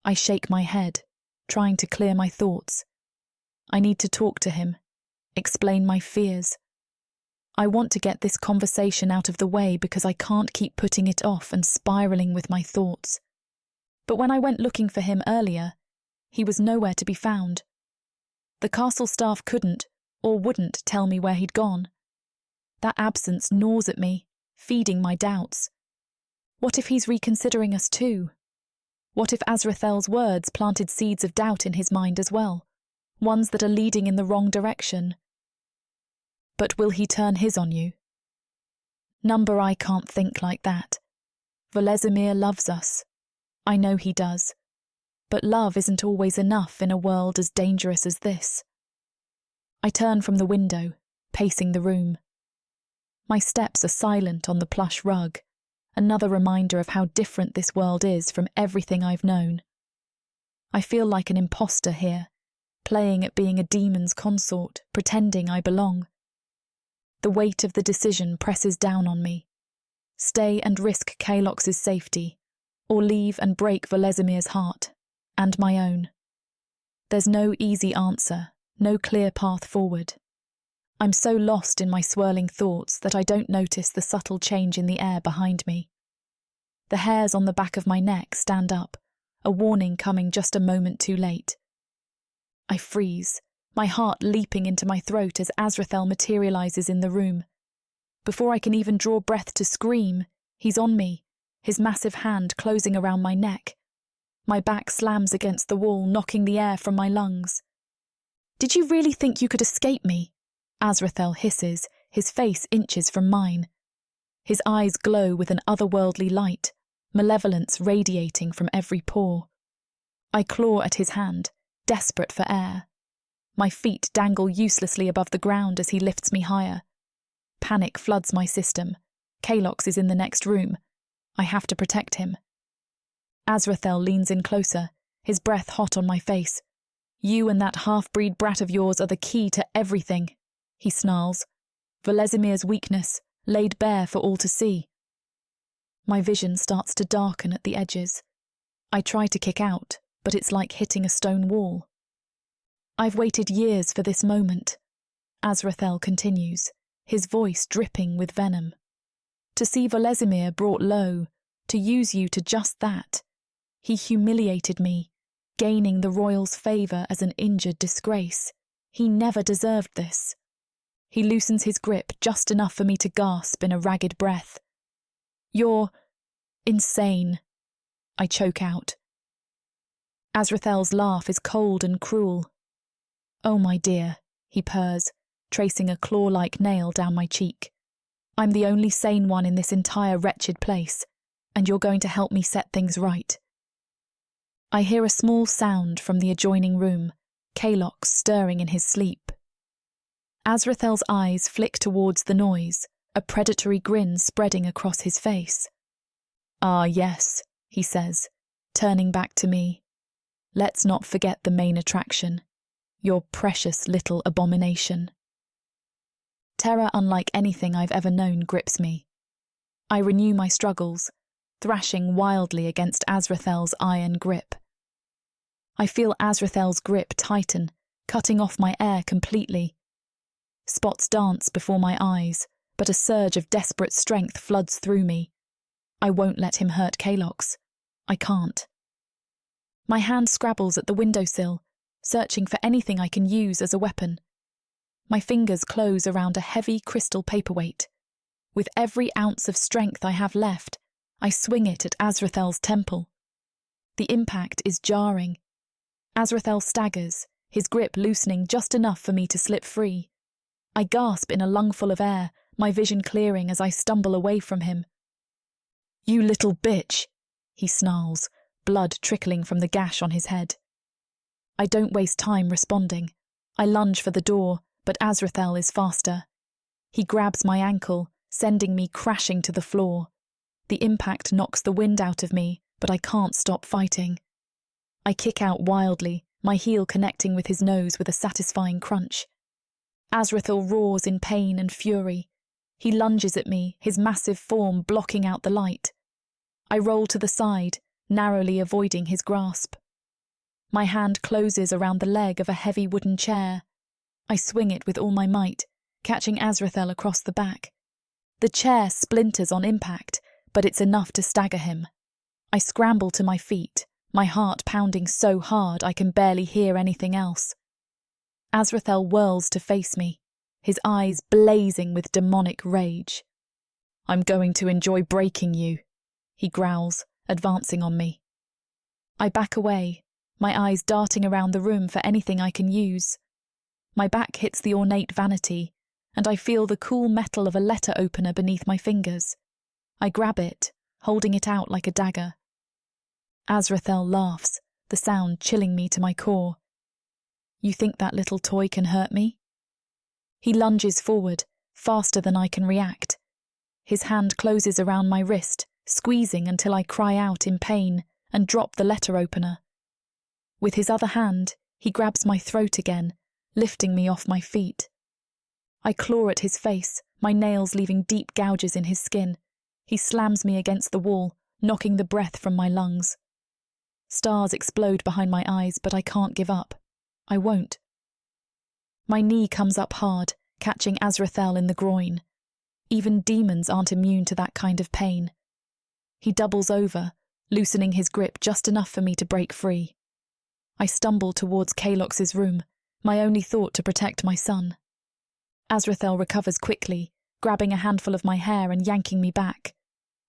I shake my head, trying to clear my thoughts. I need to talk to him, explain my fears. I want to get this conversation out of the way because I can't keep putting it off and spiralling with my thoughts. But when I went looking for him earlier, he was nowhere to be found. The castle staff couldn't, or wouldn't, tell me where he'd gone. That absence gnaws at me, feeding my doubts. What if he's reconsidering us too? What if Azrael's words planted seeds of doubt in his mind as well, ones that are leading in the wrong direction? But will he turn his on you? Number, I can't think like that. Volezimir loves us. I know he does. But love isn't always enough in a world as dangerous as this. I turn from the window, pacing the room. My steps are silent on the plush rug, another reminder of how different this world is from everything I've known. I feel like an imposter here, playing at being a demon's consort, pretending I belong. The weight of the decision presses down on me. Stay and risk Kalox's safety, or leave and break Volezimir's heart, and my own. There's no easy answer, no clear path forward. I'm so lost in my swirling thoughts that I don't notice the subtle change in the air behind me. The hairs on the back of my neck stand up, a warning coming just a moment too late. I freeze, my heart leaping into my throat as Azrael materializes in the room. Before I can even draw breath to scream, he's on me, his massive hand closing around my neck. My back slams against the wall, knocking the air from my lungs. "Did you really think you could escape me?" Azrael hisses, his face inches from mine. His eyes glow with an otherworldly light, malevolence radiating from every pore. I claw at his hand, desperate for air. My feet dangle uselessly above the ground as he lifts me higher. Panic floods my system. Kalox is in the next room. I have to protect him. Azrael leans in closer, his breath hot on my face. "You and that half-breed brat of yours are the key to everything," he snarls. "Volezimir's weakness, laid bare for all to see." My vision starts to darken at the edges. I try to kick out, but it's like hitting a stone wall. "I've waited years for this moment," Azrael continues, his voice dripping with venom. "To see Volezimir brought low, to use you to just that. He humiliated me, gaining the royal's favour as an injured disgrace. He never deserved this." He loosens his grip just enough for me to gasp in a ragged breath. "You're insane," I choke out. Azrael's laugh is cold and cruel. "Oh, my dear," he purrs, tracing a claw-like nail down my cheek. "I'm the only sane one in this entire wretched place, and you're going to help me set things right." I hear a small sound from the adjoining room, Kalox stirring in his sleep. Azrael's eyes flick towards the noise, a predatory grin spreading across his face. "Ah, yes," he says, turning back to me. "Let's not forget the main attraction, your precious little abomination." Terror unlike anything I've ever known grips me. I renew my struggles, thrashing wildly against Azrael's iron grip. I feel Azrael's grip tighten, cutting off my air completely. Spots dance before my eyes, but a surge of desperate strength floods through me. I won't let him hurt Kalox. I can't. My hand scrabbles at the windowsill, searching for anything I can use as a weapon. My fingers close around a heavy crystal paperweight. With every ounce of strength I have left, I swing it at Azrael's temple. The impact is jarring. Azrael staggers, his grip loosening just enough for me to slip free. I gasp in a lungful of air, my vision clearing as I stumble away from him. "You little bitch," he snarls, blood trickling from the gash on his head. I don't waste time responding. I lunge for the door, but Azrael is faster. He grabs my ankle, sending me crashing to the floor. The impact knocks the wind out of me, but I can't stop fighting. I kick out wildly, my heel connecting with his nose with a satisfying crunch. Azrael roars in pain and fury. He lunges at me, his massive form blocking out the light. I roll to the side, narrowly avoiding his grasp. My hand closes around the leg of a heavy wooden chair. I swing it with all my might, catching Azrael across the back. The chair splinters on impact, but it's enough to stagger him. I scramble to my feet, my heart pounding so hard I can barely hear anything else. Azrael whirls to face me, his eyes blazing with demonic rage. "I'm going to enjoy breaking you," he growls, advancing on me. I back away, my eyes darting around the room for anything I can use. My back hits the ornate vanity, and I feel the cool metal of a letter opener beneath my fingers. I grab it, holding it out like a dagger. Azrael laughs, the sound chilling me to my core. "You think that little toy can hurt me?" He lunges forward, faster than I can react. His hand closes around my wrist, squeezing until I cry out in pain and drop the letter opener. With his other hand, he grabs my throat again, lifting me off my feet. I claw at his face, my nails leaving deep gouges in his skin. He slams me against the wall, knocking the breath from my lungs. Stars explode behind my eyes, but I can't give up. I won't. My knee comes up hard, catching Azrael in the groin. Even demons aren't immune to that kind of pain. He doubles over, loosening his grip just enough for me to break free. I stumble towards Kalox's room, my only thought to protect my son. Azrael recovers quickly, grabbing a handful of my hair and yanking me back.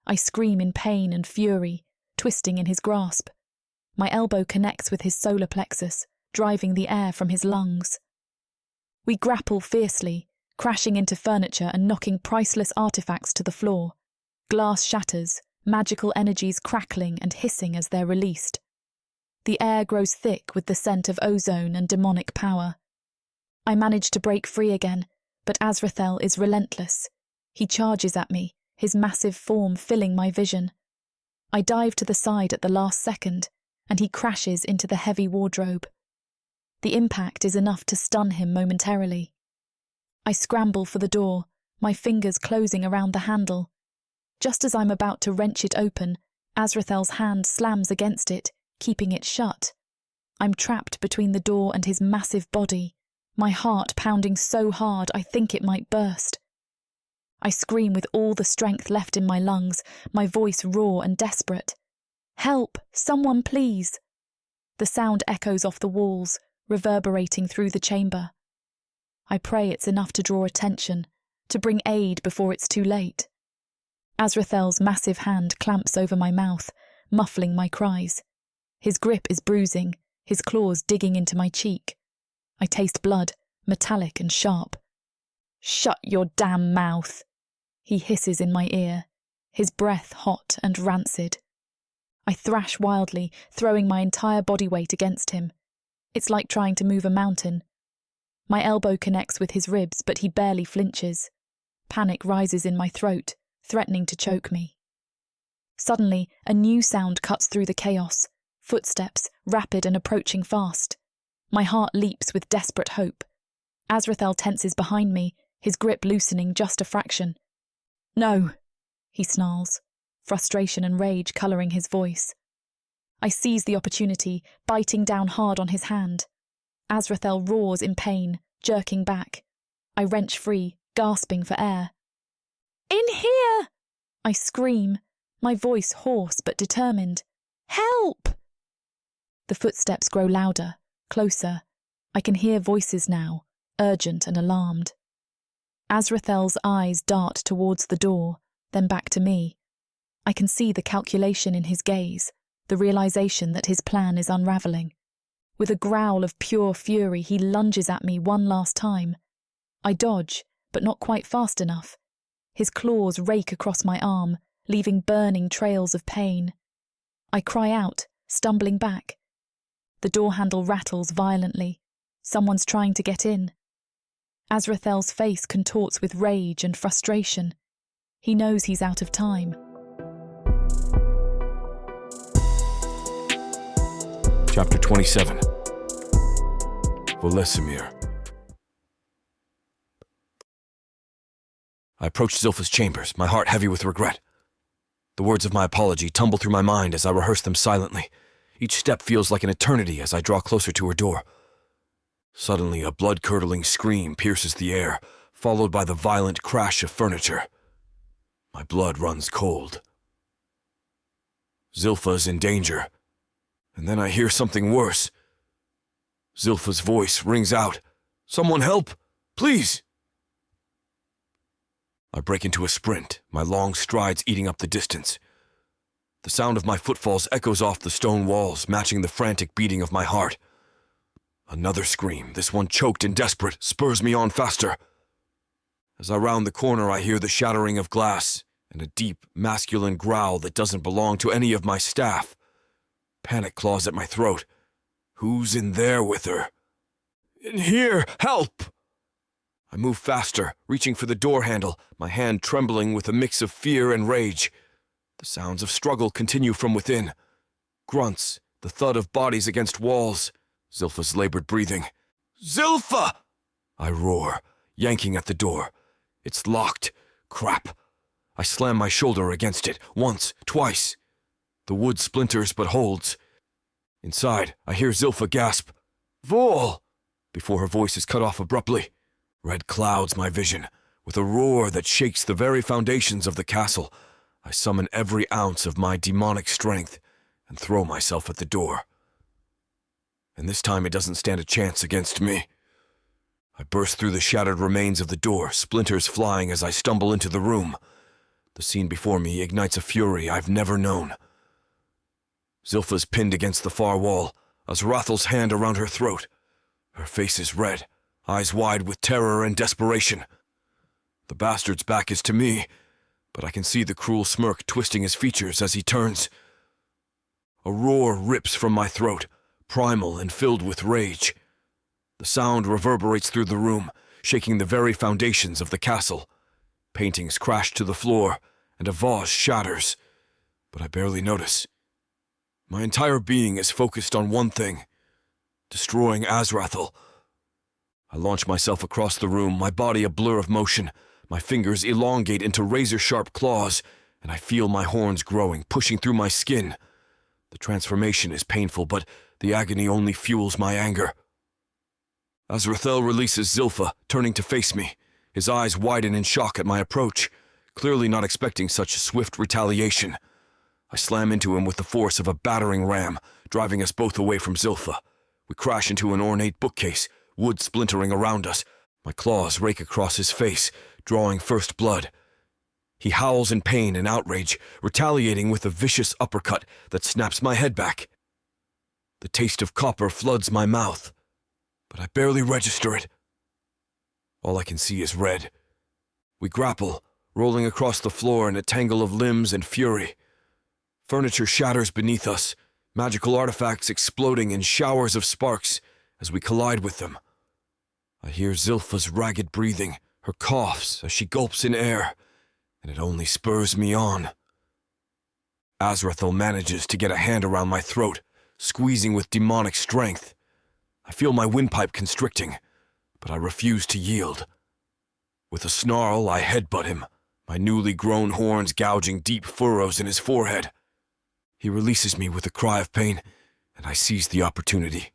I scream in pain and fury, twisting in his grasp. My elbow connects with his solar plexus, driving the air from his lungs. We grapple fiercely, crashing into furniture and knocking priceless artifacts to the floor. Glass shatters, magical energies crackling and hissing as they're released. The air grows thick with the scent of ozone and demonic power. I manage to break free again, but Azrael is relentless. He charges at me, his massive form filling my vision. I dive to the side at the last second, and he crashes into the heavy wardrobe. The impact is enough to stun him momentarily. I scramble for the door, my fingers closing around the handle. Just as I'm about to wrench it open, Azrael's hand slams against it, keeping it shut. I'm trapped between the door and his massive body, my heart pounding so hard I think it might burst. I scream with all the strength left in my lungs, my voice raw and desperate. "Help! Someone please!" The sound echoes off the walls, reverberating through the chamber. I pray it's enough to draw attention, to bring aid before it's too late. Azrael's massive hand clamps over my mouth, muffling my cries. His grip is bruising, his claws digging into my cheek. I taste blood, metallic and sharp. "Shut your damn mouth," he hisses in my ear, his breath hot and rancid. I thrash wildly, throwing my entire body weight against him. It's like trying to move a mountain. My elbow connects with his ribs, but he barely flinches. Panic rises in my throat, threatening to choke me. Suddenly, a new sound cuts through the chaos. Footsteps, rapid and approaching fast. My heart leaps with desperate hope. Azrael tenses behind me, his grip loosening just a fraction. "No," he snarls, frustration and rage colouring his voice. I seize the opportunity, biting down hard on his hand. Azrael roars in pain, jerking back. I wrench free, gasping for air. "In here!" I scream, my voice hoarse but determined. "Help!" The footsteps grow louder, closer. I can hear voices now, urgent and alarmed. Azrael's eyes dart towards the door, then back to me. I can see the calculation in his gaze, the realization that his plan is unravelling. With a growl of pure fury, he lunges at me one last time. I dodge, but not quite fast enough. His claws rake across my arm, leaving burning trails of pain. I cry out, stumbling back. The door handle rattles violently. Someone's trying to get in. Azrael's face contorts with rage and frustration. He knows he's out of time. Chapter 27. Volezimir. I approached Zilpha's chambers, my heart heavy with regret. The words of my apology tumble through my mind as I rehearse them silently. Each step feels like an eternity as I draw closer to her door. Suddenly, a blood-curdling scream pierces the air, followed by the violent crash of furniture. My blood runs cold. Zilpha's in danger. And then I hear something worse. Zilpha's voice rings out. "Someone help! Please!" I break into a sprint, my long strides eating up the distance. The sound of my footfalls echoes off the stone walls, matching the frantic beating of my heart. Another scream, this one choked and desperate, spurs me on faster. As I round the corner, I hear the shattering of glass and a deep, masculine growl that doesn't belong to any of my staff. Panic claws at my throat. Who's in there with her? "In here! Help!" I move faster, reaching for the door handle, my hand trembling with a mix of fear and rage. The sounds of struggle continue from within. Grunts, the thud of bodies against walls, Zilpha's labored breathing. "Zilpha!" I roar, yanking at the door. It's locked. Crap. I slam my shoulder against it, once, twice. The wood splinters but holds. Inside, I hear Zilpha gasp, "Vol!" before her voice is cut off abruptly. Red clouds my vision. With a roar that shakes the very foundations of the castle, I summon every ounce of my demonic strength and throw myself at the door. And this time it doesn't stand a chance against me. I burst through the shattered remains of the door, splinters flying as I stumble into the room. The scene before me ignites a fury I've never known. Zilpha's pinned against the far wall, Azrael's hand around her throat. Her face is red, eyes wide with terror and desperation. The bastard's back is to me, but I can see the cruel smirk twisting his features as he turns. A roar rips from my throat, primal and filled with rage. The sound reverberates through the room, shaking the very foundations of the castle. Paintings crash to the floor, and a vase shatters, but I barely notice. My entire being is focused on one thing: destroying Azrael. I launch myself across the room, my body a blur of motion. My fingers elongate into razor-sharp claws, and I feel my horns growing, pushing through my skin. The transformation is painful, but the agony only fuels my anger. Azrael releases Zilpha, turning to face me. His eyes widen in shock at my approach, clearly not expecting such swift retaliation. I slam into him with the force of a battering ram, driving us both away from Zilpha. We crash into an ornate bookcase, wood splintering around us. My claws rake across his face, drawing first blood. He howls in pain and outrage, retaliating with a vicious uppercut that snaps my head back. The taste of copper floods my mouth, but I barely register it. All I can see is red. We grapple, rolling across the floor in a tangle of limbs and fury. Furniture shatters beneath us, magical artifacts exploding in showers of sparks as we collide with them. I hear Zilpha's ragged breathing, her coughs as she gulps in air, and it only spurs me on. Azrael manages to get a hand around my throat, squeezing with demonic strength. I feel my windpipe constricting, but I refuse to yield. With a snarl, I headbutt him, my newly grown horns gouging deep furrows in his forehead. He releases me with a cry of pain, and I seize the opportunity.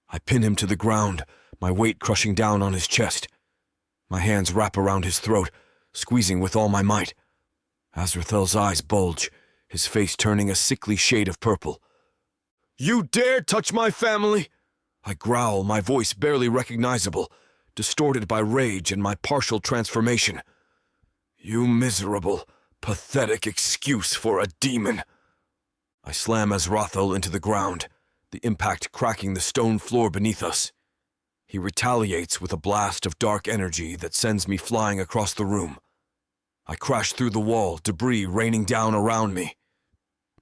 I pin him to the ground, my weight crushing down on his chest. My hands wrap around his throat, squeezing with all my might. Azrael's eyes bulge, his face turning a sickly shade of purple. "You dare touch my family?" I growl, my voice barely recognizable, distorted by rage and my partial transformation. "You miserable, pathetic excuse for a demon." I slam Azrael into the ground, the impact cracking the stone floor beneath us. He retaliates with a blast of dark energy that sends me flying across the room. I crash through the wall, debris raining down around me.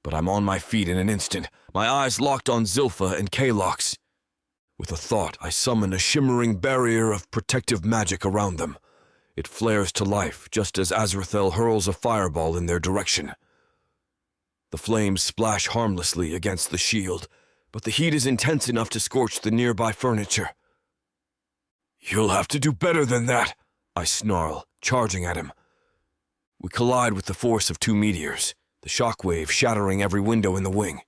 But I'm on my feet in an instant, my eyes locked on Zilpha and Kalox. With a thought, I summon a shimmering barrier of protective magic around them. It flares to life just as Azrael hurls a fireball in their direction. The flames splash harmlessly against the shield, but the heat is intense enough to scorch the nearby furniture. "You'll have to do better than that," I snarl, charging at him. We collide with the force of two meteors, the shockwave shattering every window in the wing.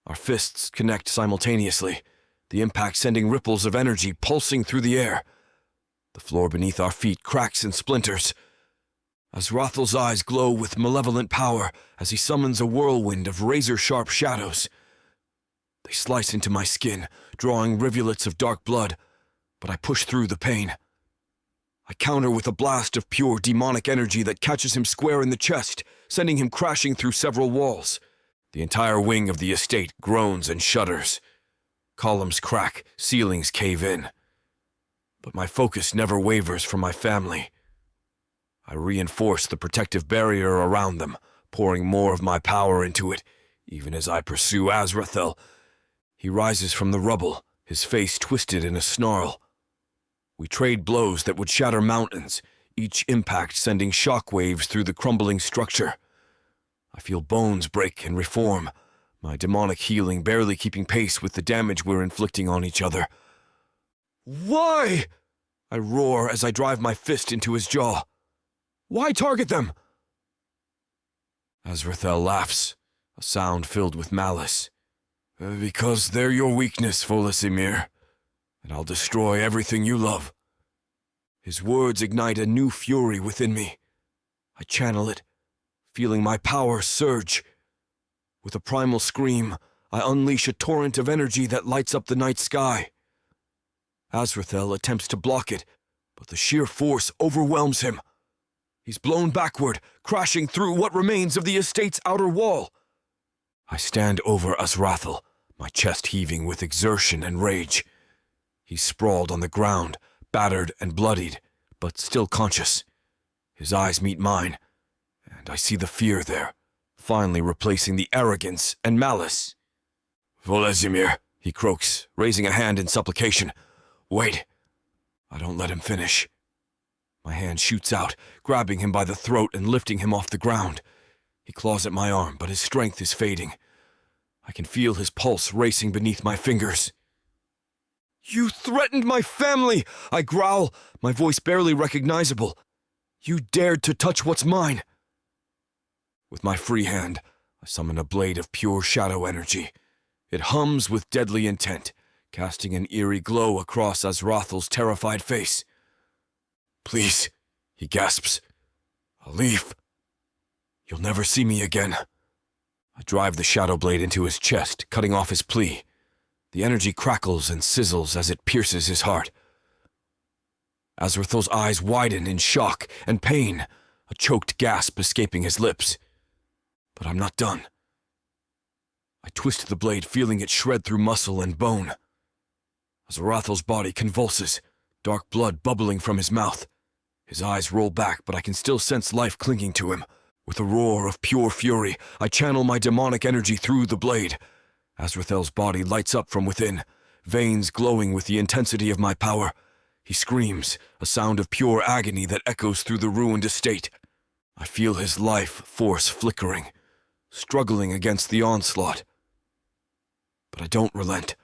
Our fists connect simultaneously, the impact sending ripples of energy pulsing through the air. The floor beneath our feet cracks and splinters. Azrael's eyes glow with malevolent power as he summons a whirlwind of razor-sharp shadows. They slice into my skin, drawing rivulets of dark blood, but I push through the pain. I counter with a blast of pure demonic energy that catches him square in the chest, sending him crashing through several walls. The entire wing of the estate groans and shudders. Columns crack, ceilings cave in. But my focus never wavers from my family. I reinforce the protective barrier around them, pouring more of my power into it, even as I pursue Azrael. He rises from the rubble, his face twisted in a snarl. We trade blows that would shatter mountains, each impact sending shockwaves through the crumbling structure. I feel bones break and reform, my demonic healing barely keeping pace with the damage we're inflicting on each other. "Why?" I roar as I drive my fist into his jaw. "Why target them?" Azrael laughs, a sound filled with malice. "Because they're your weakness, Volezimir. and I'll destroy everything you love. His words ignite a new fury within me. I channel it, feeling my power surge. With a primal scream, I unleash a torrent of energy that lights up the night sky. Azrael attempts to block it, but the sheer force overwhelms him. He's blown backward, crashing through what remains of the estate's outer wall. I stand over Azrael, my chest heaving with exertion and rage. He's sprawled on the ground, battered and bloodied, but still conscious. His eyes meet mine, and I see the fear there, finally replacing the arrogance and malice. "Volezimir," he croaks, raising a hand in supplication. "Wait." I don't let him finish. My hand shoots out, grabbing him by the throat and lifting him off the ground. He claws at my arm, but his strength is fading. I can feel his pulse racing beneath my fingers. "You threatened my family!" I growl, my voice barely recognizable. "You dared to touch what's mine!" With my free hand, I summon a blade of pure shadow energy. It hums with deadly intent, casting an eerie glow across Azrael's terrified face. "Please," he gasps. "I'll leave. You'll never see me again." I drive the shadow blade into his chest, cutting off his plea. The energy crackles and sizzles as it pierces his heart. Azrael's eyes widen in shock and pain, a choked gasp escaping his lips. But I'm not done. I twist the blade, feeling it shred through muscle and bone. Azrael's body convulses, dark blood bubbling from his mouth. His eyes roll back, but I can still sense life clinging to him. With a roar of pure fury, I channel my demonic energy through the blade. Azrael's body lights up from within, veins glowing with the intensity of my power. He screams, a sound of pure agony that echoes through the ruined estate. I feel his life force flickering, struggling against the onslaught. But I don't relent.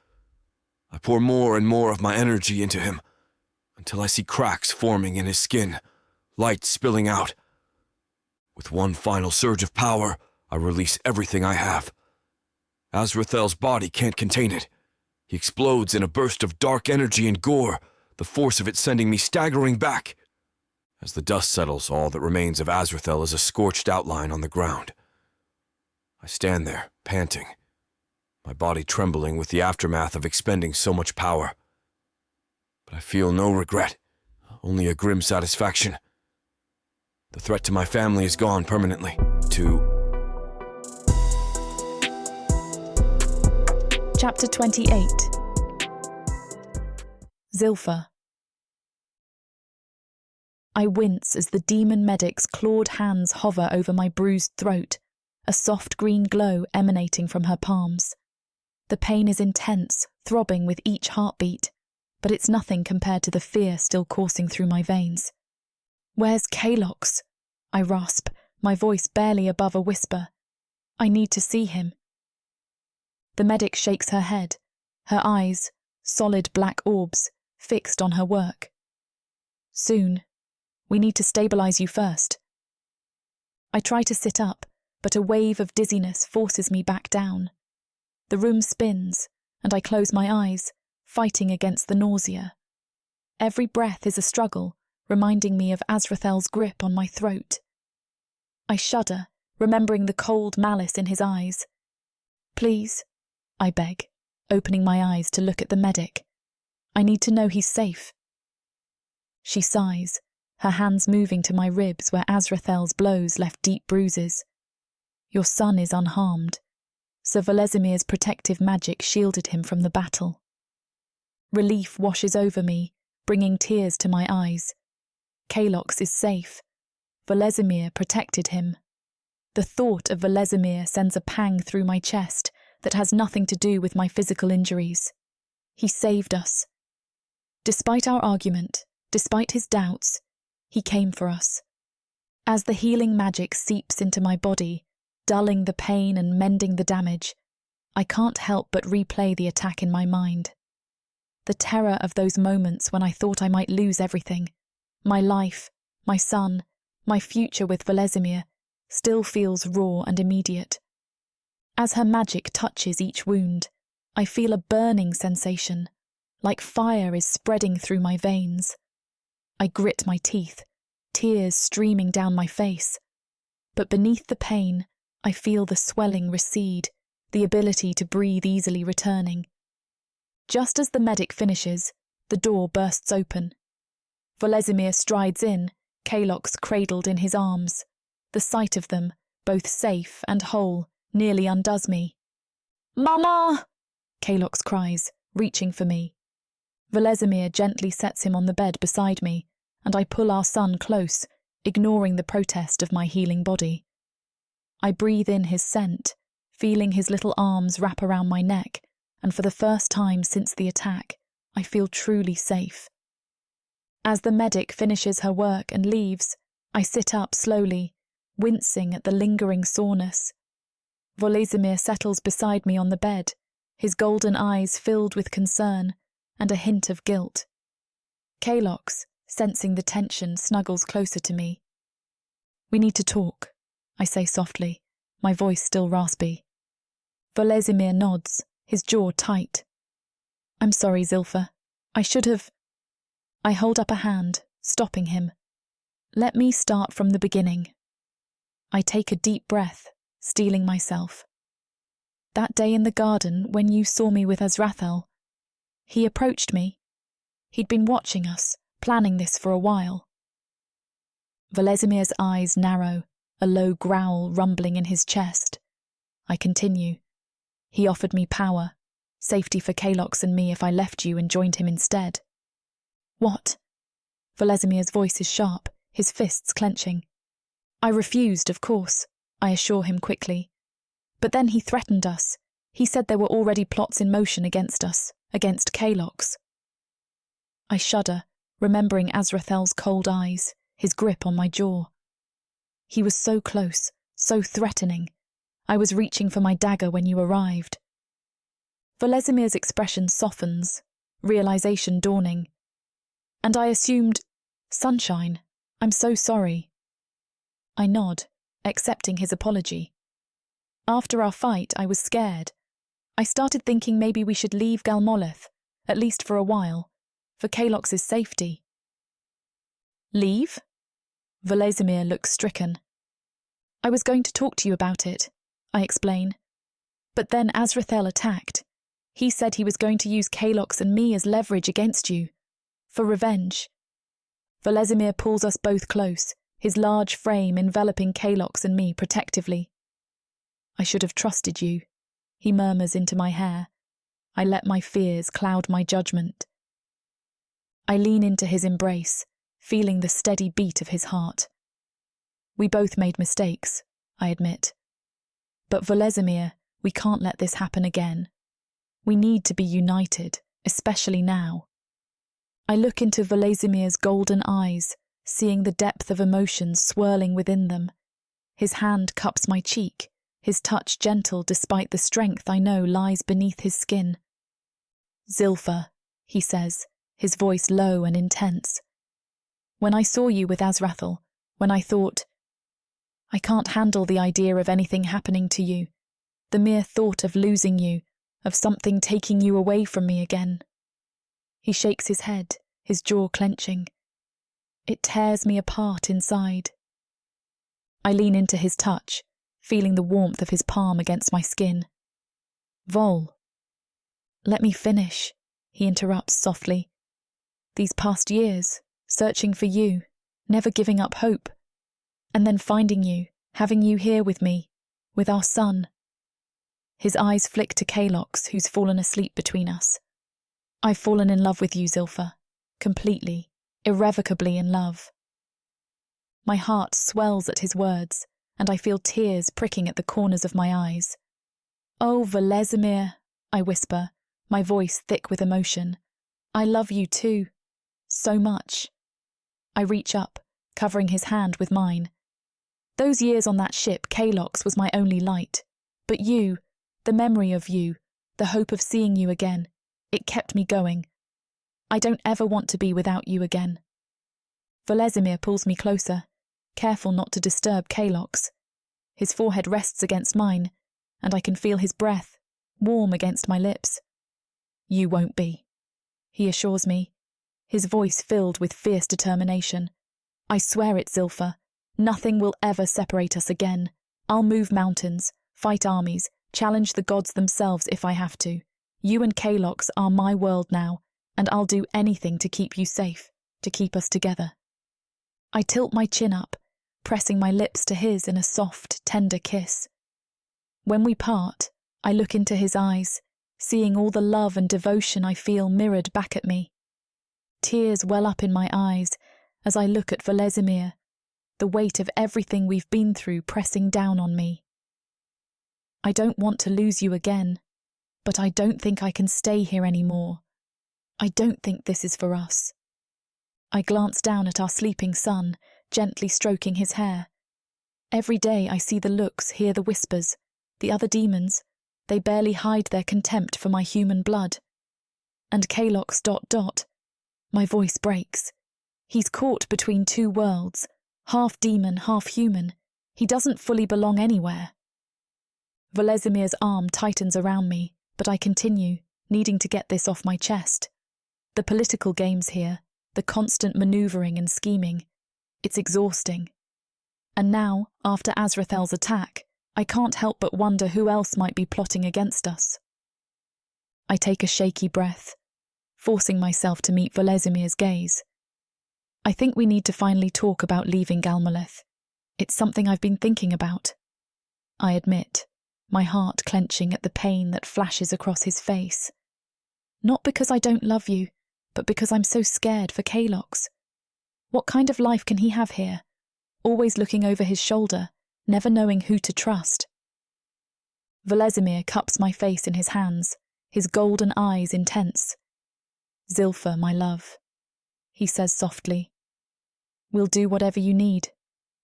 I pour more and more of my energy into him, until I see cracks forming in his skin, light spilling out. With one final surge of power, I release everything I have. Azrael's body can't contain it. He explodes in a burst of dark energy and gore, the force of it sending me staggering back. As the dust settles, all that remains of Azrael is a scorched outline on the ground. I stand there, panting, my body trembling with the aftermath of expending so much power. But I feel no regret, only a grim satisfaction. The threat to my family is gone permanently. Chapter 28. Zilpha. I wince as the demon medic's clawed hands hover over my bruised throat, a soft green glow emanating from her palms. The pain is intense, throbbing with each heartbeat, but it's nothing compared to the fear still coursing through my veins. "Where's Kalox?" I rasp, my voice barely above a whisper. "I need to see him." The medic shakes her head, her eyes, solid black orbs, fixed on her work. "Soon. We need to stabilize you first." I try to sit up, but a wave of dizziness forces me back down. The room spins, and I close my eyes, fighting against the nausea. Every breath is a struggle, reminding me of Azrael's grip on my throat. I shudder, remembering the cold malice in his eyes. "Please," I beg, opening my eyes to look at the medic. "I need to know he's safe." She sighs, her hands moving to my ribs where Azrael's blows left deep bruises. "Your son is unharmed. Sir Volezimir's protective magic shielded him from the battle." Relief washes over me, bringing tears to my eyes. Kalox is safe. Volezimir protected him. The thought of Volezimir sends a pang through my chest that has nothing to do with my physical injuries. He saved us. Despite our argument, despite his doubts, he came for us. As the healing magic seeps into my body, dulling the pain and mending the damage, I can't help but replay the attack in my mind. The terror of those moments when I thought I might lose everything, my life, my son, my future with Volezimir, still feels raw and immediate. As her magic touches each wound, I feel a burning sensation, like fire is spreading through my veins. I grit my teeth, tears streaming down my face. But beneath the pain, I feel the swelling recede, the ability to breathe easily returning. Just as the medic finishes, the door bursts open. Volezimir strides in, Kalox cradled in his arms. The sight of them, both safe and whole, nearly undoes me. "Mama!" Kalox cries, reaching for me. Volezimir gently sets him on the bed beside me, and I pull our son close, ignoring the protest of my healing body. I breathe in his scent, feeling his little arms wrap around my neck, and for the first time since the attack, I feel truly safe. As the medic finishes her work and leaves, I sit up slowly, wincing at the lingering soreness. Volezimir settles beside me on the bed, his golden eyes filled with concern and a hint of guilt. Kalox, sensing the tension, snuggles closer to me. "We need to talk," I say softly, my voice still raspy. Volezimir nods, his jaw tight. "I'm sorry, Zilfa. I should have—" I hold up a hand, stopping him. "Let me start from the beginning." I take a deep breath, steeling myself. "That day in the garden when you saw me with Azrael, he approached me. He'd been watching us, planning this for a while." Volezimir's eyes narrow, a low growl rumbling in his chest. I continue. "He offered me power, safety for Kalox and me if I left you and joined him instead." "What?" Volezimir's voice is sharp, his fists clenching. "I refused, of course," I assure him quickly. "But then he threatened us. He said there were already plots in motion against us, against Kalox." I shudder, remembering Azrael's cold eyes, his grip on my jaw. He was so close, so threatening. I was reaching for my dagger when you arrived. Volezimir's expression softens, realization dawning. "And I assumed, sunshine, I'm so sorry." I nod, accepting his apology. "After our fight, I was scared. I started thinking maybe we should leave Galmolith, at least for a while, for Kalox's safety." "Leave?" Volezimir looks stricken. "I was going to talk to you about it," I explain. "But then Azrael attacked. He said he was going to use Kalox and me as leverage against you, for revenge." Volezimir pulls us both close, his large frame enveloping Kalox and me protectively. "I should have trusted you," he murmurs into my hair. I let my fears cloud my judgment. I lean into his embrace, feeling the steady beat of his heart. "We both made mistakes," I admit. "But Volezimir, we can't let this happen again. We need to be united, especially now." I look into Volezimir's golden eyes, seeing the depth of emotion swirling within them. His hand cups my cheek, his touch gentle despite the strength I know lies beneath his skin. "Zilfa," he says, his voice low and intense. "When I saw you with Azrael, when I thought, I can't handle the idea of anything happening to you, the mere thought of losing you, of something taking you away from me again." He shakes his head, his jaw clenching. It tears me apart inside. I lean into his touch, feeling the warmth of his palm against my skin. "Vol." "Let me finish," he interrupts softly. "These past years, searching for you, never giving up hope, and then finding you, having you here with me, with our son." His eyes flick to Kalox, who's fallen asleep between us. "I've fallen in love with you, Zilfa. Completely, irrevocably in love." My heart swells at his words, and I feel tears pricking at the corners of my eyes. "Oh, Volezimir," I whisper, my voice thick with emotion. "I love you too. So much." I reach up, covering his hand with mine. "Those years on that ship, Kalox, was my only light. But you, the memory of you, the hope of seeing you again, it kept me going. I don't ever want to be without you again." Volezimir pulls me closer, careful not to disturb Kalox. His forehead rests against mine, and I can feel his breath, warm against my lips. "You won't be." he assures me, his voice filled with fierce determination. I swear it, Zilpha. Nothing will ever separate us again. I'll move mountains, fight armies, challenge the gods themselves if I have to. You and Kalox are my world now, and I'll do anything to keep you safe, to keep us together. I tilt my chin up, pressing my lips to his in a soft, tender kiss. When we part, I look into his eyes, seeing all the love and devotion I feel mirrored back at me. Tears well up in my eyes as I look at Volezimir, the weight of everything we've been through pressing down on me. I don't want to lose you again, but I don't think I can stay here anymore. I don't think this is for us. I glance down at our sleeping son, gently stroking his hair. Every day I see the looks, hear the whispers. The other demons, they barely hide their contempt for my human blood. And Kalox ... My voice breaks. He's caught between two worlds, half demon, half human. He doesn't fully belong anywhere. Volezimir's arm tightens around me, but I continue, needing to get this off my chest. The political games here, the constant manoeuvring and scheming, it's exhausting. And now, after Azrael's attack, I can't help but wonder who else might be plotting against us. I take a shaky breath, forcing myself to meet Volezimir's gaze. I think we need to finally talk about leaving Galmoleth. It's something I've been thinking about. I admit, my heart clenching at the pain that flashes across his face. Not because I don't love you, but because I'm so scared for Kalox. What kind of life can he have here? Always looking over his shoulder, never knowing who to trust. Volezimir cups my face in his hands, his golden eyes intense. Zilpha, my love, he says softly. We'll do whatever you need,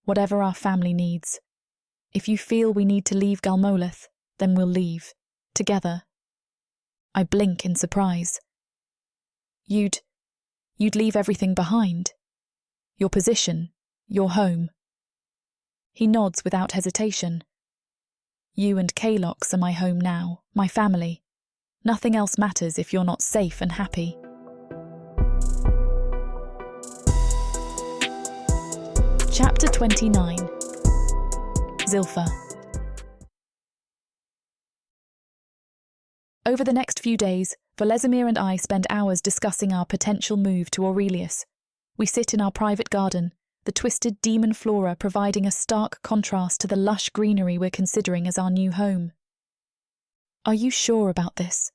whatever our family needs. If you feel we need to leave Galmoleth, then we'll leave, together. I blink in surprise. You'd leave everything behind? Your position, your home? He nods without hesitation. You and Kalox are my home now, my family. Nothing else matters if you're not safe and happy. Chapter 29. Zilpha. Over the next few days, Volezimir and I spend hours discussing our potential move to Aurelius. We sit in our private garden, the twisted demon flora providing a stark contrast to the lush greenery we're considering as our new home. Are you sure about this?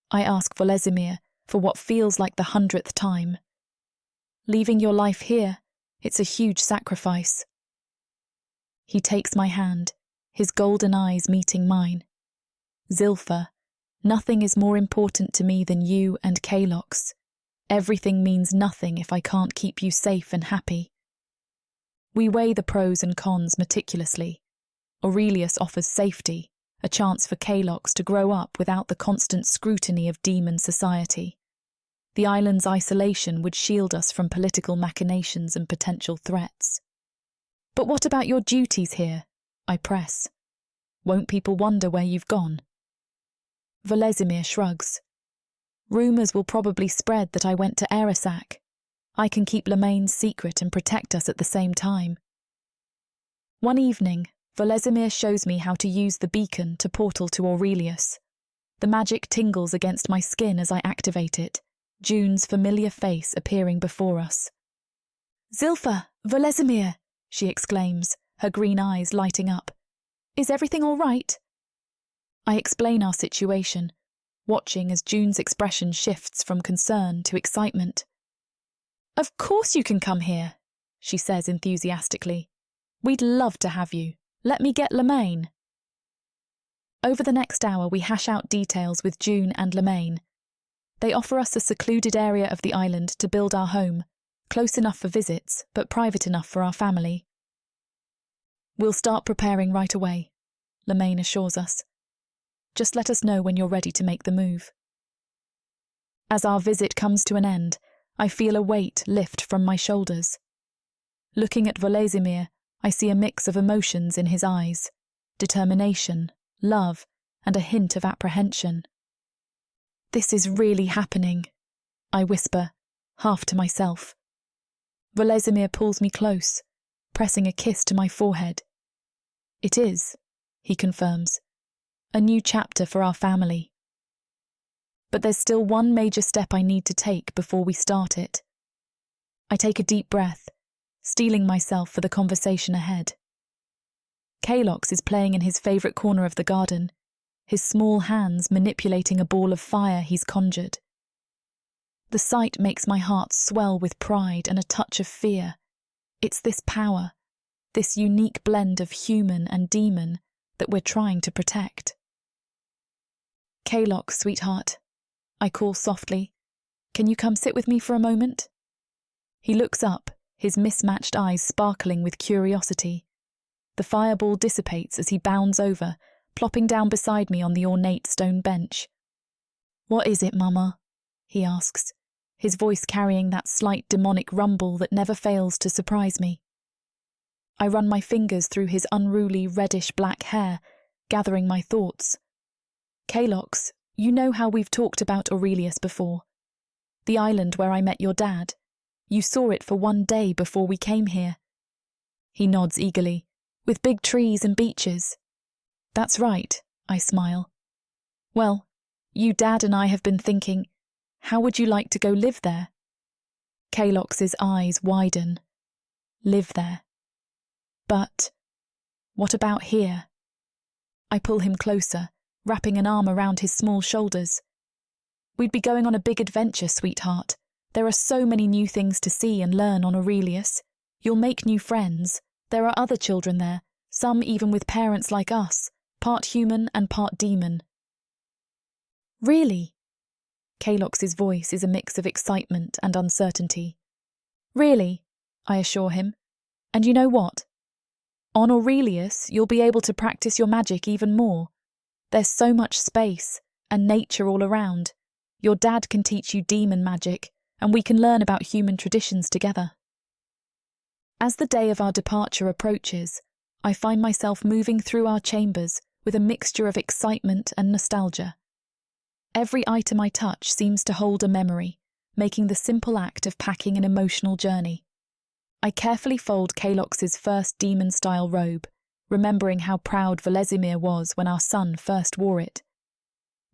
I ask Volezimir for what feels like the 100th time. Leaving your life here, it's a huge sacrifice. He takes my hand, his golden eyes meeting mine. Zilpha, nothing is more important to me than you and Kalox. Everything means nothing if I can't keep you safe and happy. We weigh the pros and cons meticulously. Aurelius offers safety, a chance for Kalox to grow up without the constant scrutiny of demon society. The island's isolation would shield us from political machinations and potential threats. But what about your duties here? I press. Won't people wonder where you've gone? Volezimir shrugs. Rumours will probably spread that I went to Arasak. I can keep Lemain's secret and protect us at the same time. One evening, Volezimir shows me how to use the beacon to portal to Aurelius. The magic tingles against my skin as I activate it, June's familiar face appearing before us. Zilpha, Volezimir, she exclaims, her green eyes lighting up. Is everything all right? I explain our situation, watching as June's expression shifts from concern to excitement. Of course you can come here, she says enthusiastically. We'd love to have you. Let me get Lemain. Over the next hour we hash out details with June and Lemain. They offer us a secluded area of the island to build our home, close enough for visits, but private enough for our family. We'll start preparing right away, Lemain assures us. Just let us know when you're ready to make the move. As our visit comes to an end, I feel a weight lift from my shoulders. Looking at Volezimir, I see a mix of emotions in his eyes, determination, love, and a hint of apprehension. This is really happening. I whisper, half to myself. Volezimir pulls me close, pressing a kiss to my forehead. It is, he confirms, a new chapter for our family. But there's still one major step I need to take before we start it. I take a deep breath, steeling myself for the conversation ahead. Kalox is playing in his favourite corner of the garden, his small hands manipulating a ball of fire he's conjured. The sight makes my heart swell with pride and a touch of fear. It's this power, this unique blend of human and demon that we're trying to protect. Kalox, sweetheart, I call softly. Can you come sit with me for a moment? He looks up, his mismatched eyes sparkling with curiosity. The fireball dissipates as he bounds over, plopping down beside me on the ornate stone bench. What is it, Mama? He asks, his voice carrying that slight demonic rumble that never fails to surprise me. I run my fingers through his unruly reddish-black hair, gathering my thoughts. Kalox, you know how we've talked about Aurelius before. The island where I met your dad. You saw it for one day before we came here. He nods eagerly, with big trees and beaches. That's right, I smile. Well, you, Dad, and I have been thinking, how would you like to go live there? Kalox's eyes widen. Live there. But what about here? I pull him closer, wrapping an arm around his small shoulders. We'd be going on a big adventure, sweetheart. There are so many new things to see and learn on Aurelius. You'll make new friends. There are other children there, some even with parents like us, part human and part demon. Really? Kalox's voice is a mix of excitement and uncertainty. Really, I assure him. And you know what? On Aurelius, you'll be able to practice your magic even more. There's so much space and nature all around. Your dad can teach you demon magic, and we can learn about human traditions together. As the day of our departure approaches, I find myself moving through our chambers with a mixture of excitement and nostalgia. Every item I touch seems to hold a memory, making the simple act of packing an emotional journey. I carefully fold Kalox's first demon-style robe, remembering how proud Volezimir was when our son first wore it.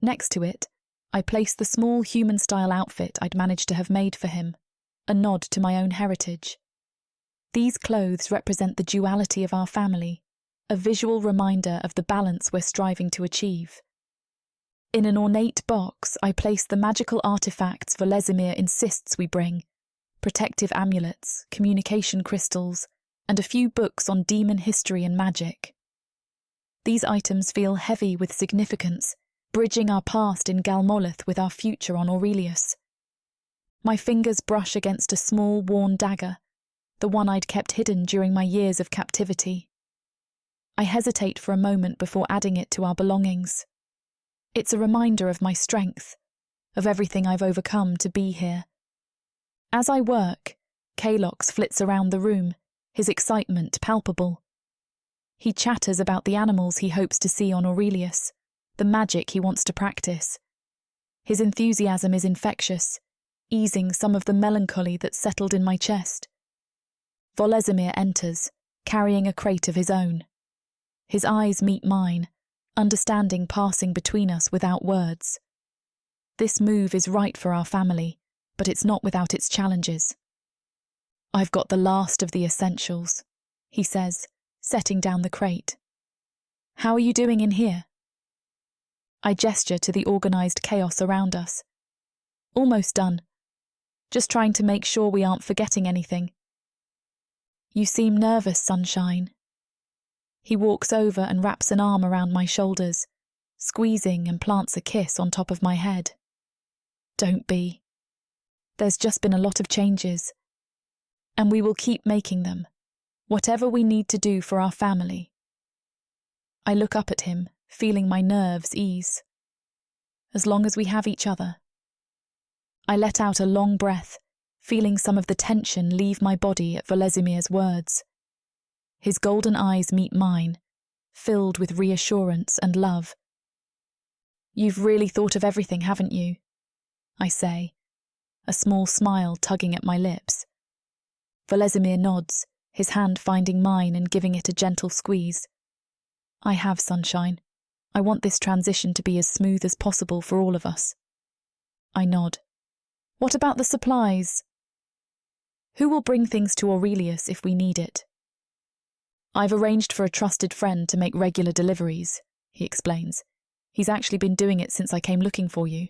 Next to it, I place the small human-style outfit I'd managed to have made for him, a nod to my own heritage. These clothes represent the duality of our family, a visual reminder of the balance we're striving to achieve. In an ornate box, I place the magical artifacts Volezimir insists we bring, protective amulets, communication crystals, and a few books on demon history and magic. These items feel heavy with significance, bridging our past in Galmolith with our future on Aurelius. My fingers brush against a small, worn dagger, the one I'd kept hidden during my years of captivity. I hesitate for a moment before adding it to our belongings. It's a reminder of my strength, of everything I've overcome to be here. As I work, Kalox flits around the room, his excitement palpable. He chatters about the animals he hopes to see on Aurelius, the magic he wants to practice. His enthusiasm is infectious, easing some of the melancholy that settled in my chest. Volezimir enters, carrying a crate of his own. His eyes meet mine, understanding passing between us without words. This move is right for our family, but it's not without its challenges. I've got the last of the essentials, he says, setting down the crate. How are you doing in here? I gesture to the organised chaos around us. Almost done. Just trying to make sure we aren't forgetting anything. You seem nervous, Sunshine. He walks over and wraps an arm around my shoulders, squeezing and plants a kiss on top of my head. Don't be. There's just been a lot of changes, and we will keep making them, whatever we need to do for our family. I look up at him, feeling my nerves ease. As long as we have each other. I let out a long breath, feeling some of the tension leave my body at Volezimir's words. His golden eyes meet mine, filled with reassurance and love. You've really thought of everything, haven't you? I say, a small smile tugging at my lips. Volezimir nods, his hand finding mine and giving it a gentle squeeze. I have, sunshine. I want this transition to be as smooth as possible for all of us. I nod. What about the supplies? Who will bring things to Aurelius if we need it? I've arranged for a trusted friend to make regular deliveries, he explains. He's actually been doing it since I came looking for you.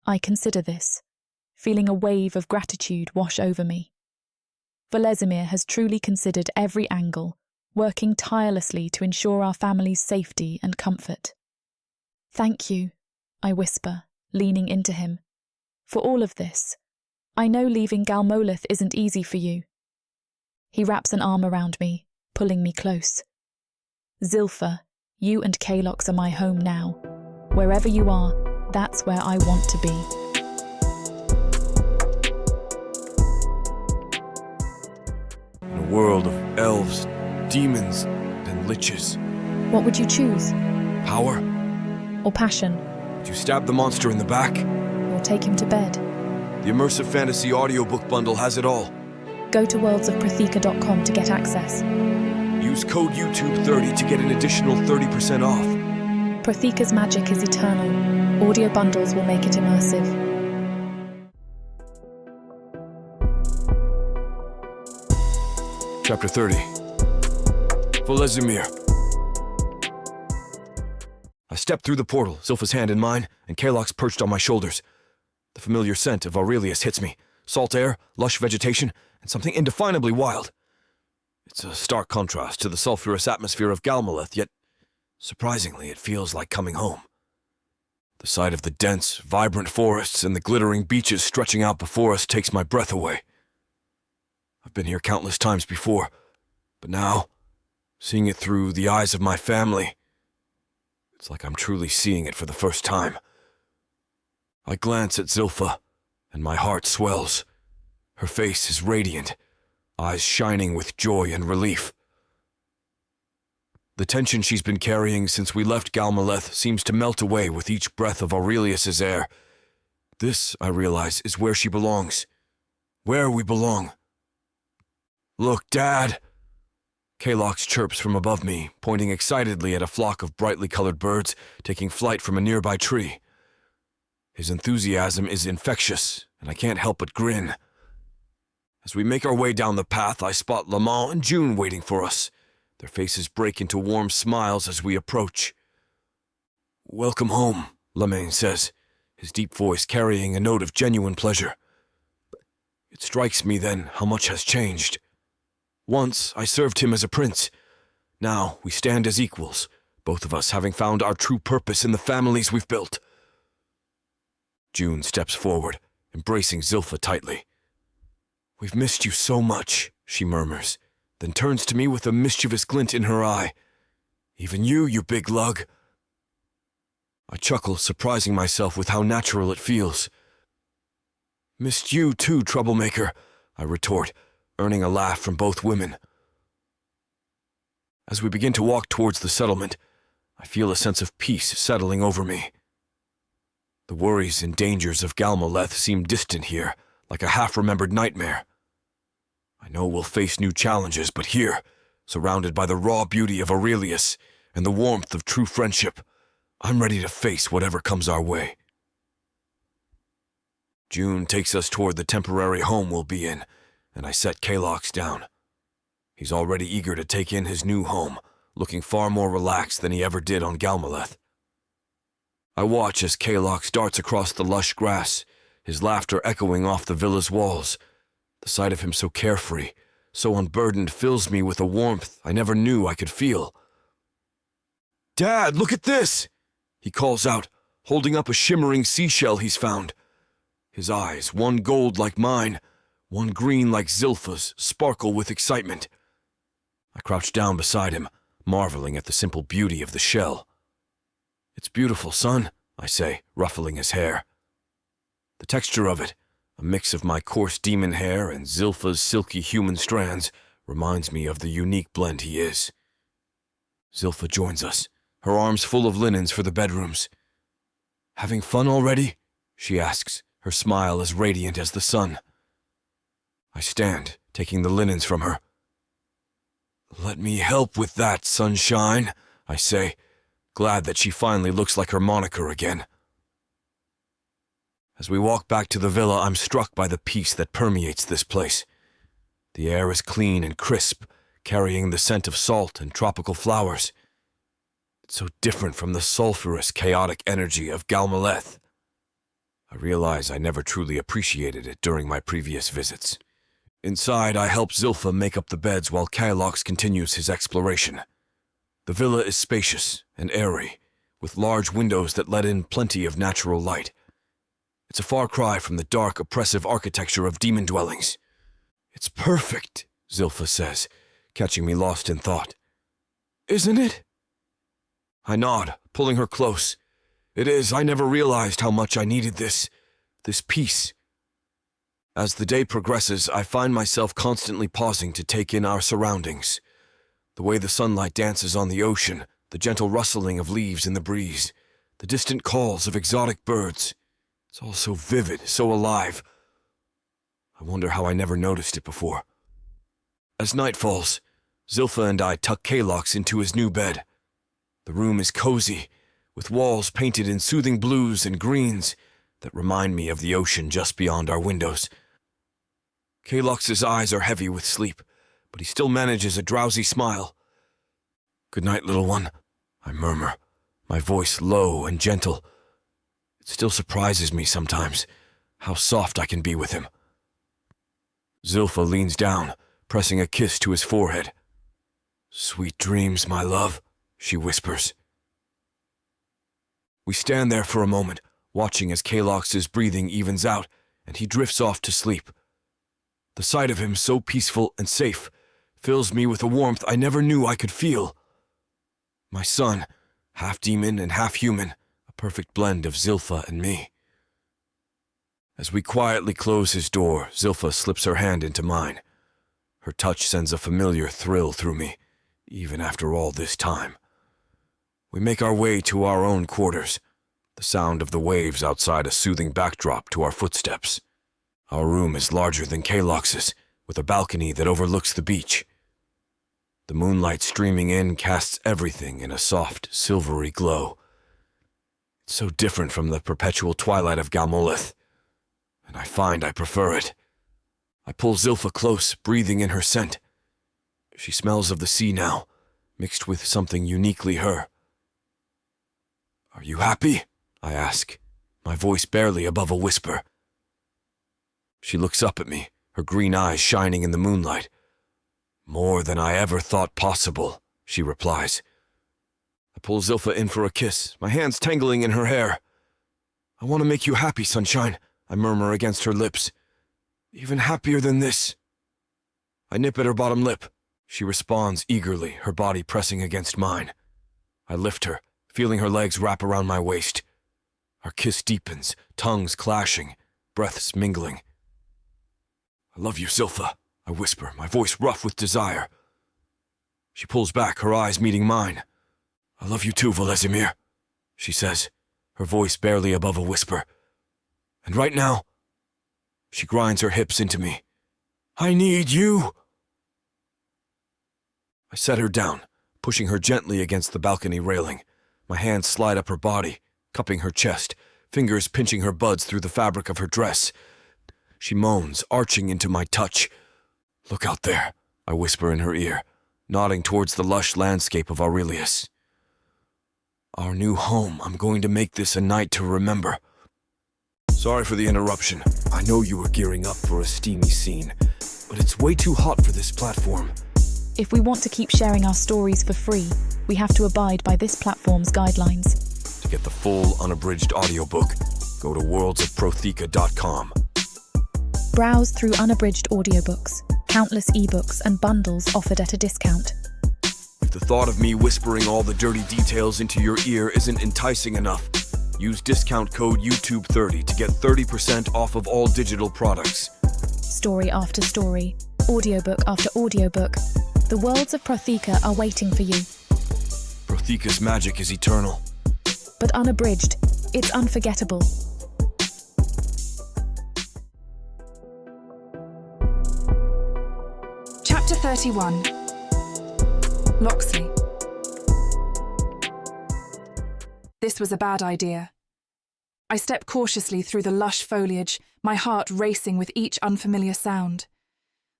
I consider this, feeling a wave of gratitude wash over me. Volezimir has truly considered every angle, working tirelessly to ensure our family's safety and comfort. Thank you, I whisper, leaning into him. For all of this, I know leaving Galmolith isn't easy for you. He wraps an arm around me, pulling me close. Zilpha, you and Kalox are my home now. Wherever you are, that's where I want to be. In a world of elves, demons, and liches. What would you choose? Power? Or passion? Would you stab the monster in the back? Or take him to bed? The Immersive Fantasy Audiobook bundle has it all. Go to worldsofprathika.com to get access. Use code YouTube30 to get an additional 30% off. Prathika's magic is eternal. Audio bundles will make it immersive. Chapter 30. Volezimir. I stepped through the portal, Zilpha's hand in mine, and Kalox perched on my shoulders. The familiar scent of Aurelius hits me. Salt air, lush vegetation, and something indefinably wild. It's a stark contrast to the sulphurous atmosphere of Galmolith, yet, surprisingly, it feels like coming home. The sight of the dense, vibrant forests and the glittering beaches stretching out before us takes my breath away. I've been here countless times before, but now, seeing it through the eyes of my family, it's like I'm truly seeing it for the first time. I glance at Zilpha, and my heart swells. Her face is radiant, eyes shining with joy and relief. The tension she's been carrying since we left Galmolith seems to melt away with each breath of Aurelius's air. This, I realize, is where she belongs. Where we belong. Look, Dad! Kalox chirps from above me, pointing excitedly at a flock of brightly colored birds taking flight from a nearby tree. His enthusiasm is infectious, and I can't help but grin. As we make our way down the path, I spot Lamont and June waiting for us. Their faces break into warm smiles as we approach. "Welcome home," Lamont says, his deep voice carrying a note of genuine pleasure. It strikes me then how much has changed. Once I served him as a prince. Now we stand as equals, both of us having found our true purpose in the families we've built. June steps forward, embracing Zilpha tightly. "We've missed you so much," she murmurs, then turns to me with a mischievous glint in her eye. "Even you big lug." I chuckle, surprising myself with how natural it feels. "Missed you too, troublemaker," I retort, earning a laugh from both women. As we begin to walk towards the settlement, I feel a sense of peace settling over me. The worries and dangers of Galmolith seem distant here, like a half-remembered nightmare. I know we'll face new challenges, but here, surrounded by the raw beauty of Aurelius and the warmth of true friendship, I'm ready to face whatever comes our way. June takes us toward the temporary home we'll be in, and I set Kalox down. He's already eager to take in his new home, looking far more relaxed than he ever did on Galmolith. I watch as Kalox darts across the lush grass, his laughter echoing off the villa's walls. The sight of him so carefree, so unburdened, fills me with a warmth I never knew I could feel. "Dad, look at this!" he calls out, holding up a shimmering seashell he's found. His eyes, one gold like mine, one green like Zilpha's, sparkle with excitement. I crouch down beside him, marveling at the simple beauty of the shell. "It's beautiful, son," I say, ruffling his hair. The texture of it, a mix of my coarse demon hair and Zilpha's silky human strands, reminds me of the unique blend he is. Zilpha joins us, her arms full of linens for the bedrooms. "Having fun already?" she asks, her smile as radiant as the sun. I stand, taking the linens from her. "Let me help with that, sunshine," I say, glad that she finally looks like her moniker again. As we walk back to the villa, I'm struck by the peace that permeates this place. The air is clean and crisp, carrying the scent of salt and tropical flowers. It's so different from the sulphurous, chaotic energy of Galmaleth. I realize I never truly appreciated it during my previous visits. Inside, I help Zilpha make up the beds while Kylox continues his exploration. The villa is spacious and airy, with large windows that let in plenty of natural light. It's a far cry from the dark, oppressive architecture of demon dwellings. "It's perfect," Zilpha says, catching me lost in thought. "Isn't it?" I nod, pulling her close. "It is. I never realized how much I needed this peace." As the day progresses, I find myself constantly pausing to take in our surroundings. The way the sunlight dances on the ocean, the gentle rustling of leaves in the breeze, the distant calls of exotic birds. It's all so vivid, so alive. I wonder how I never noticed it before. As night falls, Zilpha and I tuck Kylox into his new bed. The room is cozy, with walls painted in soothing blues and greens that remind me of the ocean just beyond our windows. Kylox's eyes are heavy with sleep, but he still manages a drowsy smile. "Good night, little one," I murmur, my voice low and gentle. It still surprises me sometimes how soft I can be with him. Zilpha leans down, pressing a kiss to his forehead. "Sweet dreams, my love," she whispers. We stand there for a moment, watching as Kylox's breathing evens out and he drifts off to sleep. The sight of him so peaceful and safe fills me with a warmth I never knew I could feel. My son, half demon and half human, a perfect blend of Zilpha and me. As we quietly close his door, Zilpha slips her hand into mine. Her touch sends a familiar thrill through me, even after all this time. We make our way to our own quarters, the sound of the waves outside a soothing backdrop to our footsteps. Our room is larger than Kylox's, with a balcony that overlooks the beach. The moonlight streaming in casts everything in a soft, silvery glow. It's so different from the perpetual twilight of Galmaleth, and I find I prefer it. I pull Zilpha close, breathing in her scent. She smells of the sea now, mixed with something uniquely her. "Are you happy?" I ask, my voice barely above a whisper. She looks up at me, her green eyes shining in the moonlight. "More than I ever thought possible," she replies. I pull Zilpha in for a kiss, my hands tangling in her hair. "I want to make you happy, sunshine," I murmur against her lips. "Even happier than this." I nip at her bottom lip. She responds eagerly, her body pressing against mine. I lift her, feeling her legs wrap around my waist. Our kiss deepens, tongues clashing, breaths mingling. "I love you, Zilpha," I whisper, my voice rough with desire. She pulls back, her eyes meeting mine. "I love you too, Volezimir," she says, her voice barely above a whisper. "And right now," she grinds her hips into me, "I need you." I set her down, pushing her gently against the balcony railing. My hands slide up her body, cupping her chest, fingers pinching her buds through the fabric of her dress. She moans, arching into my touch. "Look out there," I whisper in her ear, nodding towards the lush landscape of Aurelius. "Our new home. I'm going to make this a night to remember." Sorry for the interruption. I know you were gearing up for a steamy scene, but it's way too hot for this platform. If we want to keep sharing our stories for free, we have to abide by this platform's guidelines. To get the full unabridged audiobook, go to worldsofprothika.com. Browse through unabridged audiobooks, countless ebooks and bundles offered at a discount. If the thought of me whispering all the dirty details into your ear isn't enticing enough, use discount code YouTube30 to get 30% off of all digital products. Story after story, audiobook after audiobook, the worlds of Prothika are waiting for you. Prothika's magic is eternal. But unabridged, it's unforgettable. 31. Locksley. This was a bad idea. I step cautiously through the lush foliage, my heart racing with each unfamiliar sound.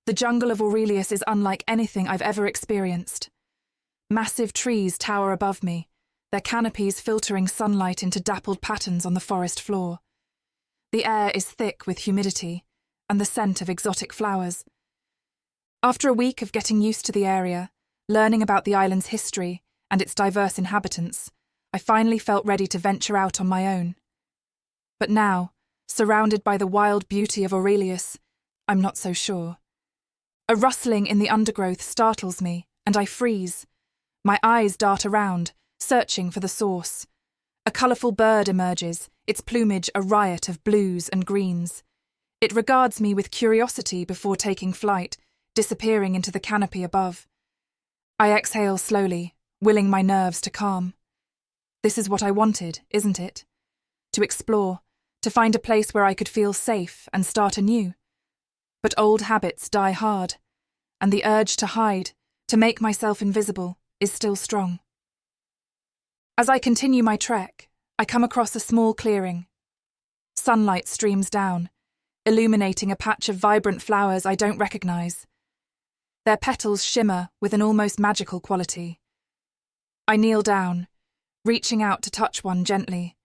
The jungle of Aurelius is unlike anything I've ever experienced. Massive trees tower above me, their canopies filtering sunlight into dappled patterns on the forest floor. The air is thick with humidity and the scent of exotic flowers. After a week of getting used to the area, learning about the island's history and its diverse inhabitants, I finally felt ready to venture out on my own. But now, surrounded by the wild beauty of Aurelius, I'm not so sure. A rustling in the undergrowth startles me, and I freeze. My eyes dart around, searching for the source. A colourful bird emerges, its plumage a riot of blues and greens. It regards me with curiosity before taking flight, disappearing into the canopy above. I exhale slowly, willing my nerves to calm. This is what I wanted, isn't it? To explore, to find a place where I could feel safe and start anew. But old habits die hard, and the urge to hide, to make myself invisible, is still strong. As I continue my trek, I come across a small clearing. Sunlight streams down, illuminating a patch of vibrant flowers I don't recognise. Their petals shimmer with an almost magical quality. I kneel down, reaching out to touch one gently.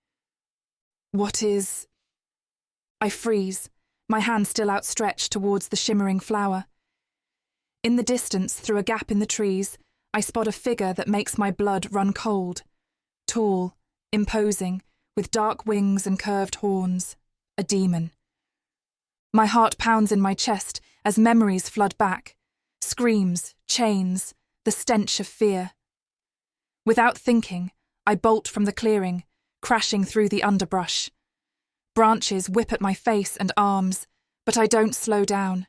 I freeze, my hand still outstretched towards the shimmering flower. In the distance, through a gap in the trees, I spot a figure that makes my blood run cold. Tall, imposing, with dark wings and curved horns. A demon. My heart pounds in my chest as memories flood back. Screams, chains, the stench of fear. Without thinking, I bolt from the clearing, crashing through the underbrush. Branches whip at my face and arms, but I don't slow down.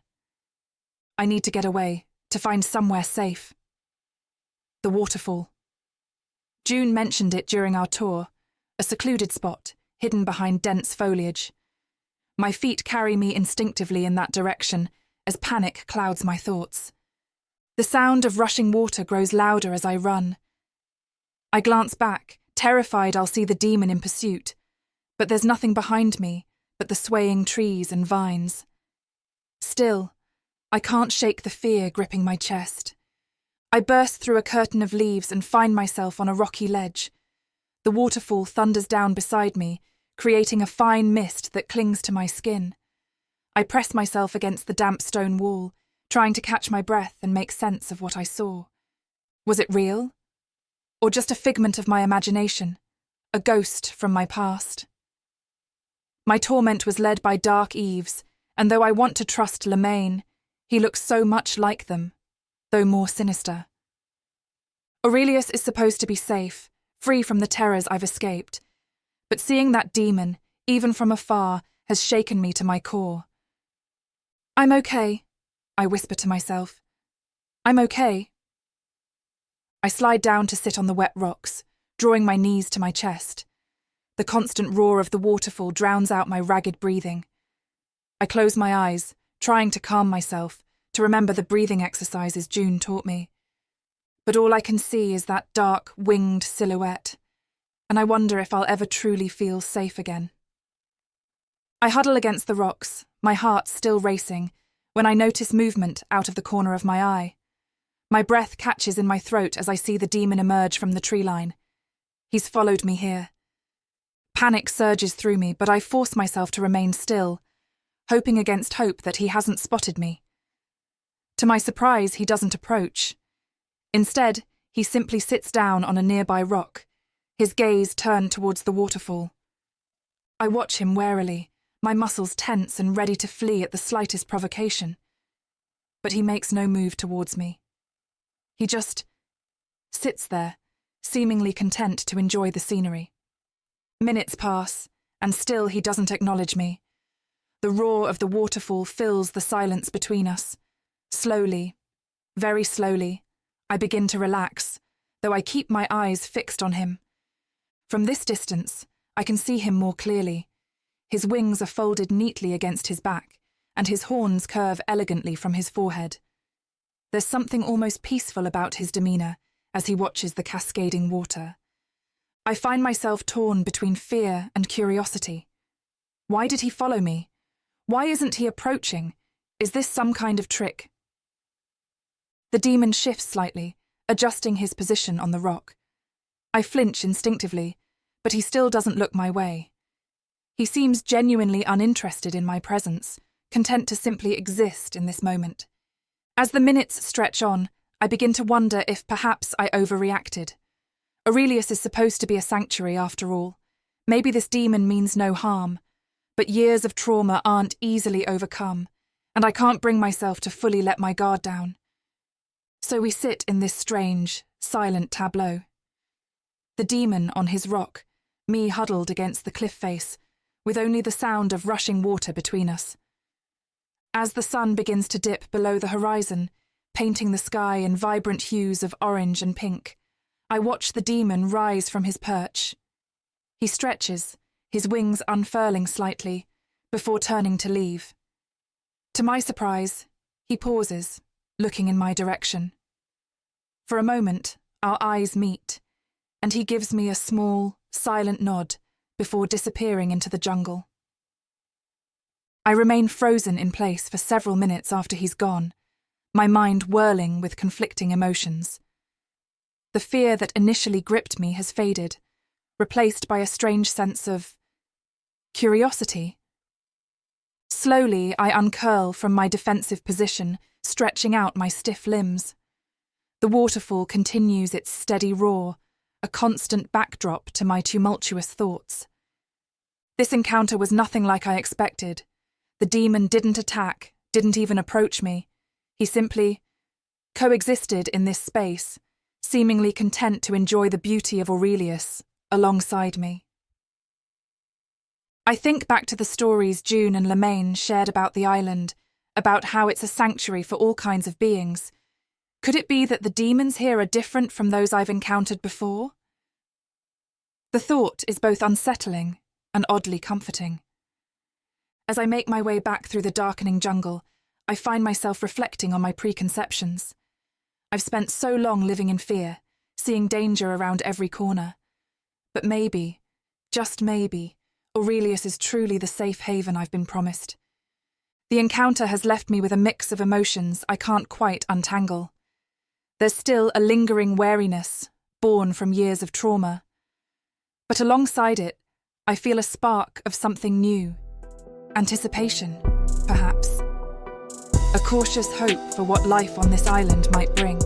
I need to get away, to find somewhere safe. The waterfall. June mentioned it during our tour, a secluded spot, hidden behind dense foliage. My feet carry me instinctively in that direction, as panic clouds my thoughts. The sound of rushing water grows louder as I run. I glance back, terrified I'll see the demon in pursuit, but there's nothing behind me but the swaying trees and vines. Still, I can't shake the fear gripping my chest. I burst through a curtain of leaves and find myself on a rocky ledge. The waterfall thunders down beside me, creating a fine mist that clings to my skin. I press myself against the damp stone wall, trying to catch my breath and make sense of what I saw. Was it real? Or just a figment of my imagination? A ghost from my past? My torment was led by dark eaves, and though I want to trust Lemaine, he looks so much like them, though more sinister. Aurelius is supposed to be safe, free from the terrors I've escaped, but seeing that demon, even from afar, has shaken me to my core. I'm okay, I whisper to myself. I'm okay. I slide down to sit on the wet rocks, drawing my knees to my chest. The constant roar of the waterfall drowns out my ragged breathing. I close my eyes, trying to calm myself, to remember the breathing exercises June taught me. But all I can see is that dark, winged silhouette, and I wonder if I'll ever truly feel safe again. I huddle against the rocks, my heart still racing, when I notice movement out of the corner of my eye. My breath catches in my throat as I see the demon emerge from the tree line. He's followed me here. Panic surges through me, but I force myself to remain still, hoping against hope that he hasn't spotted me. To my surprise, he doesn't approach. Instead, he simply sits down on a nearby rock, his gaze turned towards the waterfall. I watch him warily, my muscles tense and ready to flee at the slightest provocation. But he makes no move towards me. He just sits there, seemingly content to enjoy the scenery. Minutes pass, and still he doesn't acknowledge me. The roar of the waterfall fills the silence between us. Slowly, very slowly, I begin to relax, though I keep my eyes fixed on him. From this distance, I can see him more clearly. His wings are folded neatly against his back, and his horns curve elegantly from his forehead. There's something almost peaceful about his demeanour as he watches the cascading water. I find myself torn between fear and curiosity. Why did he follow me? Why isn't he approaching? Is this some kind of trick? The demon shifts slightly, adjusting his position on the rock. I flinch instinctively, but he still doesn't look my way. He seems genuinely uninterested in my presence, content to simply exist in this moment. As the minutes stretch on, I begin to wonder if perhaps I overreacted. Aurelius is supposed to be a sanctuary after all. Maybe this demon means no harm, but years of trauma aren't easily overcome, and I can't bring myself to fully let my guard down. So we sit in this strange, silent tableau. The demon on his rock, me huddled against the cliff face, with only the sound of rushing water between us. As the sun begins to dip below the horizon, painting the sky in vibrant hues of orange and pink, I watch the demon rise from his perch. He stretches, his wings unfurling slightly, before turning to leave. To my surprise, he pauses, looking in my direction. For a moment, our eyes meet, and he gives me a small, silent nod before disappearing into the jungle. I remain frozen in place for several minutes after he's gone, my mind whirling with conflicting emotions. The fear that initially gripped me has faded, replaced by a strange sense of curiosity. Slowly, I uncurl from my defensive position, stretching out my stiff limbs. The waterfall continues its steady roar, a constant backdrop to my tumultuous thoughts. This encounter was nothing like I expected. The demon didn't attack, didn't even approach me. He simply coexisted in this space, seemingly content to enjoy the beauty of Aurelius alongside me. I think back to the stories June and Lemaine shared about the island, about how it's a sanctuary for all kinds of beings. Could it be that the demons here are different from those I've encountered before? The thought is both unsettling and oddly comforting. As I make my way back through the darkening jungle, I find myself reflecting on my preconceptions. I've spent so long living in fear, seeing danger around every corner. But maybe, just maybe, Aurelius is truly the safe haven I've been promised. The encounter has left me with a mix of emotions I can't quite untangle. There's still a lingering wariness, born from years of trauma. But alongside it, I feel a spark of something new. Anticipation, perhaps. A cautious hope for what life on this island might bring.